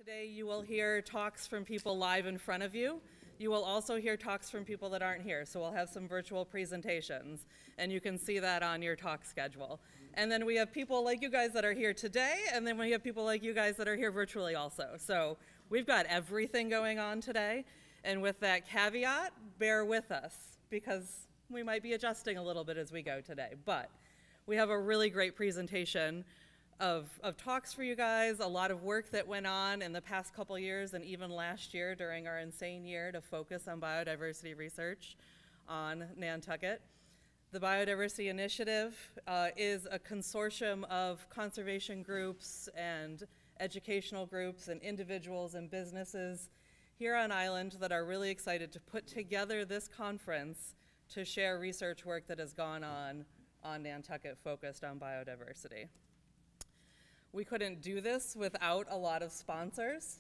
Today you will hear talks from people live in front of you. You will also hear talks from people that aren't here, so we'll have some virtual presentations, and you can see that on your talk schedule. And then we have people like you guys that are here today, and then we have people like you guys that are here virtually also. So we've got everything going on today, and with that caveat, bear with us, because we might be adjusting a little bit as we go today. But we have a really great presentation of talks for you guys, a lot of work that went on in the past couple years and even last year during our insane year to focus on biodiversity research on Nantucket. The Biodiversity Initiative is a consortium of conservation groups and educational groups and individuals and businesses here on island that are really excited to put together this conference to share research work that has gone on Nantucket focused on biodiversity. We couldn't do this without a lot of sponsors.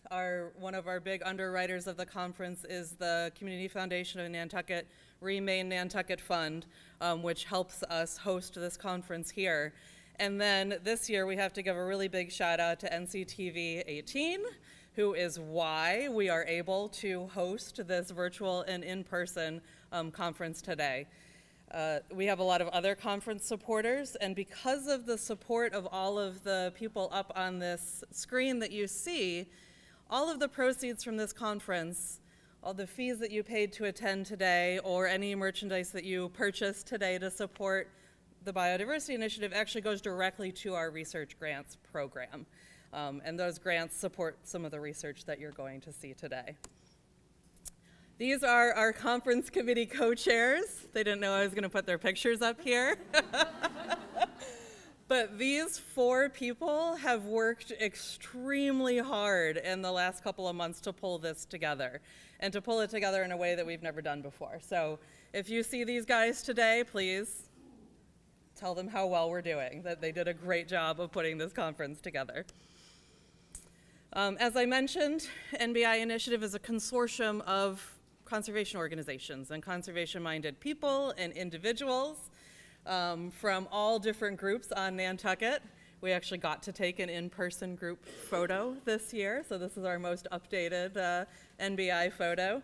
One of our big underwriters of the conference is the Community Foundation of Nantucket, Remain Nantucket Fund, which helps us host this conference here. And then this year we have to give a really big shout out to NCTV 18, who is why we are able to host this virtual and in-person conference today. We have a lot of other conference supporters, and because of the support of all of the people up on this screen that you see, all of the proceeds from this conference, all the fees that you paid to attend today, or any merchandise that you purchased today to support the Biodiversity Initiative actually goes directly to our research grants program. And those grants support some of the research that you're going to see today. These are our conference committee co-chairs. They didn't know I was going to put their pictures up here. But these four people have worked extremely hard in the last couple of months to pull this together, and to pull it together in a way that we've never done before. So if you see these guys today, please tell them how well we're doing, that they did a great job of putting this conference together. As I mentioned, NBI Initiative is a consortium of conservation organizations and conservation-minded people and individuals from all different groups on Nantucket. We actually got to take an in-person group photo this year, so this is our most updated NBI photo.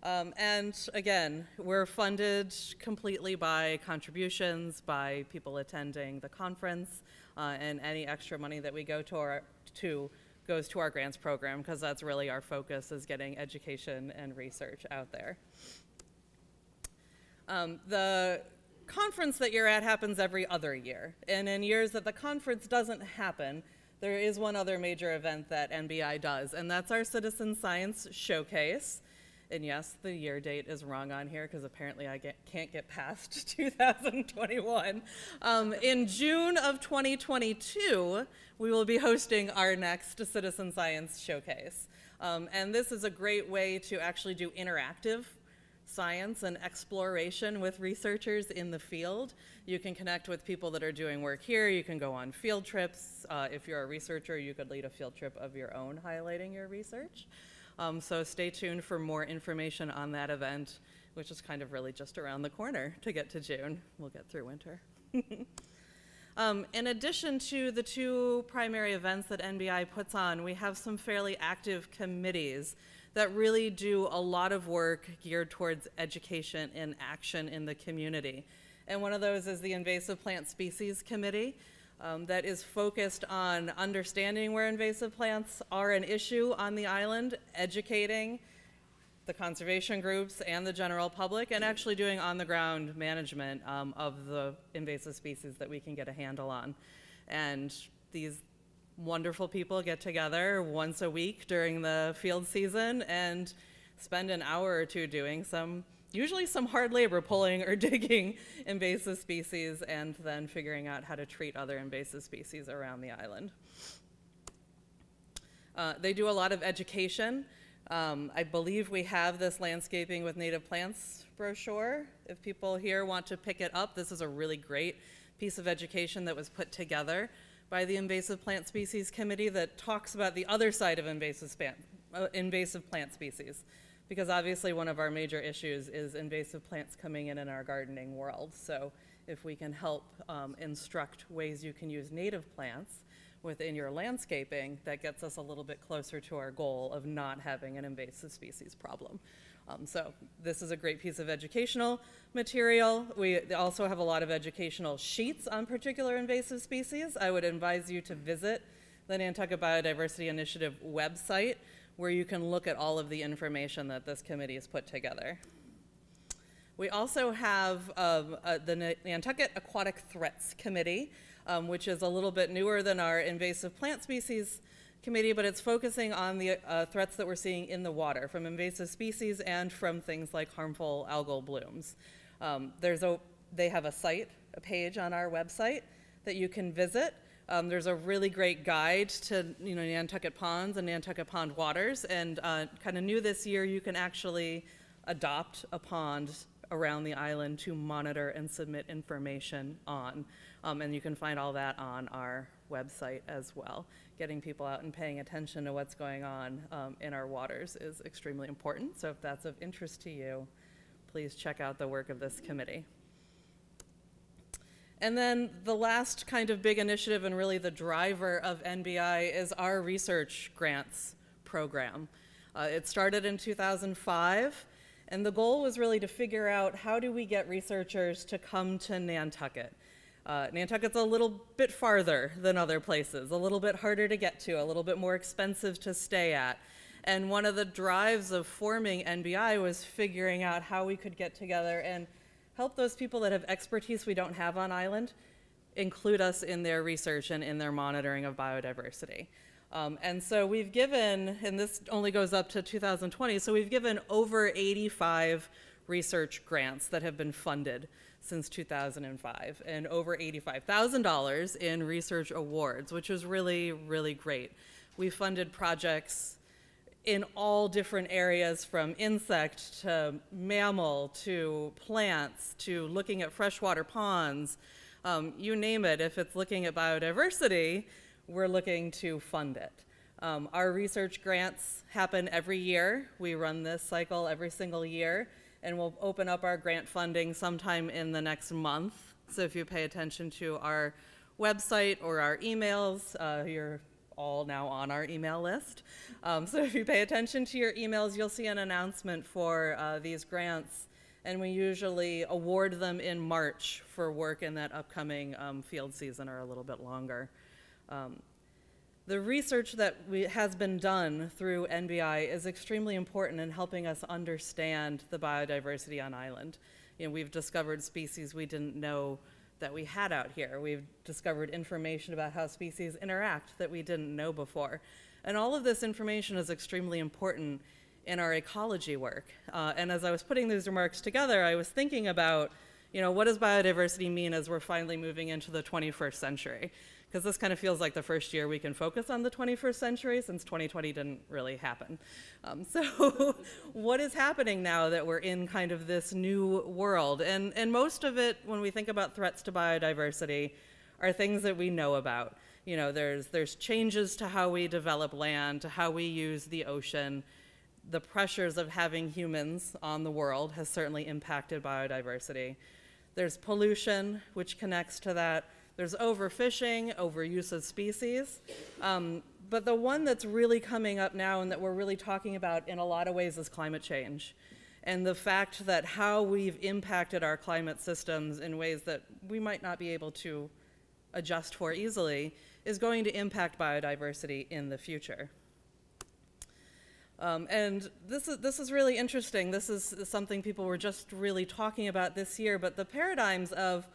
And again, we're funded completely by contributions, by people attending the conference, and any extra money that we go to goes to our grants program, because that's really our focus, is getting education and research out there. The conference that you're at happens every other year, and in years that the conference doesn't happen, there is one other major event that NBI does, and that's our Citizen Science Showcase. And yes, the year date is wrong on here because apparently I can't get past 2021. In June of 2022, we will be hosting our next Citizen Science Showcase. And this is a great way to actually do interactive science and exploration with researchers in the field. You can connect with people that are doing work here. You can go on field trips. If you're a researcher, you could lead a field trip of your own highlighting your research. So stay tuned for more information on that event, which is kind of really just around the corner to get to June. We'll get through winter. In addition to the two primary events that NBI puts on, we have some fairly active committees that really do a lot of work geared towards education and action in the community. And one of those is the Invasive Plant Species Committee. That is focused on understanding where invasive plants are an issue on the island, educating the conservation groups and the general public, and actually doing on-the-ground management of the invasive species that we can get a handle on. And these wonderful people get together once a week during the field season and spend an hour or two doing usually some hard labor pulling or digging invasive species and then figuring out how to treat other invasive species around the island. They do a lot of education. I believe we have this Landscaping with Native Plants brochure. If people here want to pick it up, this is a really great piece of education that was put together by the Invasive Plant Species Committee that talks about the other side of invasive plant species. Because obviously one of our major issues is invasive plants coming in our gardening world. So if we can help instruct ways you can use native plants, within your landscaping that gets us a little bit closer to our goal of not having an invasive species problem. So this is a great piece of educational material. We also have a lot of educational sheets on particular invasive species. I would advise you to visit the Nantucket Biodiversity Initiative website, where you can look at all of the information that this committee has put together. We also have the Nantucket Aquatic Threats Committee, which is a little bit newer than our invasive plant species committee, but it's focusing on the threats that we're seeing in the water from invasive species and from things like harmful algal blooms. They have a page on our website that you can visit. There's a really great guide to Nantucket ponds and Nantucket pond waters, and kind of new this year, you can actually adopt a pond around the island to monitor and submit information on. And you can find all that on our website as well. Getting people out and paying attention to what's going on in our waters is extremely important. So if that's of interest to you, please check out the work of this committee. And then the last kind of big initiative and really the driver of NBI is our research grants program. It started in 2005, and the goal was really to figure out how do we get researchers to come to Nantucket. Nantucket's a little bit farther than other places, a little bit harder to get to, a little bit more expensive to stay at. And one of the drives of forming NBI was figuring out how we could get together and help those people that have expertise we don't have on island include us in their research and in their monitoring of biodiversity. And so we've given, and this only goes up to 2020, so we've given over 85 research grants that have been funded since 2005, and over $85,000 in research awards, which is really, really great. We funded projects in all different areas, from insect to mammal to plants to looking at freshwater ponds. You name it, if it's looking at biodiversity, we're looking to fund it. Our research grants happen every year. We run this cycle every single year, and we'll open up our grant funding sometime in the next month. So if you pay attention to our website or our emails, you're all now on our email list. So if you pay attention to your emails, you'll see an announcement for these grants, and we usually award them in March for work in that upcoming field season or a little bit longer. The research that has been done through NBI is extremely important in helping us understand the biodiversity on island. We've discovered species we didn't know that we had out here. We've discovered information about how species interact that we didn't know before. And all of this information is extremely important in our ecology work. And as I was putting these remarks together, I was thinking about, what does biodiversity mean as we're finally moving into the 21st century? Because this kind of feels like the first year we can focus on the 21st century, since 2020 didn't really happen. So what is happening now that we're in kind of this new world? And most of it, when we think about threats to biodiversity, are things that we know about. There's changes to how we develop land, to how we use the ocean. The pressures of having humans on the world has certainly impacted biodiversity. There's pollution, which connects to that. There's overfishing, overuse of species. But the one that's really coming up now and that we're really talking about in a lot of ways is climate change. And the fact that how we've impacted our climate systems in ways that we might not be able to adjust for easily is going to impact biodiversity in the future. And this is really interesting. This is something people were just really talking about this year, but the paradigms of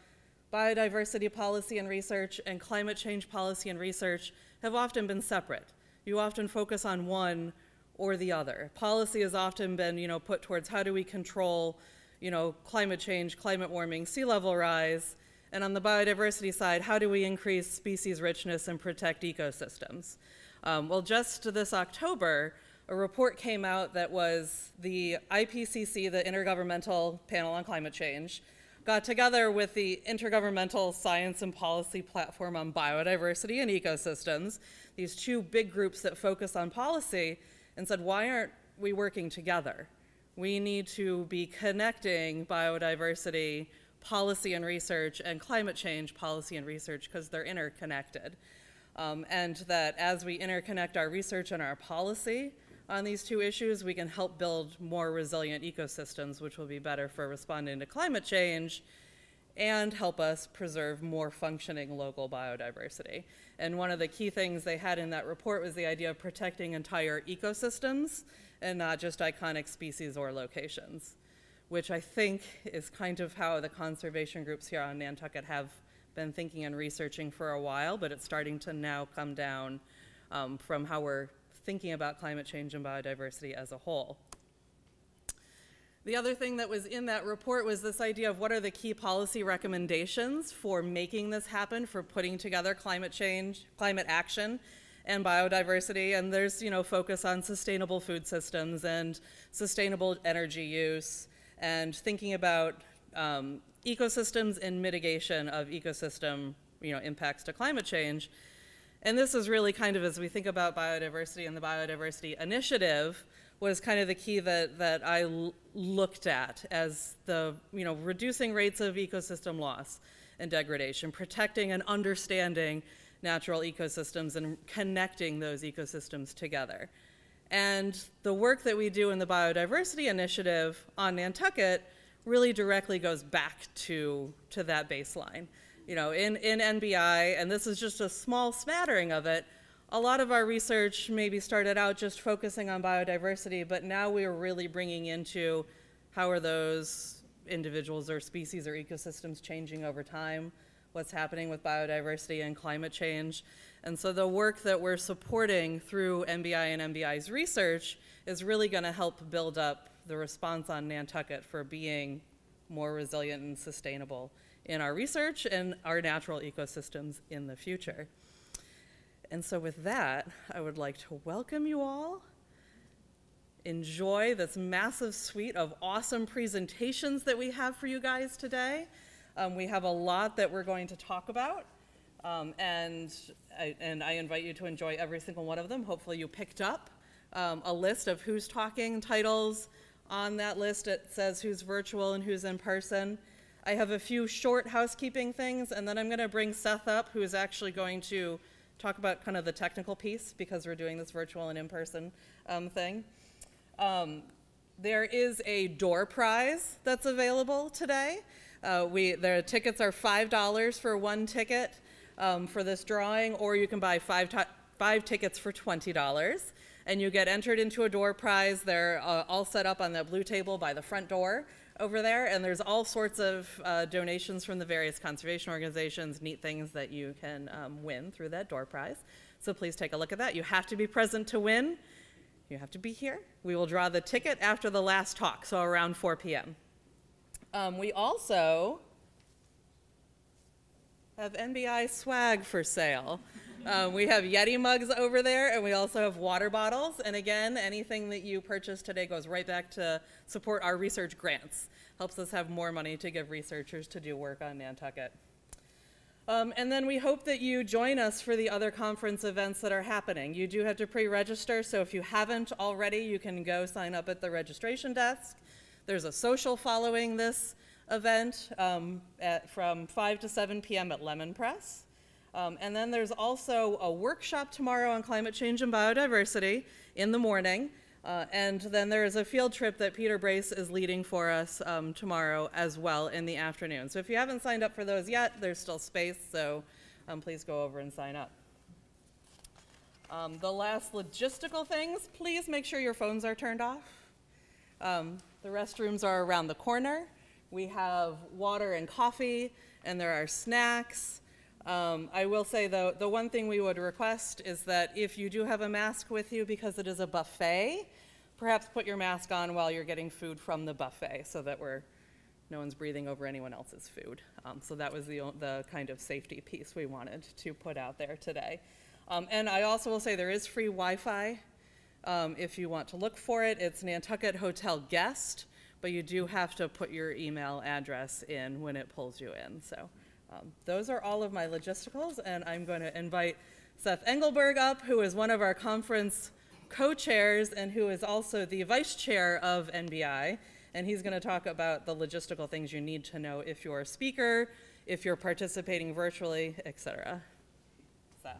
biodiversity policy and research and climate change policy and research have often been separate. You often focus on one or the other. Policy has often been, put towards how do we control, climate change, climate warming, sea level rise, and on the biodiversity side, how do we increase species richness and protect ecosystems? Well, just this October, a report came out that was the IPCC, the Intergovernmental Panel on Climate Change, got together with the Intergovernmental Science and Policy Platform on Biodiversity and Ecosystems, these two big groups that focus on policy, and said, why aren't we working together? We need to be connecting biodiversity policy and research and climate change policy and research because they're interconnected. and that as we interconnect our research and our policy on these two issues, we can help build more resilient ecosystems, which will be better for responding to climate change and help us preserve more functioning local biodiversity. And one of the key things they had in that report was the idea of protecting entire ecosystems and not just iconic species or locations, which I think is kind of how the conservation groups here on Nantucket have been thinking and researching for a while, but it's starting to now come down from how we're thinking about climate change and biodiversity as a whole. The other thing that was in that report was this idea of what are the key policy recommendations for making this happen, for putting together climate change, climate action, and biodiversity. And there's, focus on sustainable food systems and sustainable energy use and thinking about ecosystems and mitigation of ecosystem, impacts to climate change. And this is really kind of, as we think about biodiversity and the biodiversity initiative, was kind of the key that I looked at as the, reducing rates of ecosystem loss and degradation, protecting and understanding natural ecosystems and connecting those ecosystems together. And the work that we do in the biodiversity initiative on Nantucket really directly goes back to that baseline. In NBI, and this is just a small smattering of it, a lot of our research maybe started out just focusing on biodiversity, but now we are really bringing into how are those individuals or species or ecosystems changing over time, what's happening with biodiversity and climate change. And so the work that we're supporting through NBI and NBI's research is really going to help build up the response on Nantucket for being more resilient and sustainable in our research and our natural ecosystems in the future. And so with that, I would like to welcome you all. Enjoy this massive suite of awesome presentations that we have for you guys today. We have a lot that we're going to talk about, and I invite you to enjoy every single one of them. Hopefully you picked up a list of who's talking, titles. On that list it says who's virtual and who's in person. I have a few short housekeeping things, and then I'm going to bring Seth up, who is actually going to talk about kind of the technical piece because we're doing this virtual and in-person thing. There is a door prize that's available today. The tickets are $5 for one ticket for this drawing, or you can buy five tickets for $20. And you get entered into a door prize. They're all set up on the blue table by the front door over there, and there's all sorts of donations from the various conservation organizations, neat things that you can win through that door prize. So please take a look at that. You have to be present to win. You have to be here. We will draw the ticket after the last talk, so around 4 p.m. We also have NBI swag for sale. We have Yeti mugs over there, and we also have water bottles. And again, anything that you purchase today goes right back to support our research grants. Helps us have more money to give researchers to do work on Nantucket. And then we hope that you join us for the other conference events that are happening. You do have to pre-register, so if you haven't already, you can go sign up at the registration desk. There's a social following this event from 5 to 7 p.m. at Lemon Press. And then there's also a workshop tomorrow on climate change and biodiversity in the morning. And then there is a field trip that Peter Brace is leading for us tomorrow as well in the afternoon. So if you haven't signed up for those yet, there's still space, so please go over and sign up. The last logistical things, please make sure your phones are turned off. The restrooms are around the corner. We have water and coffee, and there are snacks. I will say, though, the one thing we would request is that if you do have a mask with you, because it is a buffet, perhaps put your mask on while you're getting food from the buffet so that no one's breathing over anyone else's food. So that was the kind of safety piece we wanted to put out there today. And I also will say there is free Wi-Fi if you want to look for it. It's Nantucket Hotel Guest, but you do have to put your email address in when it pulls you in. So. Those are all of my logisticals, and I'm going to invite Seth Engelberg up, who is one of our conference co-chairs and who is also the vice chair of NBI, and he's going to talk about the logistical things you need to know if you're a speaker, if you're participating virtually, etc. Seth.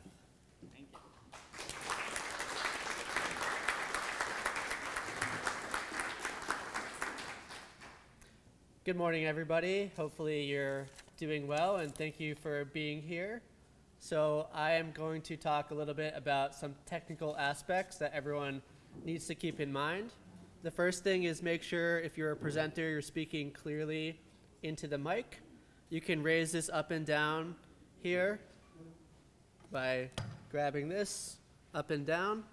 Good morning, everybody. Hopefully you're doing well, and thank you for being here. So I am going to talk a little bit about some technical aspects that everyone needs to keep in mind. The first thing is make sure if you're a presenter, you're speaking clearly into the mic. You can raise this up and down here by grabbing this up and down,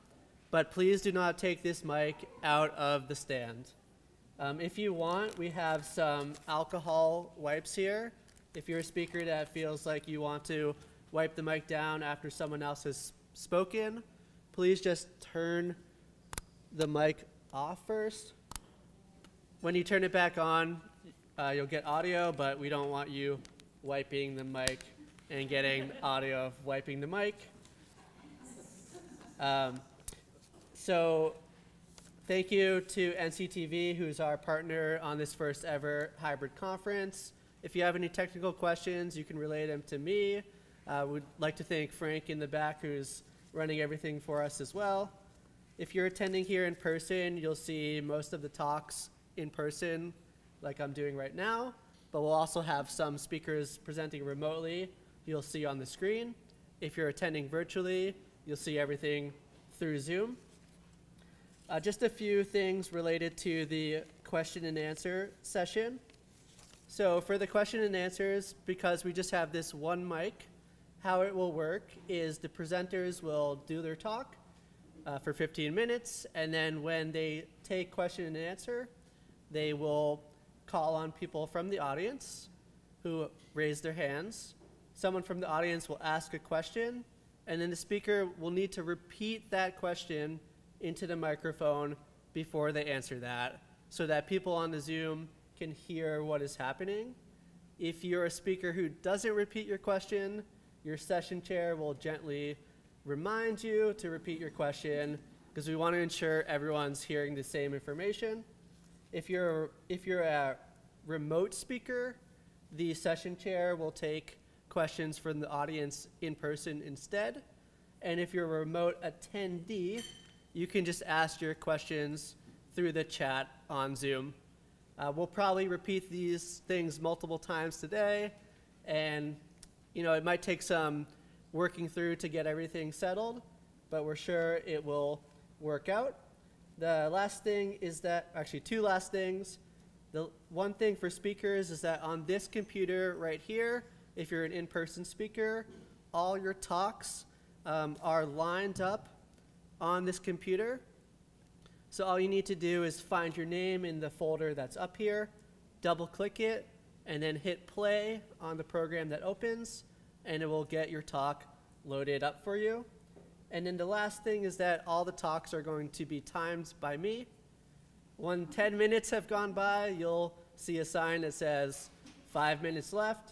but please do not take this mic out of the stand. If you want, we have some alcohol wipes here. If you're a speaker that feels like you want to wipe the mic down after someone else has spoken, please just turn the mic off first. When you turn it back on, you'll get audio, but we don't want you wiping the mic and getting audio of wiping the mic. So thank you to NCTV, who's our partner on this first ever hybrid conference. If you have any technical questions, you can relay them to me. We'd like to thank Frank in the back, who's running everything for us as well. If you're attending here in person, you'll see most of the talks in person, like I'm doing right now, but we'll also have some speakers presenting remotely you'll see on the screen. If you're attending virtually, you'll see everything through Zoom. Just a few things related to the question and answer session. So for the question and answers, because we just have this one mic, how it will work is the presenters will do their talk for 15 minutes, and then when they take question and answer, they will call on people from the audience who raise their hands. Someone from the audience will ask a question, and then the speaker will need to repeat that question into the microphone before they answer that, so that people on the Zoom can hear what is happening. If you're a speaker who doesn't repeat your question, your session chair will gently remind you to repeat your question, because we want to ensure everyone's hearing the same information. If you're a remote speaker, the session chair will take questions from the audience in person instead. And if you're a remote attendee, you can just ask your questions through the chat on Zoom. We'll probably repeat these things multiple times today, and it might take some working through to get everything settled, but we're sure it will work out. The last thing is that, actually two last things. The one thing for speakers is that on this computer right here, if you're an in-person speaker, all your talks are lined up on this computer. So all you need to do is find your name in the folder that's up here, double click it, and then hit play on the program that opens, and it will get your talk loaded up for you. And then the last thing is that all the talks are going to be timed by me. When 10 minutes have gone by, you'll see a sign that says 5 minutes left.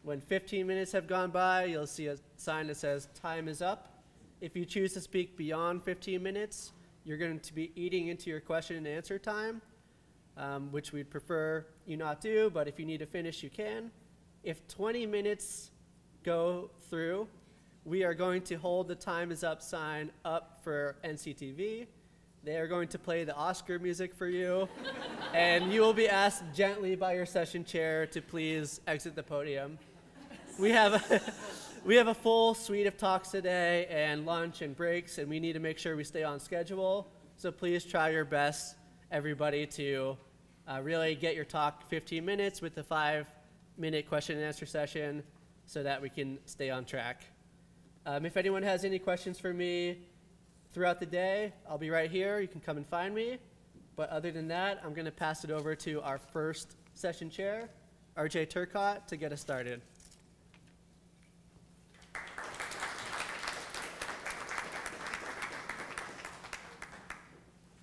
When 15 minutes have gone by, you'll see a sign that says time is up. If you choose to speak beyond 15 minutes, you're going to be eating into your question and answer time, which we'd prefer you not do, but if you need to finish, you can. If 20 minutes go through, we are going to hold the time is up sign up for NCTV. They are going to play the Oscar music for you, and you will be asked gently by your session chair to please exit the podium. We have a full suite of talks today, and lunch and breaks, and we need to make sure we stay on schedule. So please try your best, everybody, to really get your talk 15 minutes with the 5-minute question and answer session so that we can stay on track. If anyone has any questions for me throughout the day, I'll be right here. You can come and find me. But other than that, I'm going to pass it over to our first session chair, RJ Turcotte, to get us started.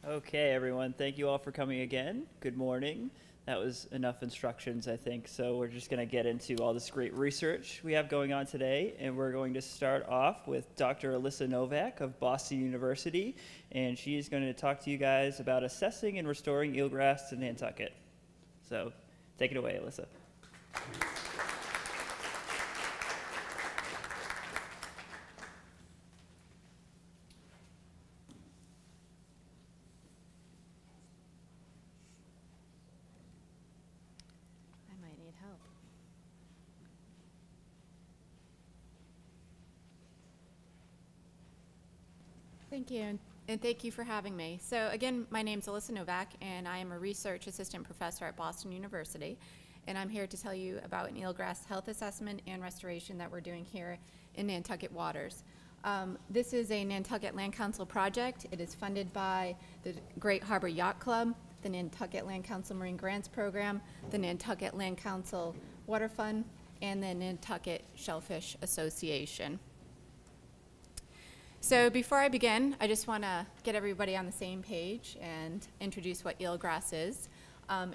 Okay, everyone. Thank you all for coming again. Good morning. That was enough instructions, I think. So we're just going to get into all this great research we have going on today. And we're going to start off with Dr. Alyssa Novak of Boston University. And she's going to talk to you guys about assessing and restoring eelgrass to Nantucket. So take it away, Alyssa. Thank you, and thank you for having me. So again, my name's Alyssa Novak, and I am a research assistant professor at Boston University, and I'm here to tell you about an eelgrass health assessment and restoration that we're doing here in Nantucket waters. This is a Nantucket Land Council project. It is funded by the Great Harbor Yacht Club, the Nantucket Land Council Marine Grants Program, the Nantucket Land Council Water Fund, and the Nantucket Shellfish Association. So before I begin, I just want to get everybody on the same page and introduce what eelgrass is.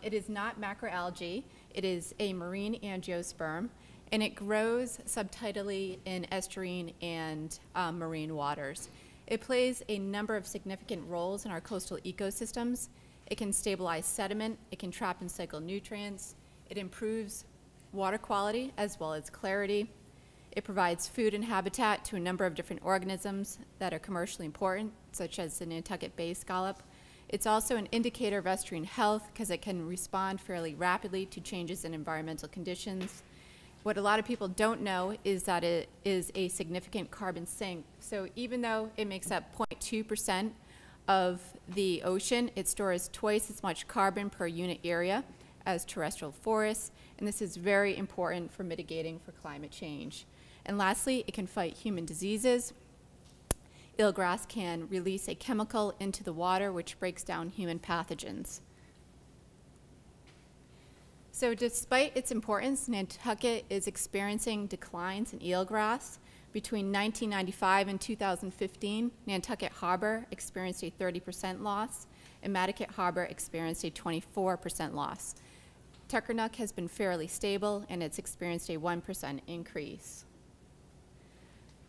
It is not macroalgae. It is a marine angiosperm, and it grows subtidally in estuarine and marine waters. It plays a number of significant roles in our coastal ecosystems. It can stabilize sediment, it can trap and cycle nutrients, it improves water quality as well as clarity. It provides food and habitat to a number of different organisms that are commercially important, such as the Nantucket Bay scallop. It's also an indicator of estuarine health because it can respond fairly rapidly to changes in environmental conditions. What a lot of people don't know is that it is a significant carbon sink. So even though it makes up 0.2% of the ocean, it stores twice as much carbon per unit area as terrestrial forests, and this is very important for mitigating for climate change. And lastly, it can fight human diseases. Eelgrass can release a chemical into the water which breaks down human pathogens. So despite its importance, Nantucket is experiencing declines in eelgrass. Between 1995 and 2015, Nantucket Harbor experienced a 30% loss, and Madaket Harbor experienced a 24% loss. Tuckernuck has been fairly stable, and it's experienced a 1% increase.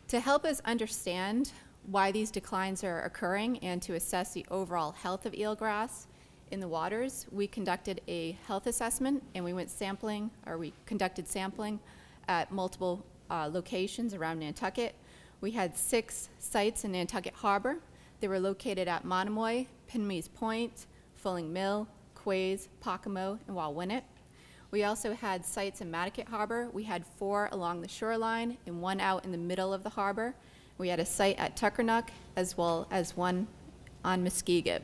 To help us understand why these declines are occurring and to assess the overall health of eelgrass in the waters, we conducted a health assessment, and we conducted sampling at multiple locations around Nantucket. We had 6 sites in Nantucket Harbor. They were located at Monomoy, Pimline's Point, Fulling Mill, Quays, Pocomo, and Wauwinet. We also had sites in Madaket Harbor. We had 4 along the shoreline and 1 out in the middle of the harbor. We had a site at Tuckernuck as well as 1 on Muskeget.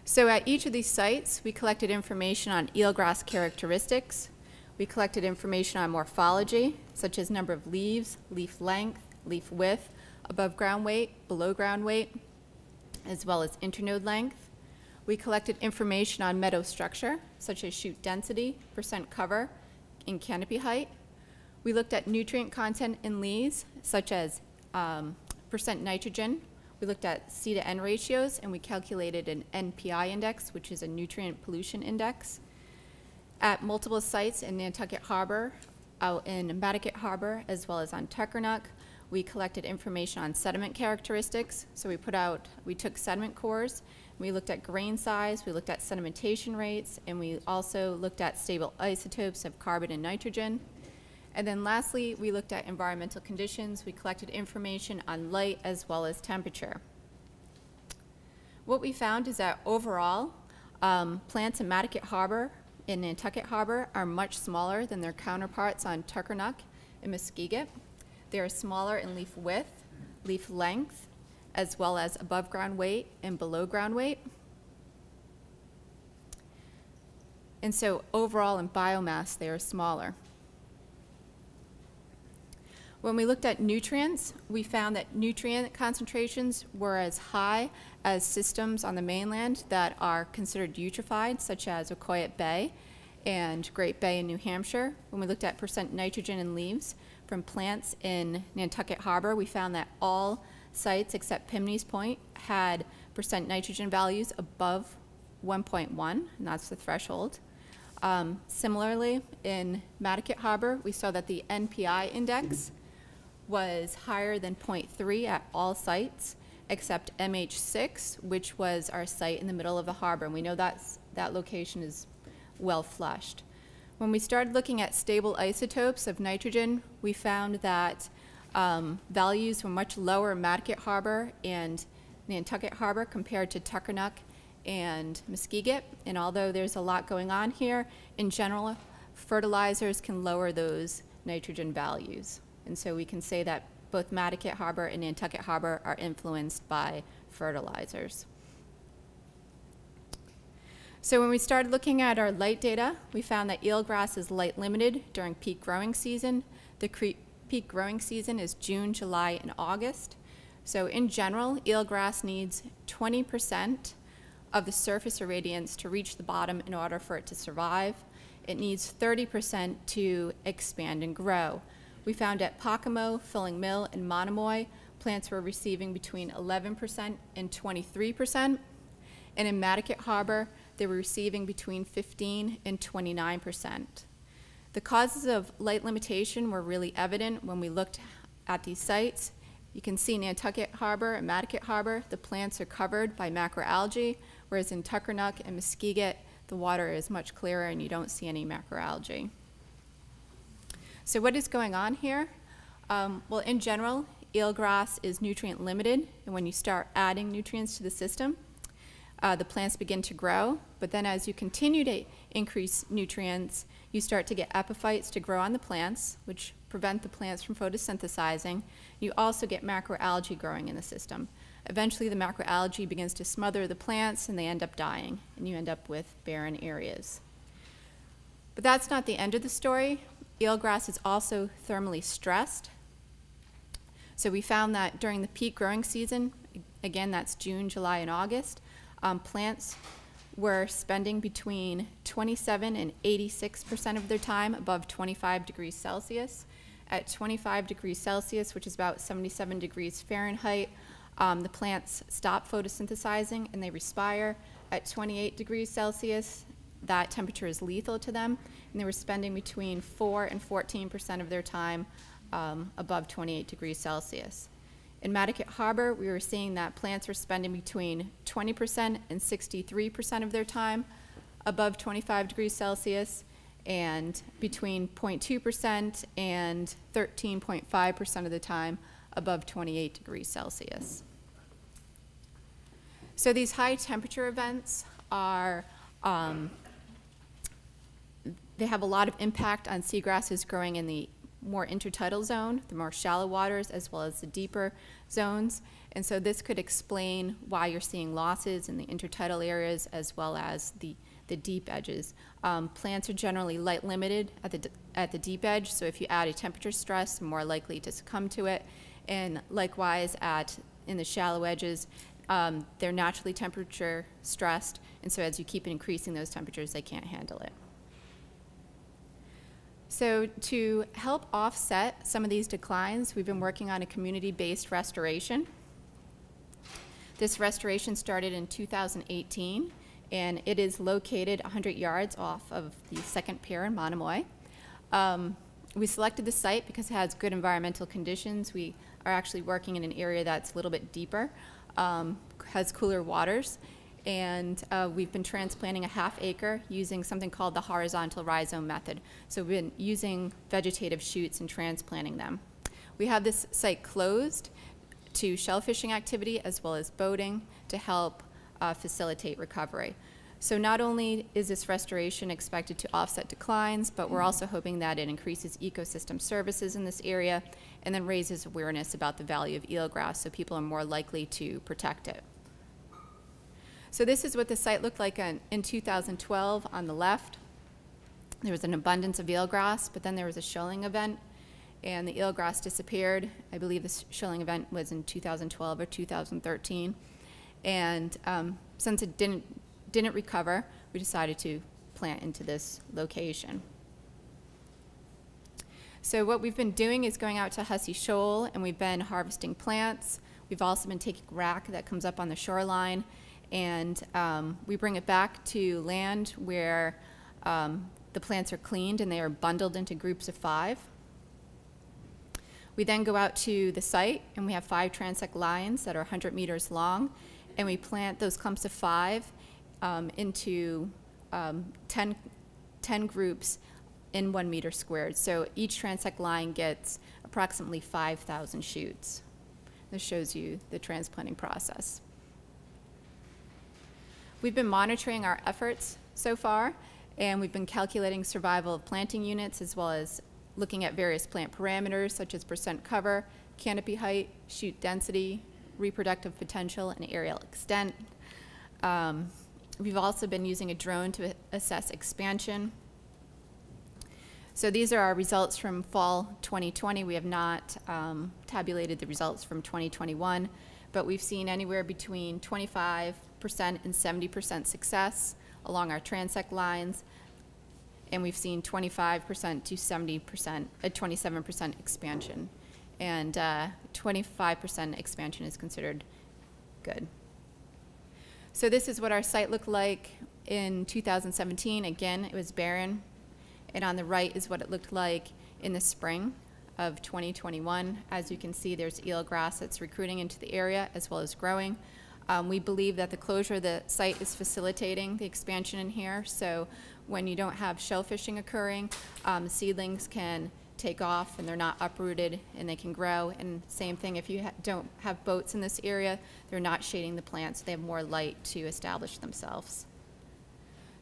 So at each of these sites, we collected information on eelgrass characteristics. We collected information on morphology, such as number of leaves, leaf length, leaf width, above ground weight, below ground weight, as well as internode length. We collected information on meadow structure, such as shoot density, percent cover, and canopy height. We looked at nutrient content in leaves, such as percent nitrogen. We looked at C to N ratios, and we calculated an NPI index, which is a nutrient pollution index. At multiple sites in Nantucket Harbor, out in Madaket Harbor, as well as on Tuckernuck, we collected information on sediment characteristics. So we took sediment cores, we looked at grain size, we looked at sedimentation rates, and we also looked at stable isotopes of carbon and nitrogen. And then lastly, we looked at environmental conditions. We collected information on light as well as temperature. What we found is that overall, plants in Madaket Harbor and Nantucket Harbor are much smaller than their counterparts on Tuckernuck and Muskeget. They are smaller in leaf width, leaf length, as well as above ground weight and below ground weight. And so overall in biomass, they are smaller. When we looked at nutrients, we found that nutrient concentrations were as high as systems on the mainland that are considered eutrophied, such as Ocoyet Bay and Great Bay in New Hampshire. When we looked at percent nitrogen in leaves from plants in Nantucket Harbor, we found that all sites except Pimline's Point had percent nitrogen values above 1.1, and that's the threshold. Similarly, in Madaket Harbor, we saw that the NPI index was higher than 0.3 at all sites except MH6, which was our site in the middle of the harbor, and we know that location is well flushed. When we started looking at stable isotopes of nitrogen, we found that values were much lower in Madaket Harbor and Nantucket Harbor compared to Tuckernuck and Muskeget. And although there's a lot going on here, in general, fertilizers can lower those nitrogen values. And so we can say that both Mattocket Harbor and Nantucket Harbor are influenced by fertilizers. So when we started looking at our light data, we found that eelgrass is light limited during peak growing season. The peak growing season is June, July, and August. So in general, eelgrass needs 20% of the surface irradiance to reach the bottom in order for it to survive. It needs 30% to expand and grow. We found at Pocomo, Filling Mill, and Monomoy, plants were receiving between 11% and 23%. And in Mattocket Harbor, they were receiving between 15 and 29%. The causes of light limitation were really evident when we looked at these sites. You can see Nantucket Harbor and Mattocket Harbor, the plants are covered by macroalgae, whereas in Tuckernuck and Muskeget, the water is much clearer and you don't see any macroalgae. So what is going on here? Well, in general, eelgrass is nutrient limited, and when you start adding nutrients to the system, the plants begin to grow, but then as you continue to increase nutrients, you start to get epiphytes to grow on the plants, which prevent the plants from photosynthesizing. You also get macroalgae growing in the system. Eventually, the macroalgae begins to smother the plants, and they end up dying, and you end up with barren areas. But that's not the end of the story. Eelgrass is also thermally stressed. So we found that during the peak growing season, again, that's June, July, and August, plants were spending between 27 and 86% of their time above 25 degrees Celsius. At 25 degrees Celsius, which is about 77 degrees Fahrenheit, the plants stop photosynthesizing and they respire. At 28 degrees Celsius, that temperature is lethal to them, and they were spending between 4 and 14% of their time above 28 degrees Celsius. In Mattocket Harbor, we were seeing that plants were spending between 20% and 63% of their time above 25 degrees Celsius, and between 0.2% and 13.5% of the time above 28 degrees Celsius. So these high temperature events are, they have a lot of impact on seagrasses growing in the more intertidal zone, the more shallow waters, as well as the deeper zones. And so this could explain why you're seeing losses in the intertidal areas as well as the deep edges. Plants are generally light limited at the deep edge, so if you add a temperature stress, they're more likely to succumb to it. And likewise in the shallow edges, they're naturally temperature stressed, and so as you keep increasing those temperatures, they can't handle it. So to help offset some of these declines, we've been working on a community-based restoration. This restoration started in 2018, and it is located 100 yards off of the second pier in Monomoy. We selected the site because it has good environmental conditions. We are actually working in an area that's a little bit deeper, has cooler waters, and we've been transplanting a ½ acre using something called the horizontal rhizome method. So we've been using vegetative shoots and transplanting them. We have this site closed to shellfishing activity as well as boating to help facilitate recovery. So not only is this restoration expected to offset declines, but we're also hoping that it increases ecosystem services in this area and then raises awareness about the value of eelgrass so people are more likely to protect it. So this is what the site looked like in 2012 on the left. There was an abundance of eelgrass, but then there was a shoaling event, and the eelgrass disappeared. I believe the shoaling event was in 2012 or 2013. And since it didn't recover, we decided to plant into this location. So what we've been doing is going out to Hussey Shoal, and we've been harvesting plants. We've also been taking wrack that comes up on the shoreline, and we bring it back to land where the plants are cleaned and they are bundled into groups of 5. We then go out to the site, and we have 5 transect lines that are 100 meters long, and we plant those clumps of 5 into 10 groups in 1 meter squared. So each transect line gets approximately 5,000 shoots. This shows you the transplanting process. We've been monitoring our efforts so far, and we've been calculating survival of planting units as well as looking at various plant parameters such as percent cover, canopy height, shoot density, reproductive potential, and aerial extent. We've also been using a drone to assess expansion. So these are our results from fall 2020. We have not tabulated the results from 2021, but we've seen anywhere between 25% and 70% success along our transect lines, and we've seen 25% to 70%, 27% expansion, and 25% expansion is considered good. So this is what our site looked like in 2017. Again, it was barren. And on the right is what it looked like in the spring of 2021. As you can see, there's eelgrass that's recruiting into the area as well as growing. We believe that the closure of the site is facilitating the expansion in here. So when you don't have shellfishing occurring, seedlings can take off and they're not uprooted and they can grow. And same thing, if you don't have boats in this area, they're not shading the plants. They have more light to establish themselves.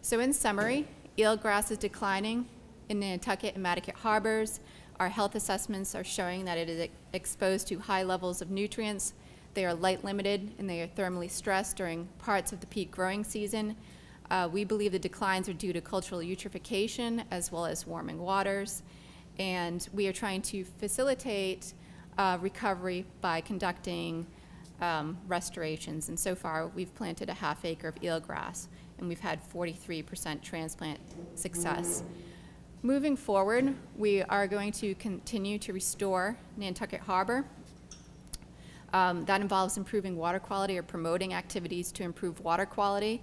So in summary, eelgrass is declining in Nantucket and Madaket harbors. Our health assessments are showing that it is exposed to high levels of nutrients. They are light limited and they are thermally stressed during parts of the peak growing season. We believe the declines are due to cultural eutrophication as well as warming waters. And we are trying to facilitate recovery by conducting restorations. And so far, we've planted a ½ acre of eelgrass, and we've had 43% transplant success. Moving forward, we are going to continue to restore Nantucket Harbor. That involves improving water quality or promoting activities to improve water quality.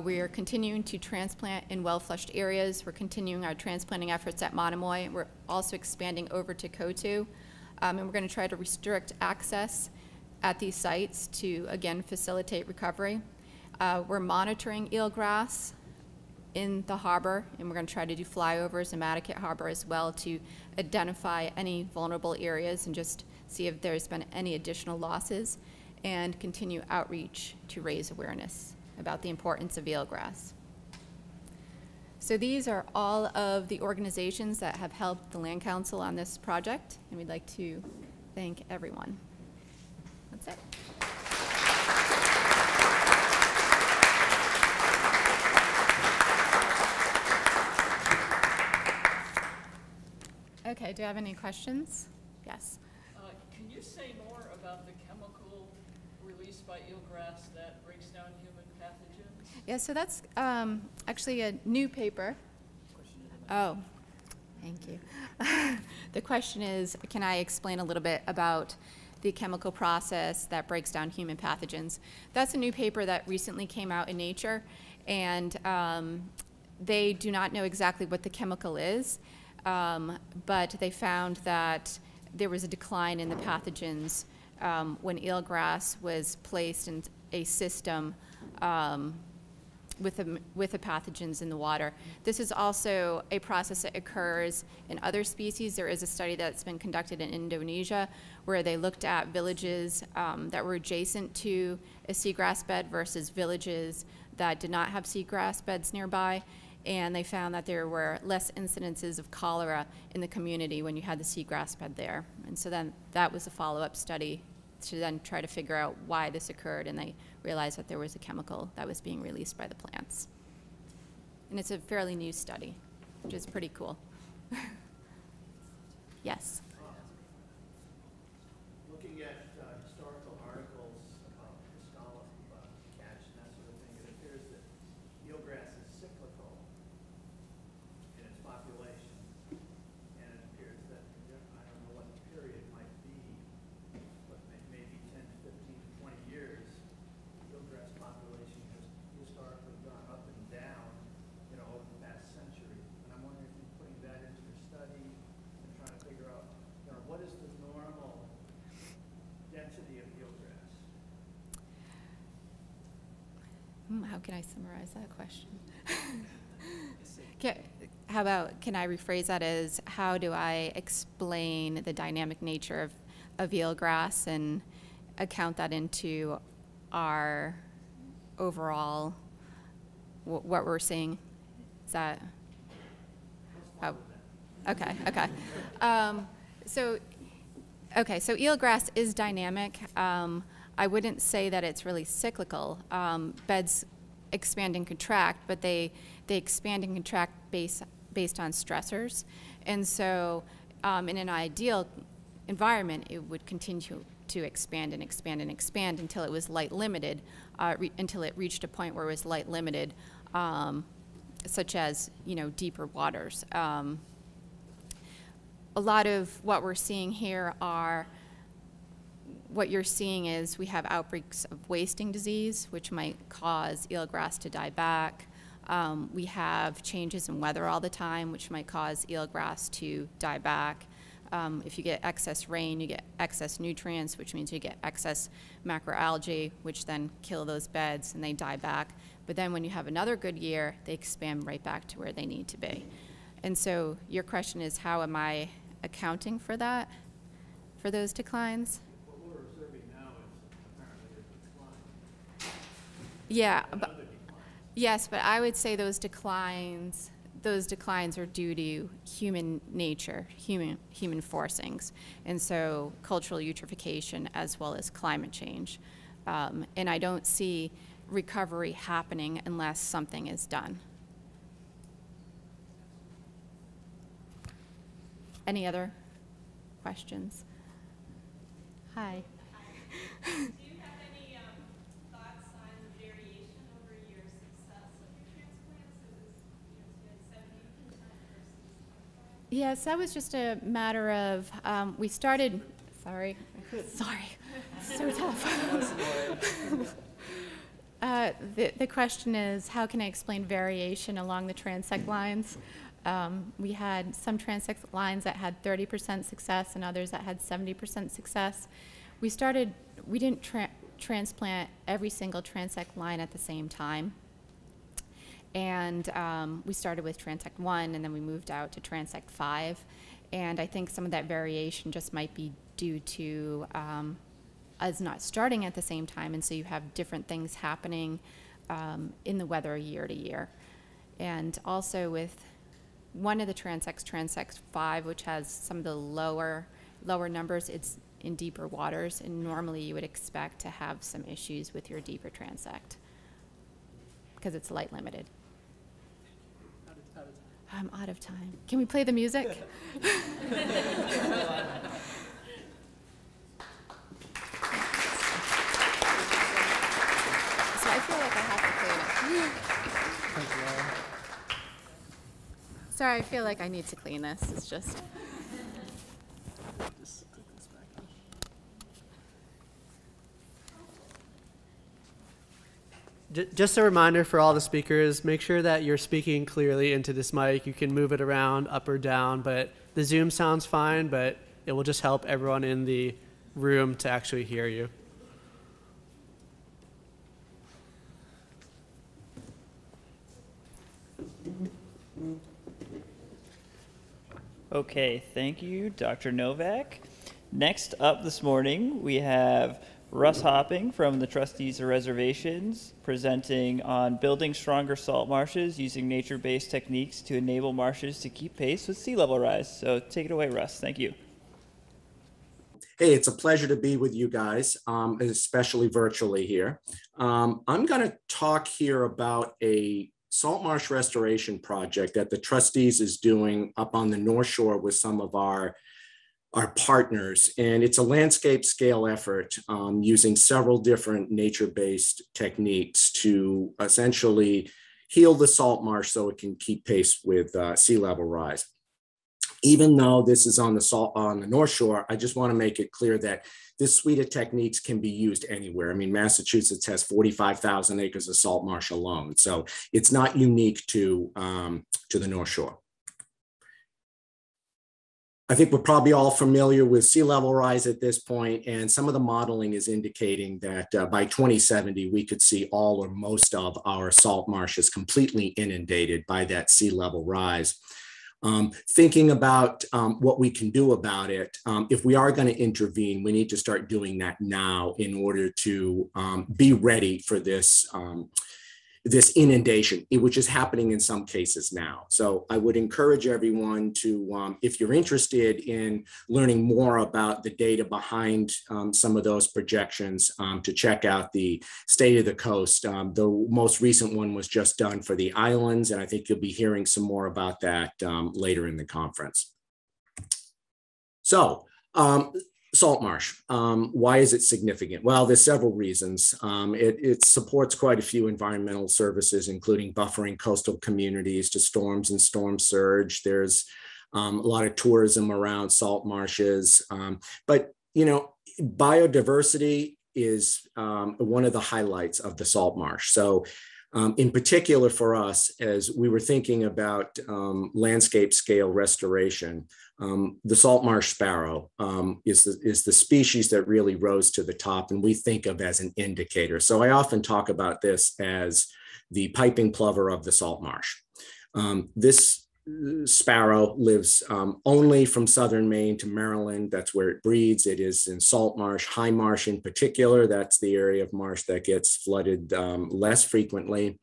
We are continuing to transplant in well-flushed areas. We're continuing our transplanting efforts at Monomoy. We're also expanding over to Coatue. And we're going to try to restrict access at these sites to, again, facilitate recovery. We're monitoring eelgrass in the harbor, and we're going to try to do flyovers in Madaket Harbor as well to identify any vulnerable areas and just see if there's been any additional losses, and continue outreach to raise awareness about the importance of eelgrass. So these are all of the organizations that have helped the Land Council on this project, and we'd like to thank everyone. That's it. Okay, do you have any questions? Yes. Can you say more about the chemical released by eelgrass that breaks down human pathogens? Yeah, so that's actually a new paper. Oh, thank you. The question is, can I explain a little bit about the chemical process that breaks down human pathogens? That's a new paper that recently came out in Nature, and they do not know exactly what the chemical is, but they found that there was a decline in the pathogens when eelgrass was placed in a system with the pathogens in the water. This is also a process that occurs in other species. There is a study that's been conducted in Indonesia where they looked at villages that were adjacent to a seagrass bed versus villages that did not have seagrass beds nearby. And they found that there were less incidences of cholera in the community when you had the seagrass bed there. And so then that was a follow-up study to then try to figure out why this occurred, and they realized that there was a chemical that was being released by the plants. And it's a fairly new study, which is pretty cool. Yes? Looking at historical articles about the scallop catch and that sort of thing, it appears that eelgrass is cyclical in its population, and it appears that, I don't know what the period might be, but maybe 10 to 15 to 20 years, the eelgrass population has historically gone up and down, over the past century. And I'm wondering if you're putting that into your study and trying to figure out, what is the normal density of eelgrass? How can I summarize that question? How about, can I rephrase that as, how do I explain the dynamic nature of eelgrass and account that into our overall, what we're seeing? Is that? Oh, okay. So Okay, so eelgrass is dynamic. I wouldn't say that it's really cyclical. Beds expand and contract, but they expand and contract based on stressors. And so in an ideal environment, it would continue to expand and expand and expand until it was light limited, until it reached a point where it was light limited, such as, you know, deeper waters. A lot of what we're seeing here are, what you're seeing is we have outbreaks of wasting disease, which might cause eelgrass to die back. We have changes in weather all the time, which might cause eelgrass to die back. If you get excess rain, you get excess nutrients, which means you get excess macroalgae, which then kill those beds and they die back. But then when you have another good year, they expand right back to where they need to be. And so your question is, how am I accounting for that, for those declines? What we're observing now is apparently a decline. Yeah, but, Another decline. yes, but I would say those declines are due to human nature, human forcings, and so cultural eutrophication as well as climate change. And I don't see recovery happening unless something is done. Any other questions? Hi. Do you have any thoughts on variation over your success of your transplants? It was, you know, 70% versus 25%. Yes, that was just a matter of, we started, sorry, so tough. The question is, how can I explain variation along the transect lines? We had some transect lines that had 30% success and others that had 70% success. We didn't transplant every single transect line at the same time. And we started with transect 1, and then we moved out to transect 5. And I think some of that variation just might be due to us not starting at the same time, and so you have different things happening in the weather year to year. And also with one of the transects, transect 5, which has some of the lower numbers, it's in deeper waters, and normally you would expect to have some issues with your deeper transect because it's light limited. I'm out of time. Can we play the music? So I feel like I have to clean it. Sorry, I feel like I need to clean this. It's just. Just a reminder for all the speakers, make sure that you're speaking clearly into this mic. You can move it around up or down, but the Zoom sounds fine, but it will just help everyone in the room to actually hear you. Okay, thank you, Dr. Novak. Next up this morning, we have Russ Hopping from the Trustees of Reservations presenting on building stronger salt marshes using nature-based techniques to enable marshes to keep pace with sea level rise. So take it away, Russ. Thank you. Hey, it's a pleasure to be with you guys, especially virtually here. I'm going to talk here about a salt marsh restoration project that the Trustees is doing up on the North Shore with some of our partners. And it's a landscape scale effort using several different nature-based techniques to essentially heal the salt marsh so it can keep pace with sea level rise. Even though this is on the North Shore, I just want to make it clear that this suite of techniques can be used anywhere. I mean, Massachusetts has 45,000 acres of salt marsh alone, so it's not unique to the North Shore. I think we're probably all familiar with sea level rise at this point, and some of the modeling is indicating that by 2070, we could see all or most of our salt marshes completely inundated by that sea level rise. Thinking about what we can do about it, if we are going to intervene, we need to start doing that now in order to be ready for this this inundation, which is happening in some cases now. So I would encourage everyone to, if you're interested in learning more about the data behind some of those projections, to check out the State of the Coast. The most recent one was just done for the islands, and I think you'll be hearing some more about that later in the conference. So, salt marsh, why is it significant? Well, there's several reasons. It supports quite a few environmental services, including buffering coastal communities to storms and storm surge. There's a lot of tourism around salt marshes. But, you know, biodiversity is one of the highlights of the salt marsh. So in particular for us, as we were thinking about landscape scale restoration, the salt marsh sparrow is the species that really rose to the top and we think of as an indicator. So I often talk about this as the piping plover of the salt marsh. This sparrow lives only from southern Maine to Maryland. That's where it breeds. It is in salt marsh, high marsh in particular. That's the area of marsh that gets flooded less frequently.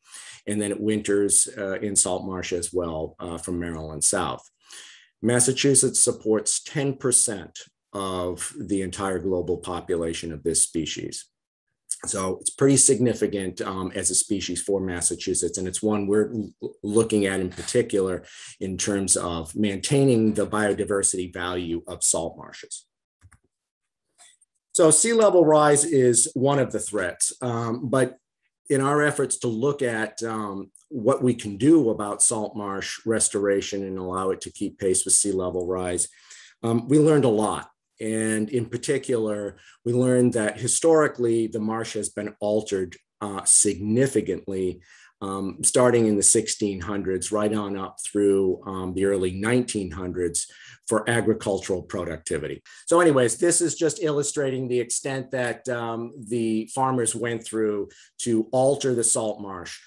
And then it winters in salt marsh as well from Maryland south. Massachusetts supports 10% of the entire global population of this species. So it's pretty significant as a species for Massachusetts, and it's one we're looking at in particular in terms of maintaining the biodiversity value of salt marshes. So sea level rise is one of the threats, but in our efforts to look at what we can do about salt marsh restoration and allow it to keep pace with sea level rise, we learned a lot. And in particular, we learned that historically the marsh has been altered significantly, starting in the 1600s, right on up through the early 1900s for agricultural productivity. So anyways, this is just illustrating the extent that the farmers went through to alter the salt marsh.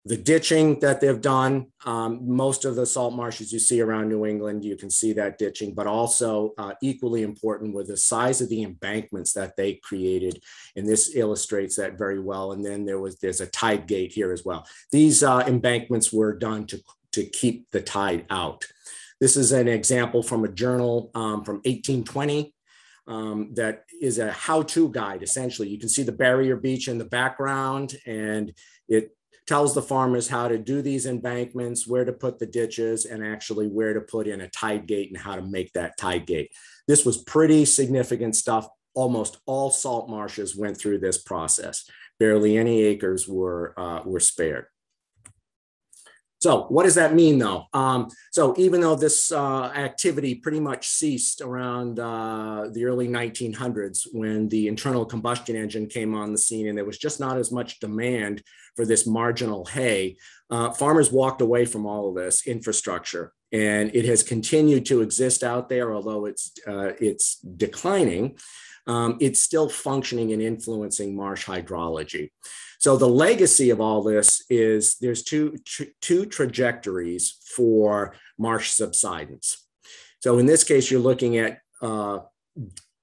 The ditching that they've done, most of the salt marshes you see around New England, you can see that ditching, but also equally important were the size of the embankments that they created. And this illustrates that very well. And then there's a tide gate here as well. These embankments were done to keep the tide out. This is an example from a journal from 1820 that is a how-to guide, essentially. You can see the barrier beach in the background, and it tells the farmers how to do these embankments, where to put the ditches, and actually where to put in a tide gate and how to make that tide gate. This was pretty significant stuff. Almost all salt marshes went through this process. Barely any acres were spared. So what does that mean though? So even though this activity pretty much ceased around the early 1900s when the internal combustion engine came on the scene and there was just not as much demand for this marginal hay, farmers walked away from all of this infrastructure, and it has continued to exist out there, although it's declining. It's still functioning and influencing marsh hydrology. So the legacy of all this is there's two trajectories for marsh subsidence. So in this case, you're looking at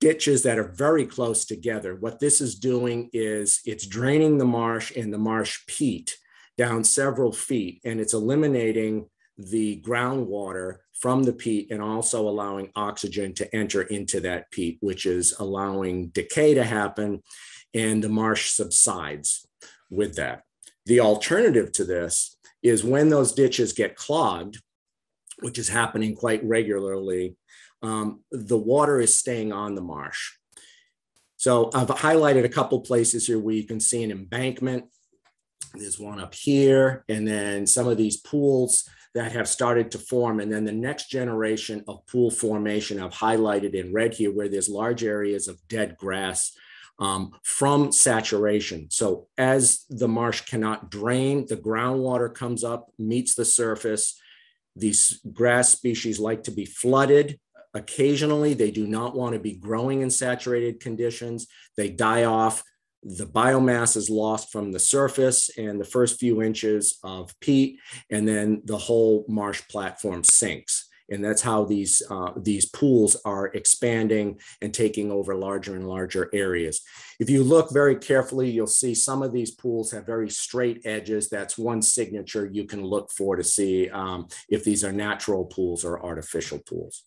ditches that are very close together. What this is doing is it's draining the marsh and the marsh peat down several feet, and it's eliminating the groundwater from the peat and also allowing oxygen to enter into that peat, which is allowing decay to happen, and the marsh subsides with that. The alternative to this is when those ditches get clogged, which is happening quite regularly, the water is staying on the marsh. So I've highlighted a couple places here where you can see an embankment. There's one up here, and then some of these pools that have started to form. And then the next generation of pool formation I've highlighted in red here, where there's large areas of dead grass from saturation. So as the marsh cannot drain, the groundwater comes up, meets the surface. These grass species like to be flooded. Occasionally, they do not want to be growing in saturated conditions. They die off. The biomass is lost from the surface and the first few inches of peat, and then the whole marsh platform sinks. And that's how these pools are expanding and taking over larger and larger areas. If you look very carefully, you'll see some of these pools have very straight edges. That's one signature you can look for to see if these are natural pools or artificial pools.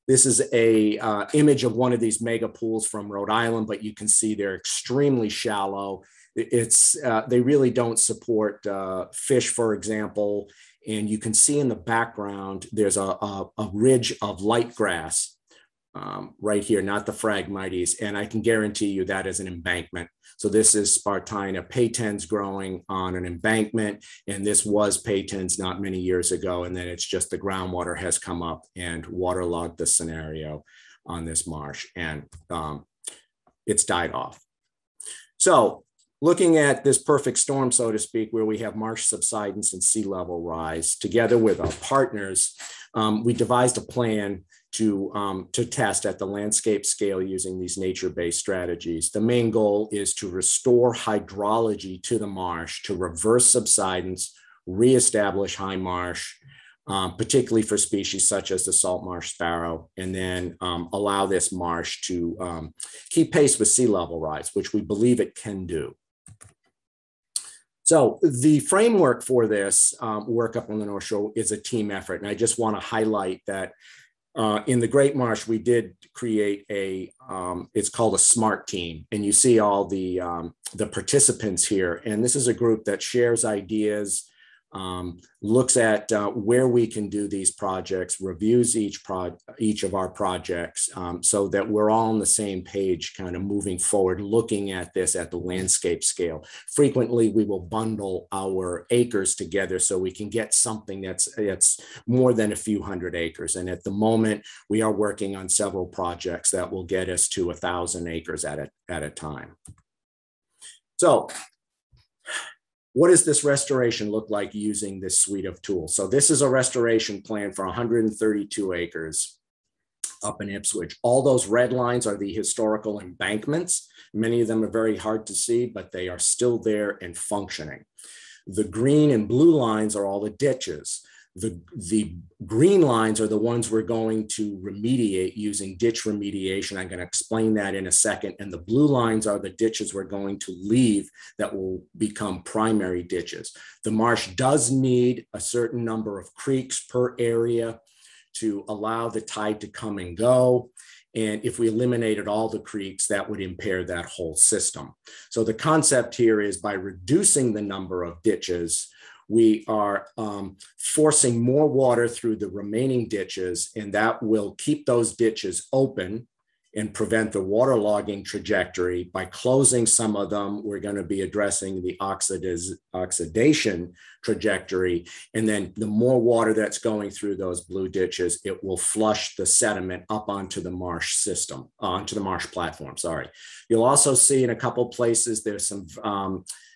This is a image of one of these mega pools from Rhode Island, but you can see they're extremely shallow. They really don't support fish, for example. And you can see in the background, there's a ridge of light grass right here, not the Phragmites. And I can guarantee you that is an embankment. So this is Spartina patens growing on an embankment. And this was patens not many years ago. And then it's just the groundwater has come up and waterlogged the scenario on this marsh, and it's died off. So looking at this perfect storm, so to speak, where we have marsh subsidence and sea level rise, together with our partners, we devised a plan to test at the landscape scale using these nature-based strategies. The main goal is to restore hydrology to the marsh, to reverse subsidence, reestablish high marsh, particularly for species such as the salt marsh sparrow, and then allow this marsh to keep pace with sea level rise, which we believe it can do. So the framework for this work up on the North Shore is a team effort. And I just want to highlight that in the Great Marsh, we did create it's called a SMART team. And you see all the participants here. And this is a group that shares ideas, looks at where we can do these projects, reviews each of our projects, so that we're all on the same page, kind of moving forward, looking at this at the landscape scale. Frequently, we will bundle our acres together so we can get something that's more than a few hundred acres. And at the moment, we are working on several projects that will get us to 1,000 acres at a time. So what does this restoration look like using this suite of tools? So this is a restoration plan for 132 acres up in Ipswich. All those red lines are the historical embankments. Many of them are very hard to see, but they are still there and functioning. The green and blue lines are all the ditches. The green lines are the ones we're going to remediate using ditch remediation. I'm going to explain that in a second. And the blue lines are the ditches we're going to leave that will become primary ditches. The marsh does need a certain number of creeks per area to allow the tide to come and go. And if we eliminated all the creeks, that would impair that whole system. So the concept here is by reducing the number of ditches, we are forcing more water through the remaining ditches, and that will keep those ditches open and prevent the waterlogging trajectory. By closing some of them, we're going to be addressing the oxidation trajectory. And then the more water that's going through those blue ditches, it will flush the sediment up onto the marsh system, onto the marsh platform, sorry. You'll also see in a couple places, there's some,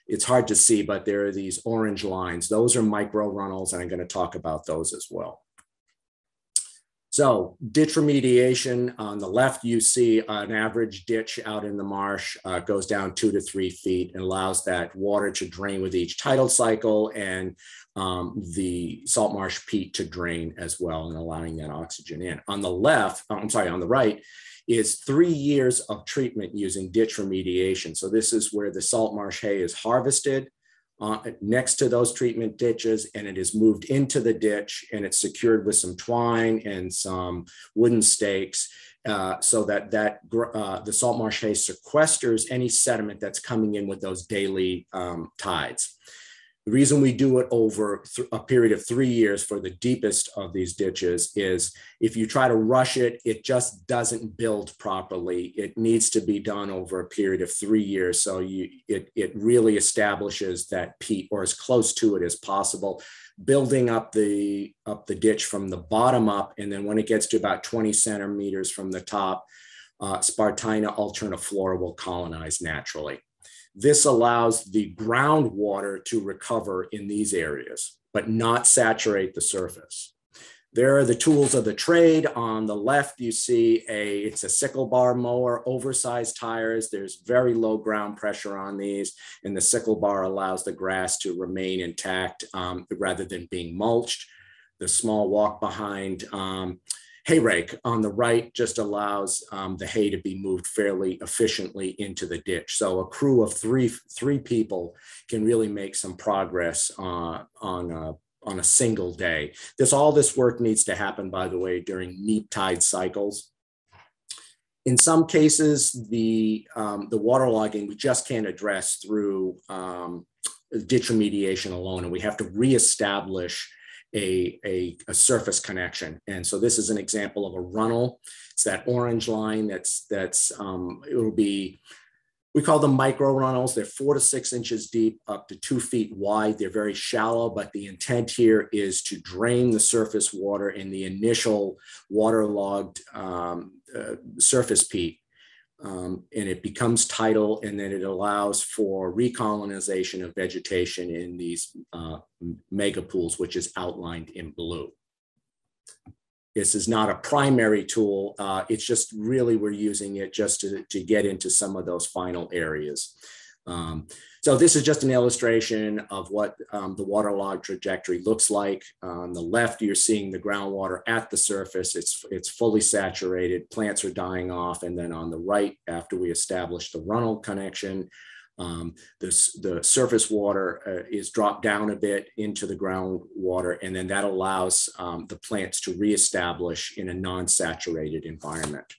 it's hard to see, but there are these orange lines. Those are micro runnels, and I'm going to talk about those as well. So ditch remediation, on the left, you see an average ditch out in the marsh, goes down 2 to 3 feet and allows that water to drain with each tidal cycle, and the salt marsh peat to drain as well, and allowing that oxygen in. On the left, on the right, is 3 years of treatment using ditch remediation. So this is where the salt marsh hay is harvested next to those treatment ditches, and it is moved into the ditch, and it's secured with some twine and some wooden stakes so that the salt marsh hay sequesters any sediment that's coming in with those daily tides. The reason we do it over a period of 3 years for the deepest of these ditches is if you try to rush it, it just doesn't build properly. It needs to be done over a period of 3 years. So it really establishes that peat, or as close to it as possible, building up the ditch from the bottom up. And then when it gets to about 20 centimeters from the top, Spartina alterniflora will colonize naturally. This allows the groundwater to recover in these areas, but not saturate the surface. There are the tools of the trade. On the left, you see it's a sickle bar mower, oversized tires. There's very low ground pressure on these, and the sickle bar allows the grass to remain intact rather than being mulched. the small walk behind hay rake on the right just allows the hay to be moved fairly efficiently into the ditch. So a crew of three people can really make some progress on a single day. All this work needs to happen, by the way, during neap tide cycles. In some cases, the waterlogging we just can't address through ditch remediation alone, and we have to reestablish a surface connection. And so this is an example of a runnel. It's that orange line it will be, we call them micro runnels. They're 4 to 6 inches deep, up to 2 feet wide. They're very shallow, but the intent here is to drain the surface water in the initial waterlogged surface peat. And it becomes tidal, and then it allows for recolonization of vegetation in these mega pools, which is outlined in blue. This is not a primary tool. It's just really we're using it just to get into some of those final areas. So this is just an illustration of what the waterlog trajectory looks like. On the left, you're seeing the groundwater at the surface. It's fully saturated. Plants are dying off. And then on the right, after we establish the runnel connection, the surface water is dropped down a bit into the groundwater, and then that allows the plants to reestablish in a non-saturated environment.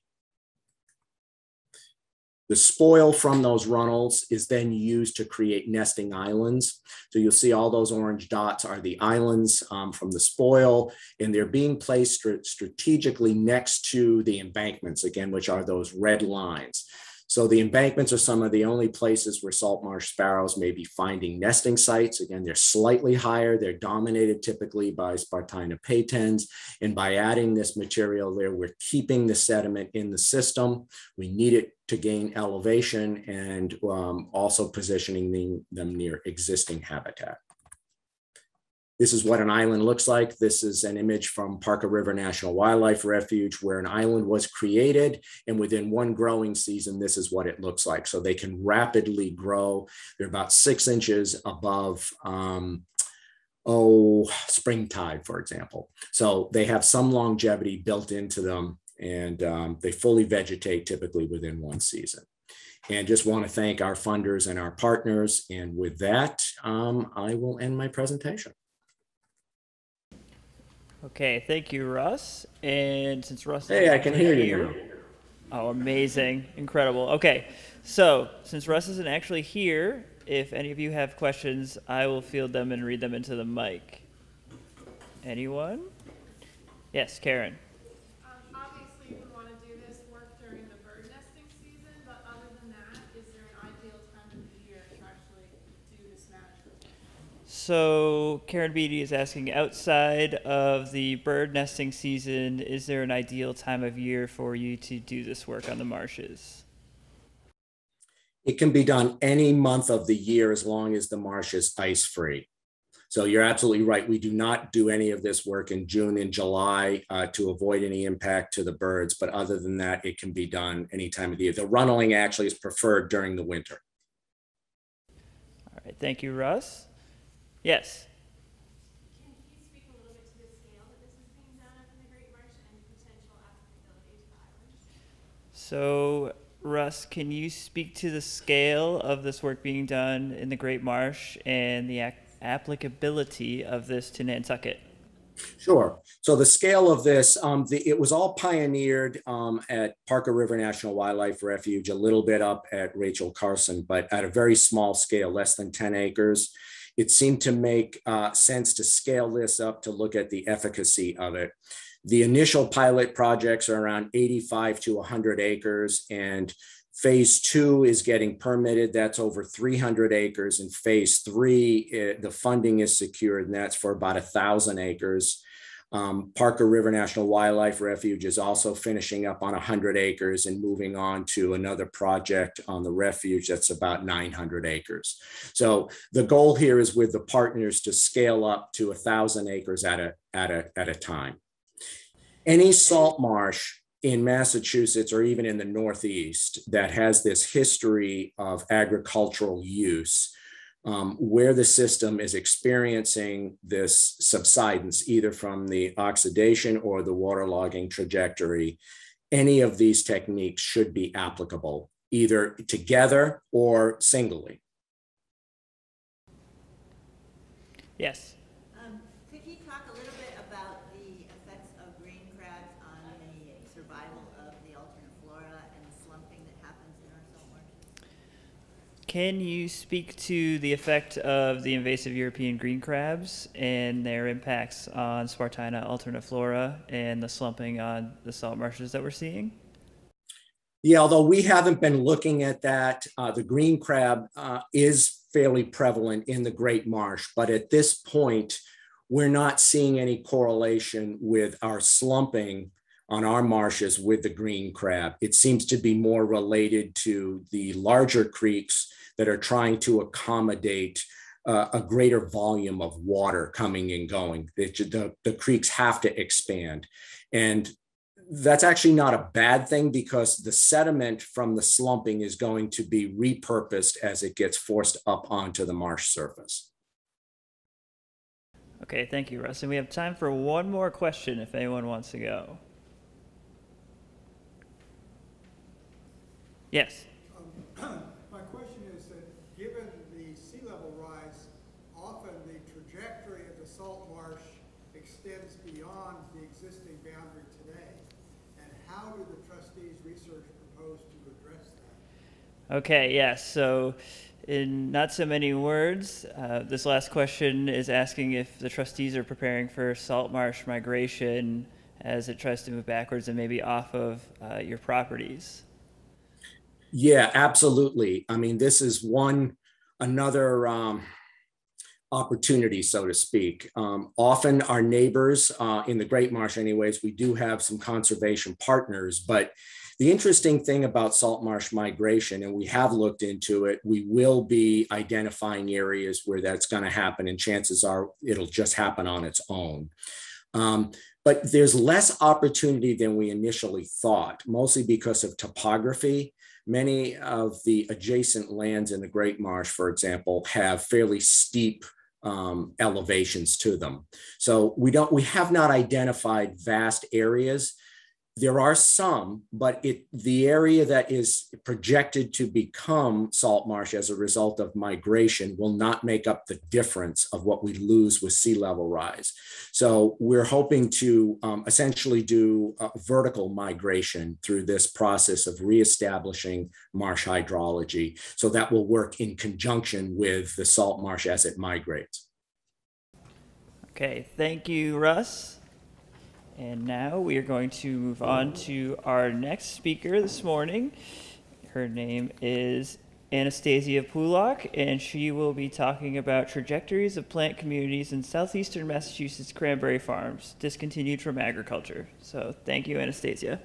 The spoil from those runnels is then used to create nesting islands. So you'll see all those orange dots are the islands from the spoil, and they're being placed strategically next to the embankments, again, which are those red lines. So the embankments are some of the only places where salt marsh sparrows may be finding nesting sites. Again, they're slightly higher. They're dominated typically by Spartina patens. And by adding this material there, we're keeping the sediment in the system. We need it to gain elevation, and also positioning them near existing habitat. This is what an island looks like. This is an image from Parker River National Wildlife Refuge where an island was created, and within one growing season, this is what it looks like. So they can rapidly grow. They're about 6 inches above spring tide, for example. So they have some longevity built into them, and they fully vegetate typically within one season. And just want to thank our funders and our partners. And with that, I will end my presentation. Okay, thank you, Russ. And since Russ Hey, I can hear you now. Oh, amazing. Incredible. Okay, so since Russ isn't actually here, if any of you have questions, I will field them and read them into the mic. Anyone? Yes, Karen. Obviously, we want to do this work during the bird nesting season, but other than that, is there an ideal time of the year to actually do this management? So Karen Beatty is asking, outside of the bird nesting season, is there an ideal time of year for you to do this work on the marshes? It can be done any month of the year as long as the marsh is ice-free. So you're absolutely right. We do not do any of this work in June and July to avoid any impact to the birds. But other than that, it can be done any time of the year. The runneling actually is preferred during the winter. All right, thank you, Russ. Yes. Can you speak a little bit to the scale that this is being done up in the Great Marsh and potential applicability to the islands? So Russ, can you speak to the scale of this work being done in the Great Marsh and the applicability of this to Nantucket? Sure. So the scale of this, it was all pioneered at Parker River National Wildlife Refuge, a little bit up at Rachel Carson, but at a very small scale, less than 10 acres. It seemed to make sense to scale this up to look at the efficacy of it. The initial pilot projects are around 85 to 100 acres, and phase 2 is getting permitted. That's over 300 acres. And phase 3, the funding is secured, and that's for about 1,000 acres. Parker River National Wildlife Refuge is also finishing up on 100 acres and moving on to another project on the refuge that's about 900 acres. So the goal here is with the partners to scale up to 1,000 acres at a time. Any salt marsh in Massachusetts or even in the Northeast that has this history of agricultural use where the system is experiencing this subsidence, either from the oxidation or the waterlogging trajectory, any of these techniques should be applicable, either together or singly. Yes. Could you talk a little bit about the effects of green crabs on the survival of the alternate flora and the slumping that happens in our salt marshes? Can you speak to the effect of the invasive European green crabs and their impacts on Spartina alternate flora and the slumping on the salt marshes that we're seeing? Yeah, although we haven't been looking at that, the green crab is fairly prevalent in the Great Marsh, but at this point, we're not seeing any correlation with our slumping on our marshes with the green crab. It seems to be more related to the larger creeks that are trying to accommodate a greater volume of water coming and going. The creeks have to expand. And that's actually not a bad thing, because the sediment from the slumping is going to be repurposed as it gets forced up onto the marsh surface. Okay, thank you, Russ. And we have time for one more question if anyone wants to go. Yes. My question is that given the sea level rise, often the trajectory of the salt marsh extends beyond the existing boundary today. And how do the trustees' research propose to address that? Okay, yes. So in not so many words, this last question is asking if the trustees are preparing for salt marsh migration as it tries to move backwards and maybe off of your properties. Yeah, absolutely. I mean, this is another opportunity, so to speak. Often our neighbors in the Great Marsh anyways, we do have some conservation partners, but the interesting thing about salt marsh migration, and we have looked into it, we will be identifying areas where that's going to happen, and chances are it'll just happen on its own. But there's less opportunity than we initially thought, mostly because of topography. Many of the adjacent lands in the Great Marsh, for example, have fairly steep elevations to them. So we have not identified vast areas. There are some, but the area that is projected to become salt marsh as a result of migration will not make up the difference of what we lose with sea level rise. So we're hoping to essentially do a vertical migration through this process of reestablishing marsh hydrology. So that will work in conjunction with the salt marsh as it migrates. Okay, thank you, Russ. And now we are going to move on to our next speaker this morning. Her name is Anastasia Pulak, and she will be talking about trajectories of plant communities in southeastern Massachusetts cranberry farms discontinued from agriculture. So thank you, Anastasia.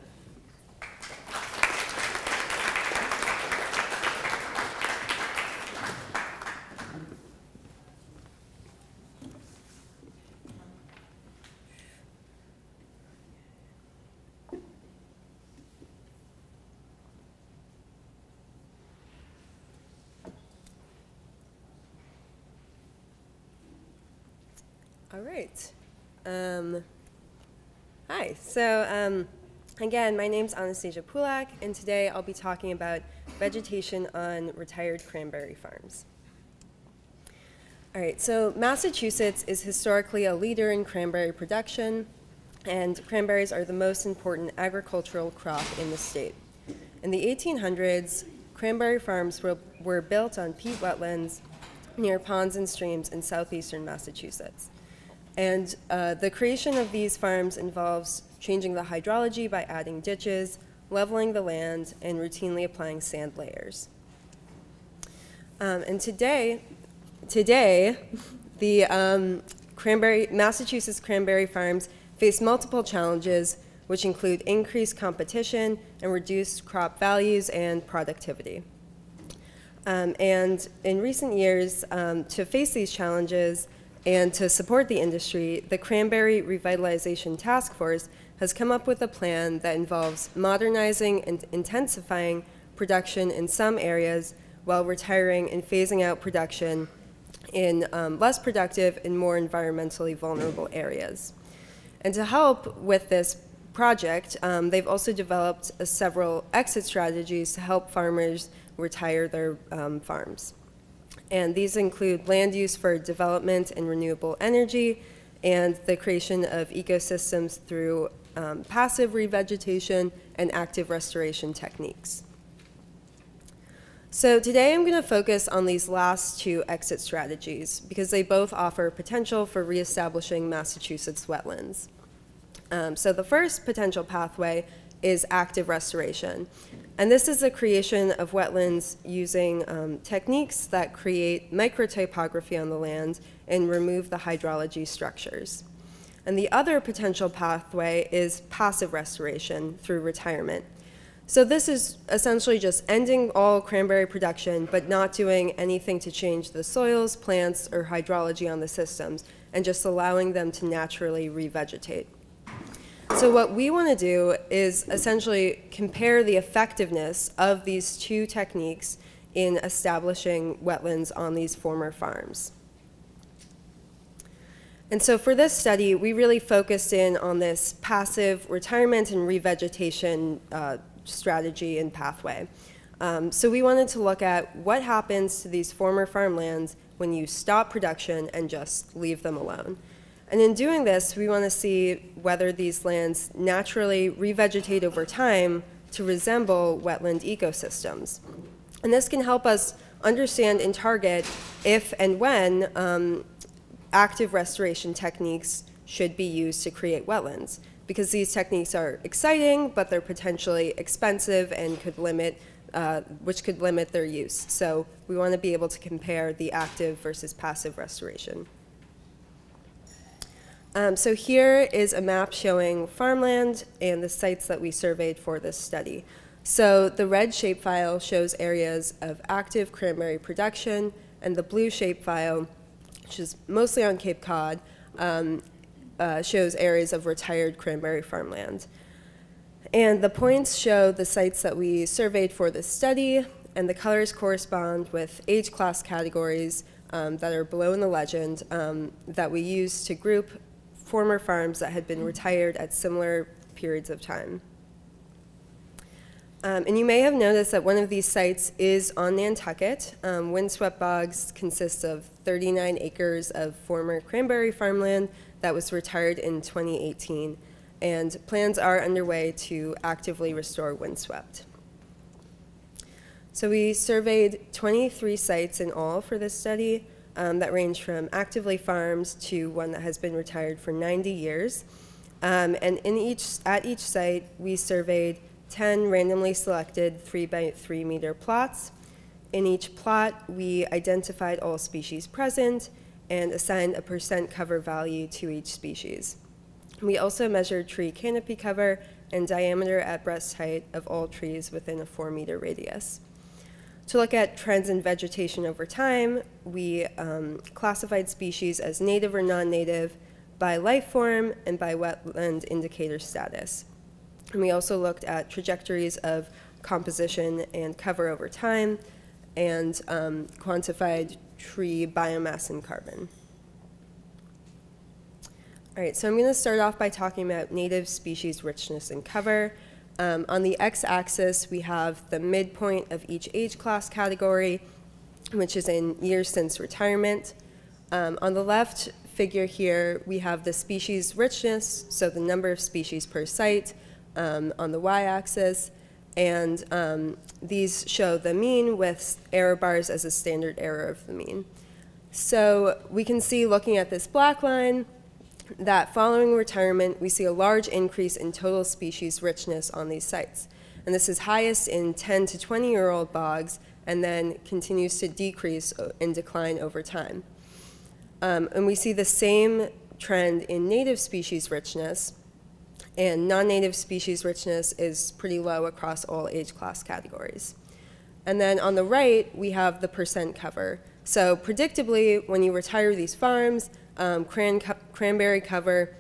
All right. Hi. So again, my name's Anastasia Pulak, and today I'll be talking about vegetation on retired cranberry farms. All right. So Massachusetts is historically a leader in cranberry production, and cranberries are the most important agricultural crop in the state. In the 1800s, cranberry farms were built on peat wetlands near ponds and streams in southeastern Massachusetts. And the creation of these farms involves changing the hydrology by adding ditches, leveling the land, and routinely applying sand layers. And today, the Massachusetts cranberry farms face multiple challenges, which include increased competition and reduced crop values and productivity. And in recent years, to face these challenges, and to support the industry, the Cranberry Revitalization Task Force has come up with a plan that involves modernizing and intensifying production in some areas while retiring and phasing out production in less productive and more environmentally vulnerable areas. And to help with this project, they've also developed several exit strategies to help farmers retire their farms. And these include land use for development and renewable energy, and the creation of ecosystems through passive revegetation and active restoration techniques. So today I'm going to focus on these last two exit strategies because they both offer potential for reestablishing Massachusetts wetlands. So the first potential pathway is active restoration. And this is the creation of wetlands using techniques that create microtopography on the land and remove the hydrology structures. And the other potential pathway is passive restoration through retirement. So this is essentially just ending all cranberry production, but not doing anything to change the soils, plants, or hydrology on the systems, and just allowing them to naturally revegetate. So what we want to do is essentially compare the effectiveness of these two techniques in establishing wetlands on these former farms. And so for this study, we really focused in on this passive retirement and revegetation strategy and pathway. So we wanted to look at what happens to these former farmlands when you stop production and just leave them alone. And in doing this, we want to see whether these lands naturally revegetate over time to resemble wetland ecosystems. And this can help us understand and target if and when active restoration techniques should be used to create wetlands, because these techniques are exciting, but they're potentially expensive and could limit, which could limit their use. So we want to be able to compare the active versus passive restoration. So here is a map showing farmland and the sites that we surveyed for this study. So the red shapefile shows areas of active cranberry production, and the blue shapefile, which is mostly on Cape Cod, shows areas of retired cranberry farmland. And the points show the sites that we surveyed for this study, and the colors correspond with age class categories that are below in the legend that we use to group former farms that had been retired at similar periods of time. And you may have noticed that one of these sites is on Nantucket. Windswept Bogs consists of 39 acres of former cranberry farmland that was retired in 2018, and plans are underway to actively restore Windswept. So we surveyed 23 sites in all for this study that range from actively farmed to one that has been retired for 90 years. And at each site, we surveyed 10 randomly selected 3 by 3 meter plots. In each plot, we identified all species present and assigned a % cover value to each species. We also measured tree canopy cover and diameter at breast height of all trees within a 4 meter radius. To look at trends in vegetation over time, we classified species as native or non-native by life form and by wetland indicator status. And we also looked at trajectories of composition and cover over time and quantified tree biomass and carbon. All right, so I'm going to start off by talking about native species richness and cover. On the x-axis, we have the midpoint of each age class category, which is in years since retirement. On the left figure here, we have the species richness, so the number of species per site on the y-axis, and these show the mean with error bars as a standard error of the mean. So we can see, looking at this black line, that following retirement, we see a large increase in total species richness on these sites. And this is highest in 10 to 20-year-old bogs, and then continues to decrease and decline over time. And we see the same trend in native species richness, and non-native species richness is pretty low across all age class categories. And then on the right, we have the % cover. So predictably, when you retire these farms, cranberry cover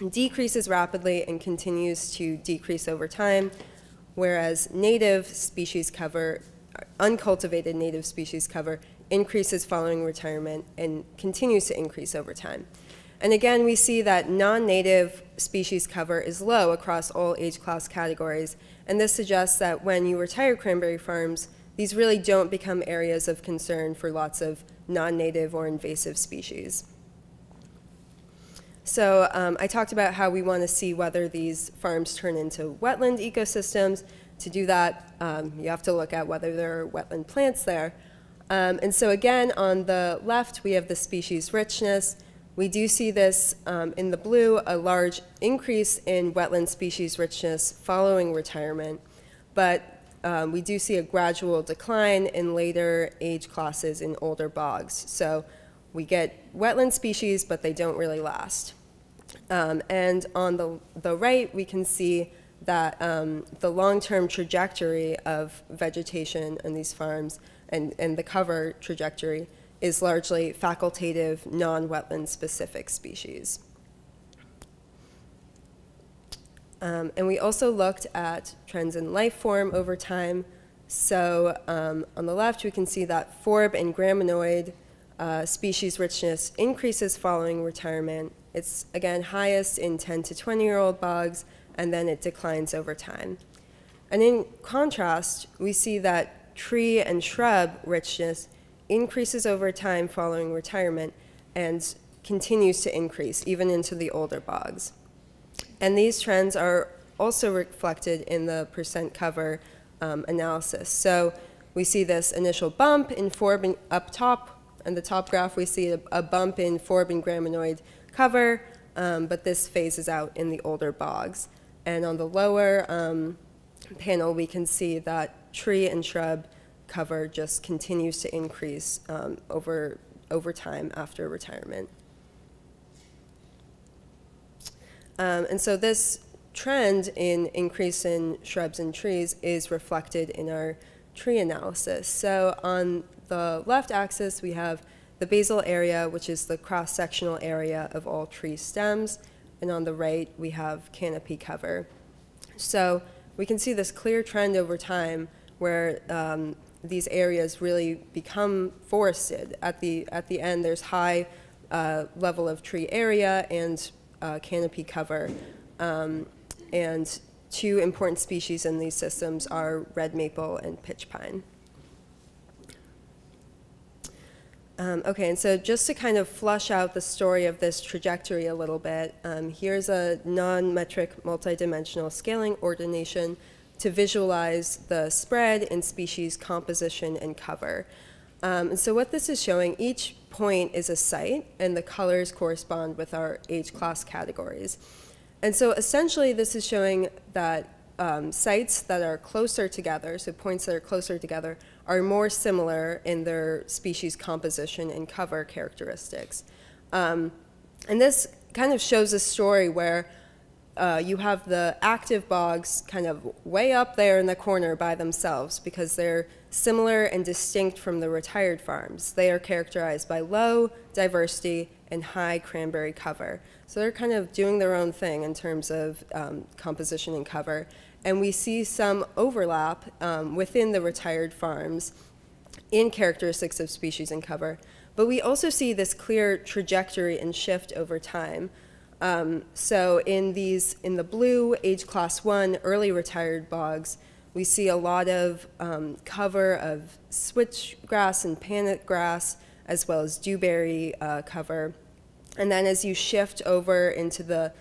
decreases rapidly and continues to decrease over time, whereas native species cover uncultivated native species cover increases following retirement and continues to increase over time. And again, we see that non-native species cover is low across all age class categories, and this suggests that when you retire cranberry farms, these really don't become areas of concern for lots of non-native or invasive species. So I talked about how we want to see whether these farms turn into wetland ecosystems. To do that, you have to look at whether there are wetland plants there. And so again, on the left, we have the species richness. We do see this in the blue, a large increase in wetland species richness following retirement, but we do see a gradual decline in later age classes in older bogs. So we get wetland species, but they don't really last. And on the right, we can see that the long-term trajectory of vegetation on these farms and the cover trajectory is largely facultative, non-wetland specific species. And we also looked at trends in life form over time. So on the left, we can see that forb and graminoid species richness increases following retirement. It's, again, highest in 10 to 20-year-old bogs, and then it declines over time. And in contrast, we see that tree and shrub richness increases over time following retirement and continues to increase even into the older bogs. And these trends are also reflected in the percent cover analysis. So we see this initial bump in forb up top. In the top graph, we see a bump in forb and graminoid cover, but this phases out in the older bogs. And on the lower panel, we can see that tree and shrub cover just continues to increase over time after retirement. And so this trend in increase in shrubs and trees is reflected in our tree analysis. So on the left axis, we have the basal area, which is the cross-sectional area of all tree stems, and on the right, we have canopy cover. So we can see this clear trend over time where these areas really become forested. At the end, there's high level of tree area and canopy cover. And two important species in these systems are red maple and pitch pine. Okay, and so just to kind of flush out the story of this trajectory a little bit, here's a non-metric multidimensional scaling ordination to visualize the spread in species composition and cover. And so what this is showing, each point is a site, and the colors correspond with our age class categories. And so essentially this is showing that sites that are closer together, so points that are closer together, are more similar in their species composition and cover characteristics. And this kind of shows a story where you have the active bogs kind of way up there in the corner by themselves because they're similar and distinct from the retired farms. They are characterized by low diversity and high cranberry cover. So they're kind of doing their own thing in terms of composition and cover. And we see some overlap within the retired farms in characteristics of species and cover. But we also see this clear trajectory and shift over time. So in the blue age class 1 early retired bogs, we see a lot of cover of switchgrass and panic grass, as well as dewberry cover. And then as you shift over into the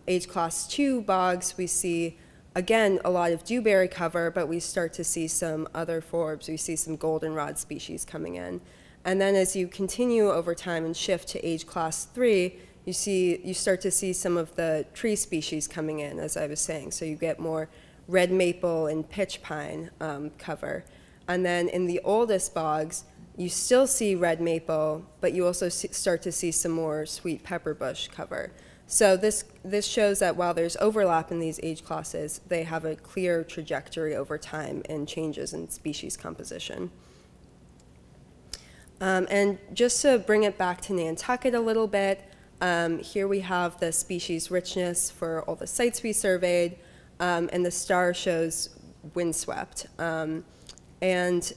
age class 2 bogs, we see, again, a lot of dewberry cover, but we start to see some other forbs. We see some goldenrod species coming in. And then as you continue over time and shift to age class 3, you start to see some of the tree species coming in, as I was saying. So you get more red maple and pitch pine cover. And then in the oldest bogs, you still see red maple, but you also start to see some more sweet pepper bush cover. So this shows that while there's overlap in these age classes, they have a clear trajectory over time and changes in species composition. And just to bring it back to Nantucket a little bit, here we have the species richness for all the sites we surveyed, and the star shows windswept. And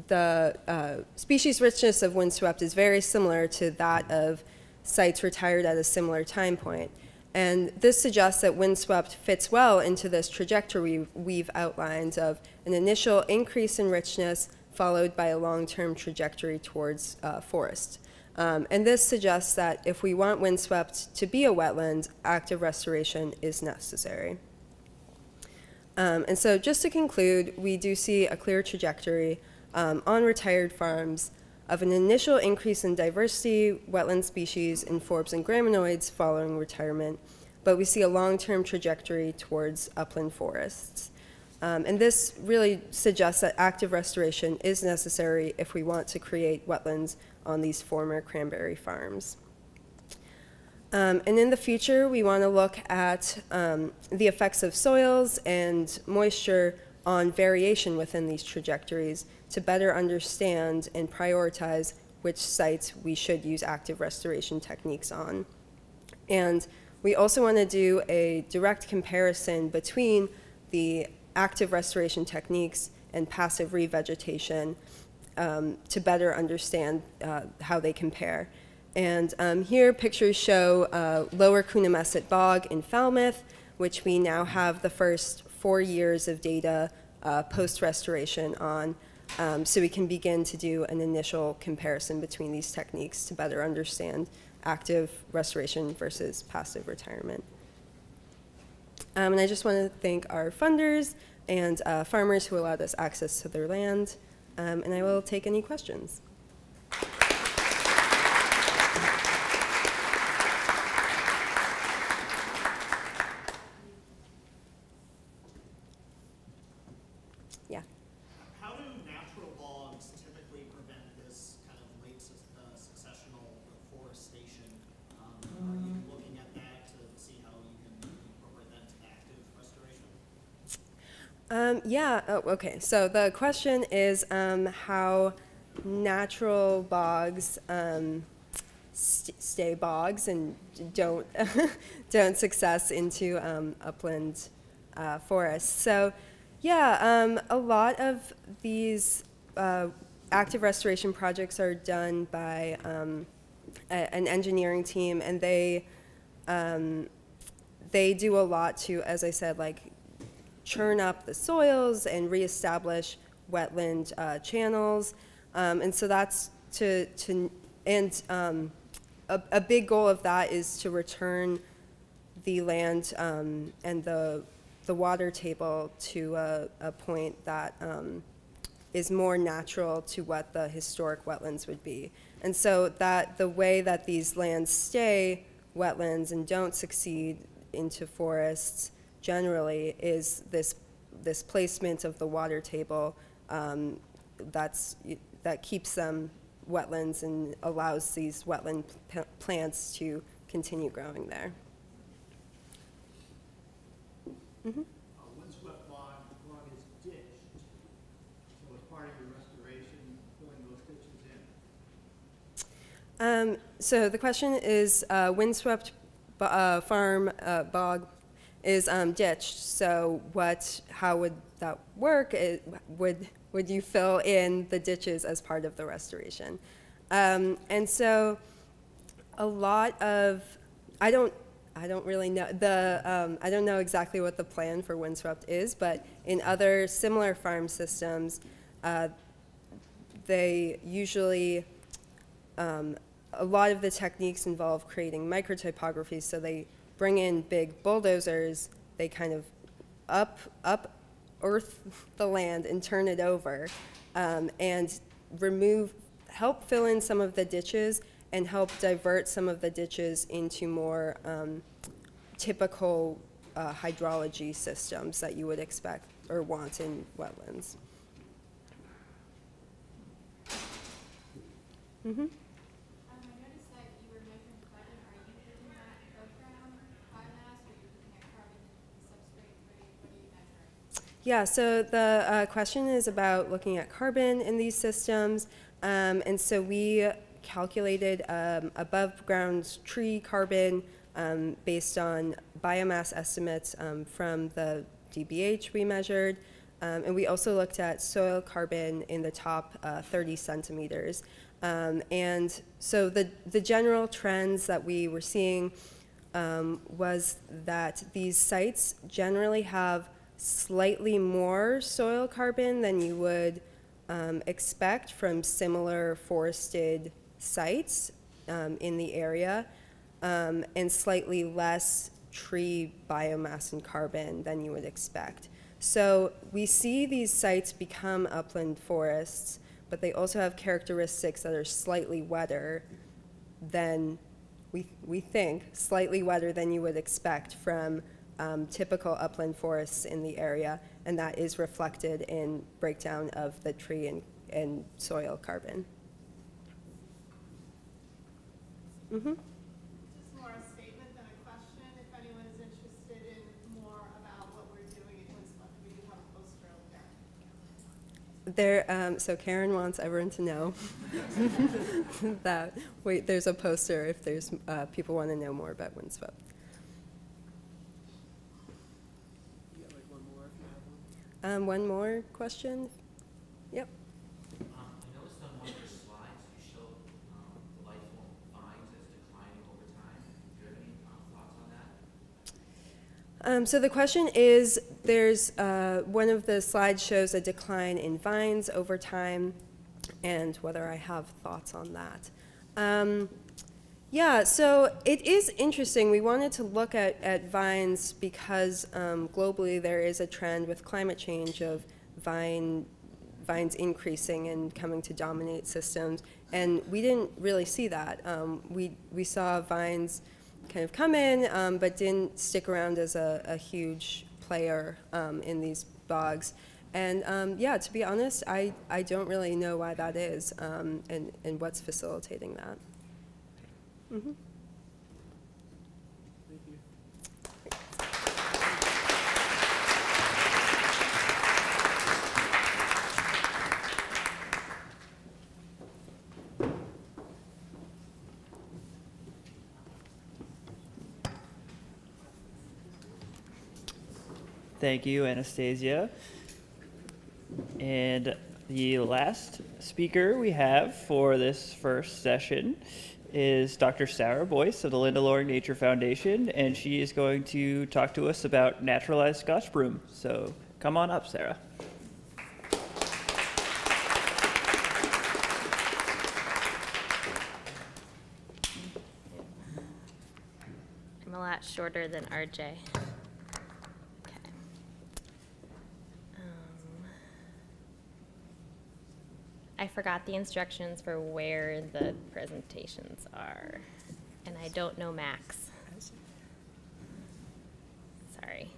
the species richness of windswept is very similar to that of sites retired at a similar time point. And this suggests that windswept fits well into this trajectory we've outlined of an initial increase in richness followed by a long-term trajectory towards forest. And this suggests that if we want windswept to be a wetland, active restoration is necessary. And so just to conclude, we do see a clear trajectory on retired farms of an initial increase in diversity, wetland species, in forbs and graminoids following retirement, but we see a long-term trajectory towards upland forests. And this really suggests that active restoration is necessary if we want to create wetlands on these former cranberry farms. And in the future, we want to look at the effects of soils and moisture on variation within these trajectories to better understand and prioritize which sites we should use active restoration techniques on. And we also want to do a direct comparison between the active restoration techniques and passive revegetation to better understand how they compare. And here pictures show Lower Coonamessett Bog in Falmouth, which we now have the first 4 years of data post-restoration on, so we can begin to do an initial comparison between these techniques to better understand active restoration versus passive retirement. And I just want to thank our funders and farmers who allowed us access to their land, and I will take any questions. Yeah. How do natural bogs typically prevent this kind of late successional forestation? Are you looking at that to see how you can incorporate that into active restoration? Yeah, oh, okay. So the question is how natural bogs stay bogs and don't, don't success into upland forests. So yeah, a lot of these active restoration projects are done by an engineering team, and they do a lot to, as I said, like churn up the soils and reestablish wetland channels. And so that's a big goal of that is to return the land and the water table to a point that is more natural to what the historic wetlands would be. And so that the way that these lands stay wetlands and don't succeed into forests generally is this placement of the water table that keeps them wetlands and allows these wetland plants to continue growing there. Mm-hmm. Windswept bog is ditched, so as part of your restoration, filling those ditches in? So the question is, windswept farm bog is ditched. So how would that work? Would you fill in the ditches as part of the restoration? And so a lot of, I don't really know I don't know exactly what the plan for windswept is, but in other similar farm systems, they usually, a lot of the techniques involve creating microtopographies. So they bring in big bulldozers, they kind of earth the land and turn it over, and help fill in some of the ditches and help divert some of the ditches into more typical hydrology systems that you would expect or want in wetlands. Mm-hmm. I noticed that you were measuring carbon. Are you looking at program biomass, or are you looking at carbon substrate? What are you measuring? Yeah, so the question is about looking at carbon in these systems. And so we calculated above ground tree carbon based on biomass estimates from the DBH we measured. And we also looked at soil carbon in the top 30 centimeters. And so the general trends that we were seeing was that these sites generally have slightly more soil carbon than you would expect from similar forested sites in the area, and slightly less tree biomass and carbon than you would expect. So we see these sites become upland forests, but they also have characteristics that are slightly wetter than, we think, slightly wetter than you would expect from typical upland forests in the area, and that is reflected in breakdown of the tree and soil carbon. Mm-hmm. This is more a statement than a question. If anyone is interested in more about what we're doing at Windsmouth, we do have a poster over there. So Karen wants everyone to know that, wait, there's a poster if there's people want to know more about Windsmouth. One more question? Yep. I noticed on one of your slides you showed the lifelong vines as declining over time. Do you have any thoughts on that? So the question is, there's one of the slides shows a decline in vines over time, and whether I have thoughts on that. Yeah, so it is interesting. We wanted to look at vines because globally there is a trend with climate change of vines increasing and coming to dominate systems, and we didn't really see that. We saw vines kind of come in, but didn't stick around as a huge player in these bogs. And yeah, to be honest, I don't really know why that is and what's facilitating that. Mm-hmm. Thank you. Thank you, Anastasia. And the last speaker we have for this first session is Dr. Sarah Boyce of the Linda Loring Nature Foundation, and she is going to talk to us about naturalized Scotch broom. So come on up, Sarah. I'm a lot shorter than RJ. Okay. I forgot the instructions for where the presentations are, and I don't know Max. Sorry.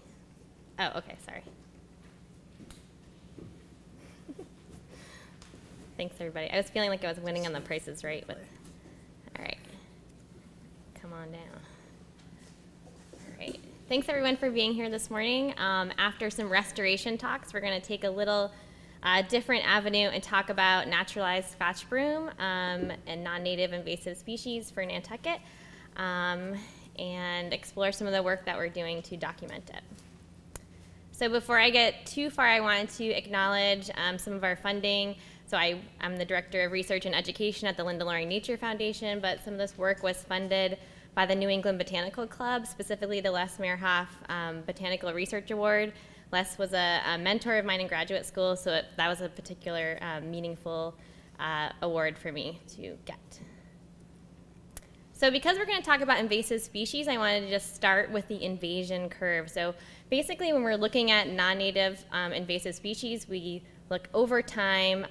Oh, okay, sorry. Thanks, everybody. I was feeling like I was winning on the Price is Right, but all right. Come on down. All right. Thanks, everyone, for being here this morning. After some restoration talks, we're going to take a little different avenue and talk about naturalized Scotch broom and non-native invasive species for Nantucket, and explore some of the work that we're doing to document it. So before I get too far, I wanted to acknowledge some of our funding. So I'm the Director of Research and Education at the Linda Loring Nature Foundation, but some of this work was funded by the New England Botanical Club, specifically the Les Meerhoff Botanical Research Award. Les was a mentor of mine in graduate school, so that was a particular meaningful award for me to get. So because we're going to talk about invasive species, I wanted to just start with the invasion curve. So basically, when we're looking at non-native invasive species, we look over time,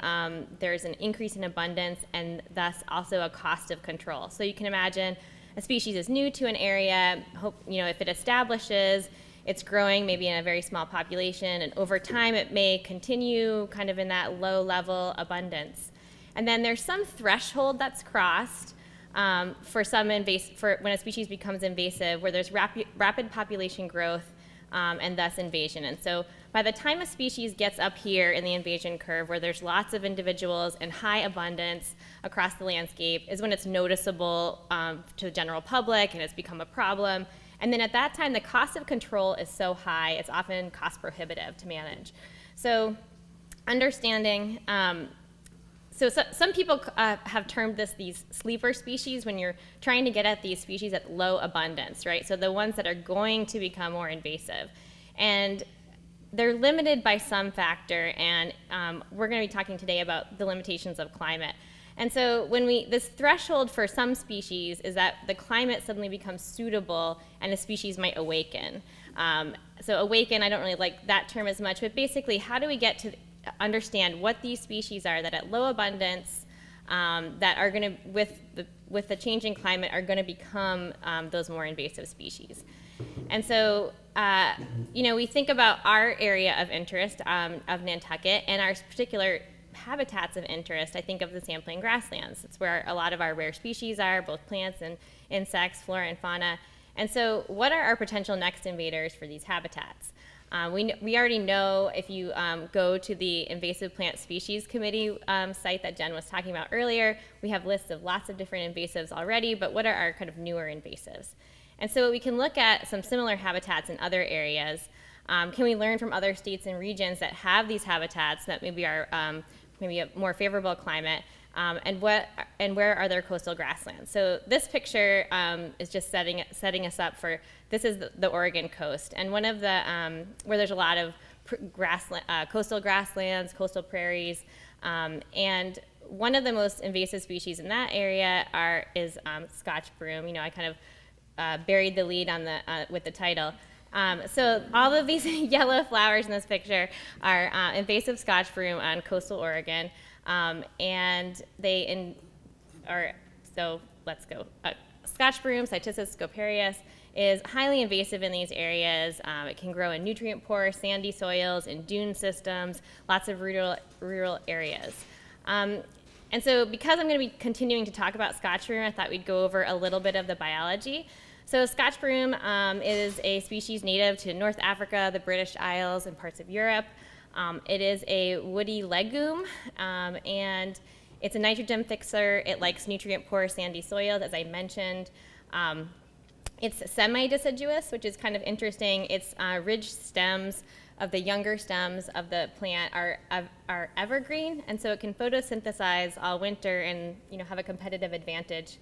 there's an increase in abundance and thus also a cost of control. So you can imagine a species is new to an area, if it establishes, it's growing maybe in a very small population, and over time it may continue kind of in that low level abundance. And then there's some threshold that's crossed for when a species becomes invasive, where there's rapid population growth and thus invasion. And so by the time a species gets up here in the invasion curve, where there's lots of individuals and high abundance across the landscape, is when it's noticeable to the general public and it's become a problem. And then at that time, the cost of control is so high, it's often cost prohibitive to manage. So understanding, some people have termed this these sleeper species when you're trying to get at these species at low abundance, right? So the ones that are going to become more invasive. And they're limited by some factor, and we're going to be talking today about the limitations of climate. And so this threshold for some species is that the climate suddenly becomes suitable and a species might awaken. So awaken, I don't really like that term as much, but basically how do we get to understand what these species are that at low abundance that are going to, with the changing climate, are going to become those more invasive species. And so, we think about our area of interest of Nantucket and our particular habitats of interest. I think of the sandplain grasslands. It's where a lot of our rare species are, both plants and insects, flora and fauna. And so what are our potential next invaders for these habitats? We already know, if you go to the Invasive Plant Species Committee site that Jen was talking about earlier, we have lists of lots of different invasives already, but what are our kind of newer invasives? And so we can look at some similar habitats in other areas. Can we learn from other states and regions that have these habitats that maybe are maybe a more favorable climate, and where are their coastal grasslands? So this picture is just setting us up for, this is the Oregon coast, and one of the, where there's a lot of coastal grasslands, coastal prairies, and one of the most invasive species in that area is Scotch broom. I kind of buried the lead on with the title. So all of these yellow flowers in this picture are invasive Scotch broom on coastal Oregon, and so let's go. Scotch broom, Cytisus scoparius, is highly invasive in these areas. It can grow in nutrient-poor, sandy soils, in dune systems, lots of rural areas. And so because I'm going to be continuing to talk about Scotch broom, I thought we'd go over a little bit of the biology. So Scotch broom is a species native to North Africa, the British Isles, and parts of Europe. It is a woody legume, and it's a nitrogen fixer. It likes nutrient-poor sandy soils, as I mentioned. It's semi-deciduous, which is kind of interesting. Its ridged stems of the younger stems of the plant are evergreen, and so it can photosynthesize all winter and have a competitive advantage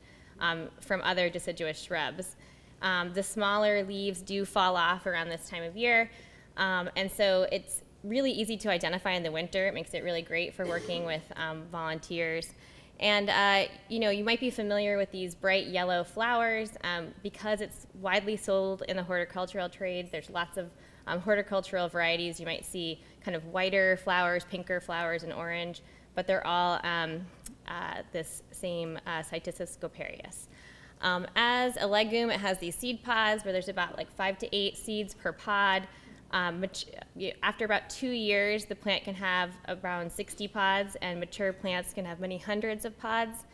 from other deciduous shrubs. The smaller leaves do fall off around this time of year, and so it's really easy to identify in the winter. It makes it really great for working with volunteers. And you might be familiar with these bright yellow flowers because it's widely sold in the horticultural trade. There's lots of horticultural varieties. You might see kind of whiter flowers, pinker flowers, and orange, but they're all this same Cytisus scoparius. As a legume, it has these seed pods where there's about like 5 to 8 seeds per pod. After about 2 years, the plant can have around 60 pods, and mature plants can have many hundreds of pods.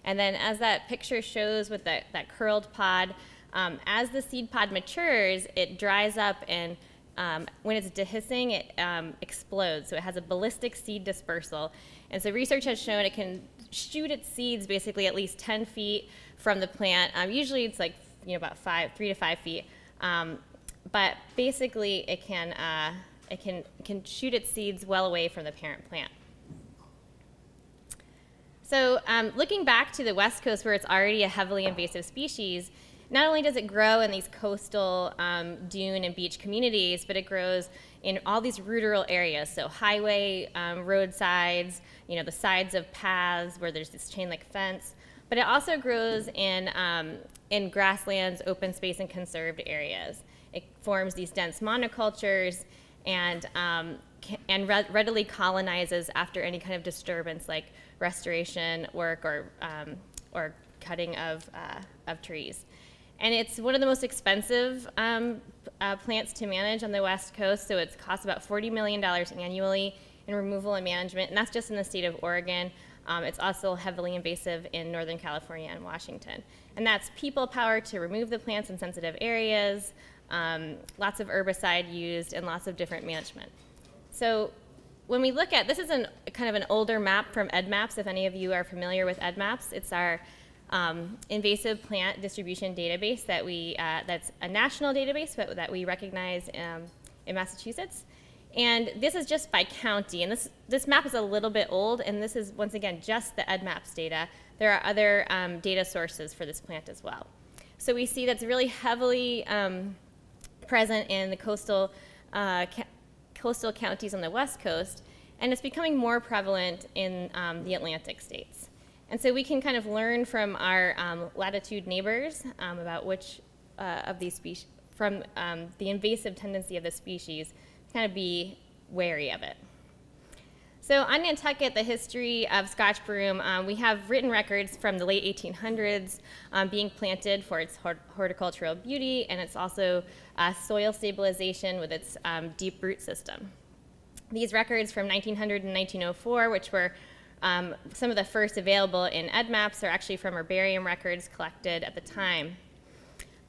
And then as that picture shows with that curled pod, as the seed pod matures, it dries up, and when it's dehiscing, it explodes. So it has a ballistic seed dispersal. And so research has shown it can shoot its seeds basically at least 10 feet from the plant. Usually it's like about 3 to 5 feet. But basically it can shoot its seeds well away from the parent plant. So looking back to the West Coast, where it's already a heavily invasive species, not only does it grow in these coastal dune and beach communities, but it grows in all these rural areas, so highway, roadsides, the sides of paths where there's this chain link fence. But it also grows in grasslands, open space, and conserved areas. It forms these dense monocultures and readily colonizes after any kind of disturbance, like restoration work or cutting of trees. And it's one of the most expensive plants to manage on the West Coast, so it costs about $40 million annually in removal and management, and that's just in the state of Oregon. It's also heavily invasive in Northern California and Washington. And that's people power to remove the plants in sensitive areas, lots of herbicide used, and lots of different management. So when we look at, this is kind of an older map from EDDMAPS, if any of you are familiar with EDDMAPS. It's our invasive plant distribution database that that's a national database, but that we recognize in Massachusetts. And this is just by county. And this map is a little bit old, and this is, once again, just the EDMAPS data. There are other data sources for this plant as well. So we see that's really heavily present in the coastal counties on the West Coast, and it's becoming more prevalent in the Atlantic states. And so we can kind of learn from our latitude neighbors about which of these species, from the invasive tendency of the species, kind of be wary of it. So on Nantucket, the history of Scotch broom, we have written records from the late 1800s being planted for its horticultural beauty, and it's also soil stabilization with its deep root system. These records from 1900 and 1904, which were some of the first available in EDMAPS, are actually from herbarium records collected at the time.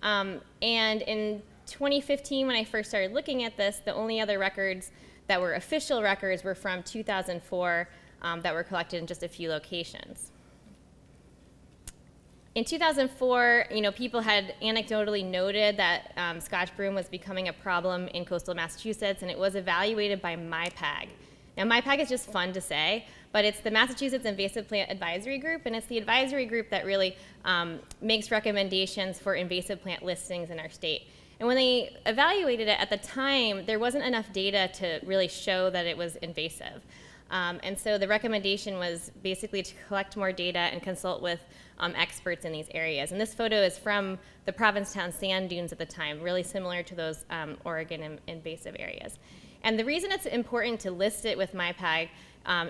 And in 2015, when I first started looking at this, the only other records that were official records were from 2004 that were collected in just a few locations. In 2004, people had anecdotally noted that Scotch broom was becoming a problem in coastal Massachusetts, and it was evaluated by MIPAG. Now, MIPAG is just fun to say, but it's the Massachusetts Invasive Plant Advisory Group, and it's the advisory group that really makes recommendations for invasive plant listings in our state. And when they evaluated it at the time, there wasn't enough data to really show that it was invasive. And so the recommendation was basically to collect more data and consult with experts in these areas. And this photo is from the Provincetown sand dunes at the time, really similar to those Oregon invasive areas. And the reason it's important to list it with MIPAG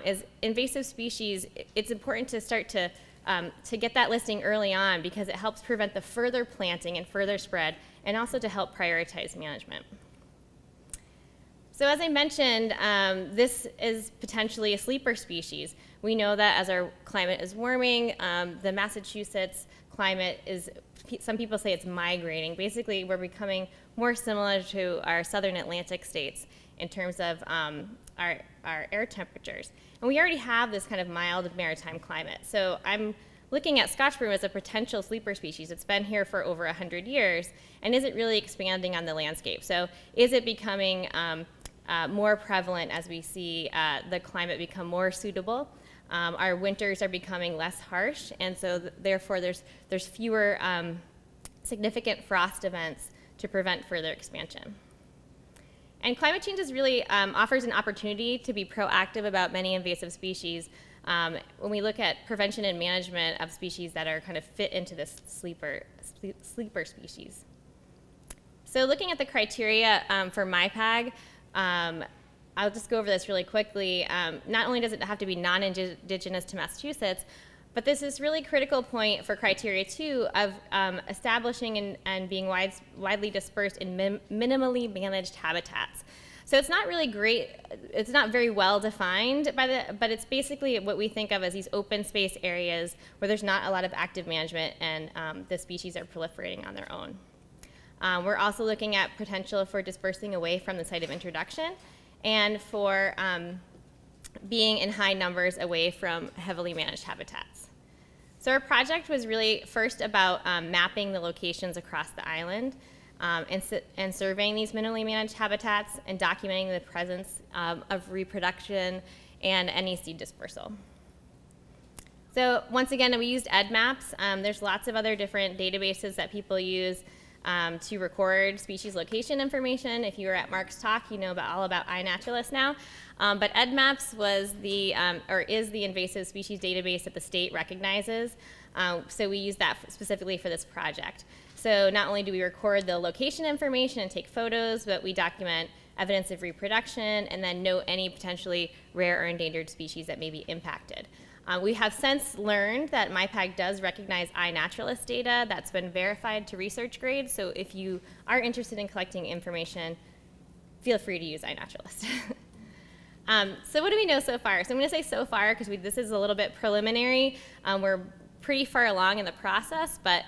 is invasive species, it's important to start to get that listing early on because it helps prevent the further planting and further spread, and also to help prioritize management. So as I mentioned, this is potentially a sleeper species. We know that as our climate is warming, the Massachusetts climate is, some people say it's migrating. Basically, we're becoming more similar to our southern Atlantic states in terms of our air temperatures. And we already have this kind of mild maritime climate. So I'm looking at Scotch broom as a potential sleeper species. It's been here for over 100 years, and is it really expanding on the landscape? So is it becoming more prevalent as we see the climate become more suitable? Our winters are becoming less harsh, and so therefore there's fewer significant frost events to prevent further expansion. And climate change is really offers an opportunity to be proactive about many invasive species when we look at prevention and management of species that are kind of fit into this sleeper species. So looking at the criteria for MIPAG, I'll just go over this really quickly. Not only does it have to be non-indigenous to Massachusetts, but this is really critical point for criteria 2 of establishing and being widely dispersed in minimally managed habitats. So it's not really great, it's not very well defined, but it's basically what we think of as these open space areas where there's not a lot of active management and the species are proliferating on their own. We're also looking at potential for dispersing away from the site of introduction and for being in high numbers away from heavily managed habitats. So our project was really first about mapping the locations across the island and surveying these minimally managed habitats and documenting the presence of reproduction and any seed dispersal. So once again, we used EDMAPS. There's lots of other different databases that people use to record species location information. If you were at Mark's talk, you know all about iNaturalist now. But EDMAPS was is the invasive species database that the state recognizes. So we use that specifically for this project. So not only do we record the location information and take photos, but we document evidence of reproduction and then note any potentially rare or endangered species that may be impacted. We have since learned that MIPAG does recognize iNaturalist data that's been verified to research grade. So if you are interested in collecting information, feel free to use iNaturalist. So what do we know so far? So I'm going to say so far because this is a little bit preliminary. We're pretty far along in the process, but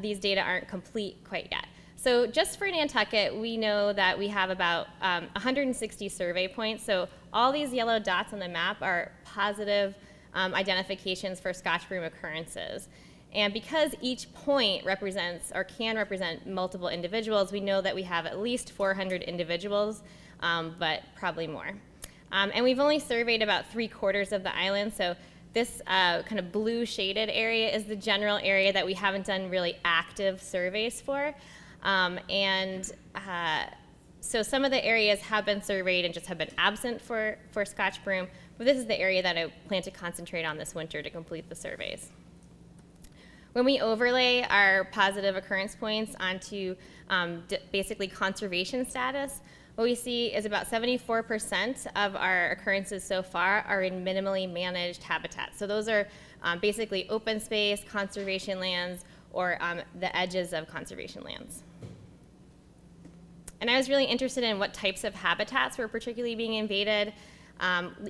these data aren't complete quite yet. So just for Nantucket, we know that we have about 160 survey points. So all these yellow dots on the map are positive identifications for Scotch broom occurrences. And because each point represents or can represent multiple individuals, we know that we have at least 400 individuals but probably more. And we've only surveyed about 3/4 of the island, so this kind of blue shaded area is the general area that we haven't done really active surveys for. So some of the areas have been surveyed and just have been absent for Scotch broom, but this is the area that I plan to concentrate on this winter to complete the surveys. When we overlay our positive occurrence points onto basically conservation status, what we see is about 74% of our occurrences so far are in minimally managed habitats. So those are basically open space, conservation lands, or the edges of conservation lands. And I was really interested in what types of habitats were particularly being invaded.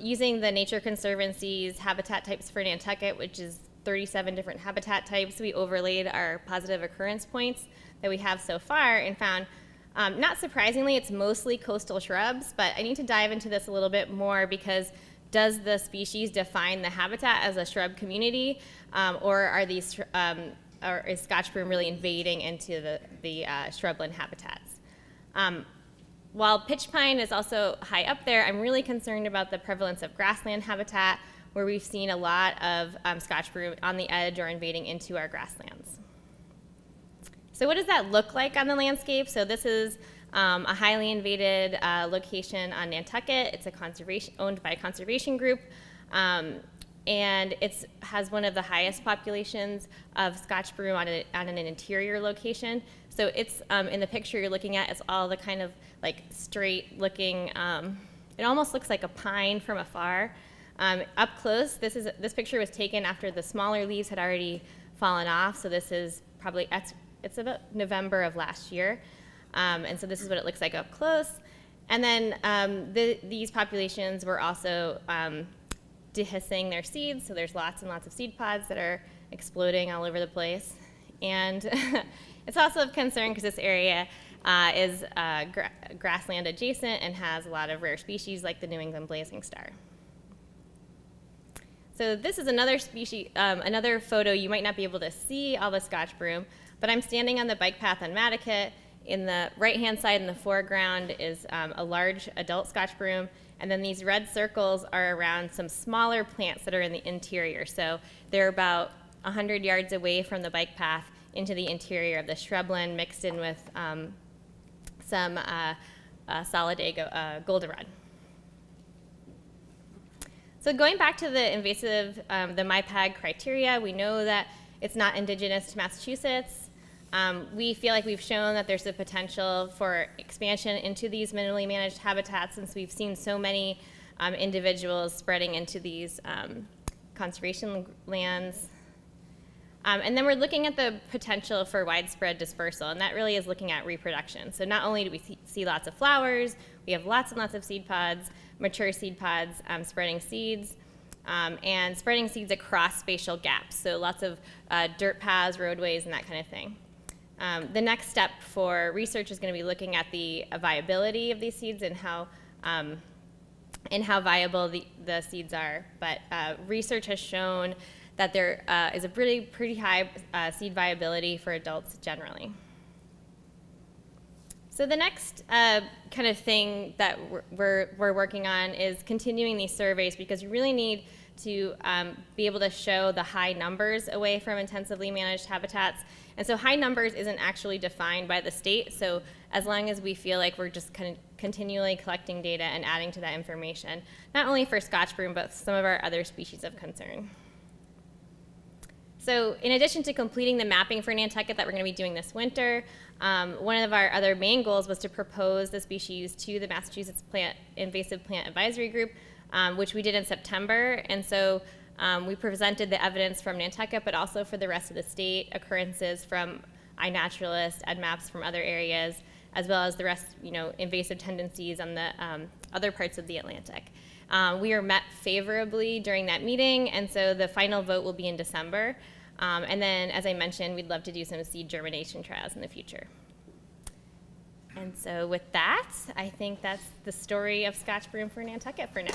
Using the Nature Conservancy's habitat types for Nantucket, which is 37 different habitat types, we overlaid our positive occurrence points that we have so far and found, not surprisingly, it's mostly coastal shrubs, but I need to dive into this a little bit more because does the species define the habitat as a shrub community, or are these, or is Scotch broom really invading into the shrubland habitats? While pitch pine is also high up there, I'm really concerned about the prevalence of grassland habitat, where we've seen a lot of Scotch broom on the edge or invading into our grasslands. So what does that look like on the landscape? So this is a highly invaded location on Nantucket. It's owned by a conservation group, and it has one of the highest populations of Scotch broom on an interior location. So it's, in the picture you're looking at, it's all the kind of like straight looking, it almost looks like a pine from afar. Up close, this picture was taken after the smaller leaves had already fallen off. So this is probably, it's about November of last year. And so this is what it looks like up close. And then these populations were also dehiscing their seeds. So there's lots and lots of seed pods that are exploding all over the place. And it's also of concern because this area is grassland adjacent and has a lot of rare species like the New England blazing star. So this is another species, another photo. You might not be able to see all the Scotch broom, but I'm standing on the bike path on Matticat. In the right-hand side in the foreground is a large adult Scotch broom, and then these red circles are around some smaller plants that are in the interior. So they're about 100 yards away from the bike path into the interior of the shrubland, mixed in with some solidae goldenrod. So going back to the invasive, the MIPAG criteria, we know that it's not indigenous to Massachusetts. We feel like we've shown that there's the potential for expansion into these minimally managed habitats since we've seen so many individuals spreading into these conservation lands. And then we're looking at the potential for widespread dispersal, and that really is looking at reproduction. So not only do we see lots of flowers, we have lots and lots of seed pods, mature seed pods spreading seeds, and spreading seeds across spatial gaps. So lots of dirt paths, roadways, and that kind of thing. The next step for research is going to be looking at the viability of these seeds and how viable the seeds are. But research has shown that there is a pretty high seed viability for adults generally. So the next kind of thing that we're working on is continuing these surveys because you really need to be able to show the high numbers away from intensively managed habitats. And so high numbers isn't actually defined by the state. So as long as we feel like we're just kind of continually collecting data and adding to that information, not only for Scotch broom, but some of our other species of concern. So in addition to completing the mapping for Nantucket that we're going to be doing this winter, one of our other main goals was to propose the species to the Massachusetts Invasive Plant Advisory Group, which we did in September. And so we presented the evidence from Nantucket, but also for the rest of the state, occurrences from iNaturalist, EDMAPs from other areas, as well as the rest, invasive tendencies on the other parts of the Atlantic. We were met favorably during that meeting, and so the final vote will be in December. And then, as I mentioned, we'd love to do some seed germination trials in the future. And so with that, I think that's the story of Scotch broom for Nantucket for now.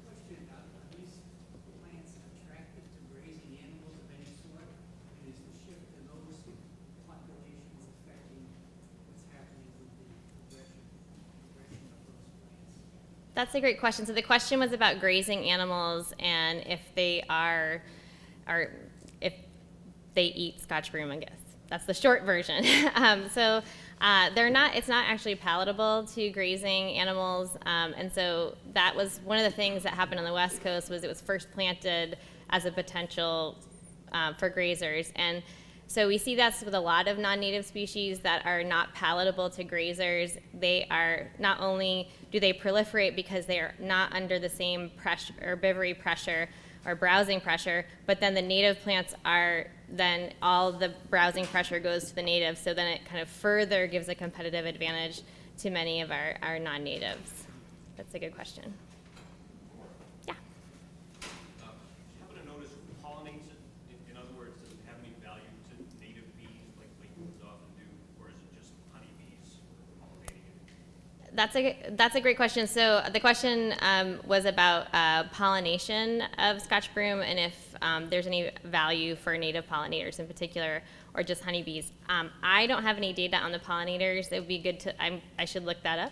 Question, these plants That's a great question. So the question was about grazing animals and if they if they eat Scotch broom, I guess. That's the short version. It's not actually palatable to grazing animals. And so that was one of the things that happened on the West Coast was it was first planted as a potential for grazers. And so we see that's with a lot of non-native species that are not palatable to grazers. They are, not only do they proliferate because they are not under the same pressure, herbivory pressure or browsing pressure, but then the native plants are, then all the browsing pressure goes to the natives, so then it kind of further gives a competitive advantage to many of our non-natives. That's a good question. Yeah. Do you happen to notice who pollinates it? In other words, does it have any value to native bees like lakewood often do, or is it just honeybees pollinating it? That's a great question. So the question was about pollination of Scotch broom and if there's any value for native pollinators in particular, or just honeybees. I don't have any data on the pollinators. It would be good to, I should look that up.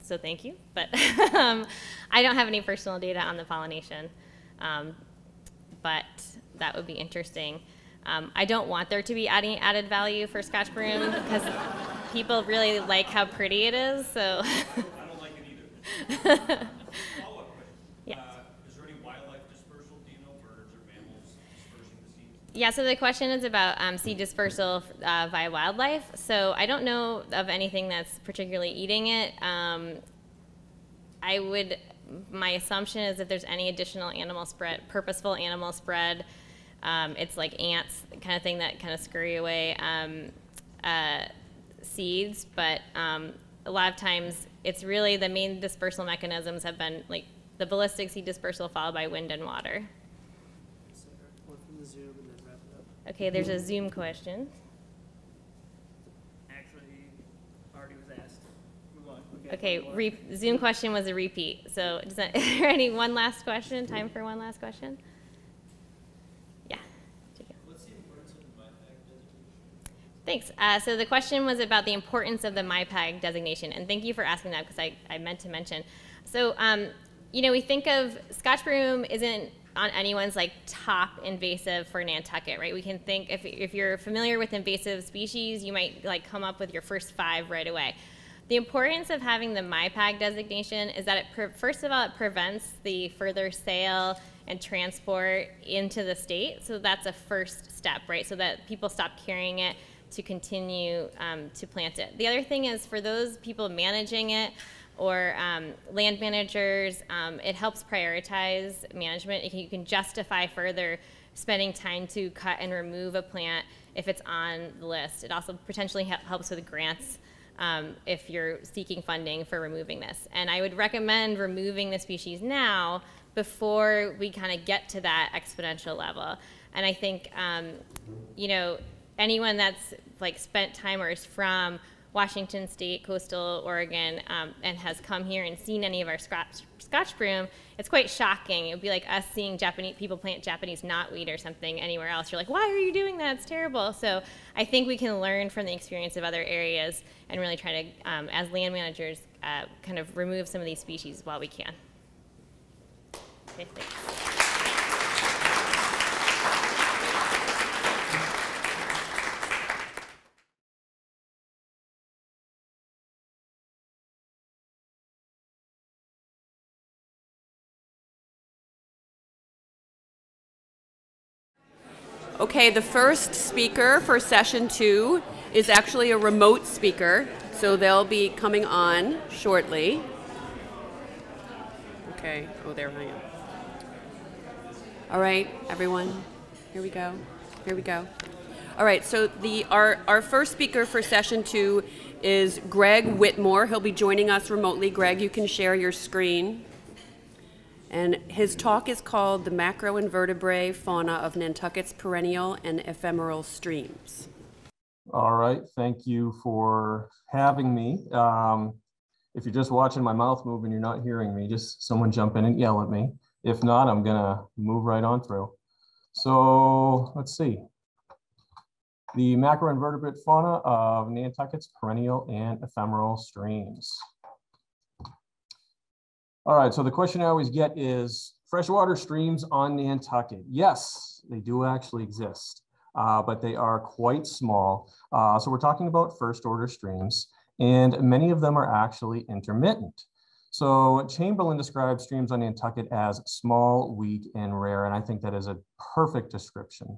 So thank you. But I don't have any personal data on the pollination. But that would be interesting. I don't want there to be any added value for Scotch broom because people really like how pretty it is. So. I don't like it either. Follow-up question. Yeah. Is there any wildlife dispersal? Do you know, birds or mammals dispersing the seeds? Yeah, so the question is about seed dispersal via wildlife. So I don't know of anything that's particularly eating it. My assumption is if there's any additional animal spread, purposeful animal spread, it's like ants, the kind of thing that kind of scurry away seeds. But a lot of times it's really the main dispersal mechanisms have been like the ballistic seed dispersal followed by wind and water. Okay, there's a Zoom question. Actually, already was asked. Move on. Okay, Zoom question was a repeat. So is there any one last question? Time for one last question? Yeah. What's the importance of the MIPAG designation? Thanks. So the question was about the importance of the MIPAG designation, and thank you for asking that because I meant to mention. So, we think of Scotch broom isn't on anyone's like top invasive for Nantucket, right? We can think if you're familiar with invasive species, you might like come up with your first 5 right away. The importance of having the MIPAG designation is that first of all, it prevents the further sale and transport into the state. So that's a first step, right? So that people stop carrying it to continue to plant it. The other thing is for those people managing it or land managers, it helps prioritize management. You can justify further spending time to cut and remove a plant if it's on the list. It also potentially helps with grants if you're seeking funding for removing this. And I would recommend removing the species now before we kind of get to that exponential level. And I think, anyone that's like spent time or is from Washington State, coastal Oregon, and has come here and seen any of our Scotch broom, it's quite shocking. It would be like us seeing Japanese people plant Japanese knotweed or something anywhere else. You're like, why are you doing that? It's terrible. So I think we can learn from the experience of other areas and really try to, as land managers, kind of remove some of these species while we can. Okay, thanks. Okay, the first speaker for session 2 is actually a remote speaker, so they'll be coming on shortly. Okay, oh, there I am. All right, everyone, here we go, here we go. All right, so our first speaker for session 2 is Greg Whitmore. He'll be joining us remotely. Greg, you can share your screen. And his talk is called The Macroinvertebrate Fauna of Nantucket's Perennial and Ephemeral Streams. All right, thank you for having me. If you're just watching my mouth move and you're not hearing me, just someone jump in and yell at me. If not, I'm gonna move right on through. So let's see. The macroinvertebrate fauna of Nantucket's perennial and ephemeral streams. All right, so the question I always get is freshwater streams on Nantucket. Yes, they do actually exist, but they are quite small. So we're talking about first order streams, and many of them are actually intermittent. So Chamberlain describes streams on Nantucket as small, weak, and rare, and I think that is a perfect description.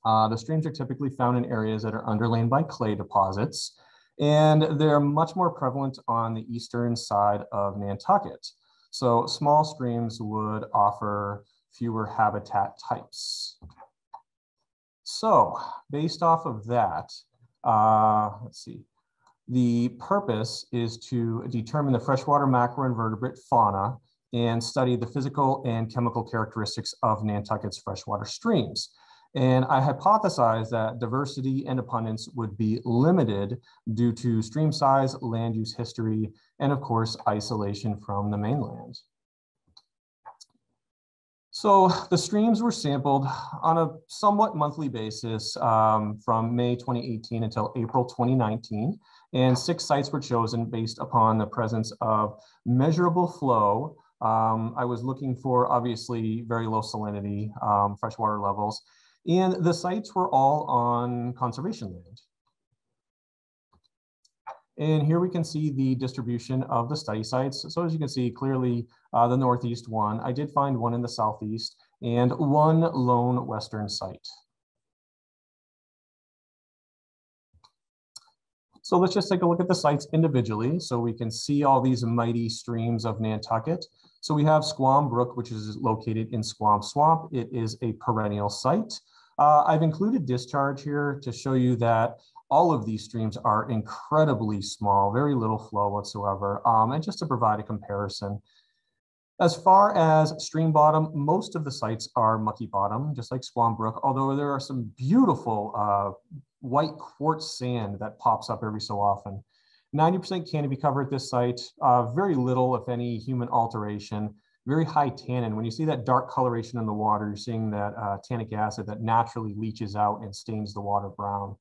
The streams are typically found in areas that are underlain by clay deposits, and they're much more prevalent on the eastern side of Nantucket. So small streams would offer fewer habitat types. So based off of that, let's see. The purpose is to determine the freshwater macroinvertebrate fauna and study the physical and chemical characteristics of Nantucket's freshwater streams. And I hypothesized that diversity and abundance would be limited due to stream size, land use history, and of course, isolation from the mainland. So the streams were sampled on a somewhat monthly basis from May 2018 until April 2019. And 6 sites were chosen based upon the presence of measurable flow. I was looking for obviously very low salinity, freshwater levels, and the sites were all on conservation land. And here we can see the distribution of the study sites. So as you can see clearly, the northeast one, I did find one in the southeast and one lone western site. So let's just take a look at the sites individually so we can see all these mighty streams of Nantucket. So we have Squam Brook, which is located in Squam Swamp. It is a perennial site. I've included discharge here to show you that all of these streams are incredibly small, very little flow whatsoever, and just to provide a comparison. As far as stream bottom, most of the sites are mucky bottom, just like Squam Brook, although there are some beautiful white quartz sand that pops up every so often. 90% canopy cover at this site, very little, if any, human alteration, very high tannin. When you see that dark coloration in the water, you're seeing that tannic acid that naturally leaches out and stains the water brown.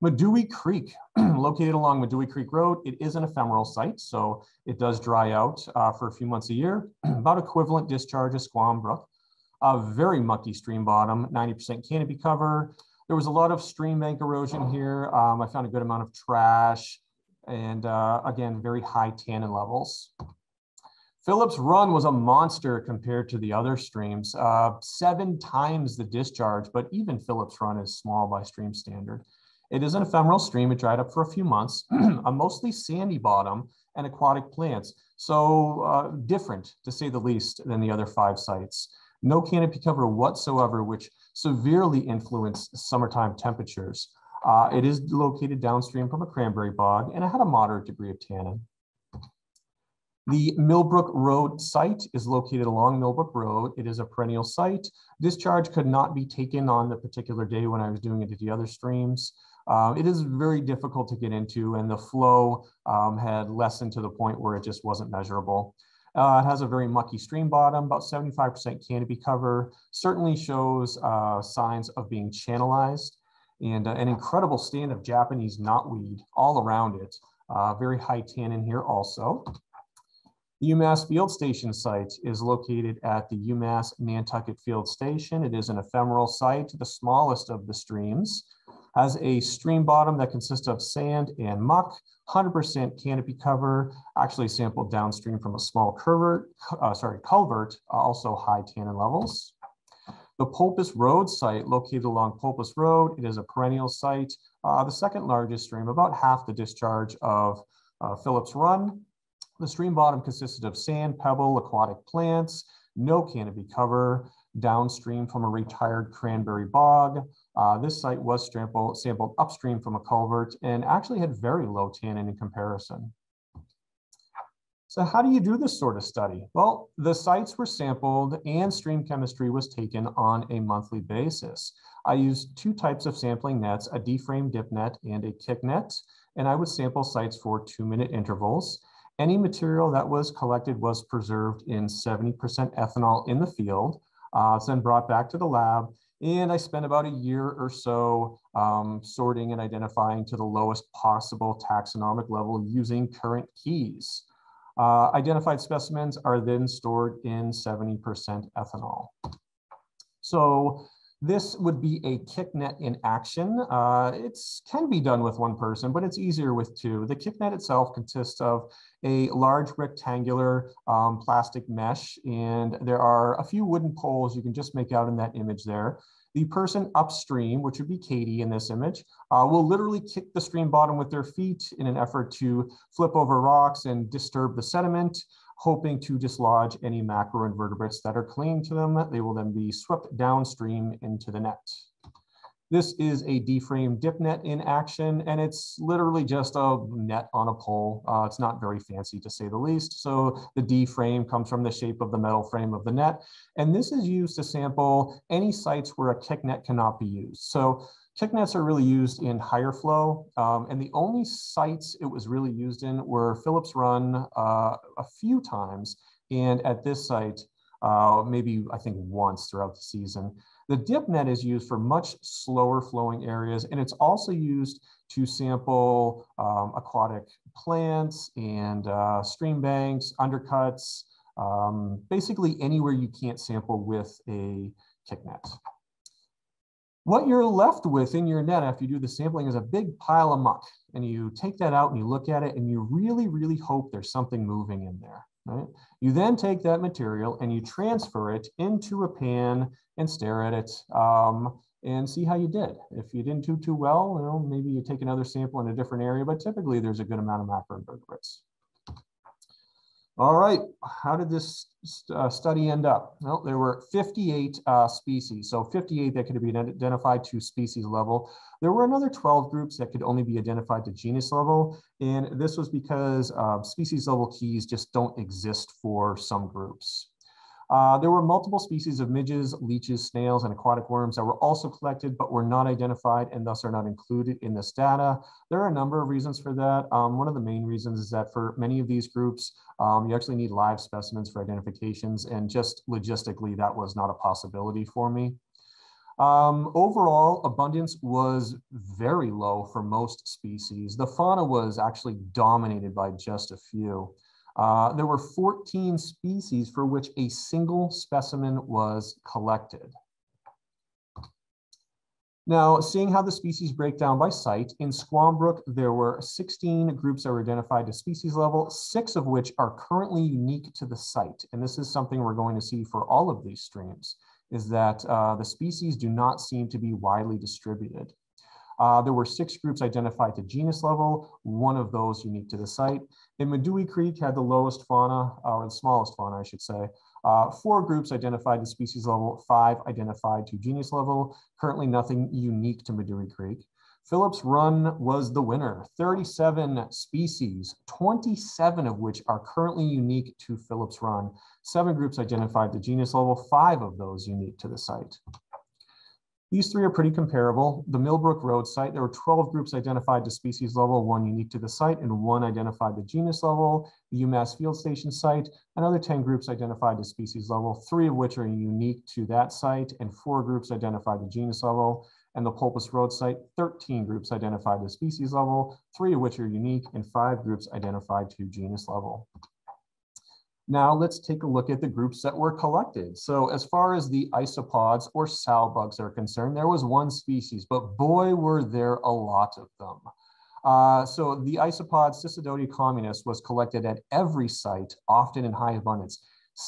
Medui Creek, located along Medui Creek Road, it is an ephemeral site, so it does dry out for a few months a year, about equivalent discharge as Squam Brook. A very mucky stream bottom, 90% canopy cover. There was a lot of stream bank erosion here. I found a good amount of trash and again, very high tannin levels. Phillips Run was a monster compared to the other streams, 7 times the discharge, but even Phillips Run is small by stream standard. It is an ephemeral stream. It dried up for a few months, a mostly sandy bottom and aquatic plants. So different, to say the least, than the other 5 sites. No canopy cover whatsoever, which severely influenced summertime temperatures. It is located downstream from a cranberry bog, and it had a moderate degree of tannin. The Millbrook Road site is located along Millbrook Road. It is a perennial site. Discharge could not be taken on the particular day when I was doing it at the other streams. It is very difficult to get into, and the flow had lessened to the point where it just wasn't measurable. It has a very mucky stream bottom, about 75% canopy cover, certainly shows signs of being channelized, and an incredible stand of Japanese knotweed all around it. Very high tannin here also. The UMass Field Station site is located at the UMass Nantucket Field Station. It is an ephemeral site, the smallest of the streams. Has a stream bottom that consists of sand and muck, 100% canopy cover, actually sampled downstream from a small culvert, also high tannin levels. The Pulpus Road site, located along Pulpus Road, it is a perennial site, the second largest stream, about half the discharge of Phillips Run. The stream bottom consisted of sand, pebble, aquatic plants, no canopy cover, downstream from a retired cranberry bog. This site was sampled upstream from a culvert and actually had very low tannin in comparison. So how do you do this sort of study? Well, the sites were sampled and stream chemistry was taken on a monthly basis. I used 2 types of sampling nets, a D-frame dip net and a kick net, and I would sample sites for 2-minute intervals. Any material that was collected was preserved in 70% ethanol in the field. It's then brought back to the lab, and I spent about a year or so sorting and identifying to the lowest possible taxonomic level using current keys. Identified specimens are then stored in 70% ethanol. So this would be a kick net in action. It can be done with one person, but it's easier with two. The kick net itself consists of a large rectangular plastic mesh, and there are a few wooden poles you can just make out in that image there. The person upstream, which would be Katie in this image, will literally kick the stream bottom with their feet in an effort to flip over rocks and disturb the sediment, hoping to dislodge any macroinvertebrates that are clinging to them. They will then be swept downstream into the net. This is a D-frame dip net in action, and it's literally just a net on a pole. It's not very fancy, to say the least. So the D-frame comes from the shape of the metal frame of the net, and this is used to sample any sites where a kick net cannot be used. So kick nets are really used in higher flow, and the only sites it was really used in were Phillips Run a few times, and at this site, maybe I think once throughout the season. The dip net is used for much slower flowing areas, and it's also used to sample aquatic plants and stream banks, undercuts, basically anywhere you can't sample with a kick net. What you're left with in your net after you do the sampling is a big pile of muck, and you take that out and you look at it and you really, really hope there's something moving in there. Right? You then take that material and you transfer it into a pan and stare at it and see how you did. If you didn't do too well, you know, maybe you take another sample in a different area, but typically there's a good amount of macroinvertebrates. All right, how did this study end up? Well, there were 58 species, so 58 that could be identified to species level. There were another 12 groups that could only be identified to genus level, and this was because species level keys just don't exist for some groups. There were multiple species of midges, leeches, snails, and aquatic worms that were also collected but were not identified and thus are not included in this data. There are a number of reasons for that. One of the main reasons is that for many of these groups, you actually need live specimens for identifications, and just logistically, that was not a possibility for me. Overall, abundance was very low for most species. The fauna was actually dominated by just a few. There were 14 species for which a single specimen was collected. Now, seeing how the species break down by site, in Squam there were 16 groups that were identified to species level, 6 of which are currently unique to the site. And this is something we're going to see for all of these streams, is that the species do not seem to be widely distributed. There were 6 groups identified to genus level, 1 of those unique to the site. And Medui Creek had the lowest fauna, or the smallest fauna, I should say. 4 groups identified to species level, 5 identified to genus level. Currently nothing unique to Medui Creek. Phillips Run was the winner, 37 species, 27 of which are currently unique to Phillips Run. 7 groups identified to genus level, 5 of those unique to the site. These 3 are pretty comparable. The Millbrook Road site, there were 12 groups identified to species level, 1 unique to the site, and 1 identified to genus level. The UMass Field Station site, another 10 groups identified to species level, 3 of which are unique to that site, and 4 groups identified to genus level. And the Pulpus Road site, 13 groups identified to species level, 3 of which are unique, and 5 groups identified to genus level. Now let's take a look at the groups that were collected. So as far as the isopods or sow bugs are concerned, there was 1 species, but boy, were there a lot of them. So the isopod Cicidode communis was collected at every site, often in high abundance.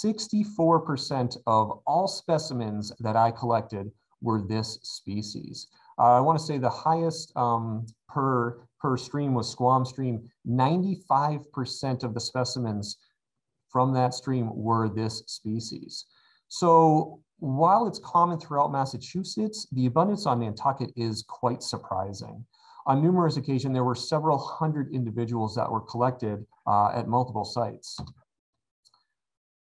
64% of all specimens that I collected were this species. I want to say the highest per stream was Squam Stream. 95% of the specimens from that stream were this species. So while it's common throughout Massachusetts, the abundance on Nantucket is quite surprising. On numerous occasions, there were several hundred individuals that were collected at multiple sites.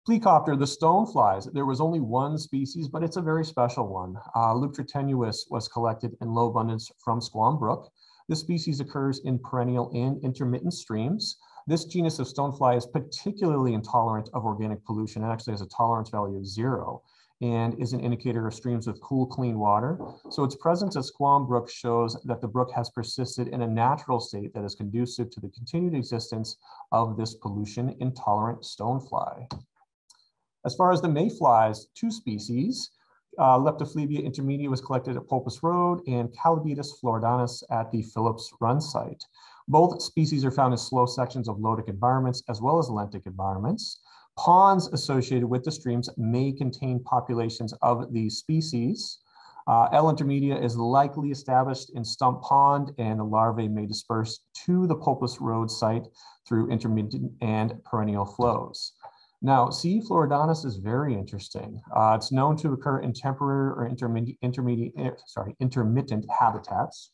Plecopter, the stoneflies, there was only 1 species, but it's a very special one. Leuctra tenuis was collected in low abundance from Squam Brook. This species occurs in perennial and intermittent streams. This genus of stonefly is particularly intolerant of organic pollution and actually has a tolerance value of 0. and is an indicator of streams with cool, clean water. So its presence at Squam Brook shows that the brook has persisted in a natural state that is conducive to the continued existence of this pollution-intolerant stonefly. As far as the mayflies, 2 species, Leptophlebia intermedia was collected at Pulpus Road and Calabetus floridanus at the Phillips Run site. Both species are found in slow sections of lotic environments as well as lentic environments. Ponds associated with the streams may contain populations of these species. L. intermedia is likely established in Stump Pond, and the larvae may disperse to the Pulpus Road site through intermittent and perennial flows. Now, C. floridanus is very interesting. It's known to occur in temporary or intermittent habitats.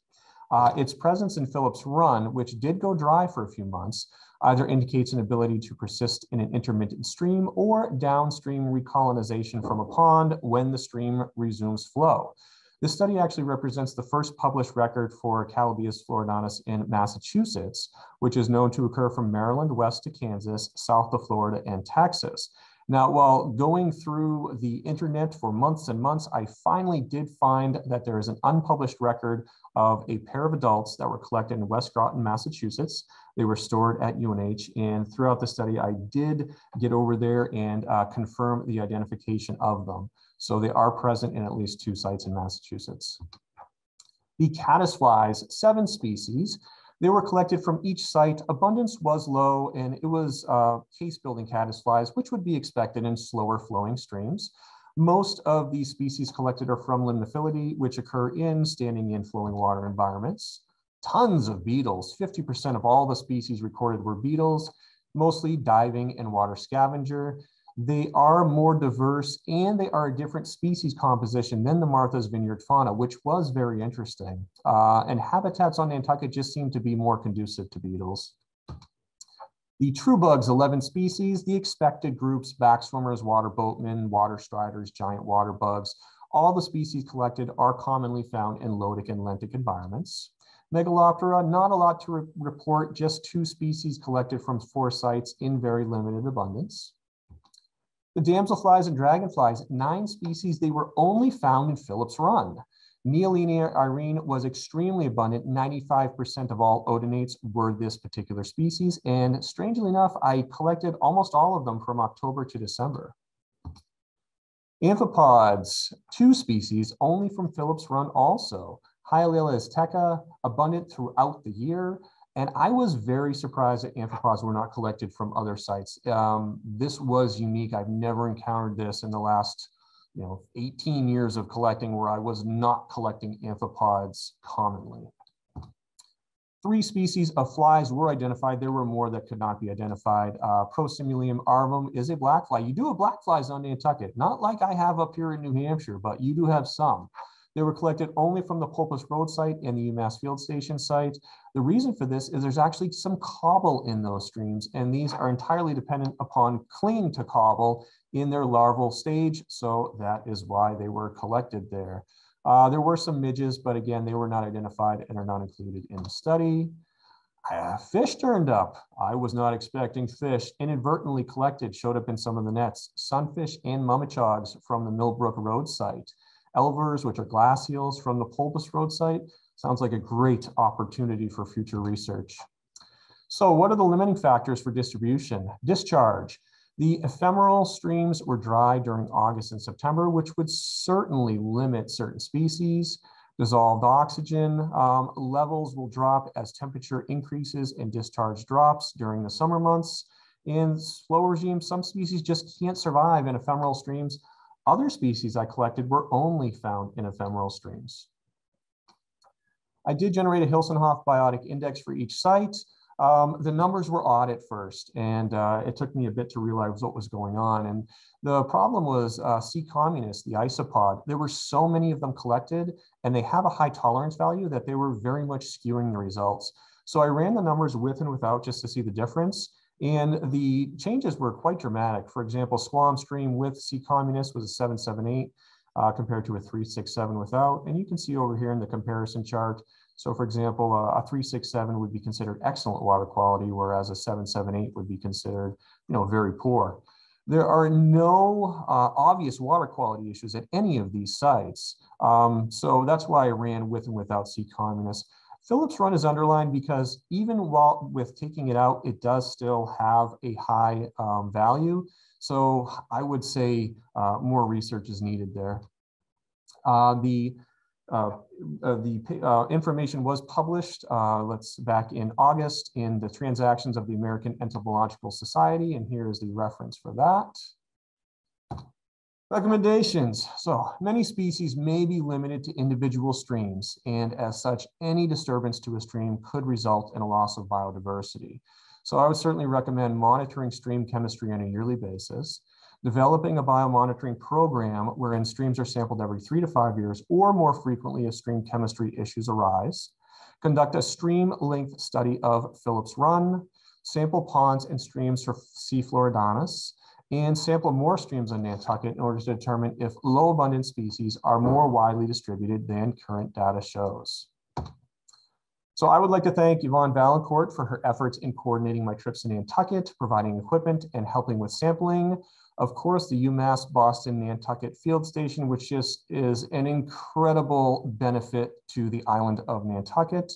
Its presence in Phillips Run, which did go dry for a few months, either indicates an ability to persist in an intermittent stream or downstream recolonization from a pond when the stream resumes flow. This study actually represents the first published record for Calabeus floridanus in Massachusetts, which is known to occur from Maryland west to Kansas, south to Florida and Texas. Now, while going through the internet for months and months, I finally did find that there is an unpublished record of a pair of adults that were collected in West Groton, Massachusetts. They were stored at UNH, and throughout the study, I did get over there and confirm the identification of them. So they are present in at least 2 sites in Massachusetts. The caddisflies, 7 species. They were collected from each site. Abundance was low, and it was case-building caddisflies, which would be expected in slower flowing streams. Most of these species collected are from Limnophilidae, which occur in standing in flowing water environments. Tons of beetles. 50% of all the species recorded were beetles, mostly diving and water scavenger. They are more diverse, and they are a different species composition than the Martha's Vineyard fauna, which was very interesting. And habitats on Nantucket just seem to be more conducive to beetles. The true bugs, 11 species, the expected groups, backswimmers, water boatmen, water striders, giant water bugs. All the species collected are commonly found in lotic and lentic environments. Megaloptera, not a lot to report, just 2 species collected from 4 sites in very limited abundance. The damselflies and dragonflies, 9 species, they were only found in Phillips Run. Neolenia irene was extremely abundant. 95% of all odonates were this particular species. And strangely enough, I collected almost all of them from October to December. Amphipods, 2 species, only from Phillips Run also. Hyalila azteca, abundant throughout the year. And I was very surprised that amphipods were not collected from other sites. This was unique. I've never encountered this in the last 18 years of collecting where I was not collecting amphipods commonly. 3 species of flies were identified. There were more that could not be identified. Prosimulium arvum is a black fly. You do have black flies on Nantucket, not like I have up here in New Hampshire, but you do have some. They were collected only from the Pulpus Road site and the UMass Field Station site. The reason for this is there's actually some cobble in those streams, and these are entirely dependent upon clinging to cobble in their larval stage, so that is why they were collected there. There were some midges, but again, they were not identified and are not included in the study. Fish turned up. I was not expecting fish. Inadvertently collected, showed up in some of the nets. Sunfish and mummichogs from the Millbrook Road site. Elvers, which are glass eels from the Pulpus Road site. Sounds like a great opportunity for future research. So what are the limiting factors for distribution? Discharge. The ephemeral streams were dry during August and September, which would certainly limit certain species. Dissolved oxygen levels will drop as temperature increases and discharge drops during the summer months. In flow regimes, some species just can't survive in ephemeral streams. Other species I collected were only found in ephemeral streams. I did generate a Hilsenhoff biotic index for each site. The numbers were odd at first, and it took me a bit to realize what was going on. And the problem was C. communis, the isopod. There were so many of them collected, and they have a high tolerance value that they were very much skewing the results. So I ran the numbers with and without just to see the difference. And the changes were quite dramatic. For example, Squam stream with C. communis was a 778 compared to a 367 without. And you can see over here in the comparison chart. So for example, a 367 would be considered excellent water quality, whereas a 778 would be considered, very poor. There are no obvious water quality issues at any of these sites. So that's why I ran with and without Sea Communist. Phillips Run is underlined because even while with taking it out, it does still have a high value. So I would say more research is needed there. The information was published back in August in the Transactions of the American Entomological Society, and here is the reference for that. Recommendations. So many species may be limited to individual streams, and as such, any disturbance to a stream could result in a loss of biodiversity. So I would certainly recommend monitoring stream chemistry on a yearly basis, developing a biomonitoring program wherein streams are sampled every 3 to 5 years or more frequently as stream chemistry issues arise, conduct a stream length study of Phillips Run, sample ponds and streams for C. floridanus, and sample more streams on Nantucket in order to determine if low abundant species are more widely distributed than current data shows. So I would like to thank Yvonne Valancourt for her efforts in coordinating my trips to Nantucket, providing equipment and helping with sampling. Of course, the UMass Boston Nantucket Field Station, which just is an incredible benefit to the island of Nantucket.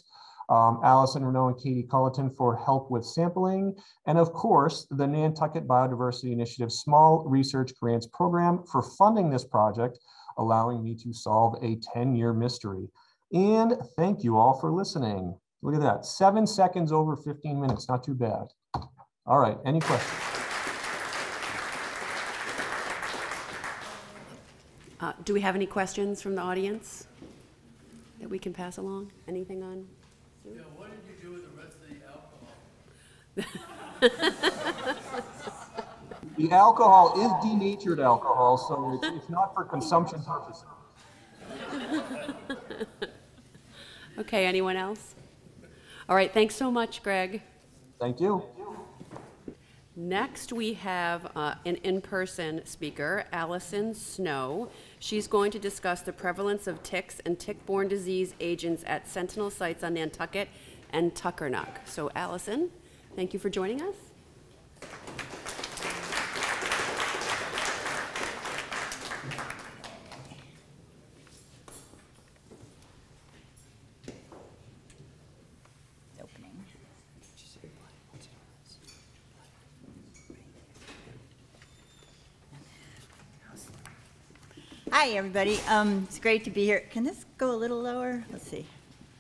Allison Renault and Katie Culleton for help with sampling. And of course, the Nantucket Biodiversity Initiative Small Research Grants Program for funding this project, allowing me to solve a 10-year mystery. And thank you all for listening. Look at that, 7 seconds over 15 minutes, not too bad. All right, any questions? Do we have any questions from the audience that we can pass along? Anything on? Yeah, what did you do with the rest of the alcohol? The alcohol is denatured alcohol, so it's not for consumption purposes. Okay, anyone else? All right, thanks so much, Greg. Thank you. Next, we have an in-person speaker, Allison Snow. She's going to discuss the prevalence of ticks and tick-borne disease agents at Sentinel sites on Nantucket and Tuckernuck. So, Allison, thank you for joining us. Hi, everybody. It's great to be here. Can this go a little lower? Let's see.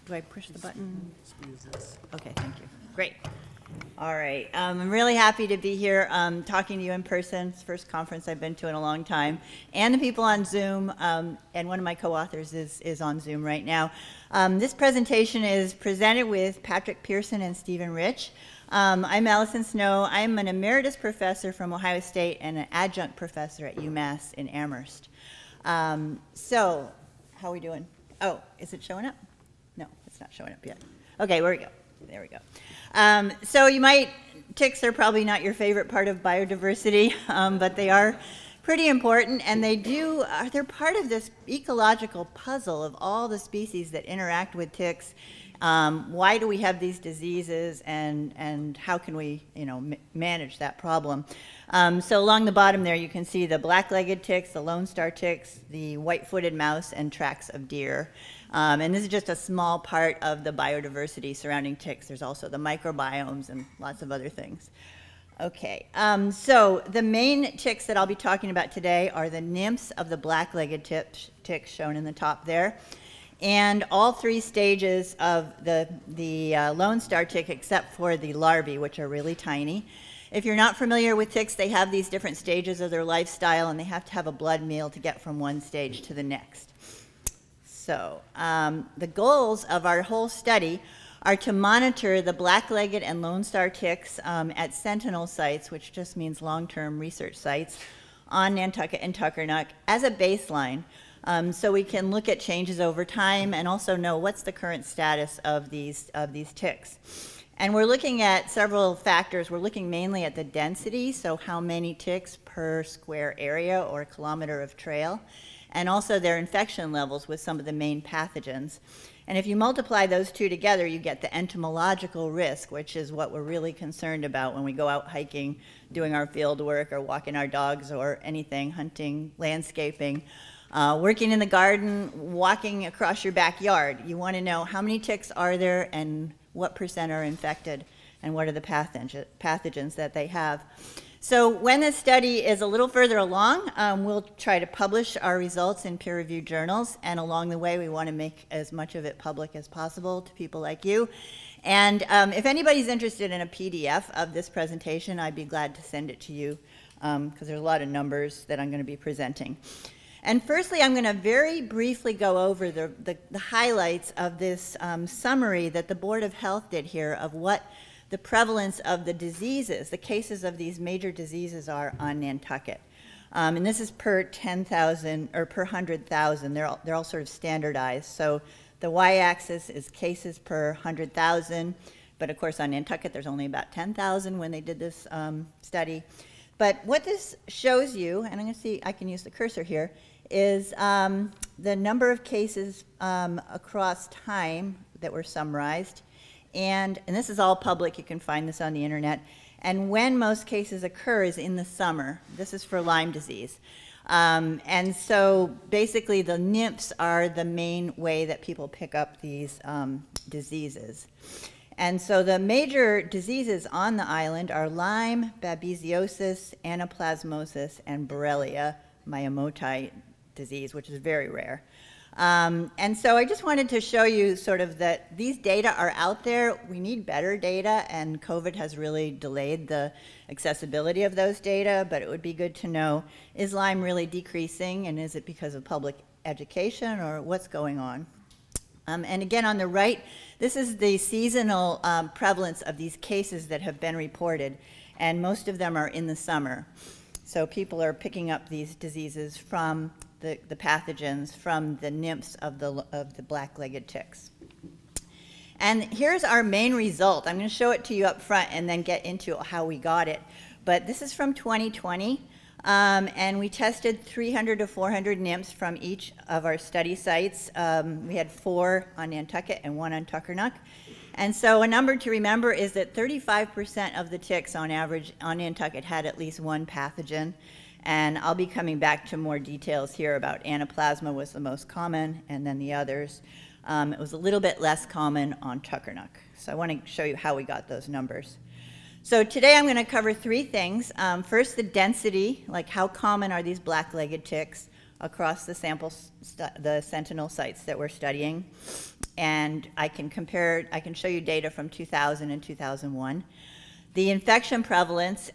Do I push the button? Okay, thank you. Great. All right. I'm really happy to be here talking to you in person. It's the first conference I've been to in a long time. And the people on Zoom, and one of my co-authors is on Zoom right now. This presentation is presented with Patrick Pearson and Stephen Rich. I'm Allison Snow. I'm an emeritus professor from Ohio State and an adjunct professor at UMass in Amherst. So, how are we doing? Oh, is it showing up? No, it's not showing up yet. Okay, there we go. There we go. So you might, ticks are probably not your favorite part of biodiversity, but they are pretty important, and they're part of this ecological puzzle of all the species that interact with ticks. Why do we have these diseases, and how can we, manage that problem? So along the bottom there, you can see the black-legged ticks, the lone star ticks, the white-footed mouse, and tracks of deer. And this is just a small part of the biodiversity surrounding ticks. There's also the microbiomes and lots of other things. Okay, so the main ticks that I'll be talking about today are the nymphs of the black-legged ticks shown in the top there. And all 3 stages of the lone star tick except for the larvae, which are really tiny. If you're not familiar with ticks, they have these different stages of their lifestyle, and they have to have a blood meal to get from one stage to the next. So the goals of our whole study are to monitor the black-legged and lone star ticks at Sentinel sites, which just means long-term research sites, on Nantucket and Tuckernuck as a baseline. So we can look at changes over time and also know what's the current status of these ticks. And we're looking at several factors. We're looking mainly at the density, so how many ticks per square area or kilometer of trail, and also their infection levels with some of the main pathogens. And if you multiply those two together, you get the entomological risk, which is what we're really concerned about when we go out hiking, doing our field work, or walking our dogs, or anything, hunting, landscaping, working in the garden, walking across your backyard. You want to know how many ticks are there and what percent are infected, and what are the pathogens that they have. So when this study is a little further along, we'll try to publish our results in peer-reviewed journals, and along the way we want to make as much of it public as possible to people like you. And if anybody's interested in a PDF of this presentation, I'd be glad to send it to you, because there's a lot of numbers that I'm going to be presenting. And firstly, I'm going to very briefly go over the highlights of this summary that the Board of Health did here of what the prevalence of the diseases, the cases of these major diseases are on Nantucket. And this is per 10,000 or per 100,000. They're all sort of standardized. So the y-axis is cases per 100,000, but of course on Nantucket there's only about 10,000 when they did this study. But what this shows you, and I'm going to see, I can use the cursor here, is the number of cases across time that were summarized. And this is all public, you can find this on the internet. And when most cases occur is in the summer. This is for Lyme disease. And so basically the nymphs are the main way that people pick up these diseases. And so the major diseases on the island are Lyme, babesiosis, anaplasmosis, and Borrelia miyamotoi disease, which is very rare. And so I just wanted to show you sort of that these data are out there. We need better data, and COVID has really delayed the accessibility of those data, but it would be good to know, is Lyme really decreasing, and is it because of public education, or what's going on? And again, on the right, this is the seasonal prevalence of these cases that have been reported, and most of them are in the summer. So people are picking up these diseases from the pathogens from the nymphs of the black-legged ticks. And here's our main result. I'm going to show it to you up front and then get into how we got it. But this is from 2020, and we tested 300 to 400 nymphs from each of our study sites. We had 4 on Nantucket and 1 on Tuckernuck. And so a number to remember is that 35% of the ticks on average on Nantucket had at least one pathogen. And I'll be coming back to more details here about anaplasma was the most common, and then the others. It was a little bit less common on Tuckernuck. So I want to show you how we got those numbers. So today I'm going to cover 3 things. First, the density, like how common are these black-legged ticks across the the sentinel sites that we're studying. And I can show you data from 2000 and 2001. The infection prevalence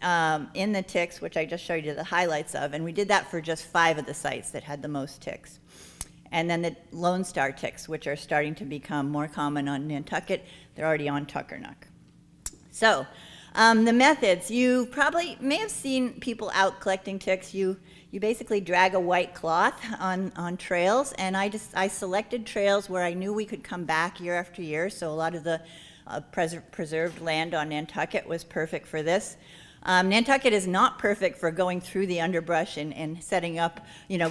in the ticks, which I just showed you the highlights of, and we did that for just 5 of the sites that had the most ticks. And then the Lone Star ticks, which are starting to become more common on Nantucket. They're already on Tuckernuck. So the methods, you probably may have seen people out collecting ticks. You basically drag a white cloth on trails, and I selected trails where I knew we could come back year after year, so a lot of the preserved land on Nantucket was perfect for this. Nantucket is not perfect for going through the underbrush and setting up,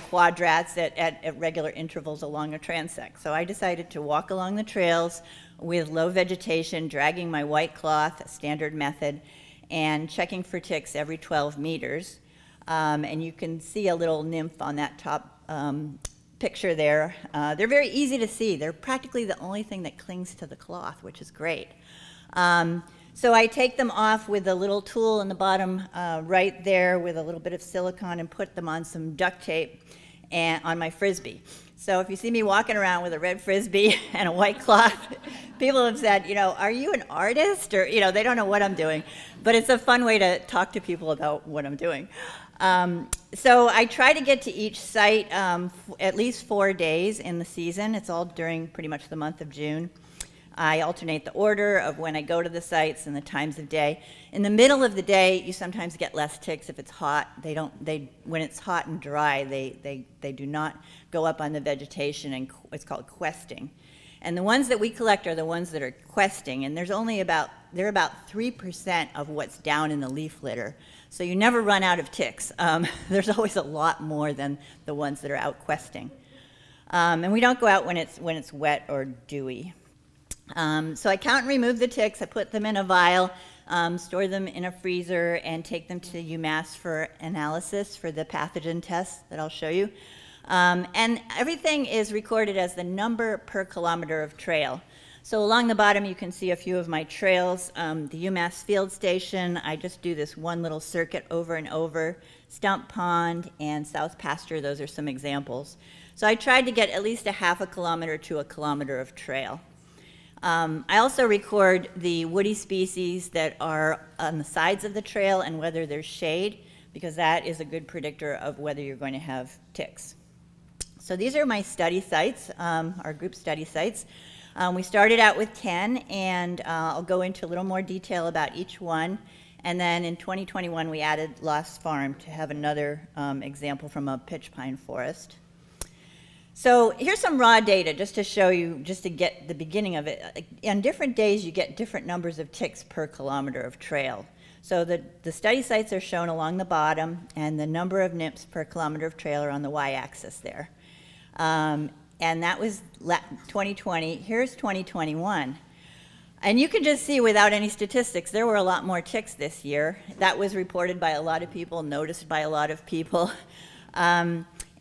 quadrats at regular intervals along a transect. So I decided to walk along the trails with low vegetation, dragging my white cloth, a standard method, and checking for ticks every 12 meters. And you can see a little nymph on that top picture there. They're very easy to see. They're practically the only thing that clings to the cloth, which is great. So I take them off with a little tool in the bottom right there with a little bit of silicone and put them on some duct tape and on my Frisbee. So if you see me walking around with a red Frisbee and a white cloth, people have said, are you an artist? Or, they don't know what I'm doing. But it's a fun way to talk to people about what I'm doing. So I try to get to each site at least 4 days in the season. It's all during pretty much the month of June. I alternate the order of when I go to the sites and the times of day. In the middle of the day, you sometimes get less ticks if it's hot. When it's hot and dry, they do not go up on the vegetation, and it's called questing. And the ones that we collect are the ones that are questing, and they're about 3% of what's down in the leaf litter. So you never run out of ticks. There's always a lot more than the ones that are out questing. And we don't go out when it's wet or dewy. So I count and remove the ticks. I put them in a vial, store them in a freezer, and take them to UMass for analysis for the pathogen test that I'll show you. And everything is recorded as the number per kilometer of trail. So along the bottom, you can see a few of my trails. The UMass Field Station, I just do this one little circuit over and over. Stump Pond and South Pasture, those are some examples. So I tried to get at least a half a kilometer to a kilometer of trail. I also record the woody species that are on the sides of the trail and whether there's shade, because that is a good predictor of whether you're going to have ticks. So these are my study sites, our group study sites. We started out with 10, and I'll go into a little more detail about each one. And then in 2021, we added Lost Farm to have another example from a pitch pine forest. So here's some raw data just to show you, just to get the beginning of it. On different days, you get different numbers of ticks per kilometer of trail. So the study sites are shown along the bottom, and the number of NIPS per kilometer of trail are on the y-axis there. And that was 2020. Here's 2021. And you can just see without any statistics, there were a lot more ticks this year. That was reported by a lot of people, noticed by a lot of people.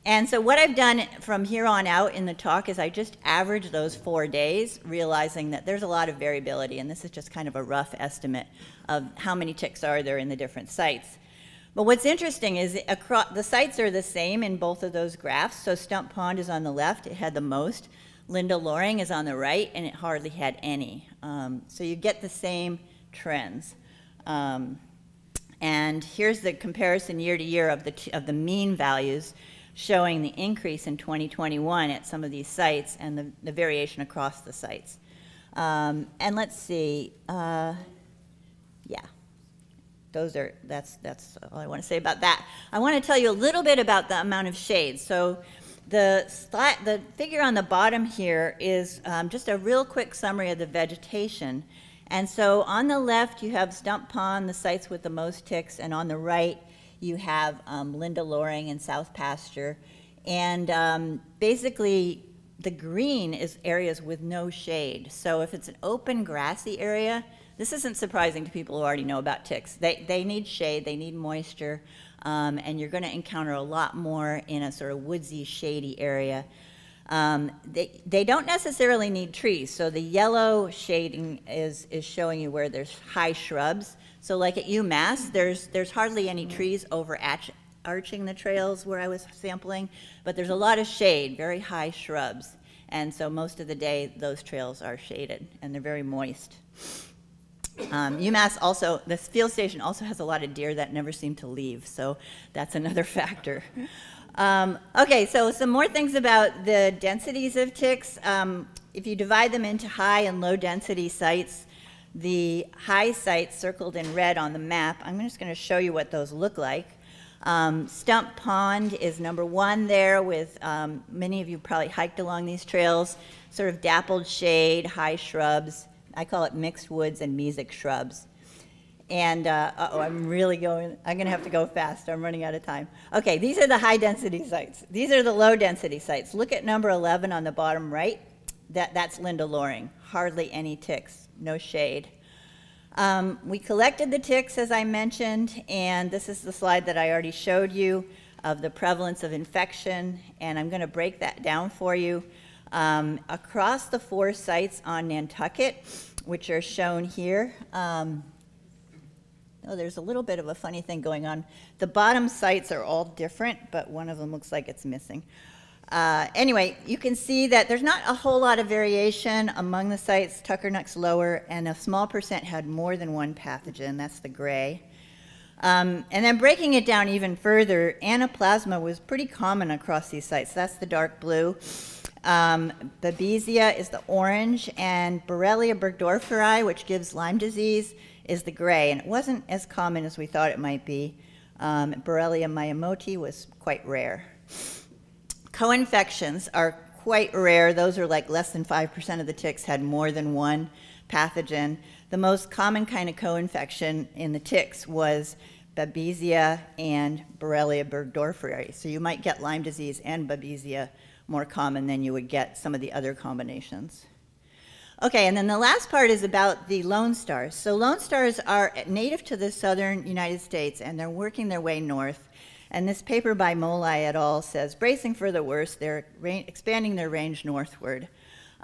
And so what I've done from here on out in the talk is I just average those 4 days, realizing that there's a lot of variability, and this is just kind of a rough estimate of how many ticks are there in the different sites. But what's interesting is the sites are the same in both of those graphs. So Stump Pond is on the left, it had the most. Linda Loring is on the right, and it hardly had any. So you get the same trends. And here's the comparison year to year of the mean values, showing the increase in 2021 at some of these sites and the variation across the sites. And let's see, yeah. That's all I want to say about that. I want to tell you a little bit about the amount of shade. So the figure on the bottom here is just a real quick summary of the vegetation. And so on the left, you have Stump Pond, the sites with the most ticks, and on the right, you have Linda Loring and South Pasture. And basically, the green is areas with no shade. So if it's an open, grassy area, this isn't surprising to people who already know about ticks. They need shade, they need moisture, and you're going to encounter a lot more in a sort of woodsy, shady area. They don't necessarily need trees. So the yellow shading is showing you where there's high shrubs. So like at UMass, there's hardly any trees overarching the trails where I was sampling, but there's a lot of shade, very high shrubs. And so most of the day, those trails are shaded, and they're very moist. UMass also, this field station also has a lot of deer that never seem to leave, so that's another factor. Okay, so some more things about the densities of ticks. If you divide them into high and low density sites, the high sites circled in red on the map, I'm just going to show you what those look like. Stump Pond is #1 there with, many of you probably hiked along these trails, sort of dappled shade, high shrubs. I call it mixed woods and mesic shrubs. And, I'm going to have to go fast. I'm running out of time. Okay, these are the high density sites. These are the low density sites. Look at number 11 on the bottom right. That's Linda Loring. Hardly any ticks, no shade. We collected the ticks, as I mentioned, and this is the slide that I already showed you of the prevalence of infection, and I'm going to break that down for you. Across the 4 sites on Nantucket, which are shown here, there's a little bit of a funny thing going on. The bottom sites are all different, but one of them looks like it's missing. Anyway, you can see that there's not a whole lot of variation among the sites. Tuckernuck's lower, and a small percent had more than one pathogen. That's the gray. And then breaking it down even further, anaplasma was pretty common across these sites. That's the dark blue. Babesia is the orange, and Borrelia burgdorferi, which gives Lyme disease, is the gray. And it wasn't as common as we thought it might be. Borrelia miyamotoi was quite rare. Co-infections are quite rare. Those are like less than 5% of the ticks had more than one pathogen. The most common kind of co-infection in the ticks was Babesia and Borrelia burgdorferi. So you might get Lyme disease and Babesia more common than you would get some of the other combinations. Okay, and then the last part is about the lone stars. So lone stars are native to the southern United States, and they're working their way north. And this paper by Molay et al. Says, bracing for the worst, they're expanding their range northward.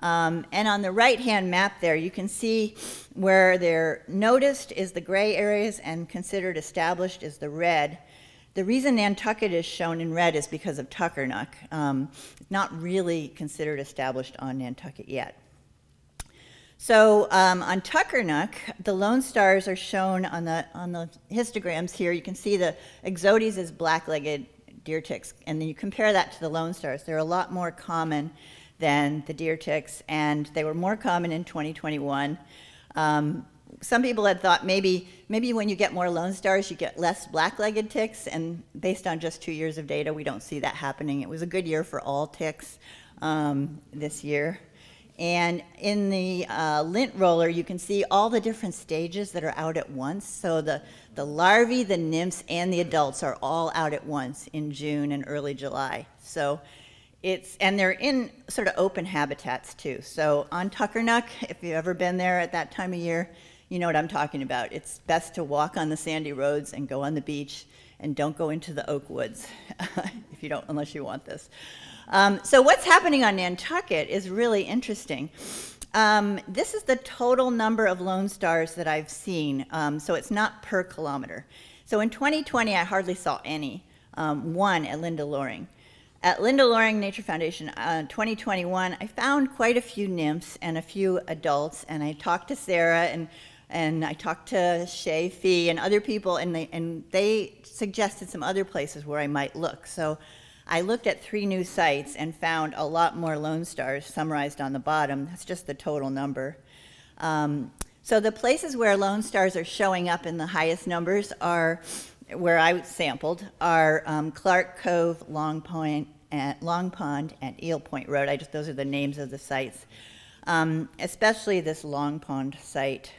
And on the right-hand map there, you can see where they're noticed is the gray areas and considered established is the red. The reason Nantucket is shown in red is because of Tuckernuck. It's not really considered established on Nantucket yet. So on Tuckernuck, the lone stars are shown on the histograms here. You can see the Ixodes is black-legged deer ticks, and then you compare that to the lone stars. They're a lot more common than the deer ticks, and they were more common in 2021. Some people had thought maybe when you get more lone stars, you get less black-legged ticks, and based on just 2 years of data, we don't see that happening. It was a good year for all ticks this year. And in the lint roller, you can see all the different stages that are out at once. So the larvae, the nymphs, and the adults are all out at once in June and early July. So and they're in sort of open habitats too. So on Tuckernuck, if you've ever been there at that time of year, you know what I'm talking about. It's best to walk on the sandy roads and go on the beach, and don't go into the oak woods unless you want this. So what's happening on Nantucket is really interesting. This is the total number of lone stars that I've seen, so it's not per kilometer. So in 2020, I hardly saw any, one at Linda Loring. At Linda Loring Nature Foundation, 2021, I found quite a few nymphs and a few adults, and I talked to Sarah and I talked to Shay Fee and other people, and they suggested some other places where I might look. So I looked at 3 new sites and found a lot more lone stars summarized on the bottom. That's just the total number. So the places where lone stars are showing up in the highest numbers are, where I sampled, are Clark Cove, Long Pond, and Eel Point Road. Those are the names of the sites, especially this Long Pond site.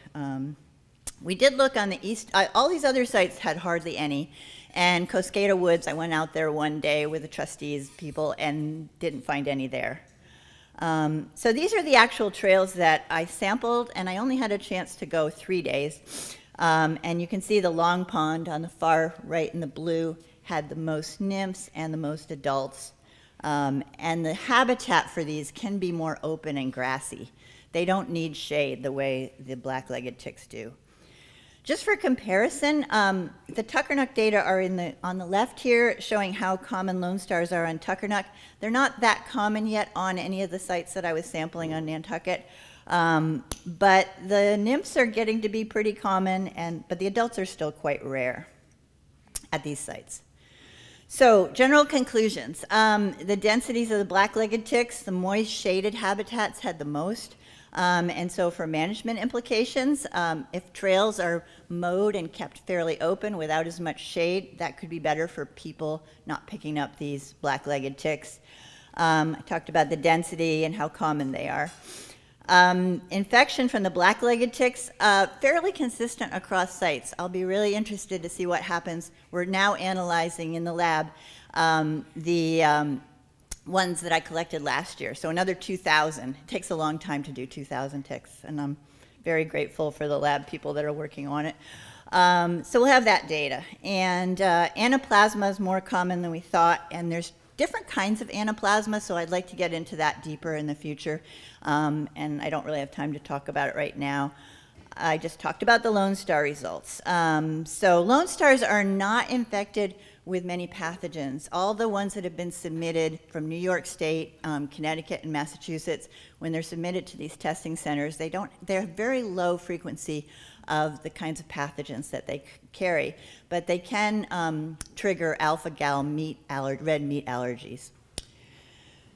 We did look on the east. All these other sites had hardly any. And Cosqueda Woods, I went out there one day with the trustees people and didn't find any there. So these are the actual trails that I sampled, and I only had a chance to go 3 days. And you can see the Long Pond on the far right in the blue had the most nymphs and the most adults. And the habitat for these can be more open and grassy. They don't need shade the way the black-legged ticks do. Just for comparison, the Tuckernuck data are on the left here, showing how common lone stars are on Tuckernuck. They're not that common yet on any of the sites that I was sampling on Nantucket, but the nymphs are getting to be pretty common, but the adults are still quite rare at these sites. So, general conclusions. The densities of the black-legged ticks, the moist shaded habitats had the most. And so for management implications, if trails are mowed and kept fairly open without as much shade, that could be better for people not picking up these black-legged ticks. I talked about the density and how common they are. Infection from the black-legged ticks, fairly consistent across sites. I'll be really interested to see what happens. We're now analyzing in the lab the ones that I collected last year, so another 2,000. It takes a long time to do 2,000 ticks, and I'm very grateful for the lab people that are working on it. So we'll have that data. And anaplasma is more common than we thought, and there's different kinds of anaplasma, so I'd like to get into that deeper in the future, and I don't really have time to talk about it right now. I just talked about the Lone Star results. So Lone Stars are not infected with many pathogens. All the ones that have been submitted from New York State, Connecticut, and Massachusetts, when they're submitted to these testing centers, they're very low frequency of the kinds of pathogens that they carry, but they can trigger alpha-gal red meat allergies.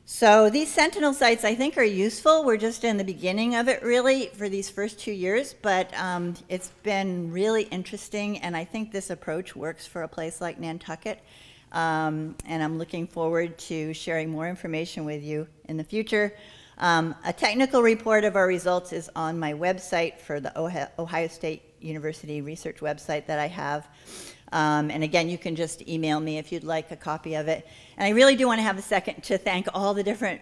So these sentinel sites, I think, are useful. We're just in the beginning of it, really, for these first 2 years, but it's been really interesting, and I think this approach works for a place like Nantucket, and I'm looking forward to sharing more information with you in the future. A technical report of our results is on my website for the Ohio State University research website that I have. And again, you can just email me if you'd like a copy of it. And I really do want to have a second to thank all the different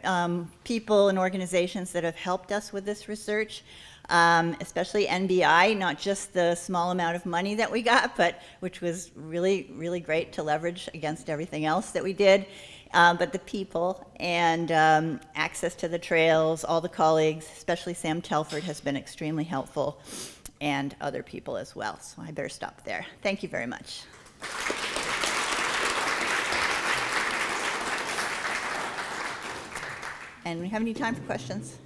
people and organizations that have helped us with this research, especially NBI, not just the small amount of money that we got, but which was really, really great to leverage against everything else that we did. But the people and access to the trails, all the colleagues, especially Sam Telford has been extremely helpful, and other people as well. So I better stop there. Thank you very much. And we have any time for questions?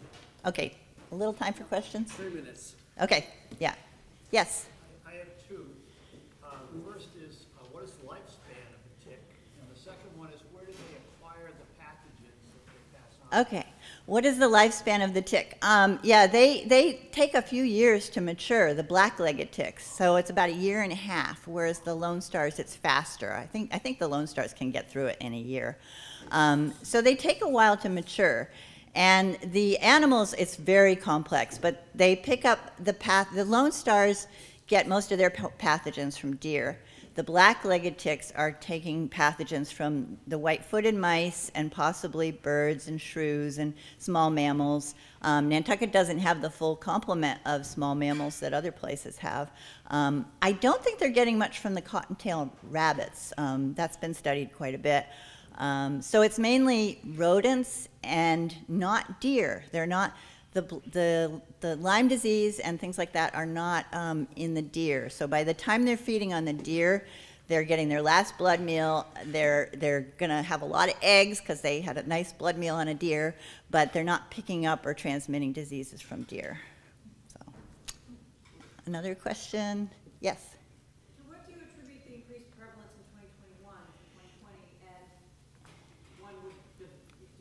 Okay, a little time for questions? 3 minutes. Okay, yeah. Yes? I have two. The first is, what is the lifespan of a tick? And the second one is, where do they acquire the pathogens that they pass on? Okay. What is the lifespan of the tick? Yeah, they take a few years to mature, the black-legged ticks. So it's about 1.5 years, whereas the Lone Stars, it's faster. I think the Lone Stars can get through it in a year. So they take a while to mature. And the animals, it's very complex, but they pick up the Lone Stars get most of their pathogens from deer. The black-legged ticks are taking pathogens from the white-footed mice and possibly birds and shrews and small mammals. Nantucket doesn't have the full complement of small mammals that other places have. I don't think they're getting much from the cottontail rabbits. That's been studied quite a bit. So it's mainly rodents and not deer. They're not, the Lyme disease and things like that are not in the deer. So by the time they're feeding on the deer, they're getting their last blood meal. They're going to have a lot of eggs because they had a nice blood meal on a deer, but they're not picking up or transmitting diseases from deer. So, another question? Yes? To what do you attribute the increased prevalence in 2021 and 2020? And one would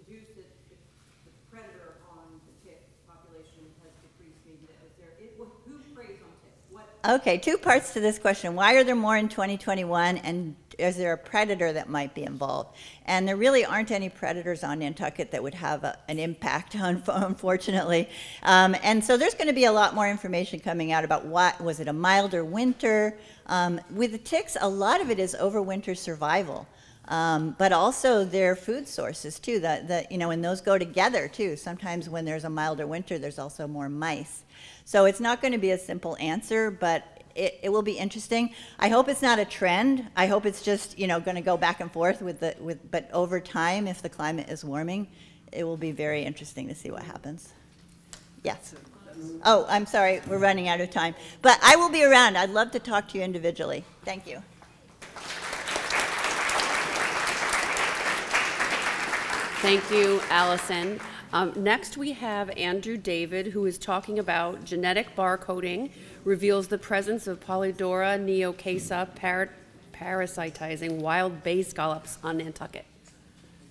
deduce that if the predator on the tick population has decreased, maybe that was there. Who preys on ticks? What? Okay, two parts to this question. Why are there more in 2021, and is there a predator that might be involved? And there really aren't any predators on Nantucket that would have an impact, unfortunately. And so there's going to be a lot more information coming out about was it a milder winter? With the ticks, a lot of it is overwinter survival. But also their food sources too, and those go together too. Sometimes when there's a milder winter, there's also more mice. So it's not going to be a simple answer, but it will be interesting. I hope it's not a trend. I hope it's just, going to go back and forth but over time, if the climate is warming, it will be very interesting to see what happens. Yes. Oh, I'm sorry, we're running out of time. But I will be around. I'd love to talk to you individually. Thank you. Thank you, Allison. Next, we have Andrew David, who is talking about genetic barcoding reveals the presence of Polydora neocasa parasitizing wild bay scallops on Nantucket.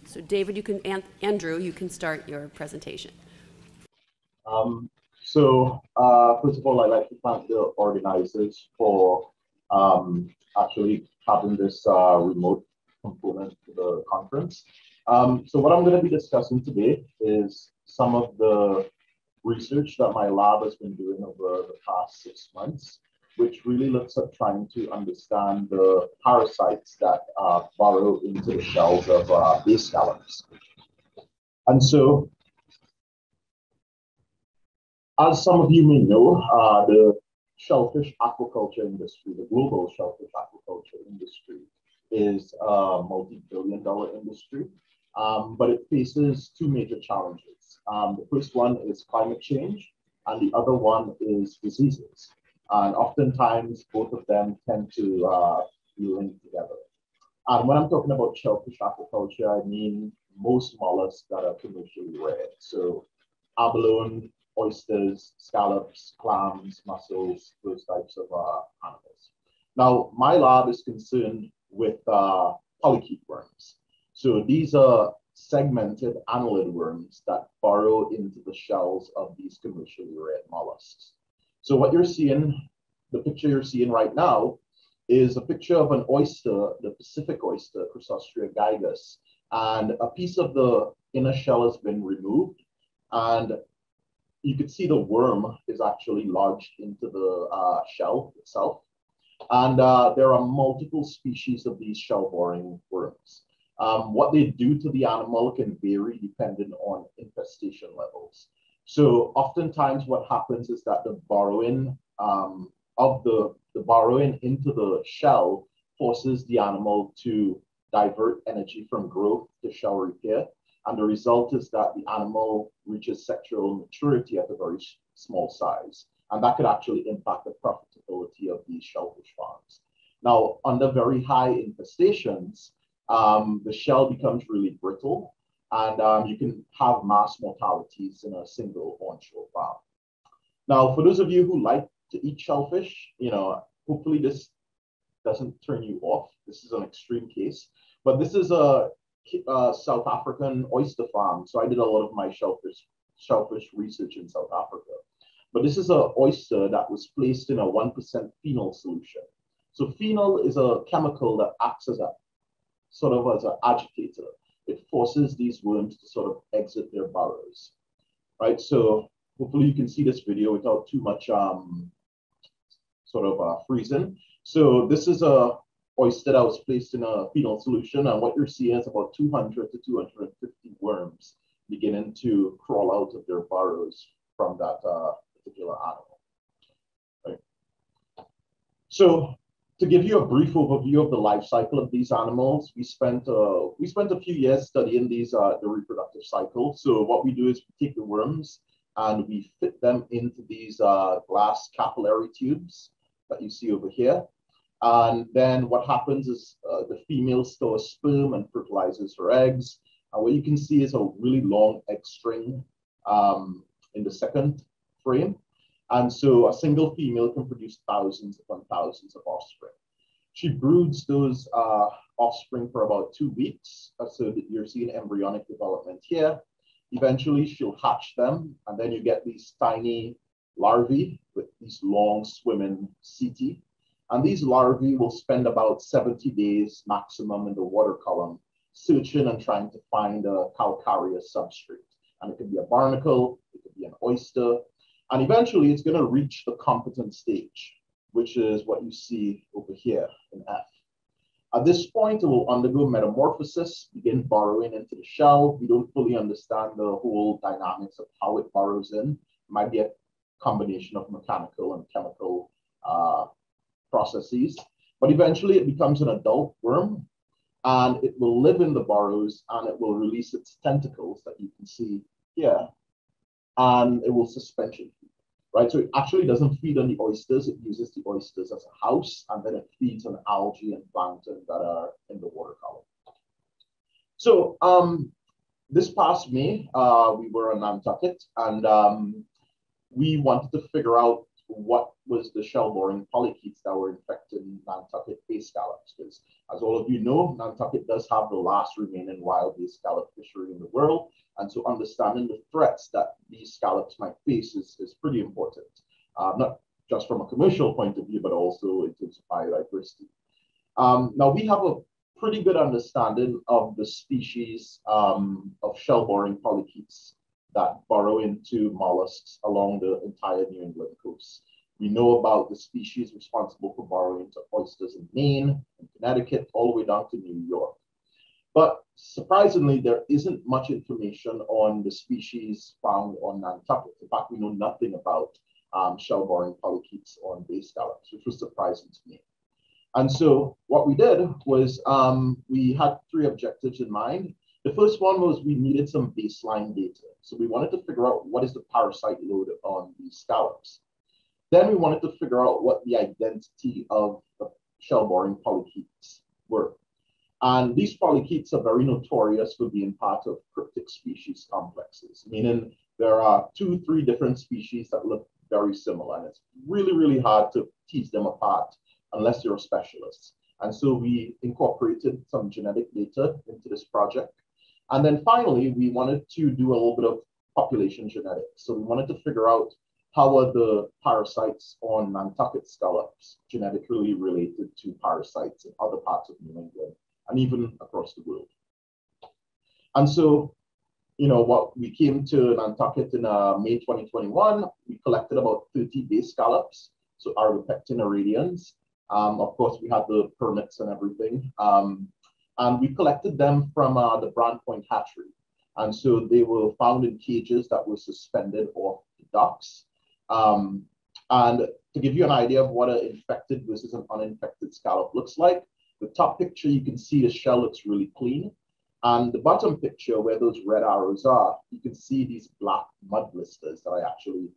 So, David, Andrew, you can start your presentation. First of all, I'd like to thank the organizers for actually having this remote component to the conference. So what I'm going to be discussing today is some of the research that my lab has been doing over the past 6 months, which really looks at trying to understand the parasites that burrow into the shells of bay scallops. And so, as some of you may know, the shellfish aquaculture industry, the global shellfish aquaculture industry, is a multi-billion-dollar industry. But it faces two major challenges. The first one is climate change, and the other one is diseases. And oftentimes, both of them tend to be linked together. And when I'm talking about shellfish aquaculture, I mean most mollusks that are commercially reared. So abalone, oysters, scallops, clams, mussels, those types of animals. Now, my lab is concerned with polychaete worms. So these are segmented annelid worms that burrow into the shells of these commercially reared mollusks. So what you're seeing, the picture you're seeing right now, is a picture of an oyster, the Pacific oyster, Chrysostrea gigas, and a piece of the inner shell has been removed, and you can see the worm is actually lodged into the shell itself. And there are multiple species of these shell-boring worms. What they do to the animal can vary depending on infestation levels. So oftentimes what happens is that the burrowing the burrowing into the shell forces the animal to divert energy from growth to shell repair. And the result is that the animal reaches sexual maturity at a very small size. And that could actually impact the profitability of these shellfish farms. Now, under very high infestations, the shell becomes really brittle, and you can have mass mortalities in a single onshore farm. Now, for those of you who like to eat shellfish, hopefully this doesn't turn you off. This is an extreme case, but this is a South African oyster farm. So I did a lot of my shellfish research in South Africa. But this is an oyster that was placed in a 1% phenol solution. So phenol is a chemical that acts as as an agitator. It forces these worms to sort of exit their burrows, right? So hopefully you can see this video without too much freezing. So this is a oyster that was placed in a phenol solution, and what you're seeing is about 200 to 250 worms beginning to crawl out of their burrows from that particular animal. Right. So to give you a brief overview of the life cycle of these animals, we spent a few years studying the reproductive cycle. So what we do is we take the worms and we fit them into these glass capillary tubes that you see over here. And then what happens is the female stores sperm and fertilizes her eggs. And what you can see is a really long egg string in the second frame. And so a single female can produce thousands upon thousands of offspring. She broods those offspring for about 2 weeks. So that you're seeing embryonic development here. Eventually she'll hatch them, and then you get these tiny larvae with these long swimming setae. And these larvae will spend about 70 days maximum in the water column, searching and trying to find a calcareous substrate. And it could be a barnacle, it could be an oyster, and eventually it's going to reach the competent stage, which is what you see over here in F. At this point, it will undergo metamorphosis, begin burrowing into the shell. We don't fully understand the whole dynamics of how it burrows in. It might be a combination of mechanical and chemical processes, but eventually it becomes an adult worm, and it will live in the burrows, and it will release its tentacles that you can see here, and it will suspension feed, right? So it actually doesn't feed on the oysters. It uses the oysters as a house, and then it feeds on algae and plankton that are in the water column. So this past May, we were in Nantucket, and we wanted to figure out what was the shell-boring polychaetes that were infecting Nantucket bay scallops. Because as all of you know, Nantucket does have the last remaining wild bay scallop fishery in the world. And so understanding the threats that these scallops might face is pretty important, not just from a commercial point of view, but also in terms of biodiversity. Now, we have a pretty good understanding of the species of shell-boring polychaetes that burrow into mollusks along the entire New England coast. We know about the species responsible for burrowing into oysters in Maine, in Connecticut, all the way down to New York. But surprisingly, there isn't much information on the species found on Nantucket. In fact, we know nothing about shell-boring polychaetes on bay scallops, which was surprising to me. And so what we did was we had 3 objectives in mind. The first one was we needed some baseline data. So we wanted to figure out what is the parasite load on these scallops. Then we wanted to figure out what the identity of the shell-boring polychaetes were. And these polychaetes are very notorious for being part of cryptic species complexes, meaning there are 2, 3 different species that look very similar, and it's really, really hard to tease them apart unless you're a specialist. And so we incorporated some genetic data into this project. And then finally, we wanted to do a little bit of population genetics. So we wanted to figure out how are the parasites on Nantucket scallops genetically related to parasites in other parts of New England and even across the world. And so, what we came to Nantucket in May 2021, we collected about 30 bay scallops, so Argopecten irradians, Of course, we had the permits and everything. And we collected them from the Brand Point hatchery. And so they were found in cages that were suspended off the docks. And to give you an idea of what an infected versus an uninfected scallop looks like, the top picture, you can see the shell looks really clean. And the bottom picture, where those red arrows are, you can see these black mud blisters that I actually,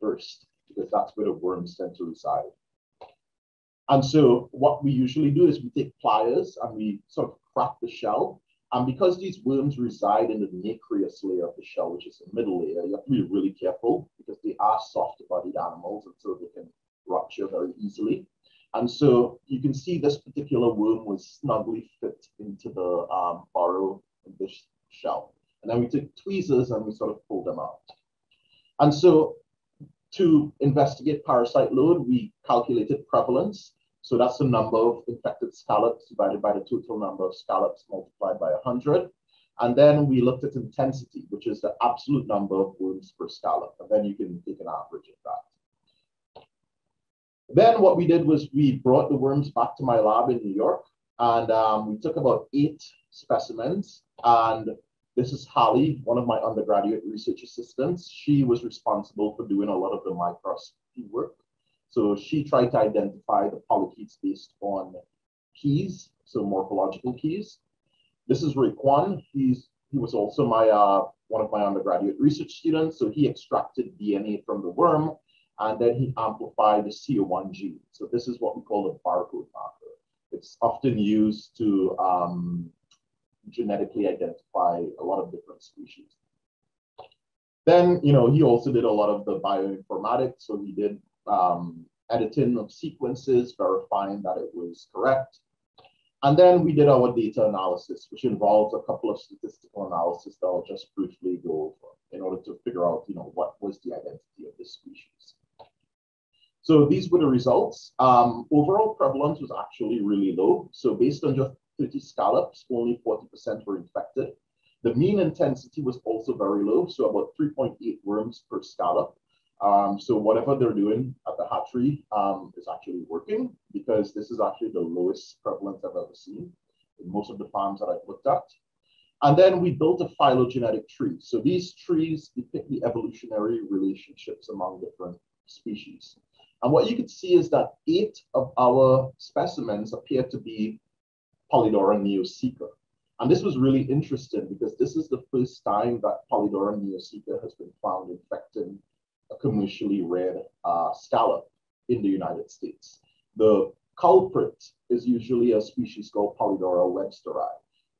burst, because that's where the worms tend to reside. And so what we usually do is we take pliers and we sort of crack the shell. And because these worms reside in the nacreous layer of the shell, which is the middle layer, you have to be really careful because they are soft-bodied animals, and so they can rupture very easily. And so you can see this particular worm was snugly fit into the burrow in this shell. And then we took tweezers and we sort of pulled them out. And so to investigate parasite load, we calculated prevalence. So that's the number of infected scallops divided by the total number of scallops multiplied by 100. And then we looked at intensity, which is the absolute number of worms per scallop. And then you can take an average of that. Then what we did was we brought the worms back to my lab in New York. And we took about 8 specimens. And this is Holly, one of my undergraduate research assistants. She was responsible for doing a lot of the microscopy work. So she tried to identify the polychaetes based on keys, so morphological keys. This is Raekwon. He was also my one of my undergraduate research students. So he extracted DNA from the worm, and then he amplified the CO1 gene. So this is what we call the barcode marker. It's often used to genetically identify a lot of different species. Then, he also did a lot of the bioinformatics. So he did editing of sequences, verifying that it was correct. And then we did our data analysis, which involves a couple of statistical analysis that I'll just briefly go over in order to figure out, what was the identity of this species. So these were the results. Overall prevalence was actually really low. So based on just 30 scallops, only 40% were infected. The mean intensity was also very low, so about 3.8 worms per scallop. So whatever they're doing at the hatchery is actually working, because this is actually the lowest prevalence I've ever seen in most of the farms that I've looked at. And then we built a phylogenetic tree. So these trees depict the evolutionary relationships among different species. And what you can see is that 8 of our specimens appear to be Polydora neosecca. And this was really interesting because this is the first time that Polydora neosecca has been found infecting a commercially reared scallop in the United States. The culprit is usually a species called Polydora websteri,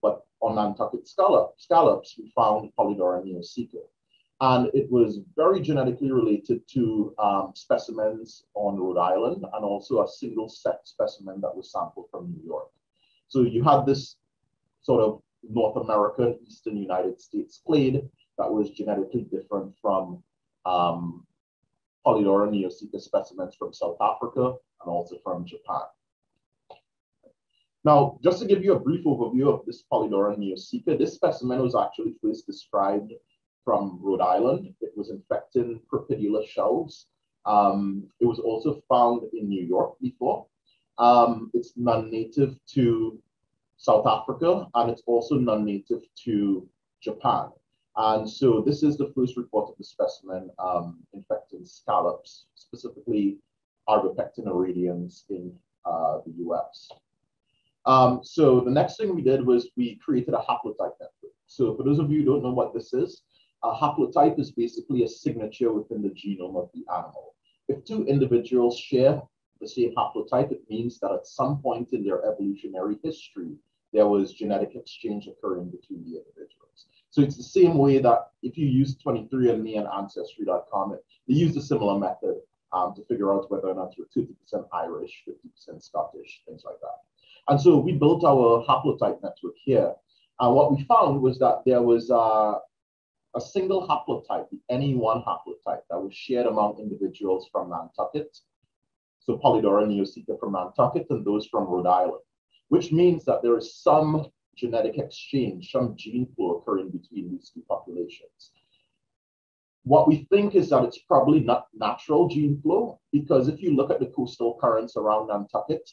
but on Nantucket scallops, we found Polydora neosecca. And it was very genetically related to specimens on Rhode Island and also a single set specimen that was sampled from New York. So you had this sort of North American, Eastern United States clade that was genetically different from Polydora neosecca specimens from South Africa and also from Japan. Now, just to give you a brief overview of this Polydora neosecca, this specimen was actually first described from Rhode Island. It was infecting Crepidula shells. It was also found in New York before. It's non-native to South Africa, and it's also non-native to Japan. And so this is the first report of the specimen infecting scallops, specifically Arbopecten irradians in the US. So the next thing we did was we created a haplotype network. So for those of you who don't know what this is, a haplotype is basically a signature within the genome of the animal. If 2 individuals share the same haplotype, it means that at some point in their evolutionary history, there was genetic exchange occurring between the individuals. So it's the same way that if you use 23andMe and Ancestry.com, they use a similar method to figure out whether or not you're 50% Irish, 50% Scottish, things like that. And so we built our haplotype network here. And what we found was that there was a single haplotype, the NE1 haplotype, that was shared among individuals from Nantucket. So Polydora neosecca from Nantucket and those from Rhode Island, which means that there is some genetic exchange, some gene flow occurring between these 2 populations. What we think is that it's probably not natural gene flow, because if you look at the coastal currents around Nantucket,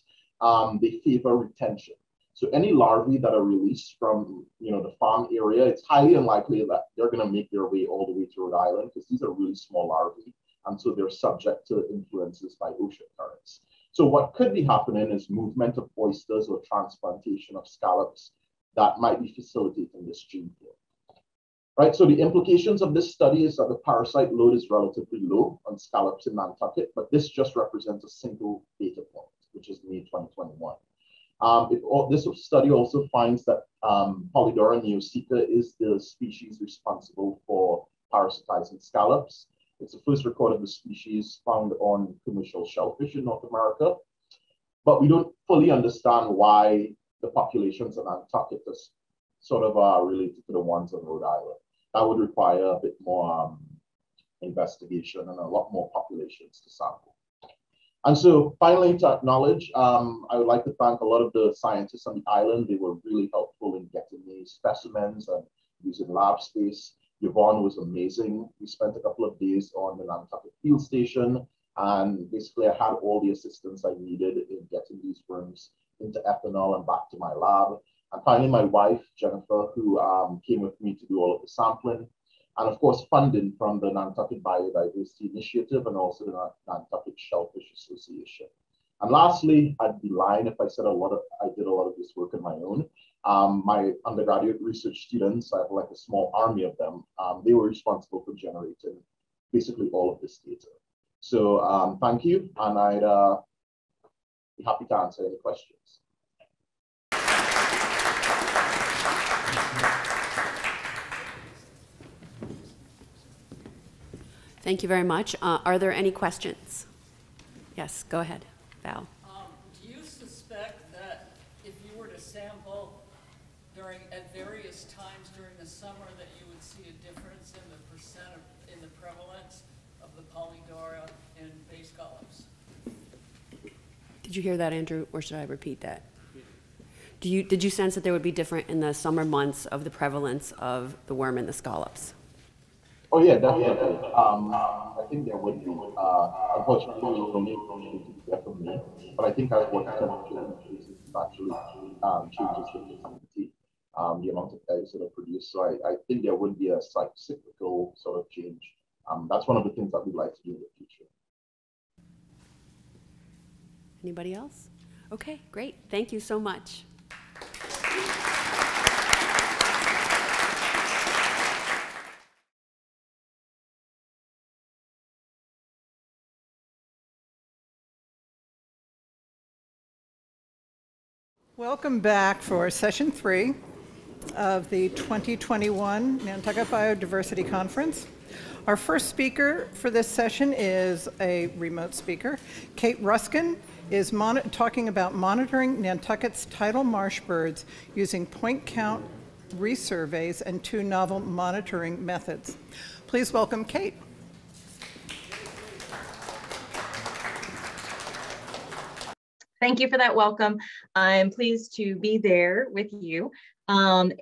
they favor retention. So any larvae that are released from the farm area, it's highly unlikely that they're going to make their way all the way to Rhode Island, because these are really small larvae, and so they're subject to influences by ocean currents. So what could be happening is movement of oysters or transplantation of scallops that might be facilitating this gene flow. Right, so the implications of this study is that the parasite load is relatively low on scallops in Nantucket, but this just represents a single data point, which is May 2021. This study also finds that Polydora neosica is the species responsible for parasitizing scallops. It's the first record of the species found on commercial shellfish in North America, but we don't fully understand why the populations in Nantucket are sort of related to the ones on Rhode Island. That would require a bit more investigation and a lot more populations to sample. And so finally, to acknowledge, I would like to thank a lot of the scientists on the island. They were really helpful in getting these specimens and using lab space. Yvonne was amazing. We spent a couple of days on the Nantucket field station, and basically I had all the assistance I needed in getting these worms into ethanol and back to my lab. And finally, my wife, Jennifer, who came with me to do all of the sampling. And of course, funding from the Nantucket Biodiversity Initiative and also the Nantucket Shellfish Association. And lastly, I'd be lying if I said I did a lot of this work on my own. My undergraduate research students, I have like a small army of them, they were responsible for generating basically all of this data. So thank you, and I'd be happy to answer any questions. Thank you very much. Are there any questions? Yes, go ahead, Val. Do you suspect that if you were to sample at various times during the summer, that you would see a difference in the in the prevalence of the Polydora in bay scallops? Did you hear that, Andrew, or should I repeat that? Did you sense that there would be different in the summer months of the prevalence of the worm and the scallops? Oh yeah, definitely. I think there would be. Unfortunately, we only get from me, but I think that's what actually changes the fertility, the amount of eggs that are produced. So I think there would be a cyclical sort of change. That's one of the things that we'd like to do in the future. Anybody else? Okay, great. Thank you so much. Welcome back for session 3 of the 2021 Nantucket Biodiversity Conference. Our first speaker for this session is a remote speaker. Kate Ruskin is talking about monitoring Nantucket's tidal marsh birds using point count resurveys and 2 novel monitoring methods. Please welcome Kate. Thank you for that welcome. I'm pleased to be there with you and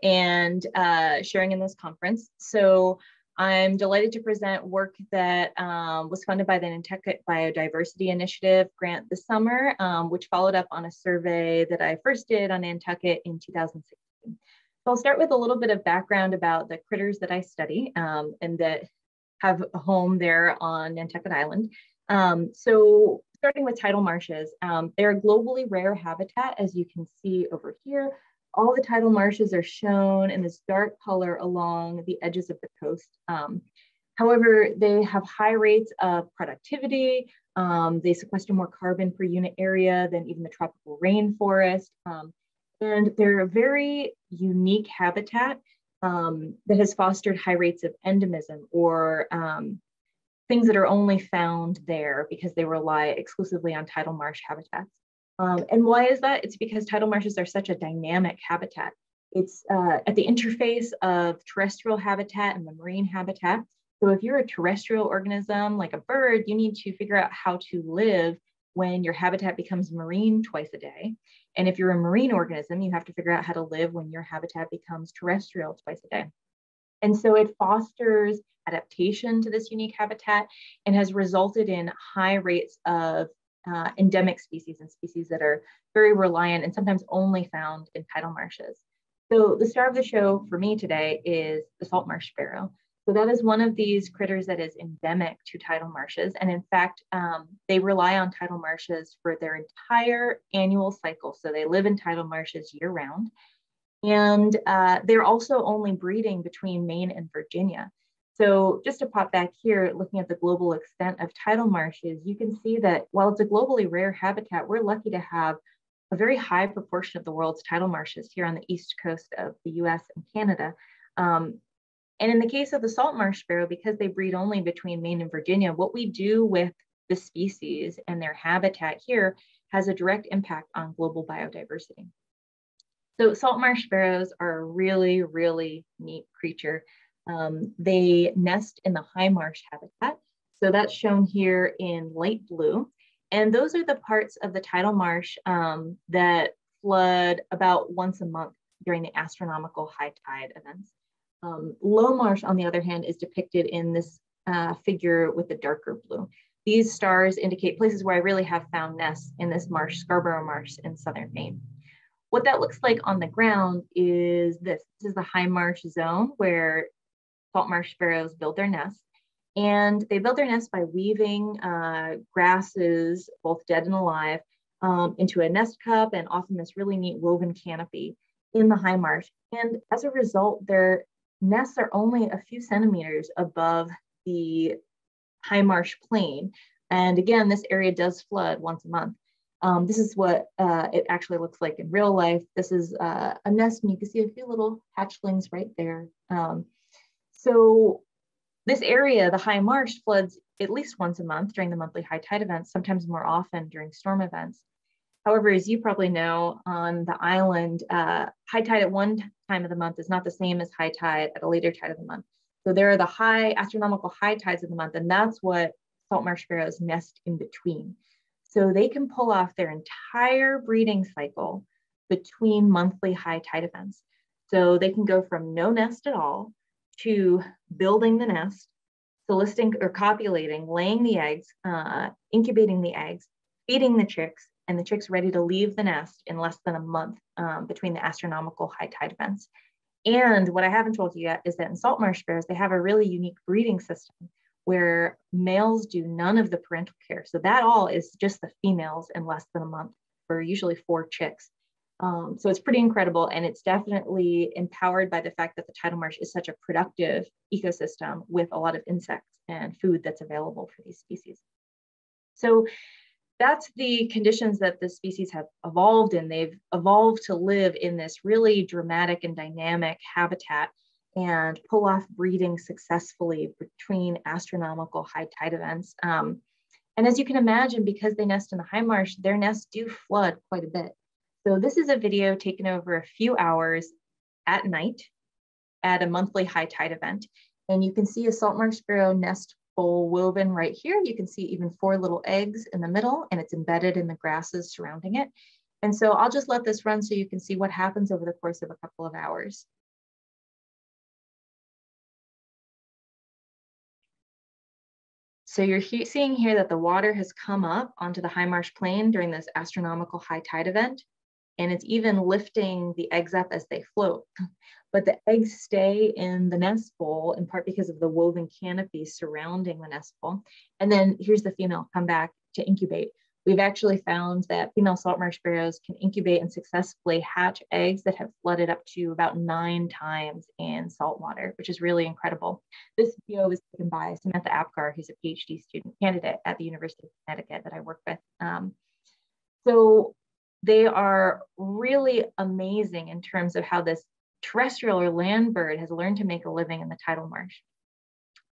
sharing in this conference. So I'm delighted to present work that was funded by the Nantucket Biodiversity Initiative grant this summer, which followed up on a survey that I first did on Nantucket in 2016. So I'll start with a little bit of background about the critters that I study and that have a home there on Nantucket Island. So starting with tidal marshes, they're a globally rare habitat, as you can see over here. All the tidal marshes are shown in this dark color along the edges of the coast. However, they have high rates of productivity. They sequester more carbon per unit area than even the tropical rainforest. And they're a very unique habitat that has fostered high rates of endemism, or things that are only found there because they rely exclusively on tidal marsh habitats. And why is that? It's because tidal marshes are such a dynamic habitat. It's at the interface of terrestrial habitat and the marine habitat. So if you're a terrestrial organism like a bird, you need to figure out how to live when your habitat becomes marine twice a day. And if you're a marine organism, you have to figure out how to live when your habitat becomes terrestrial twice a day. And so it fosters adaptation to this unique habitat and has resulted in high rates of endemic species and species that are very reliant and sometimes only found in tidal marshes. So the star of the show for me today is the salt marsh sparrow. So that is one of these critters that is endemic to tidal marshes. And in fact, they rely on tidal marshes for their entire annual cycle. So they live in tidal marshes year round. And they're also only breeding between Maine and Virginia. So just to pop back here, looking at the global extent of tidal marshes, you can see that while it's a globally rare habitat, we're lucky to have a very high proportion of the world's tidal marshes here on the east coast of the US and Canada. And in the case of the salt marsh sparrow, because they breed only between Maine and Virginia, what we do with the species and their habitat here has a direct impact on global biodiversity. So salt marsh sparrows are a really, really neat creature. They nest in the high marsh habitat. So that's shown here in light blue. And those are the parts of the tidal marsh that flood about once a month during the astronomical high tide events. Low marsh, on the other hand, is depicted in this figure with the darker blue. These stars indicate places where I really have found nests in this marsh, Scarborough Marsh in southern Maine. What that looks like on the ground is this. This is the high marsh zone where salt marsh sparrows build their nests. And they build their nests by weaving grasses, both dead and alive, into a nest cup and often this really neat woven canopy in the high marsh. And as a result, their nests are only a few centimeters above the high marsh plain. And again, this area does flood once a month. This is what it actually looks like in real life. This is a nest, and you can see a few little hatchlings right there. So this area, the high marsh, floods at least once a month during the monthly high tide events, sometimes more often during storm events. However, as you probably know, on the island, high tide at one time of the month is not the same as high tide at a later tide of the month. So there are the high astronomical high tides of the month, and that's what salt marsh sparrows nest in between. So they can pull off their entire breeding cycle between monthly high tide events. So they can go from no nest at all to building the nest, soliciting or copulating, laying the eggs, incubating the eggs, feeding the chicks, and the chicks ready to leave the nest in less than a month between the astronomical high tide events. And what I haven't told you yet is that in salt marsh sparrows, they have a really unique breeding system where males do none of the parental care. So that all is just the females in less than a month for usually 4 chicks. So it's pretty incredible, and it's definitely empowered by the fact that the tidal marsh is such a productive ecosystem with a lot of insects and food that's available for these species. So that's the conditions that the species have evolved in. They've evolved to live in this really dramatic and dynamic habitat and pull off breeding successfully between astronomical high tide events. And as you can imagine, because they nest in the high marsh, their nests do flood quite a bit. So this is a video taken over a few hours at night at a monthly high tide event. And you can see a salt marsh sparrow nest bowl woven right here. You can see even 4 little eggs in the middle, and it's embedded in the grasses surrounding it. And so I'll just let this run so you can see what happens over the course of a couple of hours. So you're seeing here that the water has come up onto the high marsh plain during this astronomical high tide event. And it's even lifting the eggs up as they float. But the eggs stay in the nest bowl in part because of the woven canopy surrounding the nest bowl. And then here's the female come back to incubate. We've actually found that female salt marsh sparrows can incubate and successfully hatch eggs that have flooded up to about 9 times in salt water, which is really incredible. This video was taken by Samantha Apgar, who's a PhD student candidate at the University of Connecticut that I work with. So they are really amazing in terms of how this terrestrial or land bird has learned to make a living in the tidal marsh.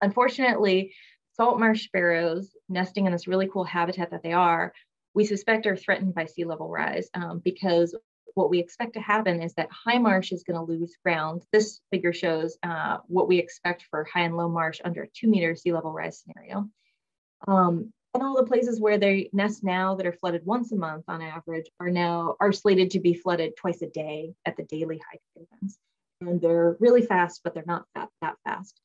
Unfortunately, salt marsh sparrows nesting in this really cool habitat that they are, we suspect are threatened by sea level rise because what we expect to happen is that high marsh is going to lose ground. This figure shows what we expect for high and low marsh under a 2-meter sea level rise scenario. And all the places where they nest now that are flooded once a month on average are slated to be flooded twice a day at the daily high tide events. and they're really fast, but they're not that fast.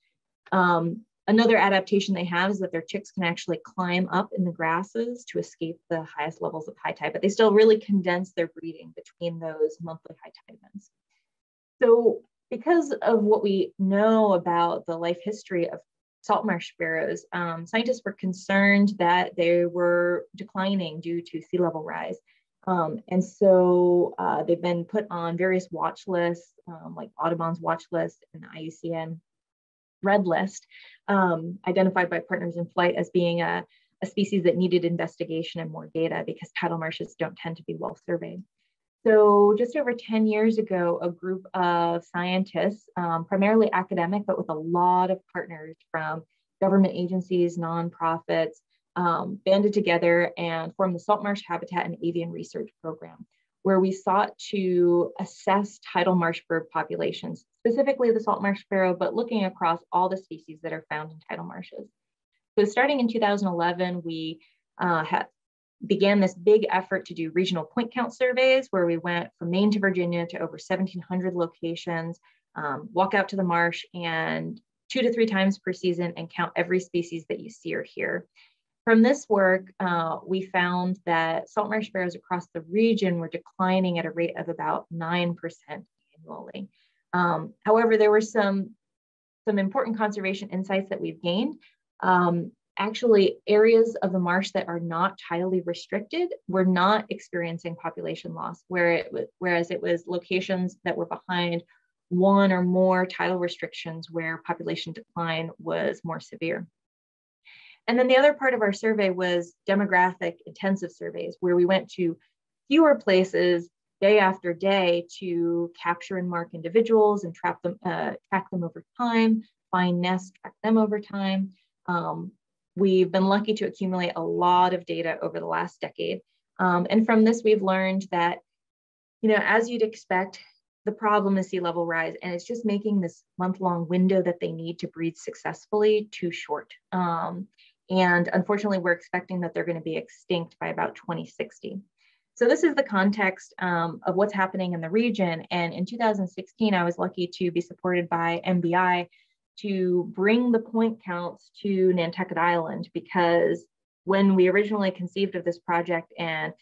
Another adaptation they have is that their chicks can actually climb up in the grasses to escape the highest levels of high tide, but they still really condense their breeding between those monthly high tide events. So because of what we know about the life history of salt marsh sparrows, scientists were concerned that they were declining due to sea level rise. And so they've been put on various watch lists, like Audubon's watch list and the IUCN red list, identified by Partners in Flight as being a species that needed investigation and more data because tidal marshes don't tend to be well surveyed. So just over 10 years ago, a group of scientists, primarily academic, but with a lot of partners from government agencies, nonprofits, banded together and formed the Salt Marsh Habitat and Avian Research Program, where we sought to assess tidal marsh bird populations, specifically the salt marsh sparrow, but looking across all the species that are found in tidal marshes. So starting in 2011, we began this big effort to do regional point count surveys, where we went from Maine to Virginia to over 1,700 locations, walk out to the marsh and 2 to 3 times per season and count every species that you see or hear. From this work, we found that salt marsh sparrows across the region were declining at a rate of about 9% annually. However, there were some important conservation insights that we've gained. Actually, areas of the marsh that are not tidally restricted were not experiencing population loss, whereas it was locations that were behind 1 or more tidal restrictions where population decline was more severe. And then the other part of our survey was demographic intensive surveys, where we went to fewer places day after day to capture and mark individuals and track them over time, find nests, track them over time. We've been lucky to accumulate a lot of data over the last decade. And from this, we've learned that, as you'd expect, the problem is sea level rise, and it's just making this month-long window that they need to breed successfully too short. And unfortunately, we're expecting that they're going to be extinct by about 2060. So this is the context of what's happening in the region. And in 2016, I was lucky to be supported by MBI to bring the point counts to Nantucket Island, because when we originally conceived of this project and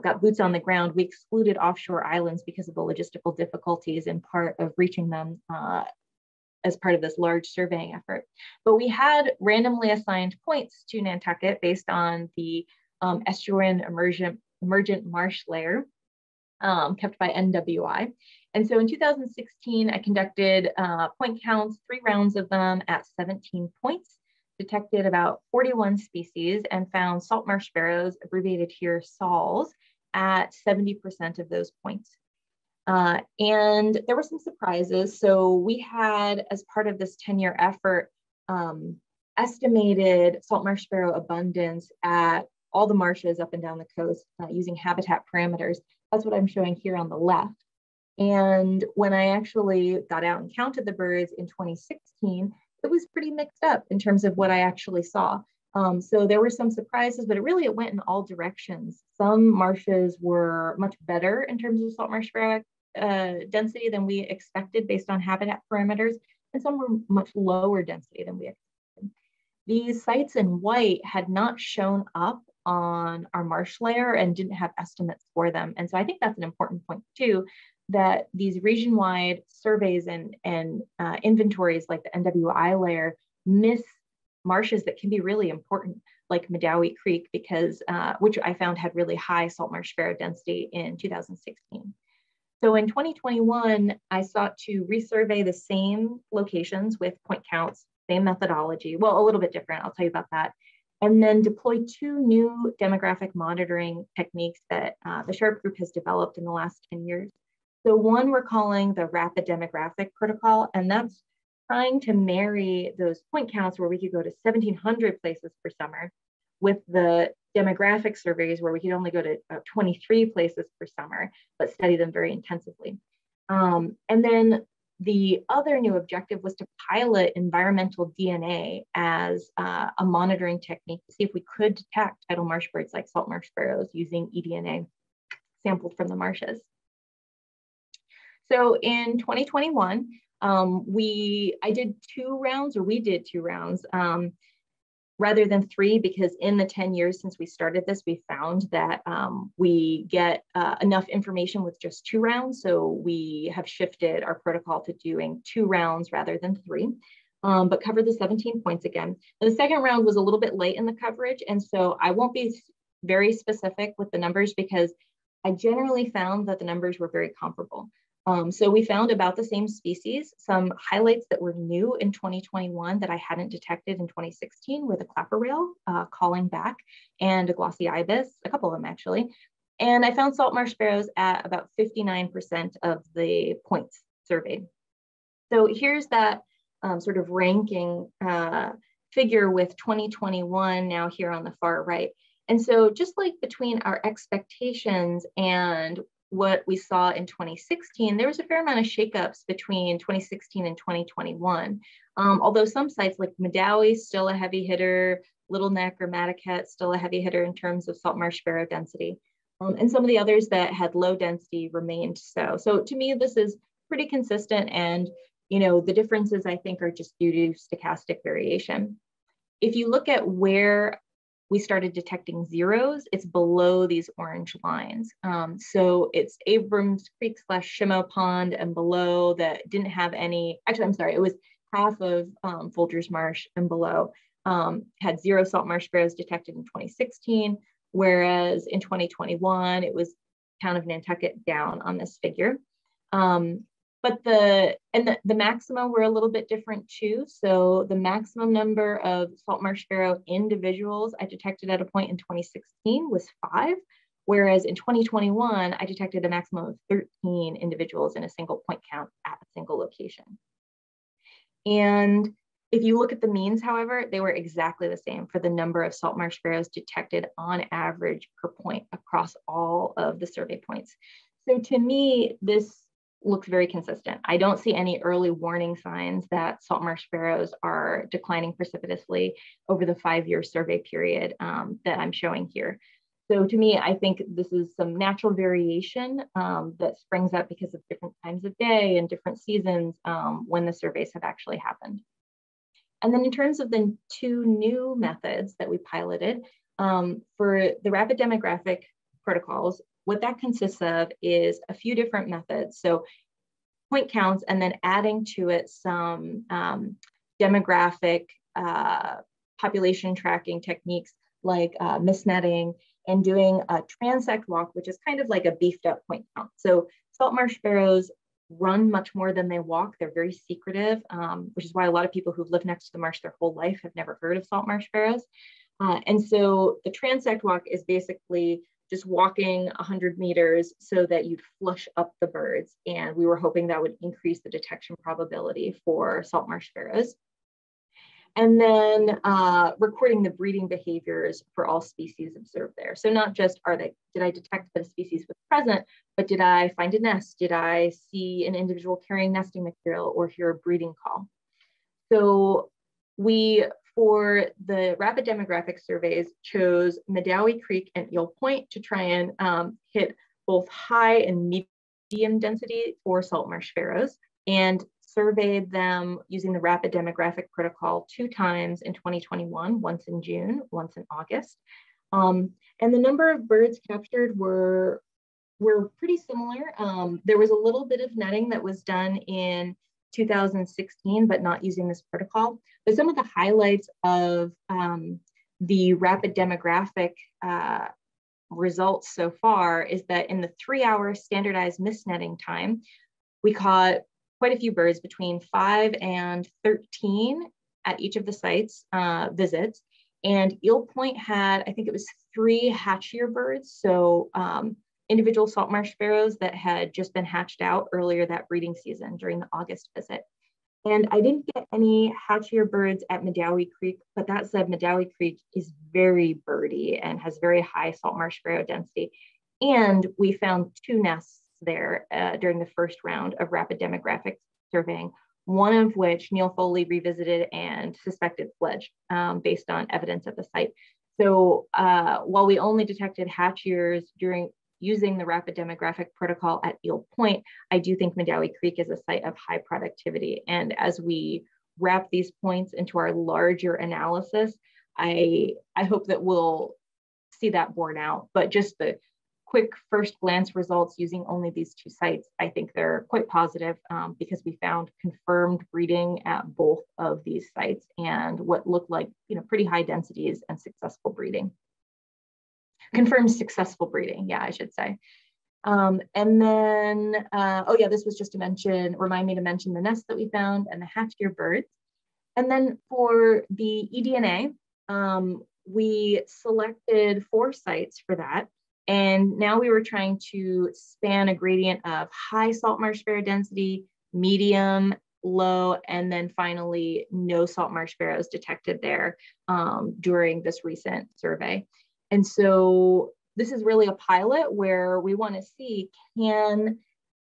got boots on the ground, we excluded offshore islands because of the logistical difficulties in part of reaching them as part of this large surveying effort. But we had randomly assigned points to Nantucket based on the estuarine emergent marsh layer kept by NWI. And so in 2016, I conducted point counts, 3 rounds of them at 17 points, detected about 41 species, and found salt marsh sparrows, abbreviated here SALs, at 70% of those points. And there were some surprises. So we had, as part of this 10-year effort, estimated salt marsh sparrow abundance at all the marshes up and down the coast using habitat parameters. That's what I'm showing here on the left. And when I actually got out and counted the birds in 2016, it was pretty mixed up in terms of what I actually saw. So there were some surprises, but it went in all directions. Some marshes were much better in terms of salt marsh sparrow density than we expected based on habitat parameters, and some were much lower density than we expected. These sites in white had not shown up on our marsh layer and didn't have estimates for them. And so I think that's an important point too, that these region-wide surveys and inventories like the NWI layer miss marshes that can be really important, like Medowee Creek, because which I found had really high salt marsh sparrow density in 2016. So in 2021, I sought to resurvey the same locations with point counts, same methodology, well, a little bit different, I'll tell you about that, and then deploy 2 new demographic monitoring techniques that the SHARP group has developed in the last 10 years. So one we're calling the rapid demographic protocol, and that's trying to marry those point counts where we could go to 1,700 places per summer with the demographic surveys where we could only go to 23 places per summer, but study them very intensively. And then the other new objective was to pilot environmental DNA as a monitoring technique to see if we could detect tidal marsh birds like salt marsh sparrows using eDNA sampled from the marshes. So in 2021, we did 2 rounds rather than 3, because in the 10 years since we started this, we found that we get enough information with just 2 rounds. So we have shifted our protocol to doing 2 rounds rather than 3, but cover the 17 points again. And the second round was a little bit late in the coverage. And so I won't be very specific with the numbers, because I generally found that the numbers were very comparable. So we found about the same species. Some highlights that were new in 2021 that I hadn't detected in 2016 were the clapper rail calling back, and a glossy ibis, a couple of them actually. And I found salt marsh sparrows at about 59% of the points surveyed. So here's that sort of ranking figure with 2021 now here on the far right. And so just like between our expectations and what we saw in 2016, there was a fair amount of shakeups between 2016 and 2021. Although some sites like Madawi still a heavy hitter, Little Neck or Madaket still a heavy hitter in terms of salt marsh sparrow density. And some of the others that had low density remained so. So to me, this is pretty consistent, and the differences I think are just due to stochastic variation. If you look at where we started detecting zeros, it's below these orange lines. So it's Abrams Creek / Shimo Pond and below that didn't have any, actually, I'm sorry, it was half of Folgers Marsh and below had 0 salt marsh sparrows detected in 2016, whereas in 2021, it was town of Nantucket down on this figure. But the maxima were a little bit different too. So the maximum number of salt marsh sparrow individuals I detected at a point in 2016 was 5, whereas in 2021, I detected a maximum of 13 individuals in a single point count at a single location. And if you look at the means, however, they were exactly the same for the number of salt marsh sparrows detected on average per point across all of the survey points. So to me, this looks very consistent. I don't see any early warning signs that salt marsh sparrows are declining precipitously over the 5-year survey period that I'm showing here. So to me, I think this is some natural variation that springs up because of different times of day and different seasons when the surveys have actually happened. And then in terms of the 2 new methods that we piloted, for the rapid demographic protocols, what that consists of is a few different methods. So point counts, and then adding to it some demographic population tracking techniques like mist netting, and doing a transect walk, which is kind of like a beefed up point count. So salt marsh sparrows run much more than they walk. They're very secretive, which is why a lot of people who've lived next to the marsh their whole life have never heard of salt marsh sparrows. And so the transect walk is basically just walking 100 meters so that you'd flush up the birds. And we were hoping that would increase the detection probability for salt marsh sparrows. And then recording the breeding behaviors for all species observed there. So not just did I detect that a species was present, but did I find a nest? Did I see an individual carrying nesting material or hear a breeding call? So we, for the rapid demographic surveys, chose Madawi Creek and Eel Point to try and hit both high and medium density for salt marsh sparrows, and surveyed them using the rapid demographic protocol 2 times in 2021, once in June, once in August. And the number of birds captured were pretty similar. There was a little bit of netting that was done in 2016, but not using this protocol. But some of the highlights of the rapid demographic results so far is that in the 3-hour standardized mist netting time, we caught quite a few birds, between 5 and 13 at each of the sites visits. And Eel Point had, I think it was 3 hatchier birds. So individual salt marsh sparrows that had just been hatched out earlier that breeding season during the August visit. And I didn't get any hatchier birds at Madawi Creek, but that said, Madawi Creek is very birdy and has very high salt marsh sparrow density. And we found 2 nests there during the first round of rapid demographic surveying, one of which Neil Foley revisited and suspected fledged based on evidence at the site. So while we only detected hatchiers during using the rapid demographic protocol at Eel Point, I do think Medowee Creek is a site of high productivity. And as we wrap these points into our larger analysis, I hope that we'll see that borne out. But just the quick first glance results using only these 2 sites, I think they're quite positive because we found confirmed breeding at both of these sites and what looked like, pretty high densities and successful breeding. Confirmed successful breeding, yeah, I should say. And then, oh yeah, this was just to remind me to mention the nest that we found and the half-year birds. And then for the eDNA, we selected 4 sites for that. And now we were trying to span a gradient of high salt marsh sparrow density, medium, low, and then finally no salt marsh sparrows detected there during this recent survey. And so this is really a pilot where we want to see, can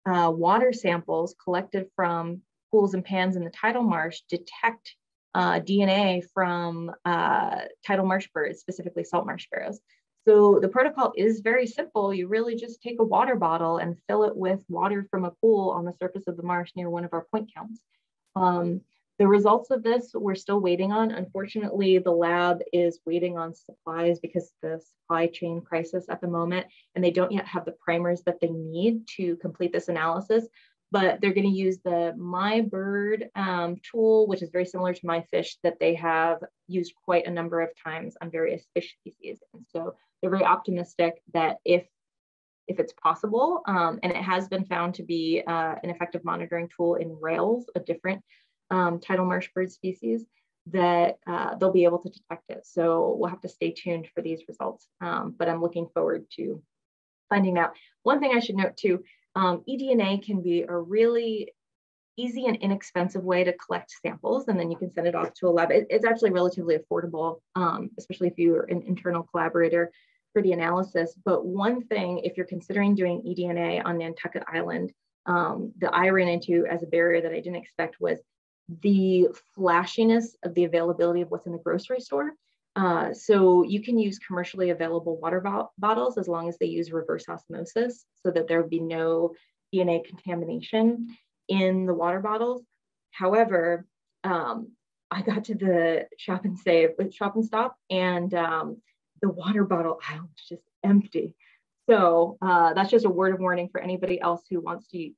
water samples collected from pools and pans in the tidal marsh detect DNA from tidal marsh birds, specifically salt marsh sparrows. So the protocol is very simple. You really just take a water bottle and fill it with water from a pool on the surface of the marsh near one of our point counts. The results of this we're still waiting on. Unfortunately, the lab is waiting on supplies because the supply chain crisis at the moment, and they don't yet have the primers that they need to complete this analysis. But they're going to use the MyBird tool, which is very similar to MyFish, that they have used quite a number of times on various fish species. And so they're very optimistic that if it's possible, and it has been found to be an effective monitoring tool in rails, a different tidal marsh bird species, that they'll be able to detect it. So we'll have to stay tuned for these results, but I'm looking forward to finding out. One thing I should note too, eDNA can be a really easy and inexpensive way to collect samples, and then you can send it off to a lab. It's actually relatively affordable, especially if you're an internal collaborator for the analysis. But one thing, if you're considering doing eDNA on Nantucket Island, that I ran into as a barrier that I didn't expect was the flashiness of the availability of what's in the grocery store. So you can use commercially available water bottles as long as they use reverse osmosis so that there would be no DNA contamination in the water bottles. However, I got to the Shop and Stop, and the water bottle aisle was just empty. So that's just a word of warning for anybody else who wants to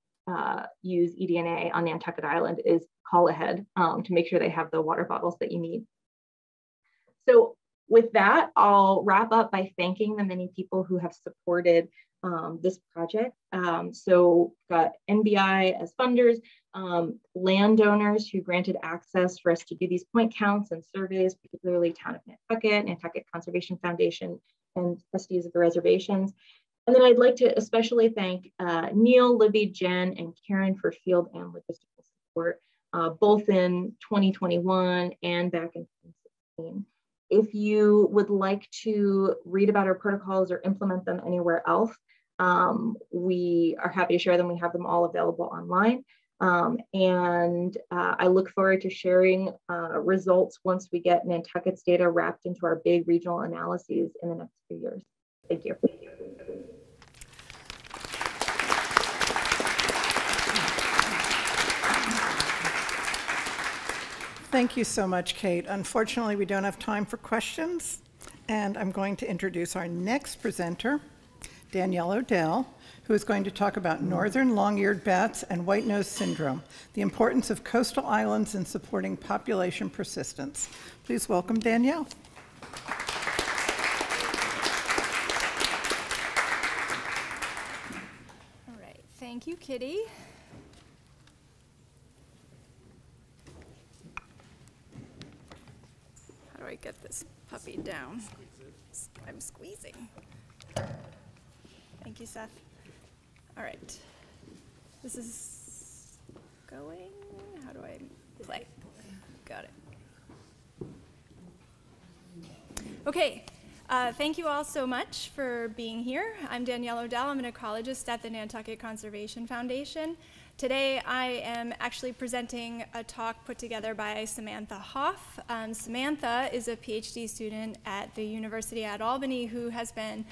use eDNA on Nantucket Island, is call ahead to make sure they have the water bottles that you need. So with that, I'll wrap up by thanking the many people who have supported this project. So we've got NBI as funders, landowners who granted access for us to do these point counts and surveys, particularly Town of Nantucket, Nantucket Conservation Foundation, and trustees of the reservations. And then I'd like to especially thank Neil, Libby, Jen, and Karen for field and logistical support, both in 2021 and back in 2016. If you would like to read about our protocols or implement them anywhere else, we are happy to share them. We have them all available online. And I look forward to sharing results once we get Nantucket's data wrapped into our big regional analyses in the next few years. Thank you. Thank you so much, Kate. Unfortunately, we don't have time for questions, and I'm going to introduce our next presenter, Danielle O'Dell, who is going to talk about northern long-eared bats and white-nose syndrome, the importance of coastal islands in supporting population persistence. Please welcome Danielle. All right, thank you, Kitty. How do I get this puppy down? I'm squeezing. Thank you, Seth. All right. This is going. How do I play? Got it. Okay. Thank you all so much for being here. I'm Danielle O'Dell. I'm an ecologist at the Nantucket Conservation Foundation. Today, I am actually presenting a talk put together by Samantha Hoff. Samantha is a PhD student at the University at Albany who has been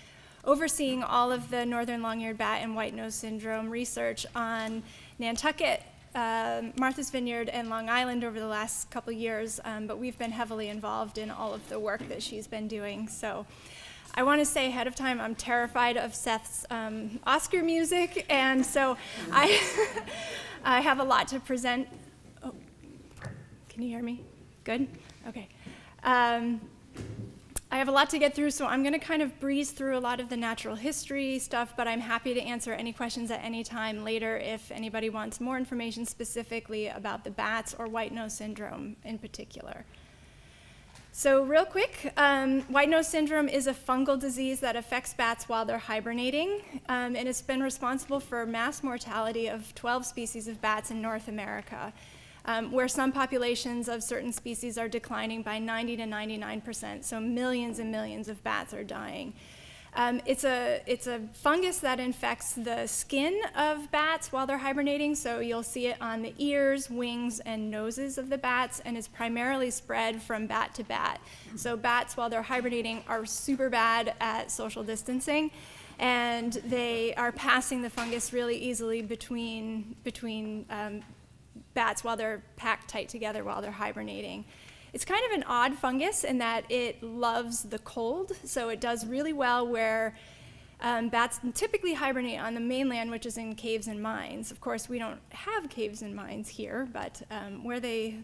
overseeing all of the northern long-eared bat and white-nose syndrome research on Nantucket, Martha's Vineyard, and Long Island over the last couple years, but we've been heavily involved in all of the work that she's been doing. So I want to say ahead of time, I'm terrified of Seth's Oscar music, and so I have a lot to present. Oh, can you hear me? Good? Okay. I have a lot to get through, so I'm going to kind of breeze through a lot of the natural history stuff, but I'm happy to answer any questions at any time later if anybody wants more information specifically about the bats or white-nose syndrome in particular. So real quick, white-nose syndrome is a fungal disease that affects bats while they're hibernating, and it's been responsible for mass mortality of 12 species of bats in North America. Where some populations of certain species are declining by 90 to 99%, so millions and millions of bats are dying. It's a fungus that infects the skin of bats while they're hibernating, so you'll see it on the ears, wings, and noses of the bats, and it's primarily spread from bat to bat. So bats, while they're hibernating, are super bad at social distancing, and they are passing the fungus really easily between bats while they're packed tight together while they're hibernating. It's kind of an odd fungus in that it loves the cold, so it does really well where bats typically hibernate on the mainland, which is in caves and mines. Of course, we don't have caves and mines here, but where they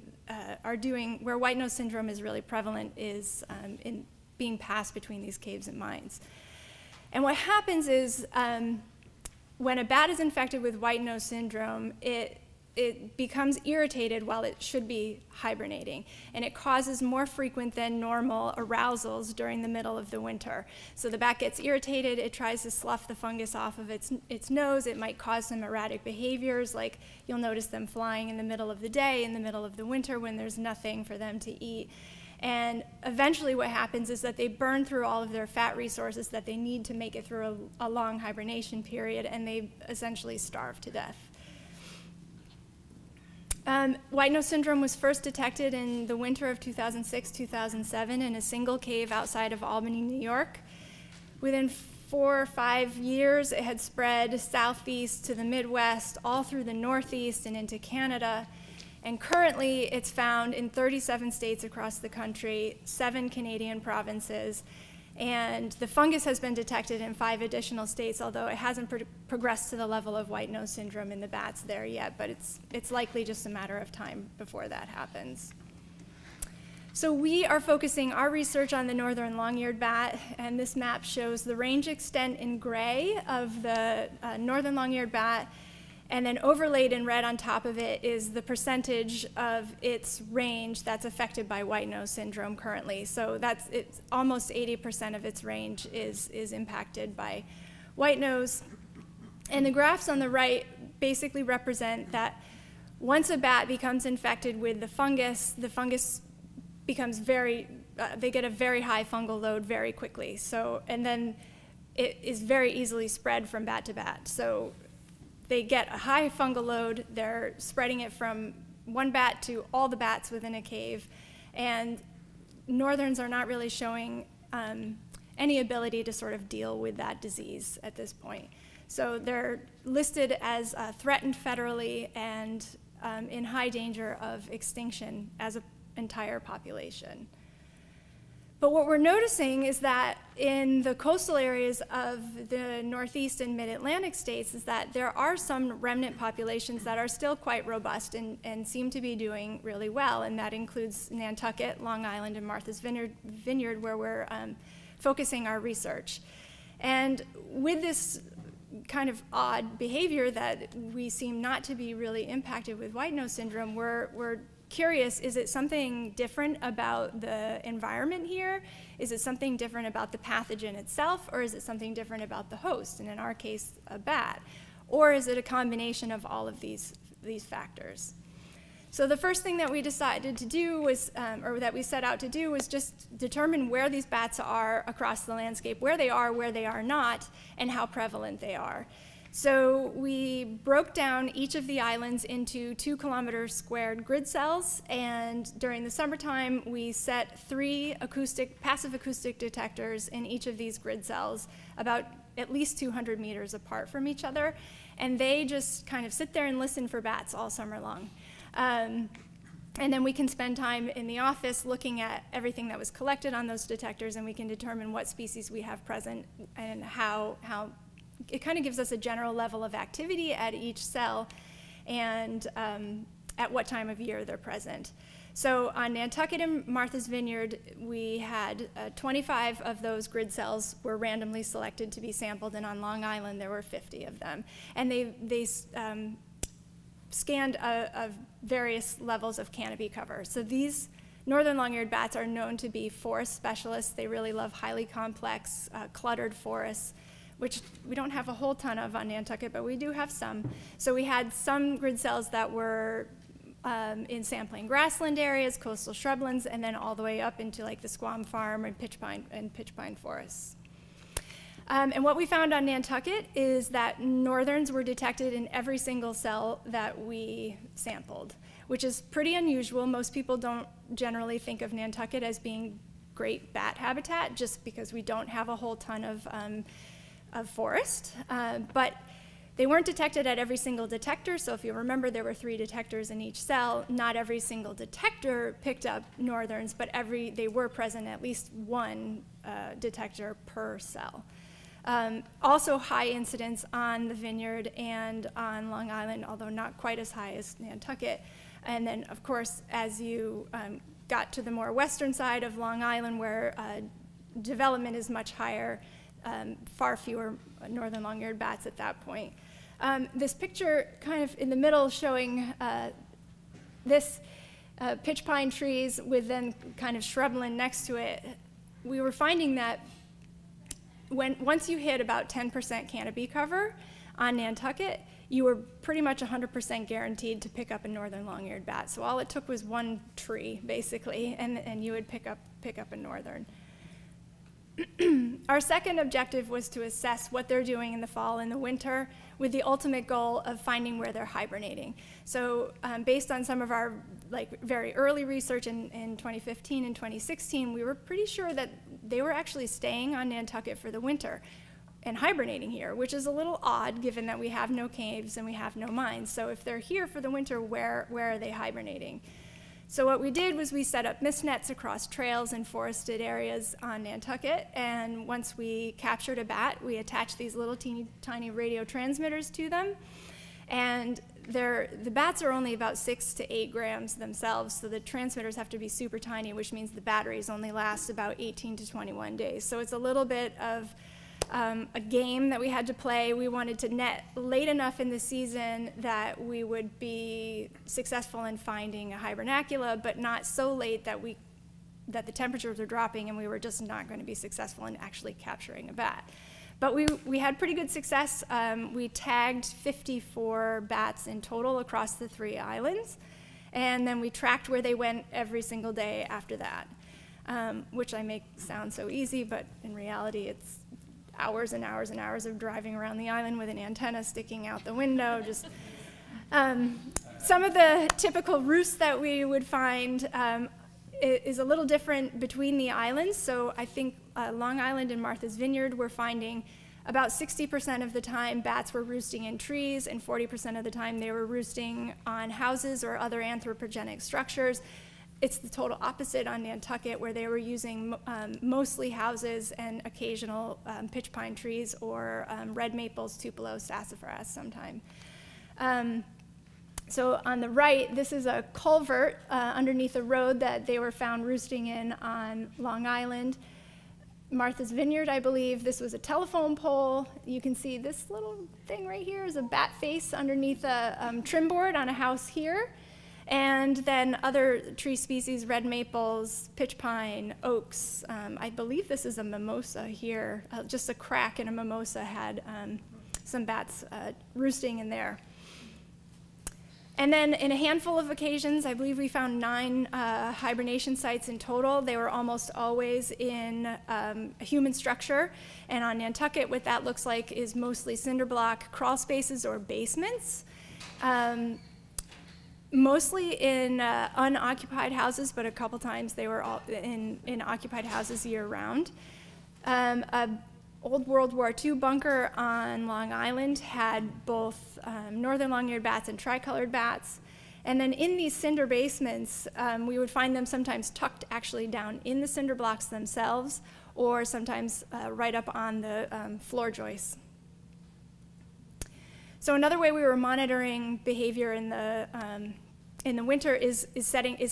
where white-nose syndrome is really prevalent is in being passed between these caves and mines. And what happens is when a bat is infected with white-nose syndrome, it becomes irritated while it should be hibernating, and it causes more frequent than normal arousals during the middle of the winter. So the bat gets irritated, it tries to slough the fungus off of its nose. It might cause some erratic behaviors, like you'll notice them flying in the middle of the day, in the middle of the winter when there's nothing for them to eat. And eventually what happens is that they burn through all of their fat resources that they need to make it through a long hibernation period, and they essentially starve to death. White-nose syndrome was first detected in the winter of 2006-2007 in a single cave outside of Albany, New York. Within 4 or 5 years, it had spread southeast to the Midwest, all through the Northeast and into Canada. And currently, it's found in 37 states across the country, 7 Canadian provinces. And the fungus has been detected in 5 additional states, although it hasn't progressed to the level of white-nose syndrome in the bats there yet, but it's likely just a matter of time before that happens. So we are focusing our research on the northern long-eared bat, and this map shows the range extent in gray of the northern long-eared bat, and then overlaid in red on top of it is the percentage of its range that's affected by white-nose syndrome currently. So it's almost 80% of its range is impacted by white-nose. And the graphs on the right basically represent that once a bat becomes infected with the fungus becomes they get a very high fungal load very quickly. So, and then it is very easily spread from bat to bat. So they get a high fungal load, they're spreading it from one bat to all the bats within a cave, and northerns are not really showing any ability to sort of deal with that disease at this point. So they're listed as threatened federally and in high danger of extinction as an entire population. But what we're noticing is that in the coastal areas of the Northeast and Mid-Atlantic states is that there are some remnant populations that are still quite robust and seem to be doing really well, and that includes Nantucket, Long Island, and Martha's Vineyard, where we're focusing our research. And with this kind of odd behavior that we seem not to be really impacted with white-nose syndrome, we're curious, is it something different about the environment here? Is it something different about the pathogen itself, or is it something different about the host, and in our case, a bat? Or is it a combination of all of these factors? So the first thing that we decided to do was, or that we set out to do, was just determine where these bats are across the landscape, where they are not, and how prevalent they are. So we broke down each of the islands into 2-kilometer squared grid cells, and during the summertime, we set 3 passive acoustic detectors in each of these grid cells, about at least 200 meters apart from each other, and they just kind of sit there and listen for bats all summer long. And then we can spend time in the office looking at everything that was collected on those detectors, and we can determine what species we have present and how it kind of gives us a general level of activity at each cell and at what time of year they're present. So on Nantucket and Martha's Vineyard, we had 25 of those grid cells were randomly selected to be sampled, and on Long Island there were 50 of them. And they scanned various levels of canopy cover. So these northern long-eared bats are known to be forest specialists. They really love highly complex, cluttered forests, which we don't have a whole ton of on Nantucket, but we do have some. So we had some grid cells that were in sampling grassland areas, coastal shrublands, and then all the way up into like the Squam Farm and pitch pine forests. And what we found on Nantucket is that northerns were detected in every single cell that we sampled, which is pretty unusual. Most people don't generally think of Nantucket as being great bat habitat just because we don't have a whole ton of forest. But they weren't detected at every single detector, so if you remember, there were 3 detectors in each cell. Not every single detector picked up northerns, but they were present at least 1 detector per cell. Also high incidence on the Vineyard and on Long Island, although not quite as high as Nantucket. And then, of course, as you got to the more western side of Long Island, where development is much higher, far fewer northern long-eared bats at that point. This picture kind of in the middle showing this pitch pine trees with then kind of shrubland next to it. We were finding that once you hit about 10% canopy cover on Nantucket, you were pretty much 100% guaranteed to pick up a northern long-eared bat. So all it took was 1 tree, basically, and you would pick up a northern. Our second objective was to assess what they're doing in the fall and the winter with the ultimate goal of finding where they're hibernating. So based on some of our very early research in 2015 and 2016, we were pretty sure that they were actually staying on Nantucket for the winter and hibernating here, which is a little odd given that we have no caves and we have no mines. So if they're here for the winter, where are they hibernating? So what we did was we set up mist nets across trails and forested areas on Nantucket, and once we captured a bat, we attached these little teeny tiny radio transmitters to them. And the bats are only about 6 to 8 grams themselves, so the transmitters have to be super tiny, which means the batteries only last about 18 to 21 days. So it's a little bit of a game that we had to play. We wanted to net late enough in the season that we would be successful in finding a hibernacula, but not so late that the temperatures were dropping and we were just not going to be successful in actually capturing a bat. But we had pretty good success. We tagged 54 bats in total across the 3 islands, and then we tracked where they went every single day after that, which I make sound so easy, but in reality it's hours and hours and hours of driving around the island with an antenna sticking out the window. Just some of the typical roosts that we would find is a little different between the islands. So I think Long Island and Martha's Vineyard were finding about 60% of the time bats were roosting in trees, and 40% of the time they were roosting on houses or other anthropogenic structures. It's the total opposite on Nantucket, where they were using mostly houses and occasional pitch pine trees or red maples, tupelo, sassafras sometime. So on the right, this is a culvert underneath a road that they were found roosting in on Long Island. Martha's Vineyard, I believe, this was a telephone pole. You can see this little thing right here is a bat face underneath a trim board on a house here. And then other tree species, red maples, pitch pine, oaks. I believe this is a mimosa here. Just a crack in a mimosa had some bats roosting in there. And then in a handful of occasions, I believe we found 9 hibernation sites in total. They were almost always in a human structure. And on Nantucket, what that looks like is mostly cinder block crawl spaces or basements. Mostly in unoccupied houses, but a couple times they were all in occupied houses year round. A old World War II bunker on Long Island had both northern long-eared bats and tricolored bats. And then in these cinder basements, we would find them sometimes tucked actually down in the cinder blocks themselves, or sometimes right up on the floor joists. So another way we were monitoring behavior in the winter is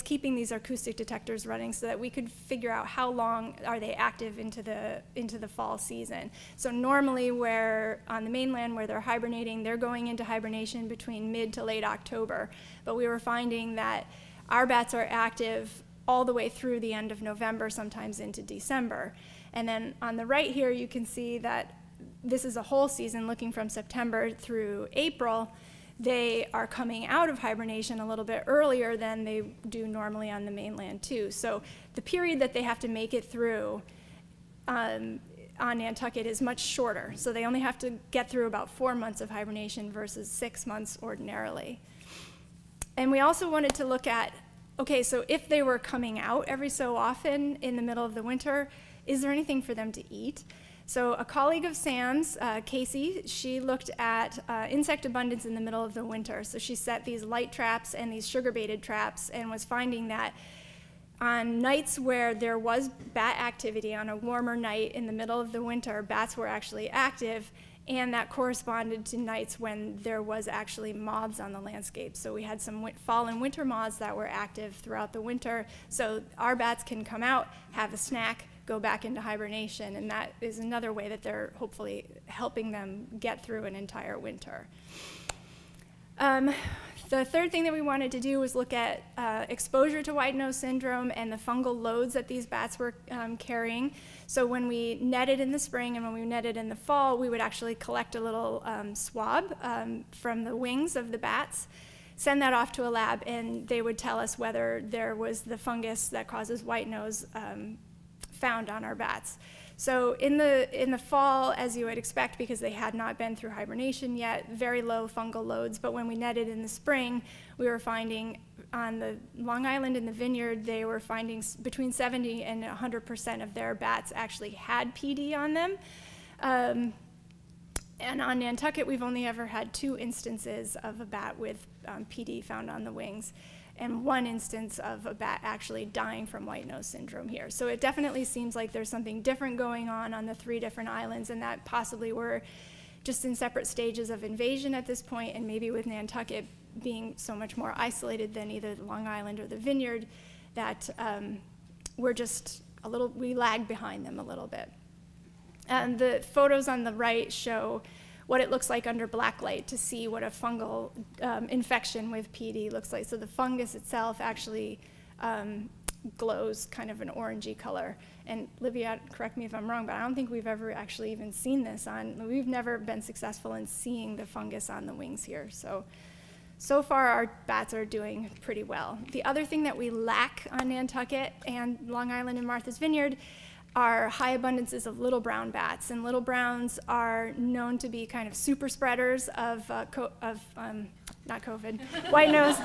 keeping these acoustic detectors running so that we could figure out how long are they active into the fall season. So normally where on the mainland where they're hibernating, they're going into hibernation between mid to late October. But we were finding that our bats are active all the way through the end of November, sometimes into December. And then on the right here, you can see that this is a whole season looking from September through April. They are coming out of hibernation a little bit earlier than they do normally on the mainland too. So the period that they have to make it through on Nantucket is much shorter. So they only have to get through about 4 months of hibernation versus 6 months ordinarily. And we also wanted to look at, okay, so if they were coming out every so often in the middle of the winter, is there anything for them to eat? So a colleague of Sam's, Casey, she looked at insect abundance in the middle of the winter. So she set these light traps and these sugar-baited traps and was finding that on nights where there was bat activity, on a warmer night in the middle of the winter, bats were actually active, and that corresponded to nights when there was actually moths on the landscape. So we had some fall and winter moths that were active throughout the winter. So our bats can come out, have a snack, go back into hibernation, and that is another way that they're hopefully helping them get through an entire winter. The third thing that we wanted to do was look at exposure to white nose syndrome and the fungal loads that these bats were carrying. So when we netted in the spring and when we netted in the fall, we would actually collect a little swab from the wings of the bats, send that off to a lab, and they would tell us whether there was the fungus that causes white nose found on our bats. So in the fall, as you would expect, because they had not been through hibernation yet, very low fungal loads. But when we netted in the spring, we were finding on the Long Island and the Vineyard, they were finding between 70 and 100% of their bats actually had PD on them. And on Nantucket, we've only ever had 2 instances of a bat with PD found on the wings, and 1 instance of a bat actually dying from white nose syndrome here. So it definitely seems like there's something different going on the 3 different islands, and that possibly we're just in separate stages of invasion at this point, and maybe with Nantucket being so much more isolated than either the Long Island or the Vineyard, that we're just we lag behind them a little bit. And the photos on the right show what it looks like under black light to see what a fungal infection with PD looks like. So the fungus itself actually glows kind of an orangey color. And Livia, correct me if I'm wrong, but I don't think we've ever actually even seen this we've never been successful in seeing the fungus on the wings here. So far our bats are doing pretty well. The other thing that we lack on Nantucket and Long Island and Martha's Vineyard are high abundances of little brown bats, and little browns are known to be kind of super spreaders of not COVID, white nose.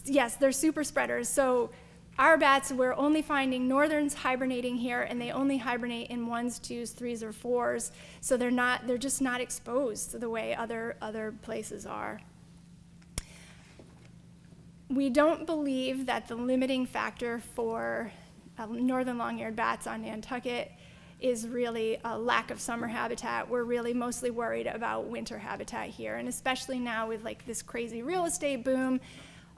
Yes, they're super spreaders. So our bats, we're only finding northerns hibernating here, and they only hibernate in 1s, 2s, 3s, or 4s. So they're just not exposed the way other places are. We don't believe that the limiting factor for northern long-eared bats on Nantucket is really a lack of summer habitat. We're really mostly worried about winter habitat here, and especially now with like this crazy real estate boom,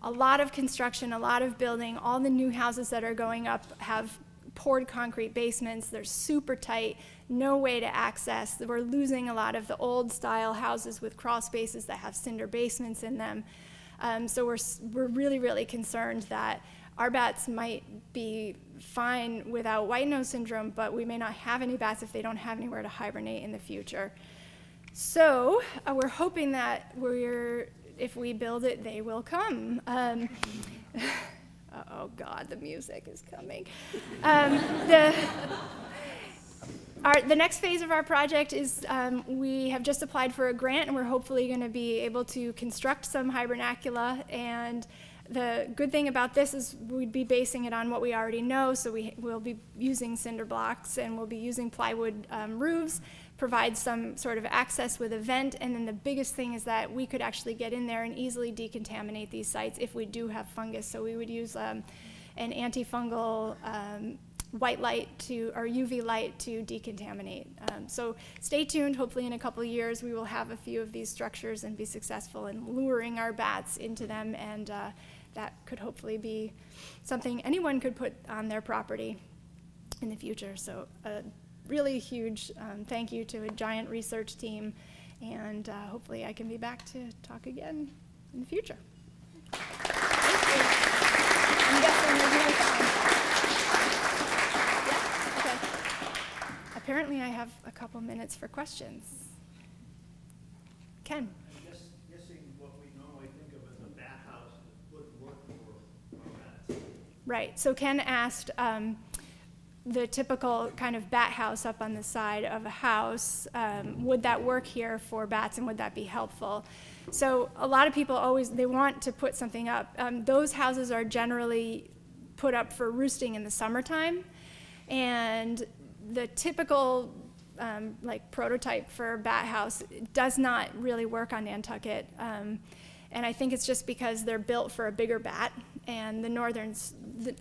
a lot of construction, a lot of building, all the new houses that are going up have poured concrete basements. They're super tight, no way to access. We're losing a lot of the old style houses with crawl spaces that have cinder basements in them. So we're really, really concerned that our bats might be fine without white nose syndrome, but we may not have any bats if they don't have anywhere to hibernate in the future. So we're hoping that if we build it, they will come. Oh God, the music is coming. The next phase of our project is we have just applied for a grant, and we're hopefully going to be able to construct some hibernacula. And the good thing about this is we'd be basing it on what we already know. So we'll be using cinder blocks, and we'll be using plywood roofs, provide some sort of access with a vent. And then the biggest thing is that we could actually get in there and easily decontaminate these sites if we do have fungus. So we would use an antifungal white light or UV light to decontaminate. So stay tuned. Hopefully in a couple of years we will have a few of these structures and be successful in luring our bats into them, and that could hopefully be something anyone could put on their property in the future. So a really huge thank you to a giant research team, and hopefully I can be back to talk again in the future. Thank you. I'm guessing there's no time. Apparently I have a couple minutes for questions. Ken? Guessing what we normally think of as a bat house would work for bats. Right, so Ken asked the typical kind of bat house up on the side of a house, would that work here for bats, and would that be helpful? So a lot of people they want to put something up. Those houses are generally put up for roosting in the summertime, and the typical like prototype for bat house does not really work on Nantucket. And I think it's just because they're built for a bigger bat, and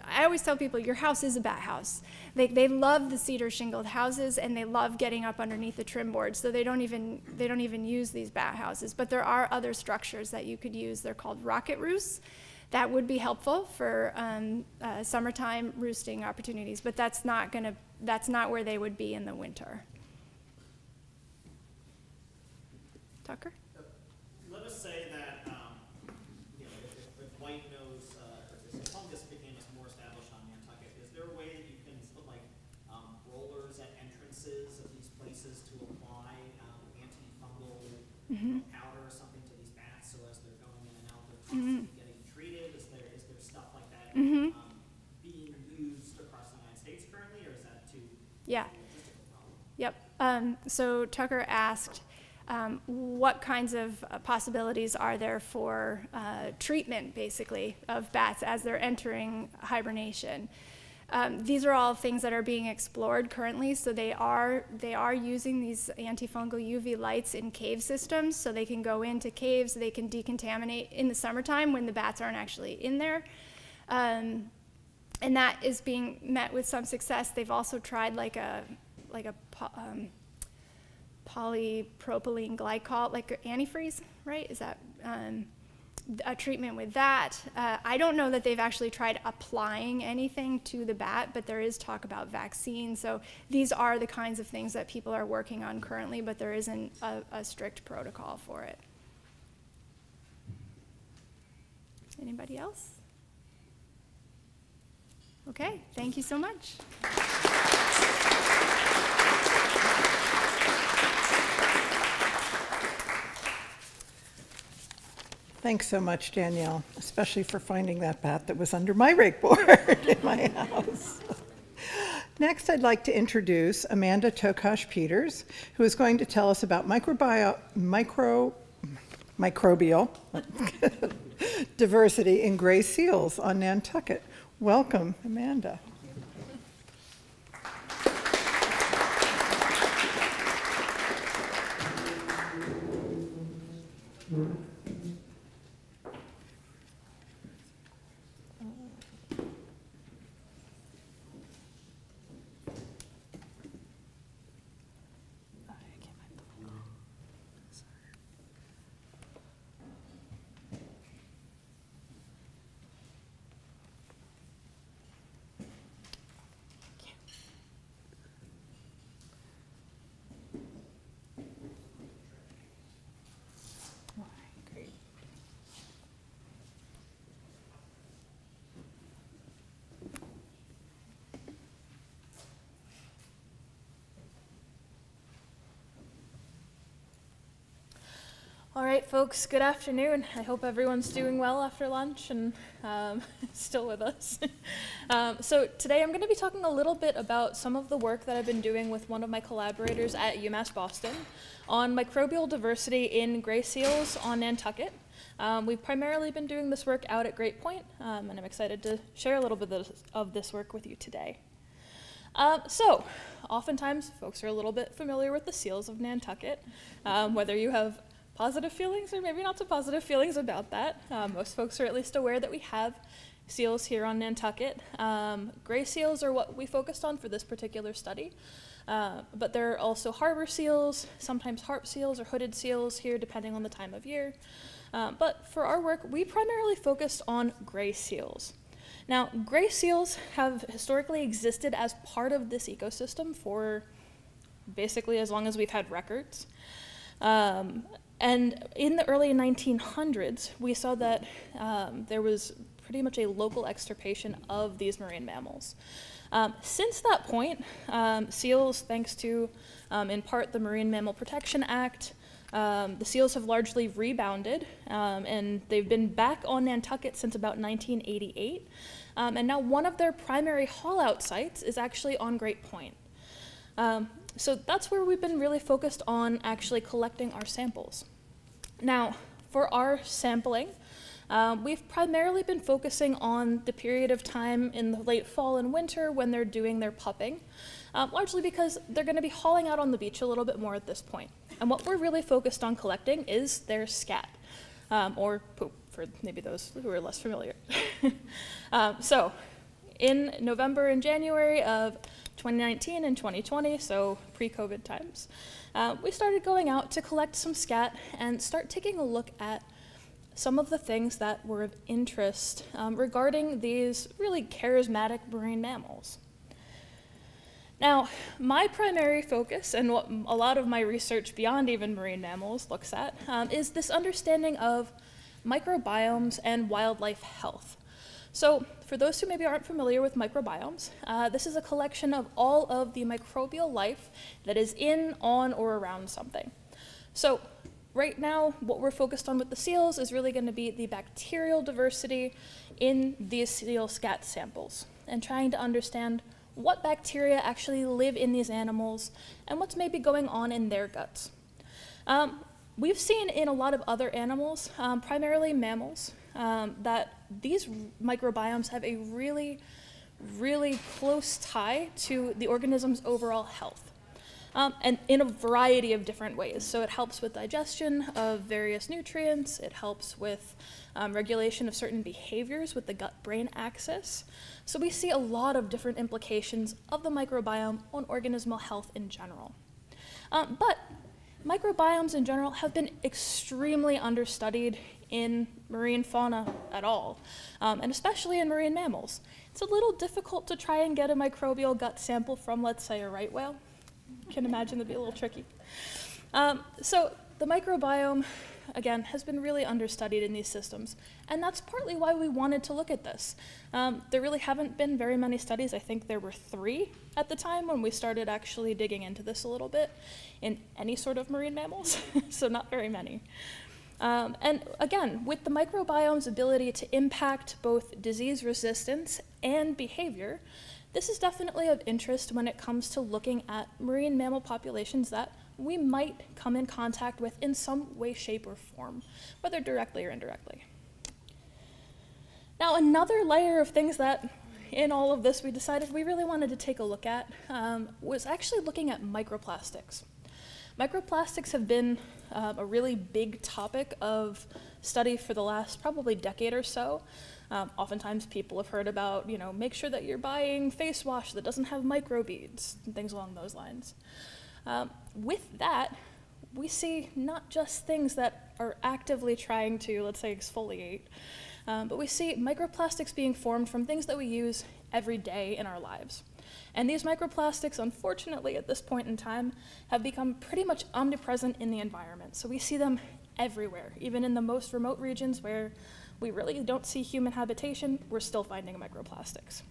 I always tell people your house is a bat house. They love the cedar shingled houses, and they love getting up underneath the trim board, so they don't even use these bat houses. But there are other structures that you could use. They're called rocket roosts. That would be helpful for summertime roosting opportunities, but that's not where they would be in the winter. Tucker? Let us say that if white nose, if fungus became more established on Nantucket, is there a way that you can put like rollers at entrances of these places to apply antifungal powder or something to these bats, so as they're going in and out, they're constantly getting treated? Is there stuff like that being used across the United States currently, or is that too? Yeah. Yep. So Tucker asked, what kinds of possibilities are there for treatment, basically, of bats as they're entering hibernation? These are all things that are being explored currently. So they are using these antifungal UV lights in cave systems, so they can go into caves. They can decontaminate in the summertime when the bats aren't actually in there. And that is being met with some success. They've also tried like a polypropylene glycol, like antifreeze, right? Is that a treatment with that? I don't know that they've actually tried applying anything to the bat, but there is talk about vaccines. So these are the kinds of things that people are working on currently, but there isn't a strict protocol for it. Anybody else? Okay, thank you so much. Thanks so much, Danielle, especially for finding that bat that was under my rake board in my house. Next, I'd like to introduce Amanda Tokash-Peters, who is going to tell us about microbial diversity in gray seals on Nantucket. Welcome, Amanda. All right, folks, good afternoon. I hope everyone's doing well after lunch and still with us. So today I'm going to be talking a little bit about some of the work that I've been doing with one of my collaborators at UMass Boston on microbial diversity in gray seals on Nantucket. We've primarily been doing this work out at Great Point, and I'm excited to share a little bit of this work with you today. So, oftentimes folks are a little bit familiar with the seals of Nantucket, whether you have positive feelings or maybe not so positive feelings about that. Most folks are at least aware that we have seals here on Nantucket. Gray seals are what we focused on for this particular study, but there are also harbor seals, sometimes harp seals or hooded seals here depending on the time of year. But for our work, we primarily focused on gray seals. Now, gray seals have historically existed as part of this ecosystem for basically as long as we've had records. And in the early 1900s, we saw that there was pretty much a local extirpation of these marine mammals. Since that point, seals, thanks to, in part, the Marine Mammal Protection Act, the seals have largely rebounded, and they've been back on Nantucket since about 1988. And now one of their primary haul-out sites is actually on Great Point. So that's where we've been really focused on actually collecting our samples. Now, for our sampling, we've primarily been focusing on the period of time in the late fall and winter when they're doing their pupping, largely because they're going to be hauling out on the beach a little bit more at this point. And what we're really focused on collecting is their scat, or poop, for maybe those who are less familiar. So, in November and January of 2019 and 2020, so pre-COVID times, we started going out to collect some scat and start taking a look at some of the things that were of interest regarding these really charismatic marine mammals. Now, my primary focus, and what a lot of my research beyond even marine mammals looks at, is this understanding of microbiomes and wildlife health. So, for those who maybe aren't familiar with microbiomes, this is a collection of all of the microbial life that is in, on, or around something. So, right now, what we're focused on with the seals is really going to be the bacterial diversity in these seal scat samples, and trying to understand what bacteria actually live in these animals and what's maybe going on in their guts. We've seen in a lot of other animals, primarily mammals, that these microbiomes have a really, really close tie to the organism's overall health, and in a variety of different ways. So it helps with digestion of various nutrients, it helps with regulation of certain behaviors with the gut-brain axis. So we see a lot of different implications of the microbiome on organismal health in general. But microbiomes in general have been extremely understudied in marine fauna at all, and especially in marine mammals. It's a little difficult to try and get a microbial gut sample from, let's say, a right whale. You can imagine that'd be a little tricky. So the microbiome, again, has been really understudied in these systems, and that's partly why we wanted to look at this. There really haven't been very many studies. I think there were 3 at the time when we started actually digging into this a little bit in any sort of marine mammals, so not very many. And again, with the microbiome's ability to impact both disease resistance and behavior, this is definitely of interest when it comes to looking at marine mammal populations that we might come in contact with in some way, shape, or form, whether directly or indirectly. Now, another layer of things that in all of this we decided we really wanted to take a look at was actually looking at microplastics. Microplastics have been a really big topic of study for the last probably decade or so. Oftentimes people have heard about, make sure that you're buying face wash that doesn't have microbeads and things along those lines. With that, we see not just things that are actively trying to, let's say, exfoliate, but we see microplastics being formed from things that we use every day in our lives. And these microplastics, unfortunately, at this point in time, have become pretty much omnipresent in the environment. So we see them everywhere, even in the most remote regions where we really don't see human habitation, we're still finding microplastics.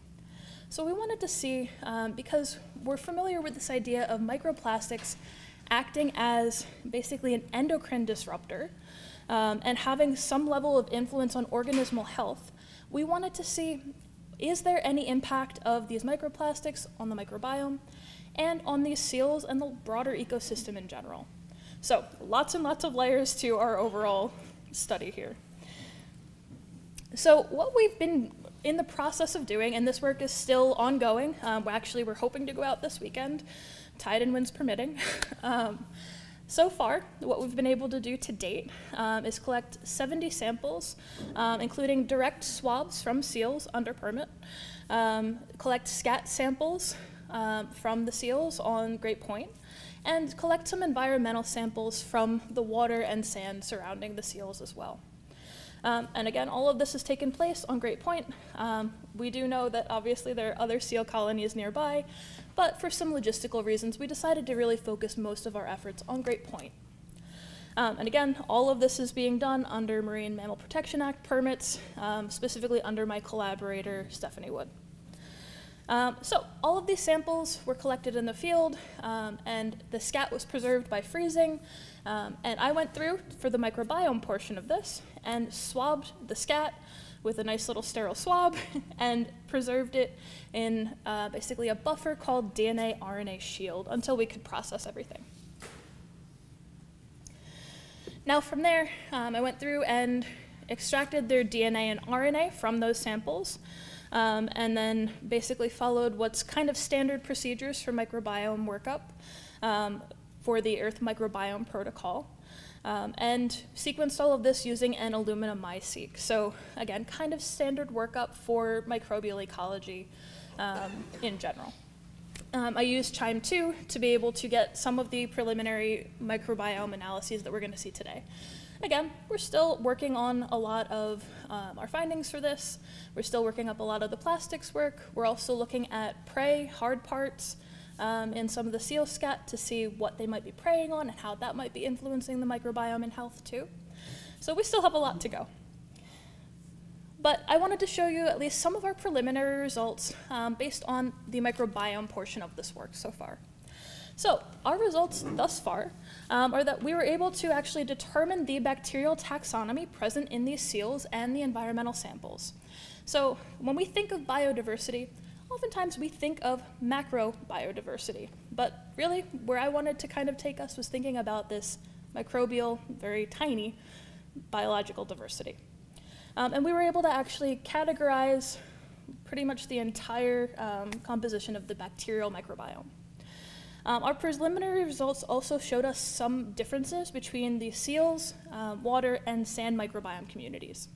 So we wanted to see, because we're familiar with this idea of microplastics acting as basically an endocrine disruptor and having some level of influence on organismal health, we wanted to see, is there any impact of these microplastics on the microbiome and on these seals and the broader ecosystem in general? So lots and lots of layers to our overall study here. So what we've been in the process of doing, and this work is still ongoing, we're hoping to go out this weekend, tide and winds permitting. So far, what we've been able to do to date is collect 70 samples, including direct swabs from seals under permit, collect scat samples from the seals on Great Point, and collect some environmental samples from the water and sand surrounding the seals as well. And again, all of this has taken place on Great Point. We do know that obviously there are other seal colonies nearby, but for some logistical reasons, we decided to really focus most of our efforts on Great Point. And again, all of this is being done under Marine Mammal Protection Act permits, specifically under my collaborator, Stephanie Wood. So all of these samples were collected in the field, and the scat was preserved by freezing. And I went through for the microbiome portion of this and swabbed the scat with a nice little sterile swab and preserved it in basically a buffer called DNA RNA shield until we could process everything. Now from there, I went through and extracted their DNA and RNA from those samples, and then basically followed what's kind of standard procedures for microbiome workup for the Earth Microbiome Protocol, and sequenced all of this using an Illumina MiSeq. So again, kind of standard workup for microbial ecology in general. I used QIIME-2 to be able to get some of the preliminary microbiome analyses that we're going to see today. Again, we're still working on a lot of our findings for this. We're still working up a lot of the plastics work. We're also looking at prey, hard parts, in some of the seal scat to see what they might be preying on and how that might be influencing the microbiome and health too. So we still have a lot to go. But I wanted to show you at least some of our preliminary results based on the microbiome portion of this work so far. So our results thus far are that we were able to actually determine the bacterial taxonomy present in these seals and the environmental samples. So when we think of biodiversity, oftentimes we think of macro biodiversity, but really where I wanted to kind of take us was thinking about this microbial, very tiny biological diversity. And we were able to actually categorize pretty much the entire composition of the bacterial microbiome. Our preliminary results also showed us some differences between the seals, water, and sand microbiome communities.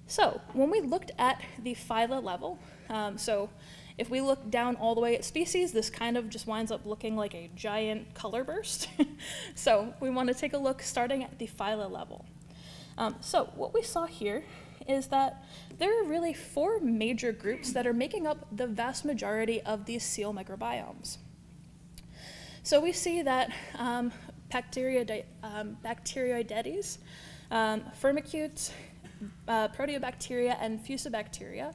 So when we looked at the phyla level, so if we look down all the way at species, this kind of just winds up looking like a giant color burst. So we want to take a look starting at the phyla level. So what we saw here is that there are really 4 major groups that are making up the vast majority of these seal microbiomes. So we see that Bacteroidetes, Firmicutes, Proteobacteria, and Fusobacteria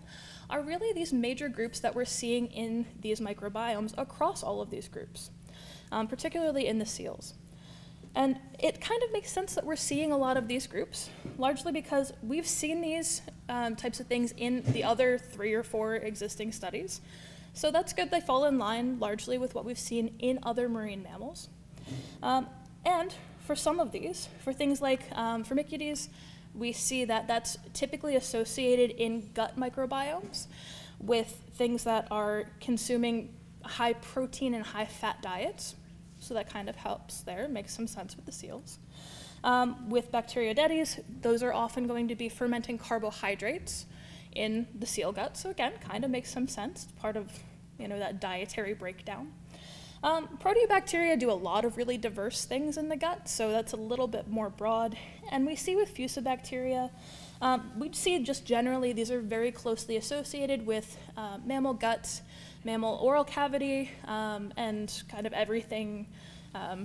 are really these major groups that we're seeing in these microbiomes across all of these groups, particularly in the seals. And it kind of makes sense that we're seeing a lot of these groups, largely because we've seen these types of things in the other 3 or 4 existing studies. So that's good. They fall in line largely with what we've seen in other marine mammals. And for some of these, for things like Firmicutes, we see that that's typically associated in gut microbiomes with things that are consuming high protein and high fat diets. So that kind of helps there, makes some sense with the seals. With Bacteroidetes, those are often going to be fermenting carbohydrates in the seal gut. So again, kind of makes some sense, part of that dietary breakdown. Proteobacteria do a lot of really diverse things in the gut, so that's a little bit more broad. And we see with Fusobacteria, we see just generally these are very closely associated with mammal guts, mammal oral cavity, and kind of everything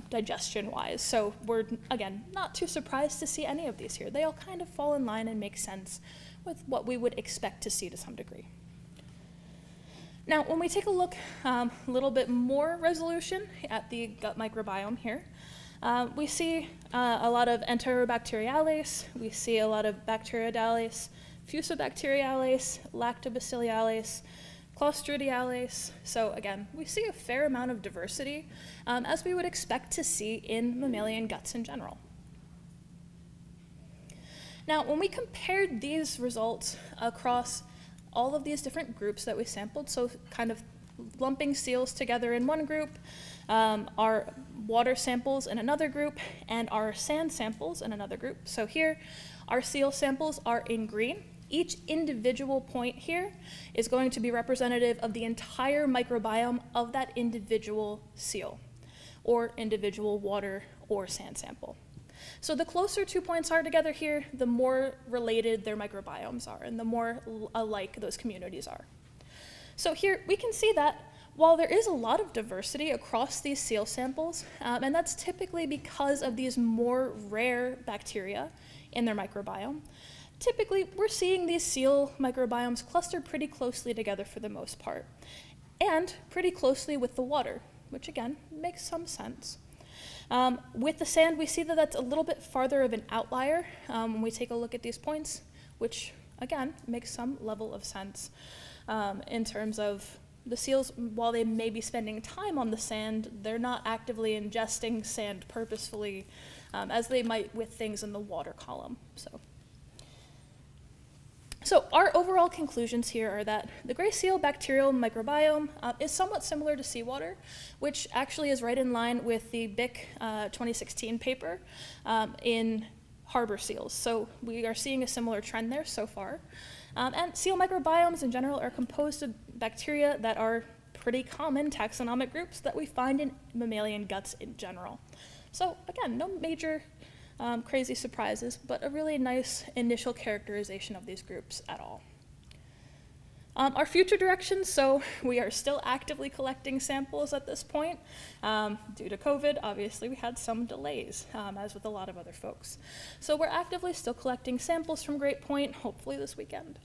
digestion-wise. So we're, again, not too surprised to see any of these here. They all kind of fall in line and make sense with what we would expect to see to some degree. Now, when we take a look a little bit more resolution at the gut microbiome here, we see a lot of Enterobacteriales, we see a lot of Bacteroidales, Fusobacteriales, Lactobacilliales, Clostridiales. So again, we see a fair amount of diversity, as we would expect to see in mammalian guts in general. Now, when we compared these results across all of these different groups that we sampled, so kind of lumping seals together in one group, our water samples in another group, and our sand samples in another group. So here, our seal samples are in green. Each individual point here is going to be representative of the entire microbiome of that individual seal, or individual water or sand sample. So the closer 2 points are together here, the more related their microbiomes are, and the more alike those communities are. So here we can see that while there is a lot of diversity across these seal samples, and that's typically because of these more rare bacteria in their microbiome, typically we're seeing these seal microbiomes cluster pretty closely together for the most part, and pretty closely with the water, which again makes some sense. With the sand, we see that that's a little bit farther of an outlier when we take a look at these points, which again makes some level of sense in terms of the seals. While they may be spending time on the sand, they're not actively ingesting sand purposefully as they might with things in the water column. So our overall conclusions here are that the gray seal bacterial microbiome is somewhat similar to seawater, which actually is right in line with the BIC 2016 paper in harbor seals. So we are seeing a similar trend there so far. And seal microbiomes in general are composed of bacteria that are pretty common taxonomic groups that we find in mammalian guts in general. So again, no major crazy surprises, but a really nice initial characterization of these groups at all. Our future directions, so we are still actively collecting samples at this point. Due to COVID, obviously we had some delays, as with a lot of other folks. So we're actively still collecting samples from Great Point, hopefully this weekend.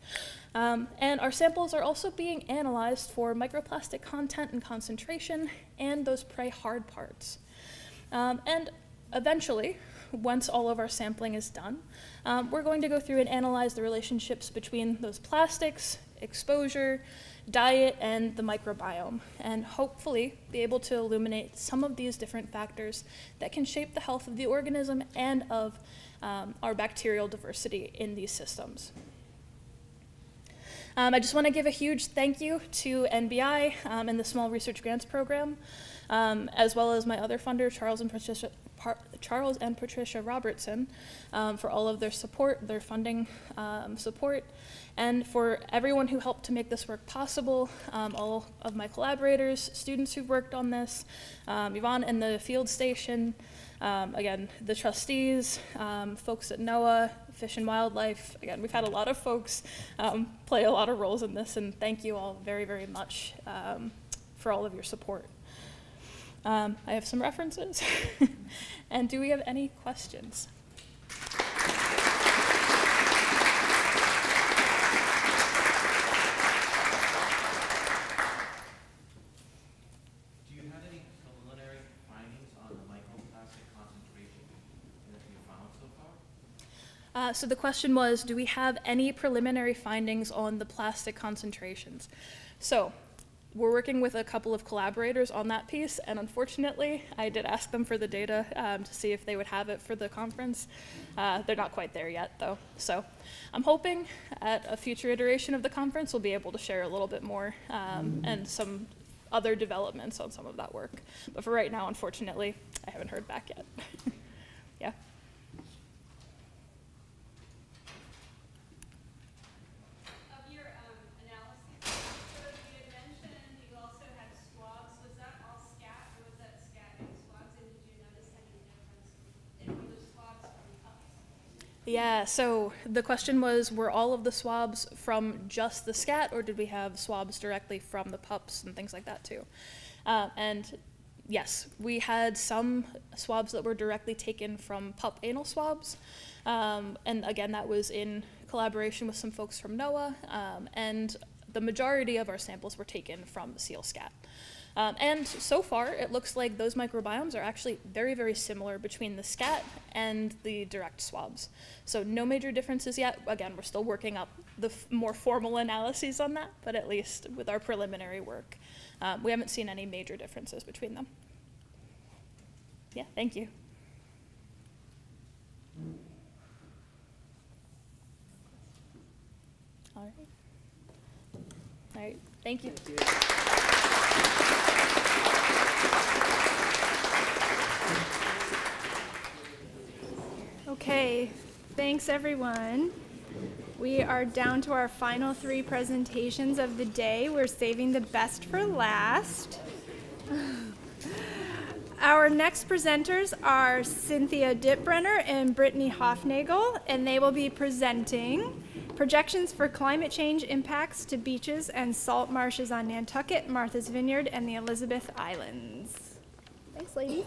And our samples are also being analyzed for microplastic content and concentration, and those prey hard parts. And eventually, once all of our sampling is done, we're going to go through and analyze the relationships between those plastics, exposure, diet, and the microbiome, and hopefully be able to illuminate some of these different factors that can shape the health of the organism and of our bacterial diversity in these systems. I just want to give a huge thank you to NBI and the Small Research Grants Program, as well as my other funder, Charles and Patricia Robertson, for all of their support, their funding support, and for everyone who helped to make this work possible, all of my collaborators, students who've worked on this, Yvonne and the field station, again, the trustees, folks at NOAA, Fish and Wildlife. Again, we've had a lot of folks play a lot of roles in this, and thank you all very, very much for all of your support. I have some references. And do we have any questions? Do you have any preliminary findings on the microplastic concentration that you found so far? So the question was, do we have any preliminary findings on the plastic concentrations? So we're working with a couple of collaborators on that piece, and unfortunately, I did ask them for the data to see if they would have it for the conference. They're not quite there yet, though. So I'm hoping at a future iteration of the conference, we'll be able to share a little bit more and some other developments on some of that work. But for right now, unfortunately, I haven't heard back yet. Yeah. Yeah, so the question was, were all of the swabs from just the scat, or did we have swabs directly from the pups and things like that too? And yes, we had some swabs that were directly taken from pup anal swabs. And again, that was in collaboration with some folks from NOAA. And the majority of our samples were taken from the seal scat. And so far, it looks like those microbiomes are actually very, very similar between the scat and the direct swabs. So no major differences yet. Again, we're still working up the more formal analyses on that, but at least with our preliminary work, we haven't seen any major differences between them. Yeah, thank you. All right. All right, thank you. Okay, thanks everyone. We are down to our final 3 presentations of the day. We're saving the best for last. Our next presenters are Cynthia Dittbrenner and Brittany Hofnagel, and they will be presenting projections for climate change impacts to beaches and salt marshes on Nantucket, Martha's Vineyard, and the Elizabeth Islands. Thanks, ladies.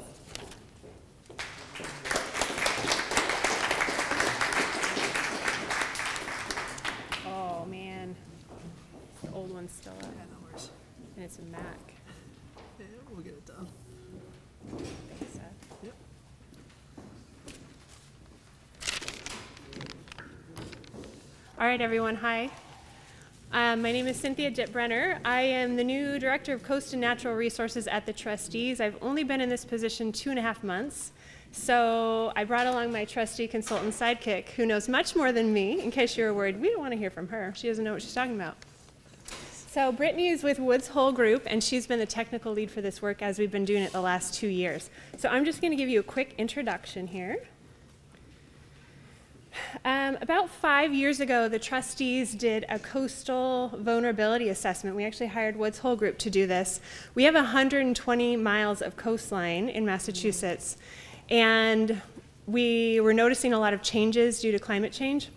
Oh, man. The old one's still up. Yeah, no worries. And it's a Mac. Yeah, we'll get it done. Thanks, Seth. Yep. All right, everyone, hi. My name is Cynthia Dittbrenner. I am the new Director of Coast and Natural Resources at the Trustees. I've only been in this position 2.5 months. So I brought along my trustee consultant sidekick, who knows much more than me. In case you were worried, we don't want to hear from her. She doesn't know what she's talking about. So Brittany is with Woods Hole Group, and she's been the technical lead for this work as we've been doing it the last 2 years. So I'm just going to give you a quick introduction here. About 5 years ago, the trustees did a coastal vulnerability assessment. We actually hired Woods Hole Group to do this. We have 120 miles of coastline in Massachusetts, and we were noticing a lot of changes due to climate change.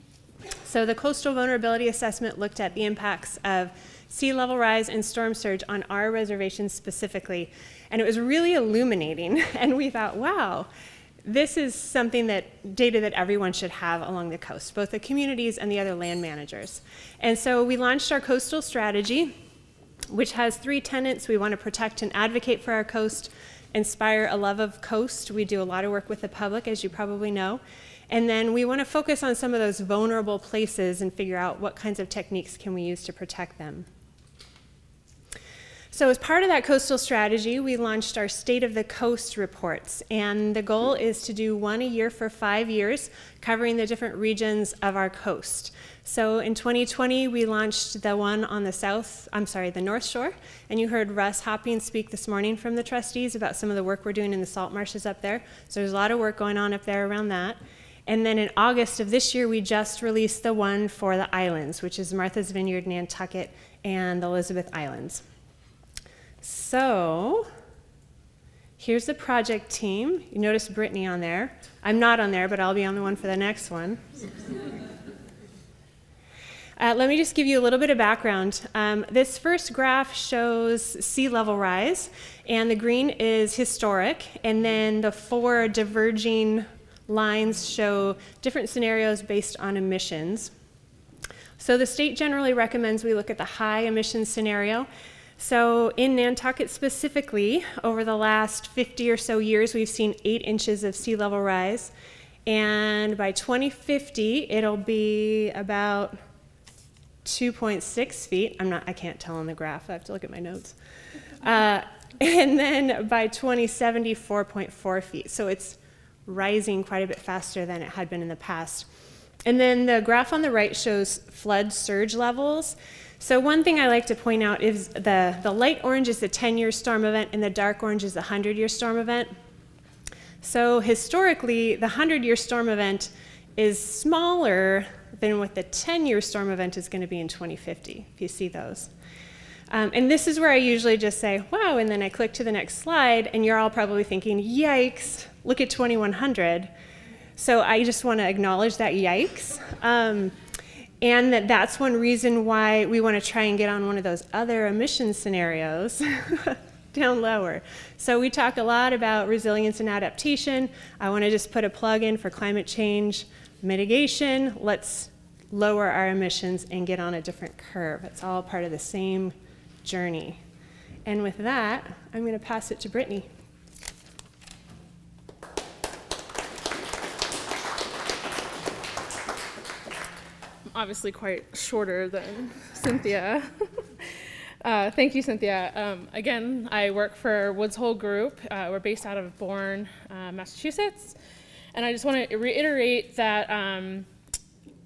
So the coastal vulnerability assessment looked at the impacts of sea level rise and storm surge on our reservation specifically, and it was really illuminating. And we thought, wow, this is something data that everyone should have along the coast, both the communities and the other land managers. And so we launched our coastal strategy, which has 3 tenets. We want to protect and advocate for our coast, inspire a love of coast. We do a lot of work with the public, as you probably know. And then we want to focus on some of those vulnerable places and figure out what kinds of techniques can we use to protect them. So as part of that coastal strategy, we launched our State of the Coast reports, and the goal is to do 1 a year for 5 years, covering the different regions of our coast. So in 2020, we launched the one on the North Shore, and you heard Russ Hopping speak this morning from the trustees about some of the work we're doing in the salt marshes up there. So there's a lot of work going on up there around that. And then in August of this year, we just released the one for the islands, which is Martha's Vineyard, Nantucket, and the Elizabeth Islands. So here's the project team. You notice Brittany on there. I'm not on there, but I'll be on the one for the next one. Let me just give you a little bit of background. This first graph shows sea level rise, and the green is historic, and then the 4 diverging lines show different scenarios based on emissions. So the state generally recommends we look at the high emissions scenario. So in Nantucket specifically, over the last 50 or so years, we've seen 8 inches of sea level rise. And by 2050, it'll be about 2.6 feet. I can't tell on the graph. I have to look at my notes. And then by 2070, 4.4 feet. So it's rising quite a bit faster than it had been in the past. And then the graph on the right shows flood surge levels. So one thing I like to point out is the light orange is the 10-year storm event, and the dark orange is the 100-year storm event. So historically, the 100-year storm event is smaller than what the 10-year storm event is going to be in 2050, if you see those. And this is where I usually just say, wow, and then I click to the next slide, and you're all probably thinking, yikes, look at 2100. So I just want to acknowledge that yikes. And that's one reason why we want to try and get on one of those other emission scenarios down lower. So we talk a lot about resilience and adaptation. I want to just put a plug in for climate change mitigation. Let's lower our emissions and get on a different curve. It's all part of the same journey. And with that, I'm going to pass it to Brittany. Obviously quite shorter than Cynthia. Thank you, Cynthia. Again, I work for Woods Hole Group. We're based out of Bourne, Massachusetts. And I just want to reiterate that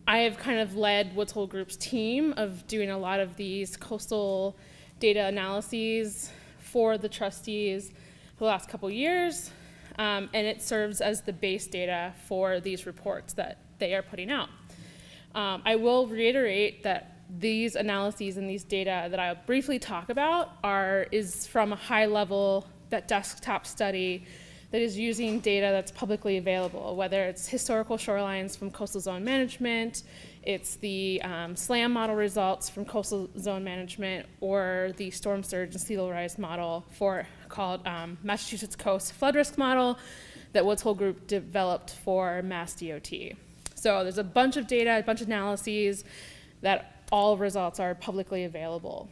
I have kind of led Woods Hole Group's team of doing a lot of these coastal data analyses for the trustees for the last couple years. And it serves as the base data for these reports that they are putting out. I will reiterate that these analyses and these data that I'll briefly talk about is from a high level, that desktop study that is using data that's publicly available, whether it's historical shorelines from Coastal Zone Management, it's the SLAM model results from Coastal Zone Management, or the storm surge and sea level rise model called Massachusetts Coast Flood Risk Model that Woods Hole Group developed for Mass DOT. So there's a bunch of data, a bunch of analyses that all results are publicly available.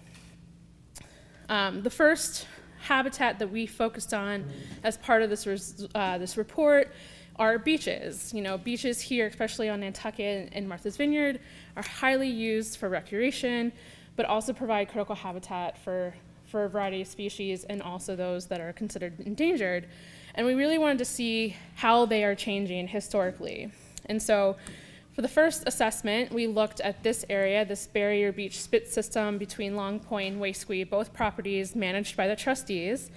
The first habitat that we focused on as part of this report are beaches. You know, beaches here, especially on Nantucket and Martha's Vineyard, are highly used for recreation, but also provide critical habitat for a variety of species and also those that are considered endangered. And we really wanted to see how they are changing historically. And so for the first assessment, we looked at this area, this barrier beach spit system between Long Point and Wasque, both properties managed by the trustees.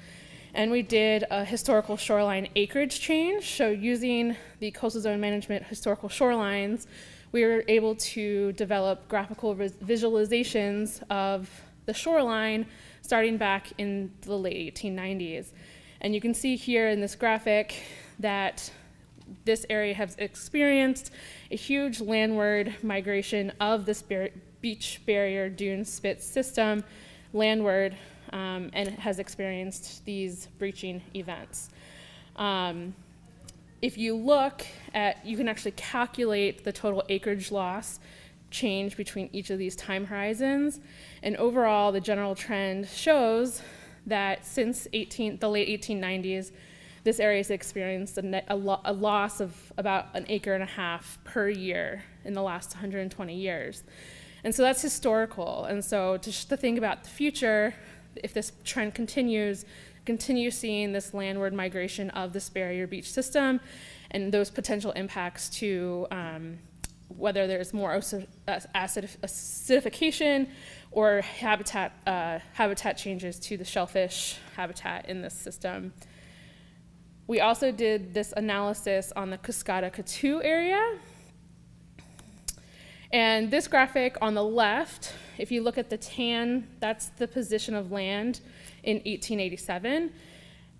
And we did a historical shoreline acreage change. So using the Coastal Zone Management historical shorelines, we were able to develop graphical visualizations of the shoreline starting back in the late 1890s. And you can see here in this graphic that this area has experienced a huge landward migration of this beach barrier dune spit system landward, and it has experienced these breaching events. If you look at, you can actually calculate the total acreage loss change between each of these time horizons, and overall the general trend shows that since the late 1890s, this area has experienced a loss of about 1.5 acres per year in the last 120 years. And so that's historical. And so to think about the future, if this trend continues, continue seeing this landward migration of this barrier beach system and those potential impacts to whether there's more acidification or habitat changes to the shellfish habitat in this system. We also did this analysis on the Cascada-Coatue area. And this graphic on the left, if you look at the tan, that's the position of land in 1887.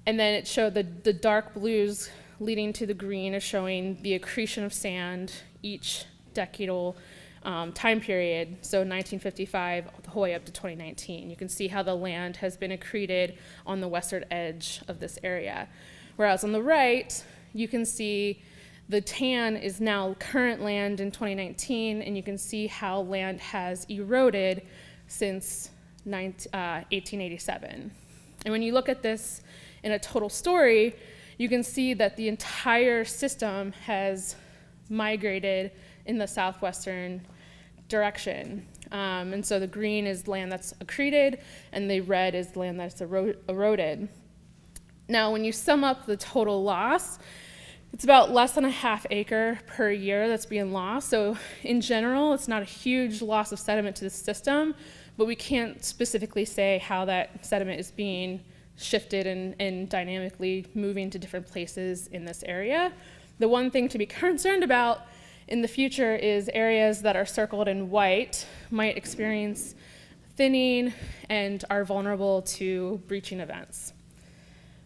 And then it showed the dark blues leading to the green is showing the accretion of sand each decadal time period, so 1955 the whole way up to 2019. You can see how the land has been accreted on the western edge of this area. Whereas on the right, you can see the tan is now current land in 2019, and you can see how land has eroded since 1887. And when you look at this in a total story, you can see that the entire system has migrated in the southwestern direction. And so the green is land that's accreted, and the red is land that's eroded. Now, when you sum up the total loss, it's about less than 1/2 acre per year that's being lost. So in general, it's not a huge loss of sediment to the system, but we can't specifically say how that sediment is being shifted and dynamically moving to different places in this area. The one thing to be concerned about in the future is areas that are circled in white might experience thinning and are vulnerable to breaching events.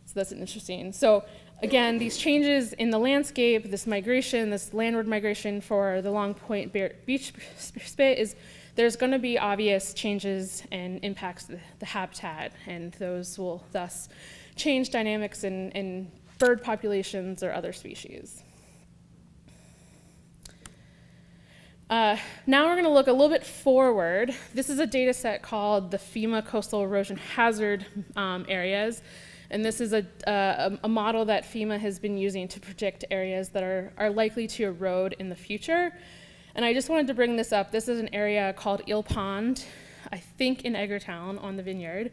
So that's interesting. So again, these changes in the landscape, this migration, this landward migration for the Long Point beach spit there's going to be obvious changes and impacts to the habitat, and those will thus change dynamics in bird populations or other species. Now we're going to look a little bit forward. This is a data set called the FEMA Coastal Erosion Hazard Areas. And this is a model that FEMA has been using to predict areas that are likely to erode in the future. And I just wanted to bring this up. This is an area called Eel Pond, I think in Edgartown on the Vineyard,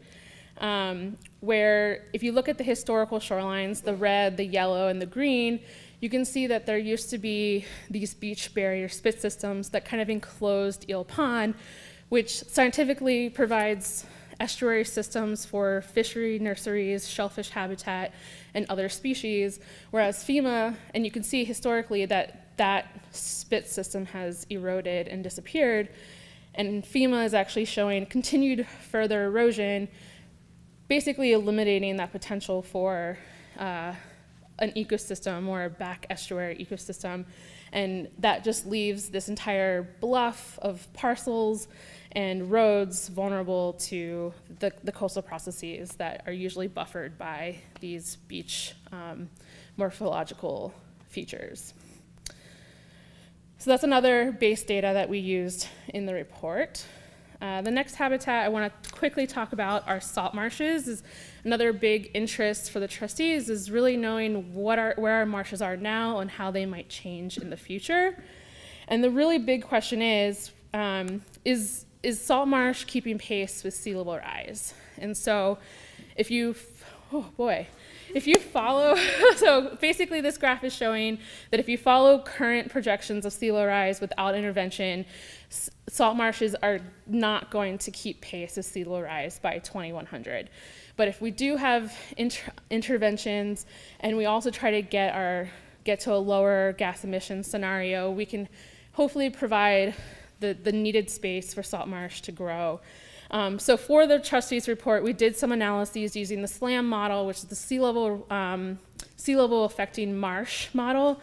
where if you look at the historical shorelines, the red, the yellow, and the green, you can see that there used to be these beach barrier spit systems that kind of enclosed Eel Pond, which scientifically provides estuary systems for fishery nurseries, shellfish habitat, and other species, whereas FEMA, and you can see historically that that spit system has eroded and disappeared, and FEMA is actually showing continued further erosion, basically eliminating that potential for an ecosystem or a back estuary ecosystem, and that just leaves this entire bluff of parcels and roads vulnerable to the coastal processes that are usually buffered by these beach morphological features. So that's another base data that we used in the report. The next habitat I want to quickly talk about are salt marshes. Is another big interest for the trustees is really knowing where our marshes are now and how they might change in the future. And the really big question is salt marsh keeping pace with sea level rise? And so if you, if you follow, so basically this graph is showing that if you follow current projections of sea level rise without intervention, salt marshes are not going to keep pace with sea level rise by 2100. But if we do have interventions and we also try to get to a lower gas emission scenario, we can hopefully provide the needed space for salt marsh to grow. So for the trustees report, we did some analyses using the SLAM model, which is the sea level affecting marsh model,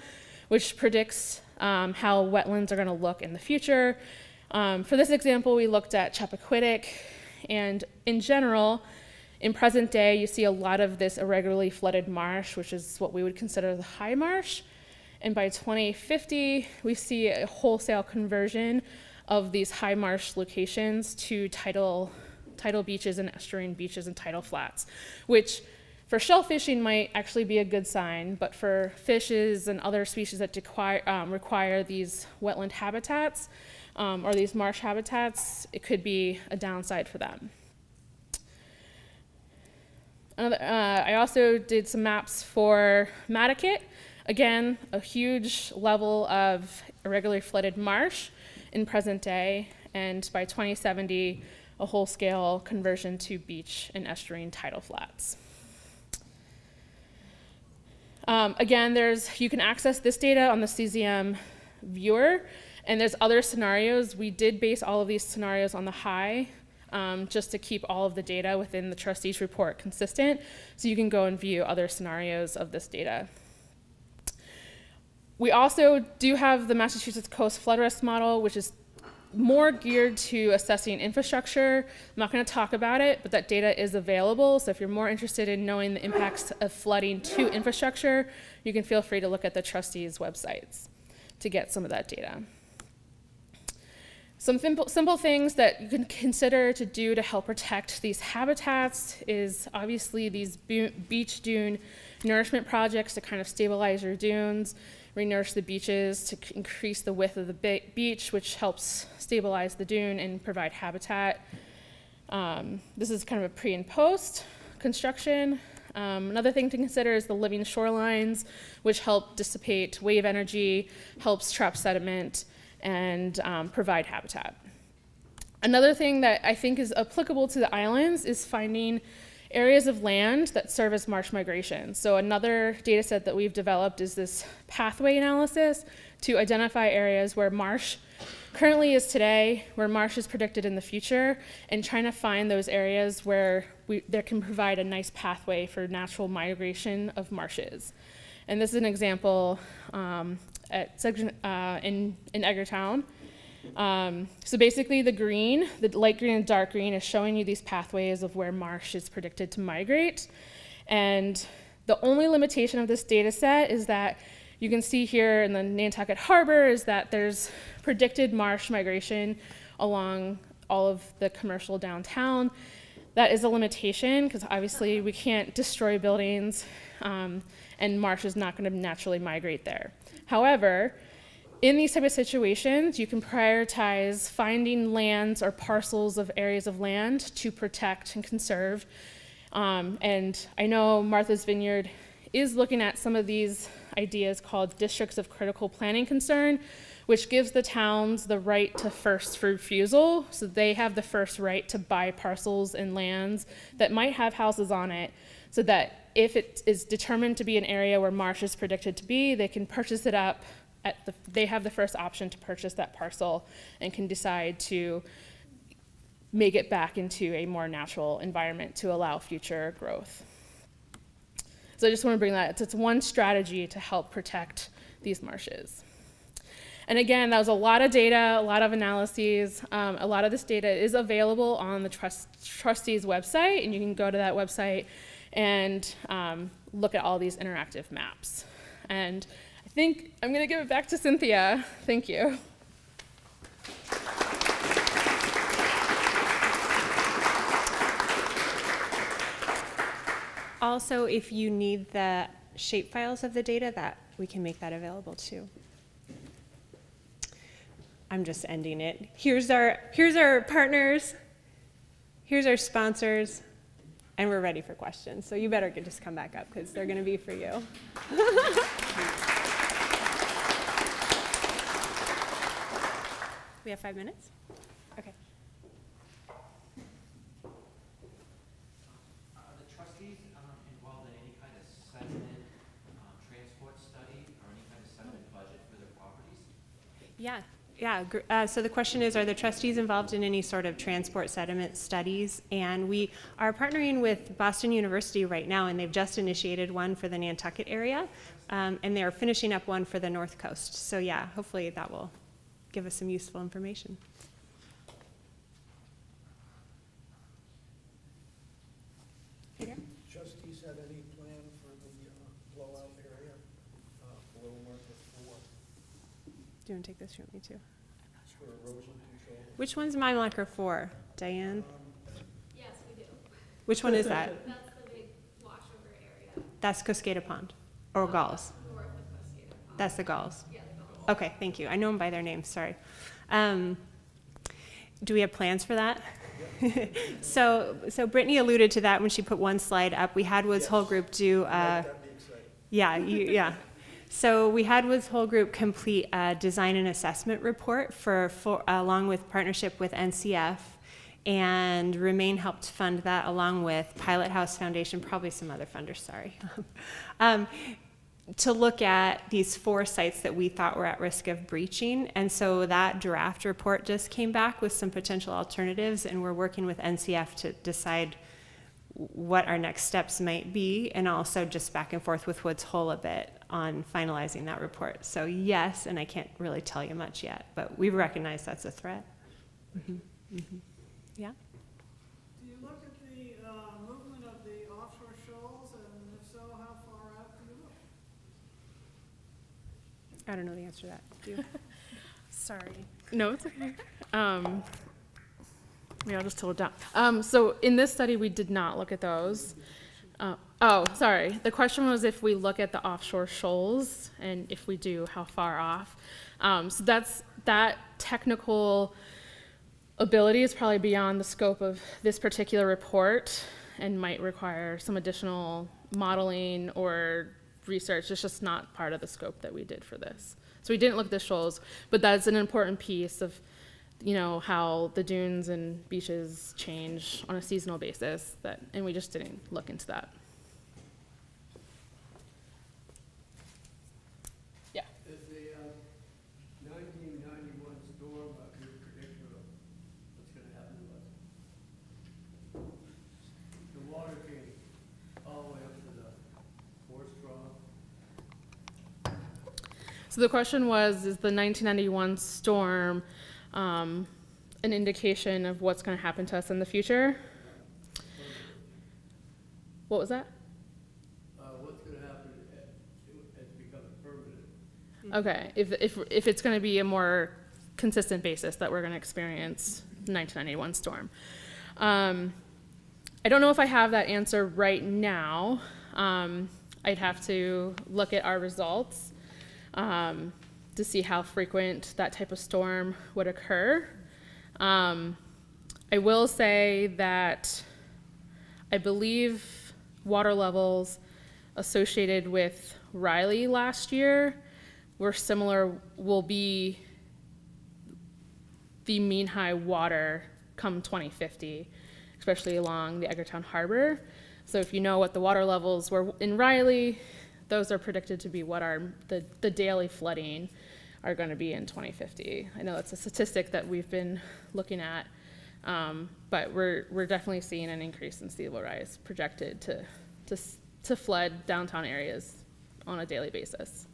which predicts how wetlands are going to look in the future. For this example, we looked at Chappaquiddick, and in general, in present day, you see a lot of this irregularly flooded marsh, which is what we would consider the high marsh. And by 2050, we see a wholesale conversion of these high marsh locations to tidal beaches and estuarine beaches and tidal flats, which for shellfishing might actually be a good sign, but for fishes and other species that require these wetland habitats or these marsh habitats, it could be a downside for them. I also did some maps for Mattakit. Again, a huge level of irregularly flooded marsh in present day, and by 2070, a whole-scale conversion to beach and estuarine tidal flats. Again, you can access this data on the CZM viewer, and there's other scenarios. We did base all of these scenarios on the high, just to keep all of the data within the trustees report consistent, so you can go and view other scenarios of this data. We also do have the Massachusetts Coast Flood Risk Model, which is more geared to assessing infrastructure. I'm not going to talk about it, but that data is available. So if you're more interested in knowing the impacts of flooding to infrastructure, you can feel free to look at the trustees' websites to get some of that data. Some simple things that you can consider to do to help protect these habitats is obviously these beach dune nourishment projects to kind of stabilize your dunes, re-nourish the beaches to increase the width of the beach, which helps stabilize the dune and provide habitat. This is kind of a pre and post construction. Another thing to consider is the living shorelines, which help dissipate wave energy, helps trap sediment, and provide habitat. Another thing that I think is applicable to the islands is finding areas of land that serve as marsh migration. So another data set that we've developed is this pathway analysis to identify areas where marsh currently is today, where marsh is predicted in the future, and trying to find those areas where there can provide a nice pathway for natural migration of marshes. And this is an example in Edgartown. So basically the light green and dark green is showing you these pathways of where marsh is predicted to migrate. And the only limitation of this data set is that you can see here in the Nantucket Harbor is that there's predicted marsh migration along all of the commercial downtown. That is a limitation because obviously we can't destroy buildings and marsh is not going to naturally migrate there. However, in these type of situations, you can prioritize finding lands or parcels of areas of land to protect and conserve. And I know Martha's Vineyard is looking at some of these ideas called districts of critical planning concern, which gives the towns the right to first refusal. So they have the first right to buy parcels and lands that might have houses on it, so that if it is determined to be an area where marsh is predicted to be, they can purchase it up. They have the first option to purchase that parcel and can decide to make it back into a more natural environment to allow future growth. So I just want to bring that. It's one strategy to help protect these marshes. And again, that was a lot of data, a lot of analyses. A lot of this data is available on the trustees website, and you can go to that website and look at all these interactive maps. And I think I'm going to give it back to Cynthia. Thank you. Also, if you need the shape files of the data, that we can make that available too. I'm just ending it. Here's our partners, here's our sponsors, and we're ready for questions. So you better just come back up because they're going to be for you. We have 5 minutes? Okay. Are the trustees involved in any kind of sediment transport study or any kind of sediment budget for their properties? Yeah, so the question is, are the trustees involved in any sort of transport sediment studies? And we are partnering with Boston University right now, and they've just initiated one for the Nantucket area, and they're finishing up one for the North Coast. So yeah, hopefully that will give us some useful information. Trustees have any plan for the blowout area below marker 4? Do you want to take this? You want me to? For erosion control? Which one's my marker for, Diane? Yes, we do. Which one is that? That's the big washover area. That's Cascada Pond, or Galls? North of Cascada Pond. That's the Galls? Yeah, the Galls. Okay, thank you. I know them by their names, sorry. Do we have plans for that? So Brittany alluded to that when she put one slide up. We had Woods Hole Group do, yeah. So we had Woods Hole Group complete a design and assessment report along with partnership with NCF, and Remain helped fund that along with Pilot House Foundation, probably some other funders, sorry, to look at these 4 sites that we thought were at risk of breaching. And so that draft report just came back with some potential alternatives, and we're working with NCF to decide what our next steps might be, and also just back and forth with Woods Hole a bit on finalizing that report. So yes, and I can't really tell you much yet, but we recognize that's a threat. Yeah? Do you look at the movement of the offshore shoals, and if so, how far out do you look? I don't know the answer to that. Do you? Sorry. No, it's okay. Yeah, I'll just tell it down. So in this study, we did not look at those. Oh, sorry. The question was if we look at the offshore shoals, and if we do, how far off. So that technical ability is probably beyond the scope of this particular report and might require some additional modeling or research. It's just not part of the scope that we did for this. So we didn't look at the shoals, but that's an important piece of, you know, how the dunes and beaches change on a seasonal basis, and we just didn't look into that. Yeah. Is the 1991 storm a good predictor of what's going to happen to us? The water came all the way up to the forest trough. So the question was, is the 1991 storm an indication of what's going to happen to us in the future? What was that? What's going to happen as it becomes permanent? Okay, if it's going to be a more consistent basis that we're going to experience the 1991 storm. I don't know if I have that answer right now. I'd have to look at our results to see how frequent that type of storm would occur. I will say that I believe water levels associated with Riley last year were similar, will be the mean high water come 2050, especially along the Edgartown Harbor. So if you know what the water levels were in Riley, those are predicted to be what the daily flooding are going to be in 2050. I know that's a statistic that we've been looking at, but we're definitely seeing an increase in sea level rise projected to flood downtown areas on a daily basis.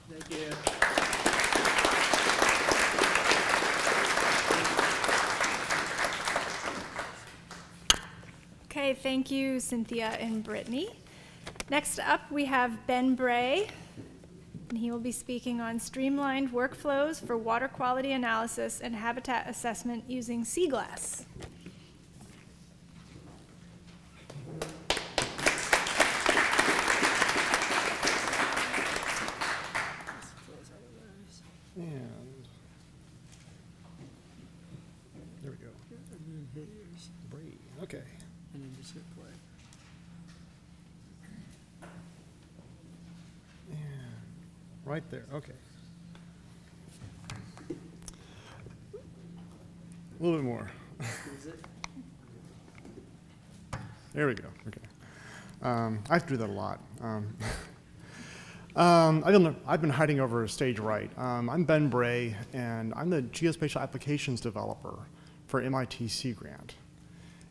Thank you. Okay, thank you, Cynthia and Brittany. Next up, we have Ben Bray, and he will be speaking on streamlined workflows for water quality analysis and habitat assessment using sea glass. And there we go. And then here's Brady. Okay. and then just hit play. And right there. Okay. A little bit more. There we go. Okay. I have to do that a lot. I've been hiding over stage right. I'm Ben Bray, and I'm the geospatial applications developer for MIT Sea Grant.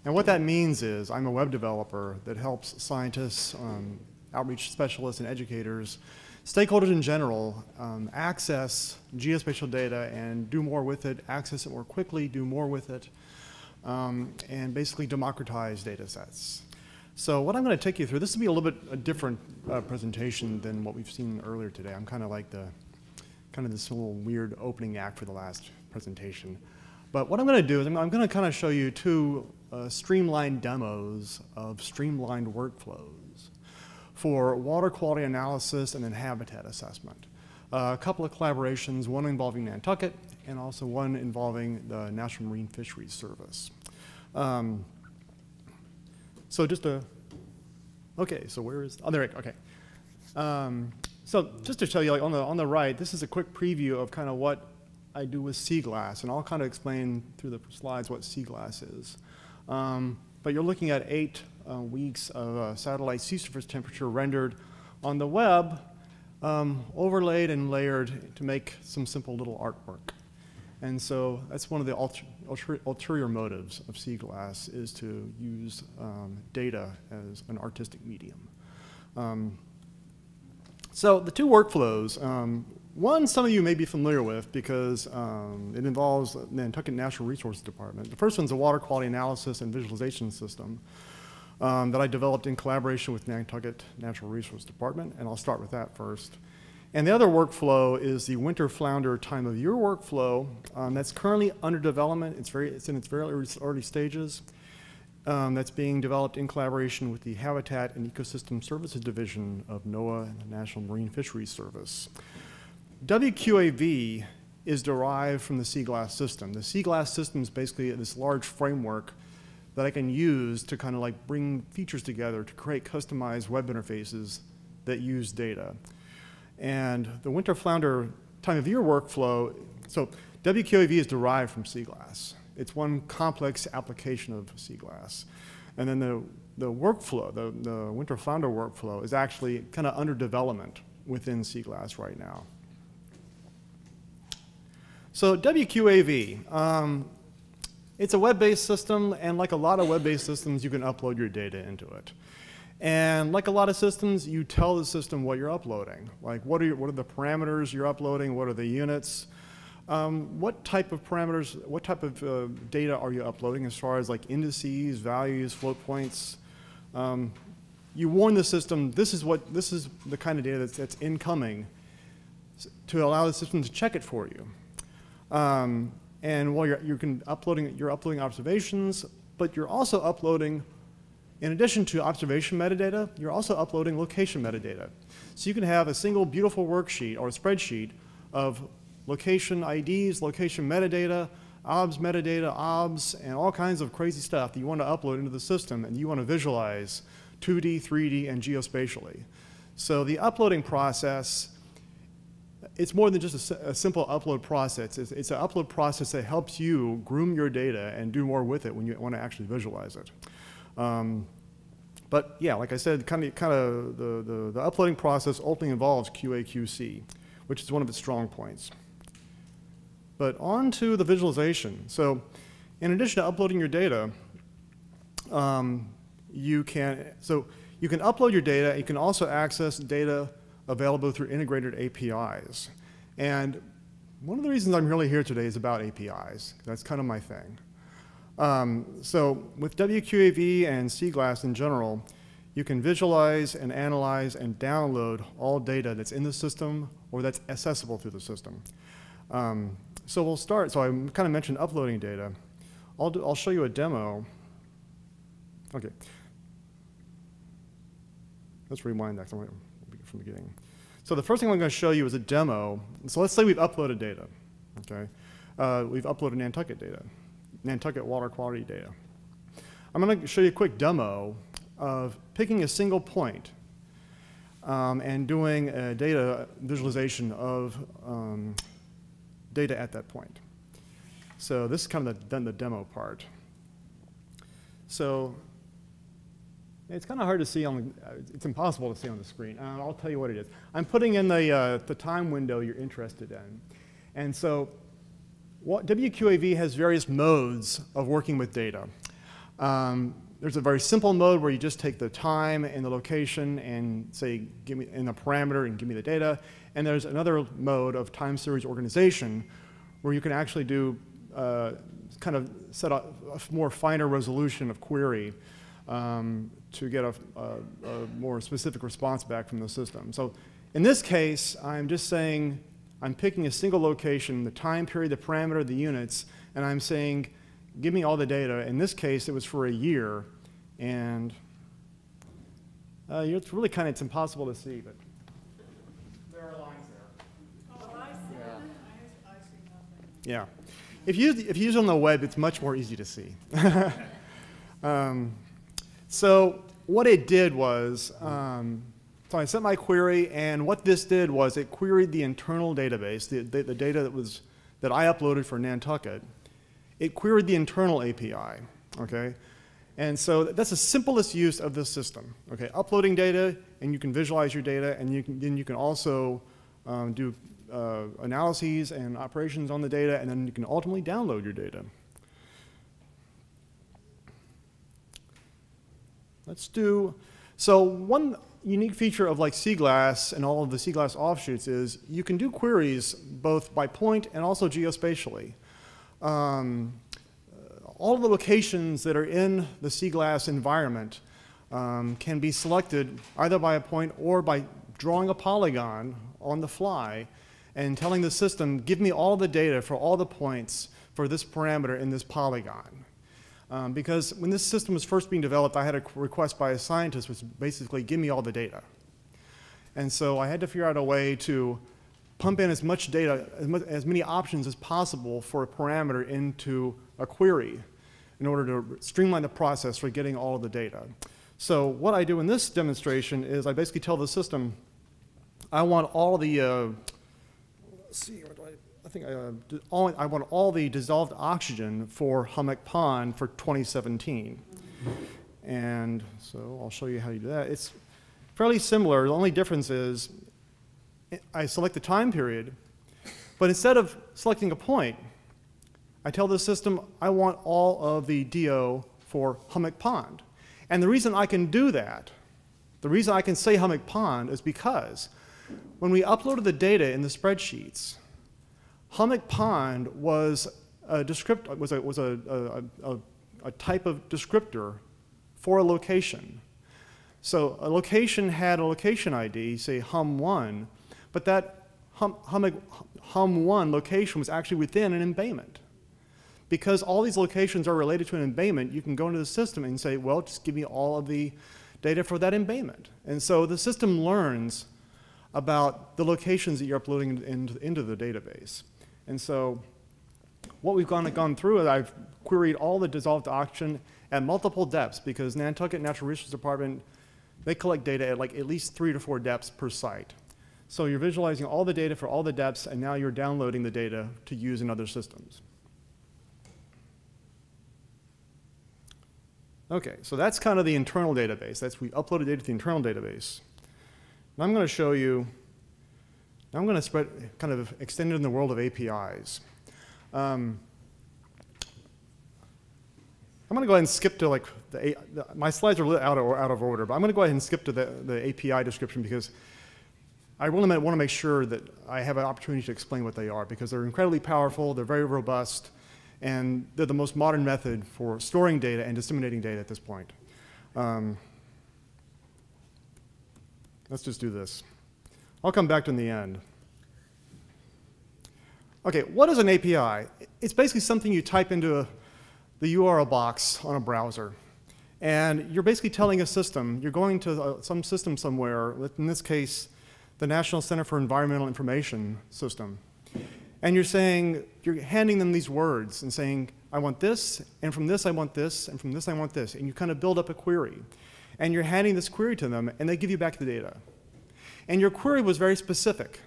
And what that means is I'm a web developer that helps scientists, outreach specialists, and educators, stakeholders in general, access geospatial data and do more with it, access it more quickly, do more with it, and basically democratize data sets. So what I'm going to take you through, this will be a little bit a different presentation than what we've seen earlier today. I'm kind of like this little weird opening act for the last presentation. But what I'm going to do is I'm going to kind of show you two streamlined demos of streamlined workflows for water quality analysis and then habitat assessment. A couple of collaborations, one involving Nantucket and also one involving the National Marine Fisheries Service. So just okay, so where is, oh, there we go, okay. So just to show you, like on the right, this is a quick preview of kind of what I do with sea glass, and I'll kind of explain through the slides what sea glass is. But you're looking at 8 weeks of satellite sea surface temperature rendered on the web, overlaid and layered to make some simple little artwork. And so that's one of the ulterior motives of sea glass, is to use data as an artistic medium. So the two workflows, one some of you may be familiar with because it involves the Nantucket Natural Resources Department. The first one's a water quality analysis and visualization system that I developed in collaboration with Nantucket Natural Resources Department, and I'll start with that first. And the other workflow is the winter flounder time of year workflow that's currently under development. It's in its very early stages. That's being developed in collaboration with the Habitat and Ecosystem Services Division of NOAA and the National Marine Fisheries Service. WQAV is derived from the sea glass system. The sea glass system is basically this large framework that I can use to kind of like bring features together to create customized web interfaces that use data. And the winter flounder time of year workflow, so WQAV is derived from sea glass. It's one complex application of sea glass. And then the workflow, the winter flounder workflow is actually kind of under development within sea glass right now. So WQAV, it's a web-based system, and like a lot of web-based systems, you can upload your data into it. And like a lot of systems, you tell the system what you're uploading. Like what are the parameters you're uploading, what are the units, what type of parameters, what type of data are you uploading as far as like indices, values, float points. you warn the system, this is the kind of data that's incoming, to allow the system to check it for you. And while you're uploading observations, but you're also uploading, in addition to observation metadata, you're also uploading location metadata. So you can have a single beautiful worksheet or a spreadsheet of location IDs, location metadata, OBS metadata, OBS, and all kinds of crazy stuff that you want to upload into the system and you want to visualize 2D, 3D, and geospatially. So the uploading process, it's more than just a simple upload process. It's an upload process that helps you groom your data and do more with it when you want to actually visualize it. But yeah, like I said, kind of the uploading process ultimately involves QA/QC, which is one of its strong points. But on to the visualization. So in addition to uploading your data, you can upload your data. You can also access data available through integrated APIs. And one of the reasons I'm really here today is about APIs. That's kind of my thing. So with WQAV and CGLASS in general, you can visualize and analyze and download all data that's in the system or that's accessible through the system. So we'll start. So I kind of mentioned uploading data. I'll show you a demo. Okay. Let's rewind that from the beginning. So the first thing I'm going to show you is a demo. So let's say we've uploaded data. Okay. We've uploaded Nantucket data, Nantucket water quality data. I'm going to show you a quick demo of picking a single point and doing a data visualization of data at that point. So this is kind of the demo part. So it's kind of hard to see it's impossible to see on the screen. I'll tell you what it is. I'm putting in the time window you're interested in. And so WQAV has various modes of working with data. There's a very simple mode where you just take the time and the location and say, give me in a parameter and give me the data. And there's another mode of time series organization where you can actually do kind of set a more finer resolution of query to get a more specific response back from the system. So in this case, I'm just saying, I'm picking a single location, the time period, the parameter, the units, and I'm saying, give me all the data. In this case, it was for a year, and it's really it's impossible to see, but there are lines there. Oh, I see. Yeah. I see nothing. Yeah. If you use it on the web, it's much more easy to see. So what it did was, so I sent my query, and what this did was it queried the internal database, the data that I uploaded for Nantucket. It queried the internal API, okay? And so that's the simplest use of this system, okay? Uploading data, and you can visualize your data, and then you can also do analyses and operations on the data, and then you can ultimately download your data. So one unique feature of like CGLASS and all of the CGLASS offshoots is you can do queries both by point and also geospatially. All of the locations that are in the CGLASS environment can be selected either by a point or by drawing a polygon on the fly and telling the system, give me all the data for all the points for this parameter in this polygon. Because when this system was first being developed, I had a request by a scientist, which basically give me all the data. And so I had to figure out a way to pump in as much data, as many options as possible for a parameter into a query in order to streamline the process for getting all of the data. So what I do in this demonstration is I basically tell the system, I want all the, let's see, what do I think I want all the dissolved oxygen for Hummock Pond for 2017. And so I'll show you how you do that. It's fairly similar. The only difference is I select the time period, but instead of selecting a point, I tell the system I want all of the DO for Hummock Pond. And the reason I can do that, the reason I can say Hummock Pond is because when we uploaded the data in the spreadsheets, Hummock Pond was a type of descriptor for a location. So a location had a location ID, say hum1, but that hum1 location was actually within an embayment. Because all these locations are related to an embayment, you can go into the system and say, well, just give me all of the data for that embayment. And so the system learns about the locations that you're uploading into the database. And so what we've gone through is I've queried all the dissolved oxygen at multiple depths, because Nantucket Natural Resources Department, they collect data at like at least 3 to 4 depths per site. So you're visualizing all the data for all the depths, and now you're downloading the data to use in other systems. Okay, so that's kind of the internal database. We uploaded data to the internal database. Now I'm going to show you, now I'm going to kind of extend it in the world of APIs. I'm going to go ahead and skip to my slides are a little out of order, but I'm going to go ahead and skip to the API description, because I really want to make sure that I have an opportunity to explain what they are, because they're incredibly powerful, they're very robust, and they're the most modern method for storing data and disseminating data at this point. Let's just do this. I'll come back to in the end. Okay, what is an API? It's basically something you type into the URL box on a browser. And you're basically telling a system, you're going to some system somewhere, in this case, the National Center for Environmental Information System. And you're saying, you're handing them these words and saying, I want this, and from this I want this, and from this I want this. And you kind of build up a query. And you're handing this query to them, and they give you back the data. And your query was very specific.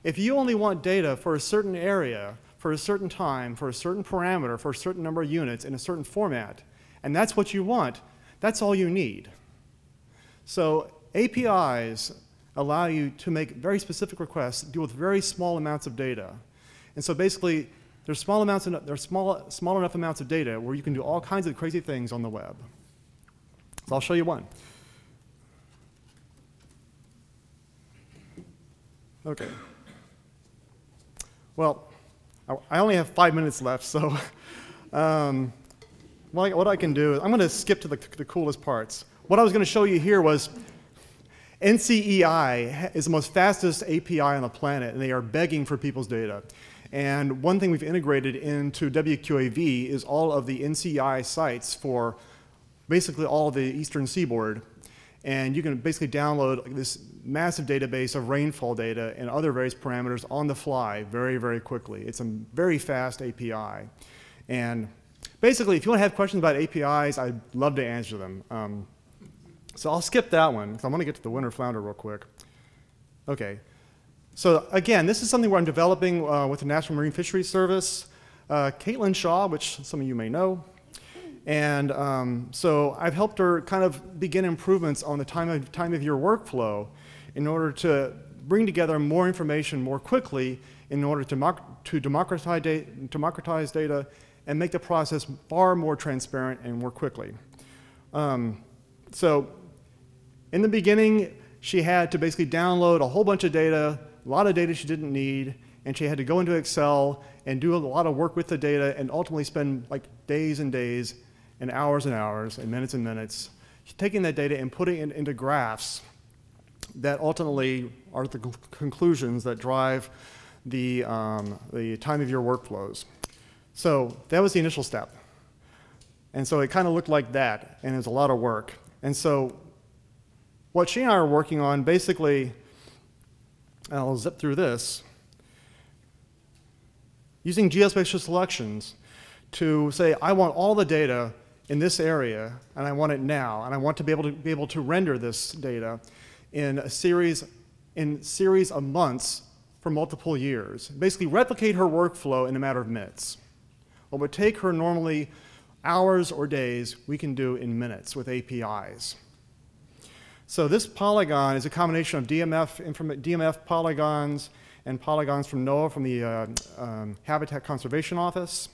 If you only want data for a certain area, for a certain time, for a certain parameter, for a certain number of units, in a certain format, and that's what you want, that's all you need. So APIs allow you to make very specific requests, deal with very small amounts of data. And so basically, there's small enough amounts of data where you can do all kinds of crazy things on the web. So I'll show you one. Okay. Well, I only have 5 minutes left, so what I can do is I'm going to skip to the coolest parts. What I was going to show you here was NCEI is the most fastest API on the planet, and they are begging for people's data. And one thing we've integrated into WQAV is all of the NCEI sites for basically all of the eastern seaboard. And you can basically download this massive database of rainfall data and other various parameters on the fly very, very quickly. It's a very fast API. And basically, if you want to have questions about APIs, I'd love to answer them. So I'll skip that one, because I want to get to the winter flounder real quick. Okay. So again, this is something where I'm developing with the National Marine Fisheries Service. Caitlin Shaw, which some of you may know. And so I've helped her kind of begin improvements on the time of year workflow in order to bring together more information more quickly in order to democratize data and make the process far more transparent and more quickly. So in the beginning, she had to basically download a whole bunch of data, a lot of data she didn't need, and she had to go into Excel and do a lot of work with the data and ultimately spend like days and days and hours and minutes, taking that data and putting it into graphs that ultimately are the conclusions that drive the time of year workflows. So that was the initial step. And so it kind of looked like that, and it was a lot of work. And so what she and I are working on, basically, and I'll zip through this, using geospatial selections to say, I want all the data in this area, and I want it now, and I want to be able to render this data in a series of months for multiple years. Basically, replicate her workflow in a matter of minutes. What would take her normally hours or days, we can do in minutes with APIs. So this polygon is a combination of DMF polygons and polygons from NOAA, from the Habitat Conservation Office.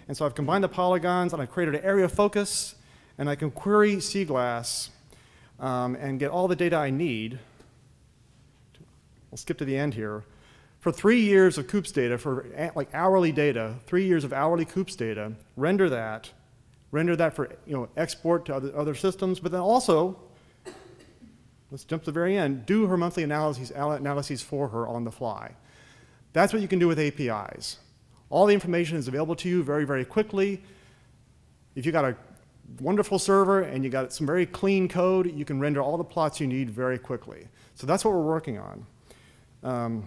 And so I've combined the polygons, and I've created an area of focus, and I can query Seaglass and get all the data I need. I'll skip to the end here. For 3 years of COOPS data, for like hourly data, 3 years of hourly COOPS data, render that for export to other systems, but then also let's jump to the very end, do her monthly analyses for her on the fly. That's what you can do with APIs. All the information is available to you very, very quickly. If you got a wonderful server and you got some very clean code, you can render all the plots you need very quickly. So that's what we're working on.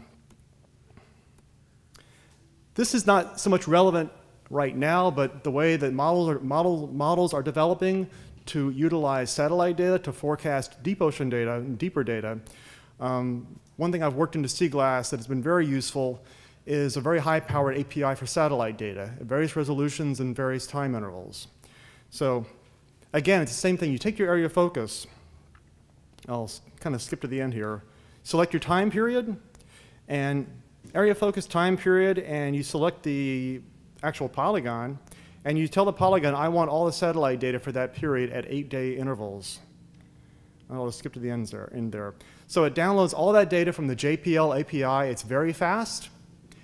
This is not so much relevant right now, but the way that models are developing to utilize satellite data to forecast deep ocean data and deeper data. One thing I've worked into Seaglass that has been very useful is a very high-powered API for satellite data at various resolutions and various time intervals. So again, it's the same thing. You take your area of focus. I'll kind of skip to the end here. Select your time period and area focus time period, and you select the actual polygon, and you tell the polygon, I want all the satellite data for that period at 8-day intervals. I'll just skip to the end there. So it downloads all that data from the JPL API. It's very fast,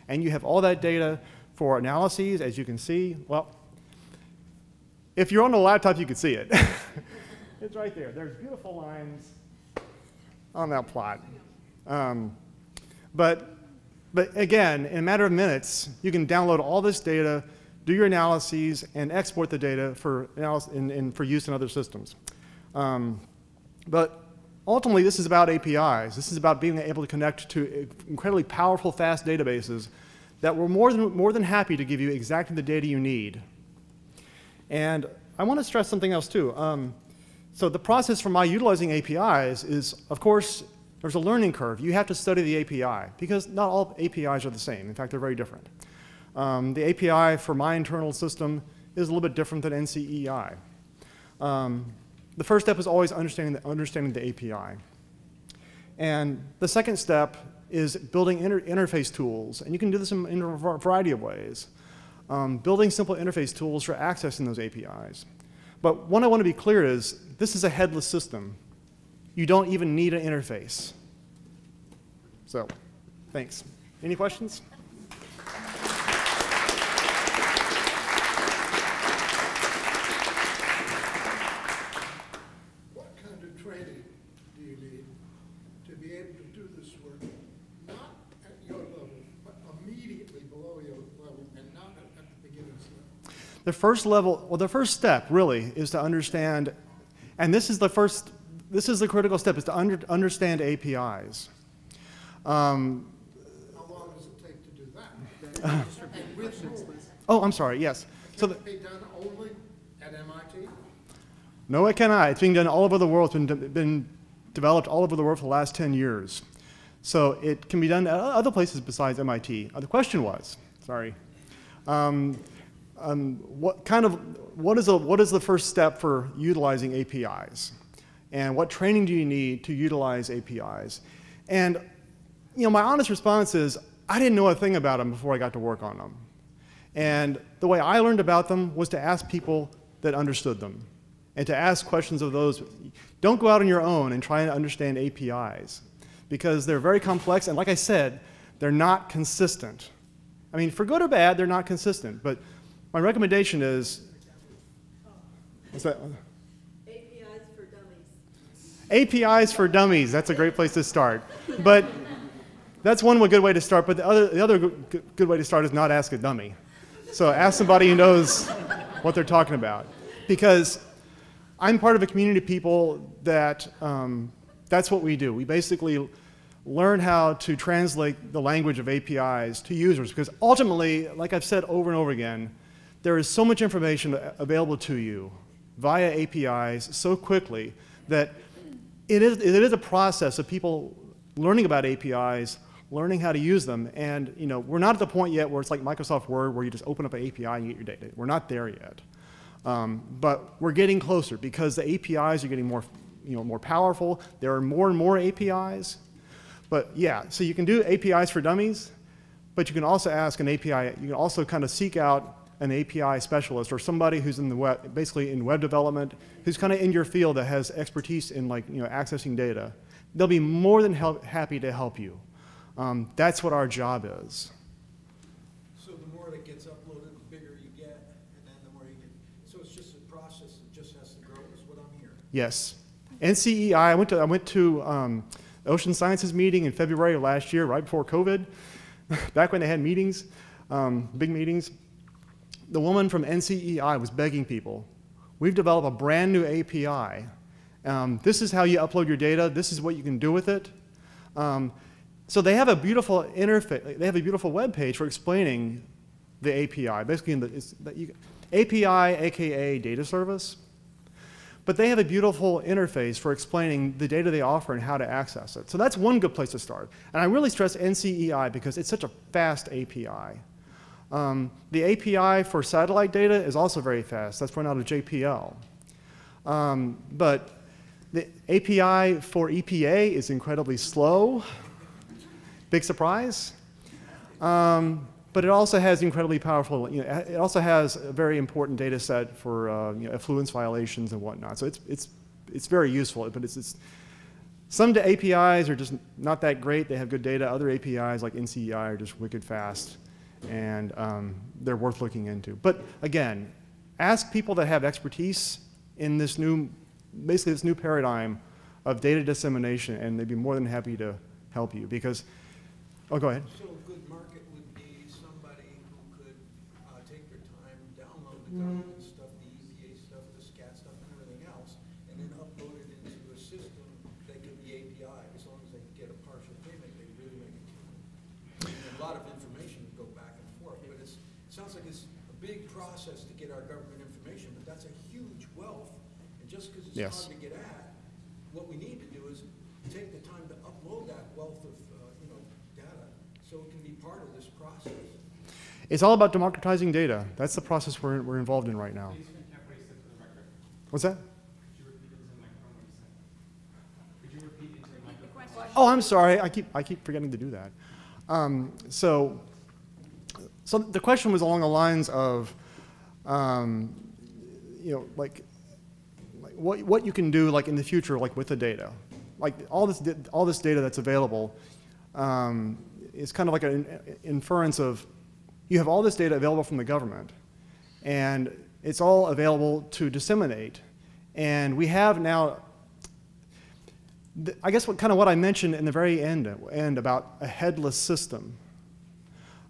and you have all that data for analyses, as you can see. Well, if you're on a laptop, you can see it. It's right there. There's beautiful lines on that plot. But again, in a matter of minutes, you can download all this data, do your analyses, and export the data for use in other systems. But ultimately, this is about APIs. This is about being able to connect to incredibly powerful, fast databases that were more than happy to give you exactly the data you need. And I want to stress something else too. So the process for my utilizing APIs is, of course, there's a learning curve. You have to study the API because not all APIs are the same. In fact, they're very different. The API for my internal system is a little bit different than NCEI. The first step is always understanding the API. And the second step is building interface tools. And you can do this in a variety of ways. Building simple interface tools for accessing those APIs. But what I want to be clear is this is a headless system. You don't even need an interface. So, thanks. Any questions? What kind of training do you need to be able to do this work, not at your level, but immediately below your level, and not at the beginner's level? The first level, well, the first step really is to understand, and this is the critical step, is to understand APIs. How long does it take to do that? Oh, I'm sorry, yes. Can it be done only at MIT? No, it cannot. It's being done all over the world. It's been developed all over the world for the last 10 years. So it can be done at other places besides MIT. The question was, sorry, what is the first step for utilizing APIs? And what training do you need to utilize APIs? And my honest response is, I didn't know a thing about them before I got to work on them. And the way I learned about them was to ask people that understood them and to ask questions of those. Don't go out on your own and try to understand APIs because they're very complex, and like I said, they're not consistent. I mean, for good or bad, they're not consistent, but my recommendation is, what's that? APIs for dummies, that's a great place to start. But that's one good way to start, but the other good way to start is not ask a dummy. So ask somebody who knows what they're talking about. Because I'm part of a community of people that, that's what we do. We basically learn how to translate the language of APIs to users, because ultimately, like I've said over and over again, there is so much information available to you via APIs so quickly that it is a process of people learning about APIs, learning how to use them, and we're not at the point yet where it's like Microsoft Word where you just open up an API and you get your data. We're not there yet. But we're getting closer because the APIs are getting more powerful. There are more and more APIs. But yeah, so you can do APIs for dummies, but you can also ask an API, you can also kind of seek out an API specialist or somebody who's in the web, basically in web development, who's kind of in your field that has expertise in accessing data. They'll be more than happy to help you. That's what our job is. So the more that gets uploaded, the bigger you get, and then the more you get. So it's just a process that just has to grow, is what I'm hearing. Yes. NCEI, I went to Ocean Sciences meeting in February of last year, right before COVID, back when they had meetings, big meetings. The woman from NCEI was begging people, we've developed a brand new API. This is how you upload your data. This is what you can do with it. So they have a beautiful interface. They have a beautiful web page for explaining the API. Basically, API, aka data service. But they have a beautiful interface for explaining the data they offer and how to access it. So that's one good place to start. And I really stress NCEI because it's such a fast API. The API for satellite data is also very fast. That's run out of JPL. But the API for EPA is incredibly slow. Big surprise. But it also has incredibly powerful, it also has a very important data set for affluence violations and whatnot. So it's very useful, but some APIs are just not that great. They have good data. Other APIs like NCEI are just wicked fast, and they're worth looking into. But again, ask people that have expertise in this basically this new paradigm of data dissemination, and they'd be more than happy to help you because, oh, go ahead. So a good market would be somebody who could take their time, download the government stuff, the EPA stuff, the SCAT stuff, and everything else, and then upload it into a system that could be API. As long as they get a partial payment, they really make it. A lot of information would go back and forth, but it sounds like it's a big process to get our government information, but that's a huge wealth. And just because it's hard to get at, what we need to do is take the time to upload that wealth of data so it can be part of this process. It's all about democratizing data. That's the process we're involved in right now. What's that? Oh, I'm sorry. I keep forgetting to do that. So the question was along the lines of, like what you can do like in the future, like with the data, like all this data that's available is kind of like an inference of you have all this data available from the government, and it's all available to disseminate, and we have now. I guess what I mentioned in the very end about a headless system.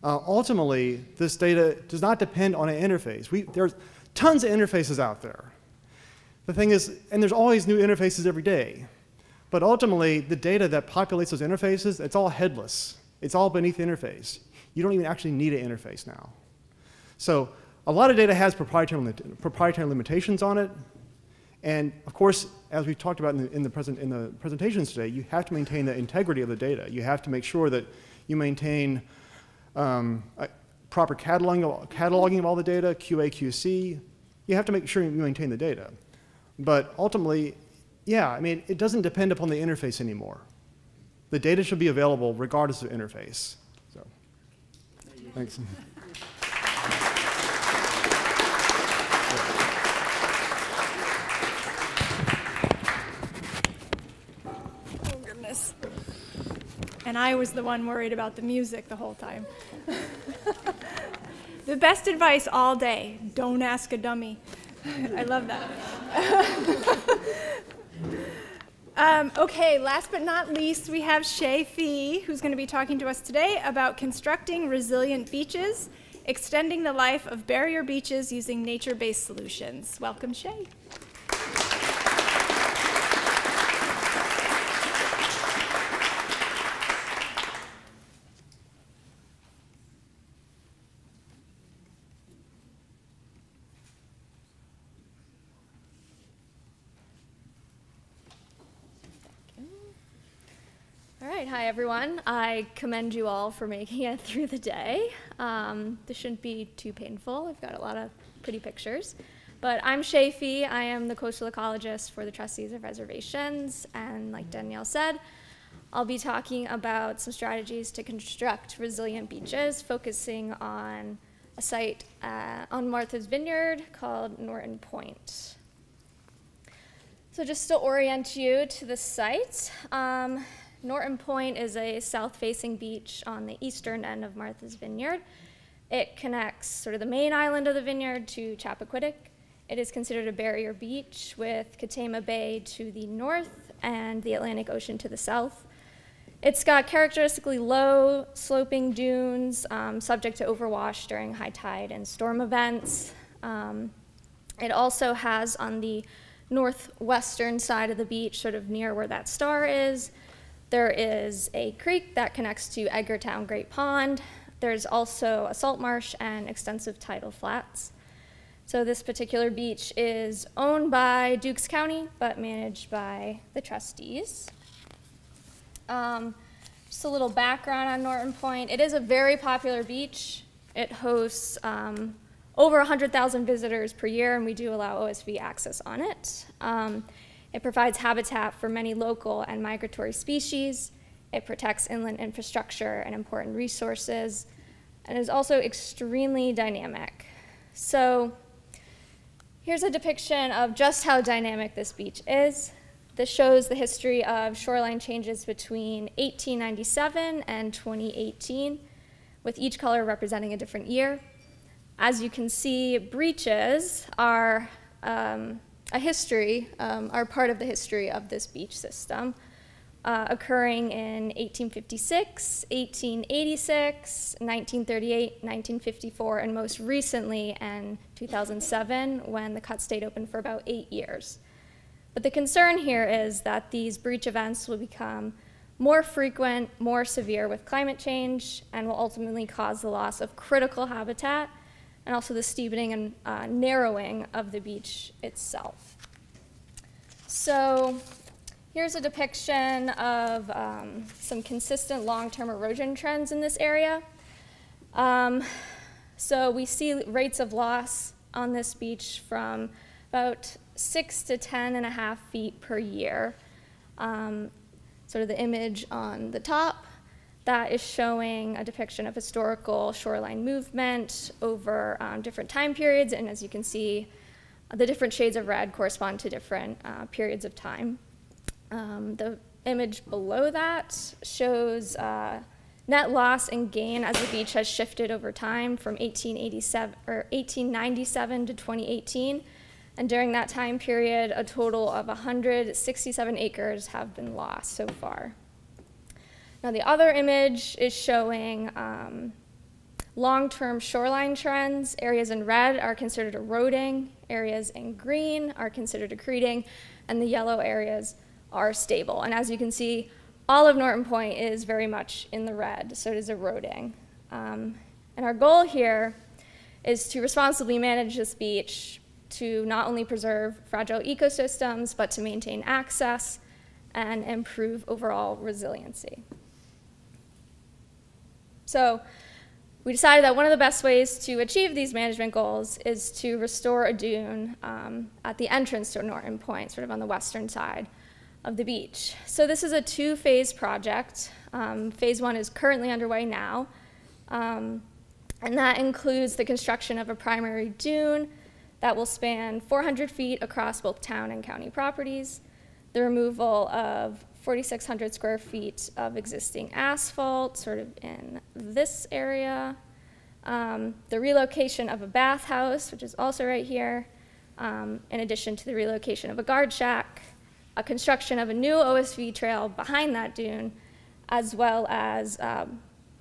Ultimately, this data does not depend on an interface. There's tons of interfaces out there. The thing is, and there's always new interfaces every day, but ultimately, the data that populates those interfaces, it's all headless. It's all beneath the interface. You don't even actually need an interface now. So a lot of data has proprietary limitations on it. And of course, as we've talked about in the presentations today, you have to maintain the integrity of the data. You have to make sure that you maintain proper cataloging of all the data, QA, QC. You have to make sure you maintain the data. But ultimately, yeah, I mean, it doesn't depend upon the interface anymore. The data should be available regardless of interface. So, thanks. And I was the one worried about the music the whole time. The best advice all day, don't ask a dummy. I love that. Okay, last but not least, we have Shay Fee, who's going to be talking to us today about constructing resilient beaches, extending the life of barrier beaches using nature-based solutions. Welcome, Shay. Hi everyone. I commend you all for making it through the day. This shouldn't be too painful. I've got a lot of pretty pictures. But I'm Shay Fee. I am the coastal ecologist for the Trustees of Reservations. And like Danielle said, I'll be talking about some strategies to construct resilient beaches, focusing on a site on Martha's Vineyard called Norton Point. So just to orient you to the site, Norton Point is a south-facing beach on the eastern end of Martha's Vineyard. It connects sort of the main island of the vineyard to Chappaquiddick, It is considered a barrier beach with Katama Bay to the north and the Atlantic Ocean to the south. It's got characteristically low sloping dunes, subject to overwash during high tide and storm events. It also has on the northwestern side of the beach, sort of near where that star is, there is a creek that connects to Edgartown Great Pond. There's also a salt marsh and extensive tidal flats. So this particular beach is owned by Dukes County, but managed by the trustees. Just a little background on Norton Point. It is a very popular beach. It hosts over 100,000 visitors per year, and we do allow OSV access on it. It provides habitat for many local and migratory species. It protects inland infrastructure and important resources, and is also extremely dynamic. So here's a depiction of just how dynamic this beach is. This shows the history of shoreline changes between 1897 and 2018, with each color representing a different year. As you can see, breaches are are part of the history of this beach system, occurring in 1856, 1886, 1938, 1954, and most recently in 2007, when the cut stayed open for about 8 years. But the concern here is that these breach events will become more frequent, more severe with climate change, and will ultimately cause the loss of critical habitat, and also the steepening and narrowing of the beach itself. So here's a depiction of some consistent long-term erosion trends in this area. So we see rates of loss on this beach from about 6 to 10.5 feet per year. Sort of the image on the top, that is showing a depiction of historical shoreline movement over different time periods, and as you can see, the different shades of red correspond to different periods of time. The image below that shows net loss and gain as the beach has shifted over time from 1897 to 2018. And during that time period, a total of 167 acres have been lost so far. Now the other image is showing long-term shoreline trends. Areas in red are considered eroding, areas in green are considered accreting, and the yellow areas are stable. And as you can see, all of Norton Point is very much in the red, so it is eroding. And our goal here is to responsibly manage this beach to not only preserve fragile ecosystems, but to maintain access and improve overall resiliency. So we decided that one of the best ways to achieve these management goals is to restore a dune at the entrance to Norton Point, sort of on the western side of the beach. So this is a two-phase project. Phase one is currently underway now, and that includes the construction of a primary dune that will span 400 feet across both town and county properties, the removal of 4,600 square feet of existing asphalt, sort of in this area, the relocation of a bathhouse, which is also right here, in addition to the relocation of a guard shack, a construction of a new OSV trail behind that dune, as well as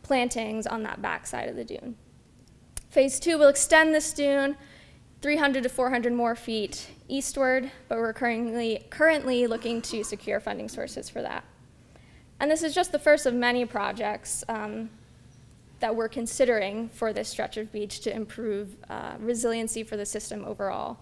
plantings on that back side of the dune. Phase two will extend this dune 300 to 400 more feet eastward, but we're currently looking to secure funding sources for that. And this is just the first of many projects that we're considering for this stretch of beach to improve resiliency for the system overall.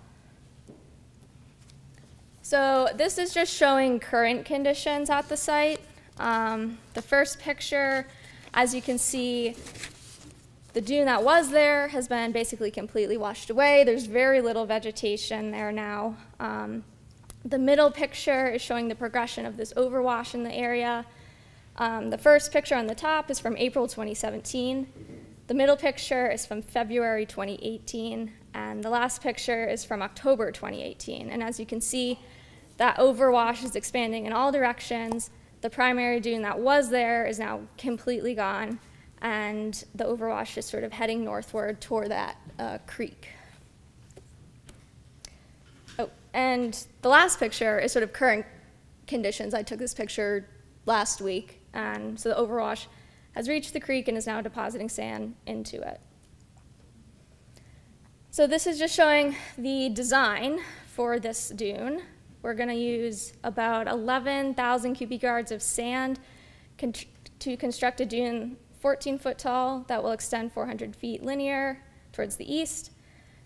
So this is just showing current conditions at the site. The first picture, as you can see, the dune that was there has been basically completely washed away. There's very little vegetation there now. The middle picture is showing the progression of this overwash in the area. The first picture on the top is from April 2017. The middle picture is from February 2018. And the last picture is from October 2018. And as you can see, that overwash is expanding in all directions. The primary dune that was there is now completely gone, and the overwash is sort of heading northward toward that creek. Oh, and the last picture is sort of current conditions. I took this picture last week, and so the overwash has reached the creek and is now depositing sand into it. So this is just showing the design for this dune. We're going to use about 11,000 cubic yards of sand to construct a dune 14 foot tall that will extend 400 feet linear towards the east.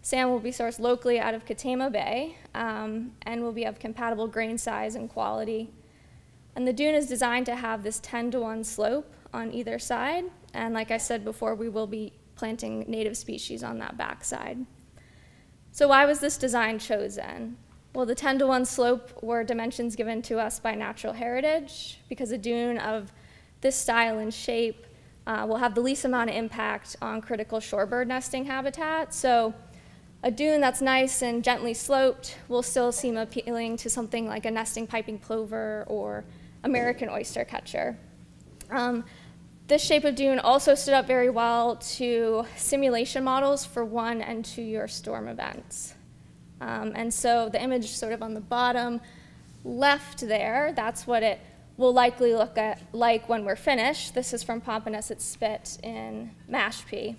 Sand will be sourced locally out of Katama Bay and will be of compatible grain size and quality. And the dune is designed to have this 10-to-1 slope on either side. And like I said before, we will be planting native species on that back side. So why was this design chosen? Well, the 10-to-1 slope were dimensions given to us by Natural Heritage because a dune of this style and shape will have the least amount of impact on critical shorebird nesting habitat. So a dune that's nice and gently sloped will still seem appealing to something like a nesting piping plover or American oyster catcher. This shape of dune also stood up very well to simulation models for 1- and 2-year storm events. And so the image sort of on the bottom left there, that's what it will likely look like when we're finished. This is from Pomponet's Spit in Mashpee.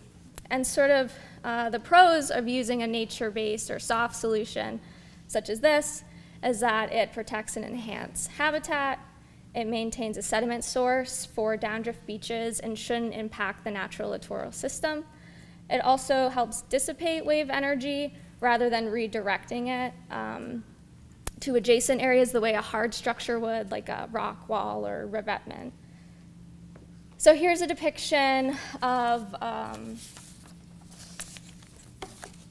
And sort of the pros of using a nature-based or soft solution such as this is that it protects and enhances habitat. It maintains a sediment source for downdrift beaches and shouldn't impact the natural littoral system. It also helps dissipate wave energy rather than redirecting it to adjacent areas the way a hard structure would, like a rock wall or revetment. So here's a depiction of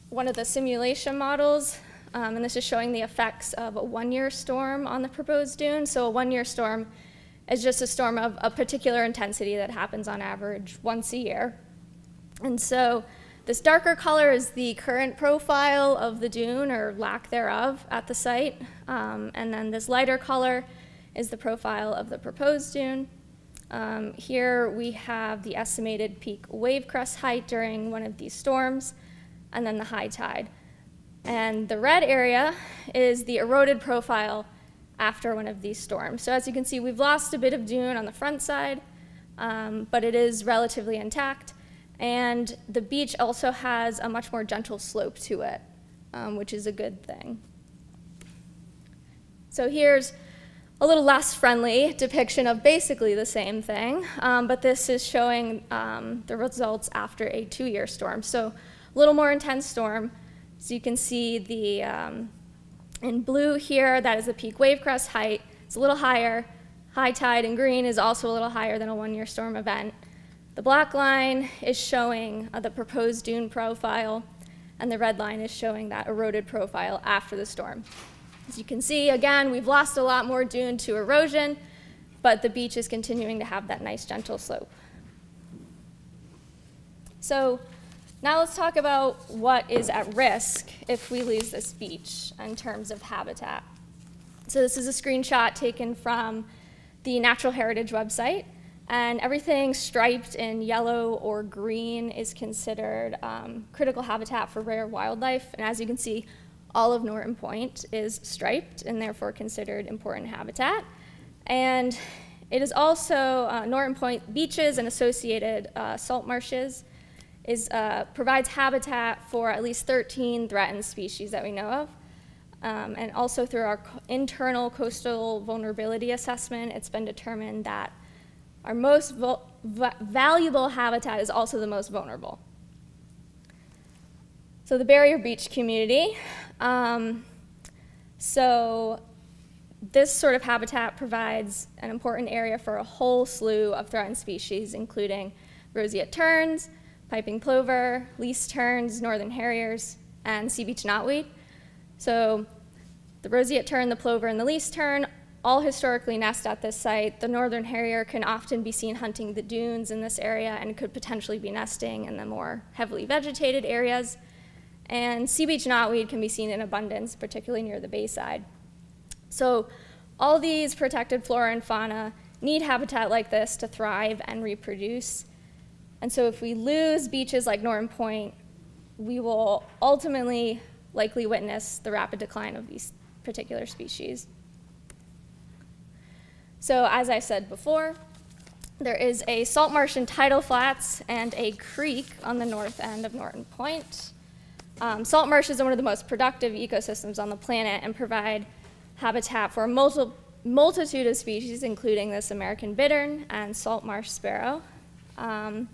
one of the simulation models. And this is showing the effects of a 1-year storm on the proposed dune. So a 1-year storm is just a storm of a particular intensity that happens on average once a year. And so this darker color is the current profile of the dune, or lack thereof, at the site. And then this lighter color is the profile of the proposed dune. Here we have the estimated peak wave crest height during one of these storms, and then the high tide. And the red area is the eroded profile after one of these storms. So as you can see, we've lost a bit of dune on the front side, but it is relatively intact. And the beach also has a much more gentle slope to it, which is a good thing. So here's a little less friendly depiction of basically the same thing, but this is showing the results after a 2-year storm. So a little more intense storm. So you can see the, in blue here, that is the peak wave crest height. It's a little higher. High tide in green is also a little higher than a 1-year storm event. The black line is showing the proposed dune profile, and the red line is showing that eroded profile after the storm. As you can see, again, we've lost a lot more dune to erosion, but the beach is continuing to have that nice gentle slope. So now let's talk about what is at risk if we lose this beach in terms of habitat. So this is a screenshot taken from the Natural Heritage website, and everything striped in yellow or green is considered critical habitat for rare wildlife. And as you can see, all of Norton Point is striped and therefore considered important habitat. And it is also Norton Point beaches and associated salt marshes provides habitat for at least 13 threatened species that we know of. And also through our internal coastal vulnerability assessment, it's been determined that our most valuable habitat is also the most vulnerable. So the barrier beach community. So this sort of habitat provides an important area for a whole slew of threatened species, including roseate terns, piping plover, least terns, northern harriers, and sea beach knotweed. So the roseate tern, the plover, and the least tern all historically nest at this site. The northern harrier can often be seen hunting the dunes in this area and could potentially be nesting in the more heavily vegetated areas. And sea beach knotweed can be seen in abundance, particularly near the bayside. So all these protected flora and fauna need habitat like this to thrive and reproduce. And so if we lose beaches like Norton Point, we will ultimately likely witness the rapid decline of these particular species. So as I said before, there is a salt marsh in tidal flats and a creek on the north end of Norton Point. Salt marshes are one of the most productive ecosystems on the planet and provide habitat for a multitude of species, including this American bittern and salt marsh sparrow. And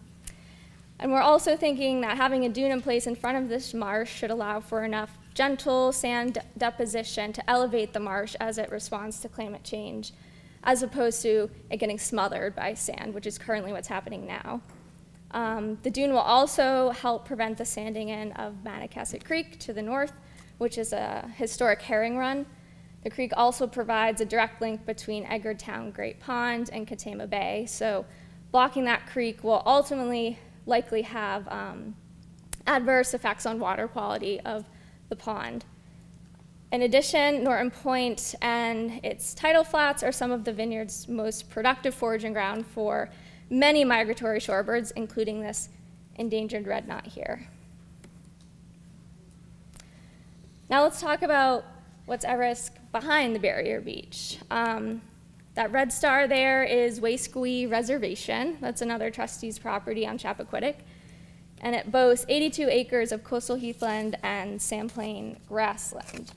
we're also thinking that having a dune in place in front of this marsh should allow for enough gentle sand deposition to elevate the marsh as it responds to climate change, as opposed to it getting smothered by sand, which is currently what's happening now. The dune will also help prevent the sanding in of Manacasset Creek to the north, which is a historic herring run. The creek also provides a direct link between Edgartown, Great Pond, and Katama Bay, so blocking that creek will ultimately likely have adverse effects on water quality of the pond. In addition, Norton Point and its tidal flats are some of the vineyard's most productive foraging ground for many migratory shorebirds, including this endangered red knot here. Now let's talk about what's at risk behind the barrier beach. That red star there is Waysquee Reservation. That's another trustee's property on Chappaquiddick. And it boasts 82 acres of coastal heathland and sandplain grassland.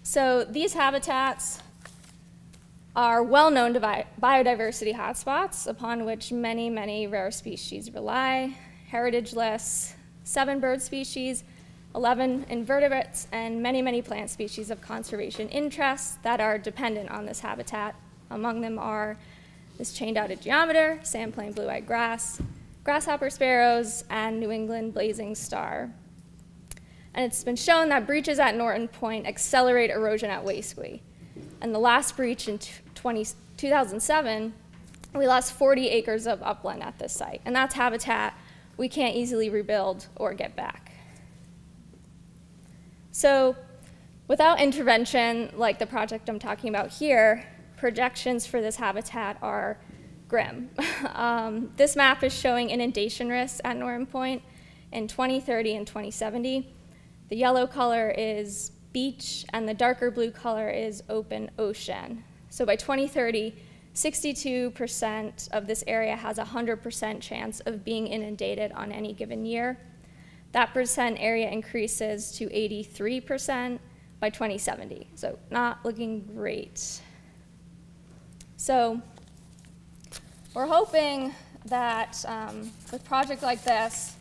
So these habitats are well-known biodiversity hotspots upon which many, many rare species rely. Heritage lists, 7 bird species, 11 invertebrates, and many, many plant species of conservation interest that are dependent on this habitat. Among them are this chain-dotted geometer, sandplain blue-eyed grass, grasshopper sparrows, and New England blazing star. And it's been shown that breaches at Norton Point accelerate erosion at Waysquee. And the last breach in 2007, we lost 40 acres of upland at this site. And that's habitat we can't easily rebuild or get back. So without intervention like the project I'm talking about here, projections for this habitat are grim. This map is showing inundation risks at Norton Point in 2030 and 2070. The yellow color is beach, and the darker blue color is open ocean. So by 2030, 62% of this area has a 100% chance of being inundated on any given year. That percent area increases to 83% by 2070, so not looking great. So we're hoping that with a project like this,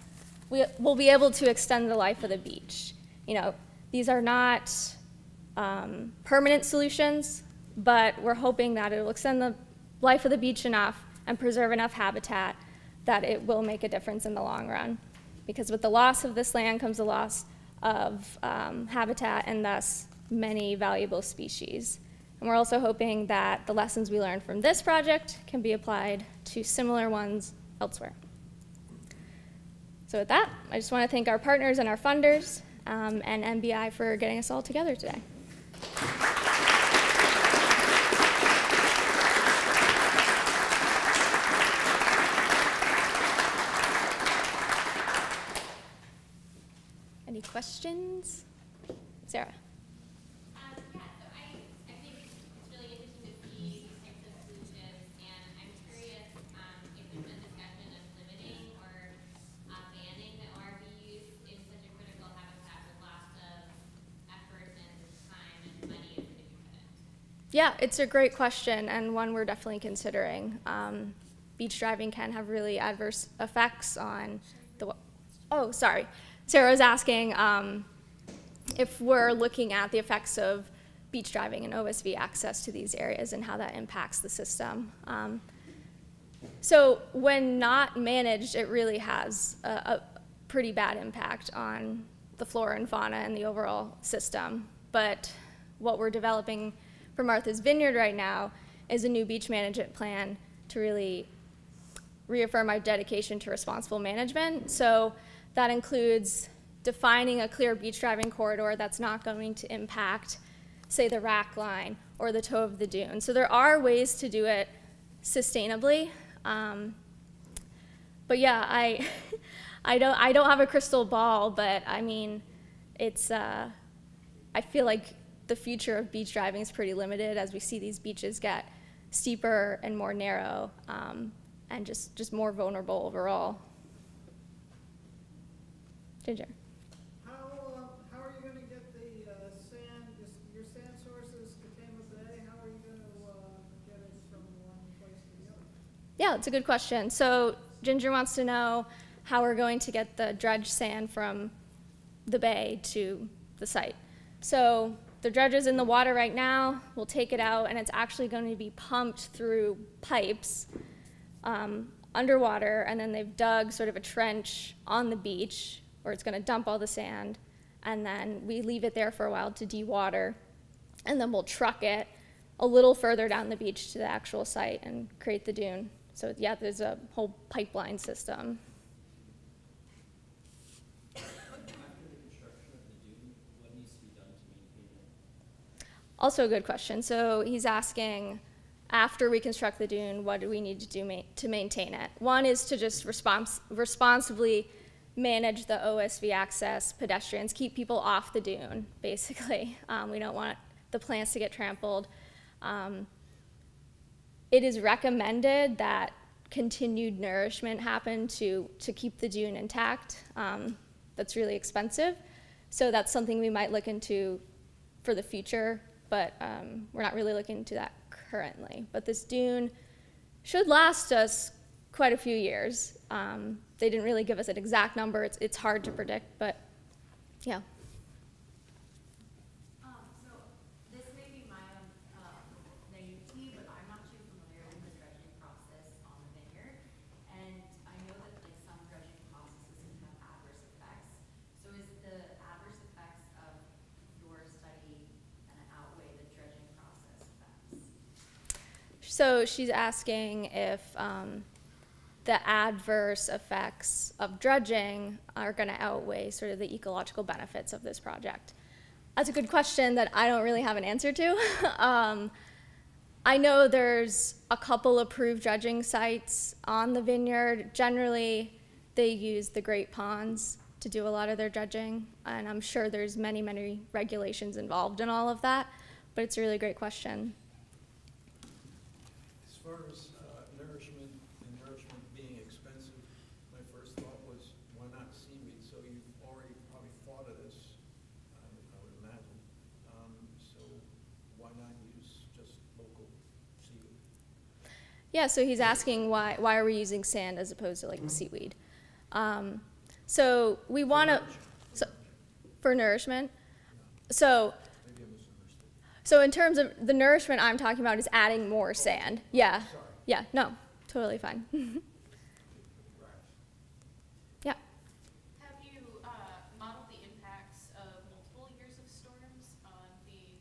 we'll be able to extend the life of the beach. You know, these are not permanent solutions, but we're hoping that it will extend the life of the beach enough and preserve enough habitat that it will make a difference in the long run. Because with the loss of this land comes the loss of habitat and thus many valuable species. And we're also hoping that the lessons we learned from this project can be applied to similar ones elsewhere. So with that, I just want to thank our partners and our funders and NBI for getting us all together today. Any questions? Sarah. Yeah, it's a great question and one we're definitely considering. Beach driving can have really adverse effects on the, oh, sorry. Sarah was asking if we're looking at the effects of beach driving and OSV access to these areas and how that impacts the system. So when not managed, it really has a pretty bad impact on the flora and fauna and the overall system. But what we're developing for Martha's Vineyard right now is a new beach management plan to really reaffirm our dedication to responsible management. So that includes defining a clear beach driving corridor that's not going to impact, say, the rack line or the toe of the dune. So there are ways to do it sustainably. But yeah, I don't have a crystal ball, but I mean, it's, I feel like the future of beach driving is pretty limited as we see these beaches get steeper and more narrow, and just more vulnerable overall. Ginger. How are you going to get the sand, your sand sources, Kataima Bay, how are you going to get it from one place to the other? Yeah, it's a good question. So Ginger wants to know how we're going to get the dredged sand from the bay to the site. So the dredge is in the water right now. We'll take it out, and it's actually going to be pumped through pipes underwater, and then they've dug sort of a trench on the beach where it's going to dump all the sand, and then we leave it there for a while to dewater, and then we'll truck it a little further down the beach to the actual site and create the dune. So yeah, there's a whole pipeline system. Also a good question. So he's asking, after we construct the dune, what do we need to do to maintain it? One is to just responsibly manage the OSV access, pedestrians, keep people off the dune, basically. We don't want the plants to get trampled. It is recommended that continued nourishment happen to keep the dune intact. That's really expensive. So that's something we might look into for the future, but we're not really looking into that currently. But this dune should last us quite a few years. They didn't really give us an exact number. It's hard to predict, but yeah. So this may be my own naivety, but I'm not too familiar with the dredging process on the vineyard. And I know that like some dredging processes can have adverse effects. So is the adverse effects of your study going to outweigh the dredging process effects? So she's asking if the adverse effects of dredging are going to outweigh sort of the ecological benefits of this project. That's a good question that I don't really have an answer to. I know there's a couple approved dredging sites on the vineyard. Generally, they use the Great Ponds to do a lot of their dredging, and I'm sure there's many, many regulations involved in all of that, but it's a really great question. As far as nourishment and nourishment being expensive, my first thought was, why not seaweed? So you've already probably thought of this, I would imagine. So why not use just local seaweed? Yeah, so he's asking why are we using sand as opposed to like seaweed? So we want to, for nourishment. So in terms of the nourishment I'm talking about is adding more sand. Yeah, yeah, no, totally fine. Yeah. Have you modeled the impacts of multiple years of storms on the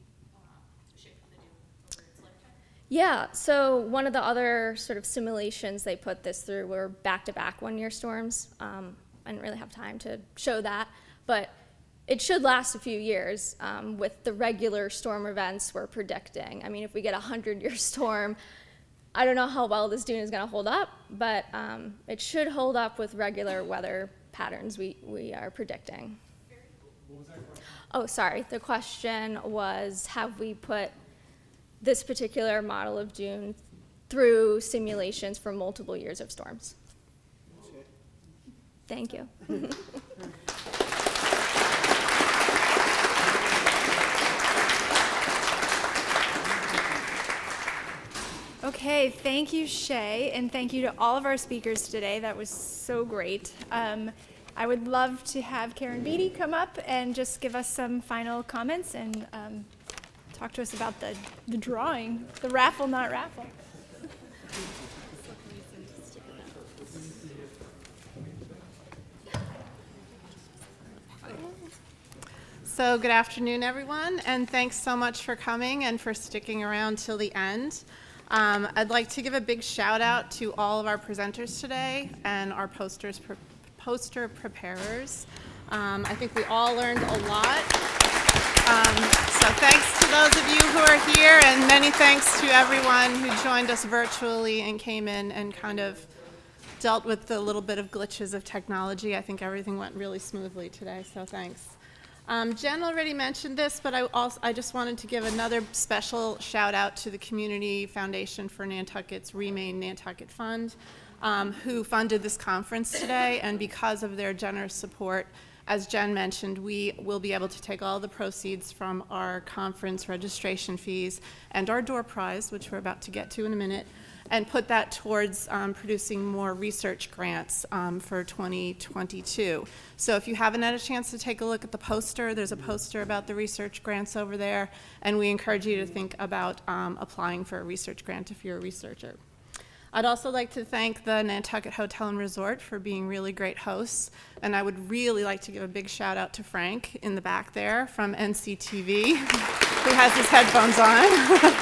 shape of the dune over its lifetime? Yeah, so one of the other sort of simulations they put this through were back-to-back one-year storms. I didn't really have time to show that, but it should last a few years with the regular storm events we're predicting. I mean, if we get a 100-year storm, I don't know how well this dune is going to hold up, but it should hold up with regular weather patterns we are predicting. What was that question? Oh, sorry. The question was, have we put this particular model of dune through simulations for multiple years of storms? Thank you. Okay, thank you, Shay, and thank you to all of our speakers today. That was so great. I would love to have Karen Beatty come up and just give us some final comments and talk to us about the drawing, the raffle, not raffle. So good afternoon, everyone, and thanks so much for coming and for sticking around till the end. I'd like to give a big shout out to all of our presenters today and our poster preparers. I think we all learned a lot. So thanks to those of you who are here, and many thanks to everyone who joined us virtually and came in and kind of dealt with the little bit of glitches of technology. I think everything went really smoothly today, so thanks. Jen already mentioned this, but I just wanted to give another special shout out to the Community Foundation for Nantucket's Remain Nantucket Fund, who funded this conference today, and because of their generous support, as Jen mentioned, we will be able to take all the proceeds from our conference registration fees and our door prize, which we're about to get to in a minute, and put that towards producing more research grants for 2022. So if you haven't had a chance to take a look at the poster, there's a poster about the research grants over there, and we encourage you to think about applying for a research grant if you're a researcher. I'd also like to thank the Nantucket Hotel and Resort for being really great hosts, and I would really like to give a big shout out to Frank in the back there from NCTV, who has his headphones on.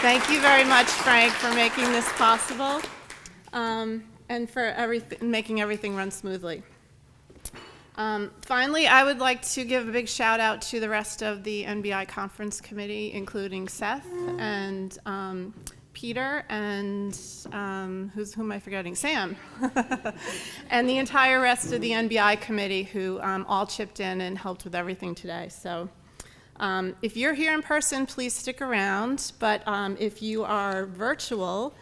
Thank you very much, Frank, for making this possible and for making everything run smoothly. Finally, I would like to give a big shout out to the rest of the NBI Conference Committee, including Seth and Peter and who am I forgetting? Sam. And the entire rest of the NBI committee who all chipped in and helped with everything today. So if you're here in person, please stick around. But if you are virtual,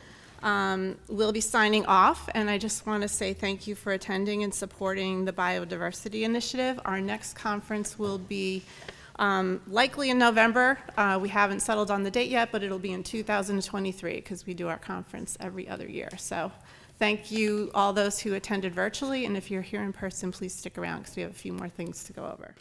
we'll be signing off. And I just want to say thank you for attending and supporting the Biodiversity Initiative. Our next conference will be likely in November. We haven't settled on the date yet, but it'll be in 2023 because we do our conference every other year. So thank you all those who attended virtually, and if you're here in person, please stick around because we have a few more things to go over.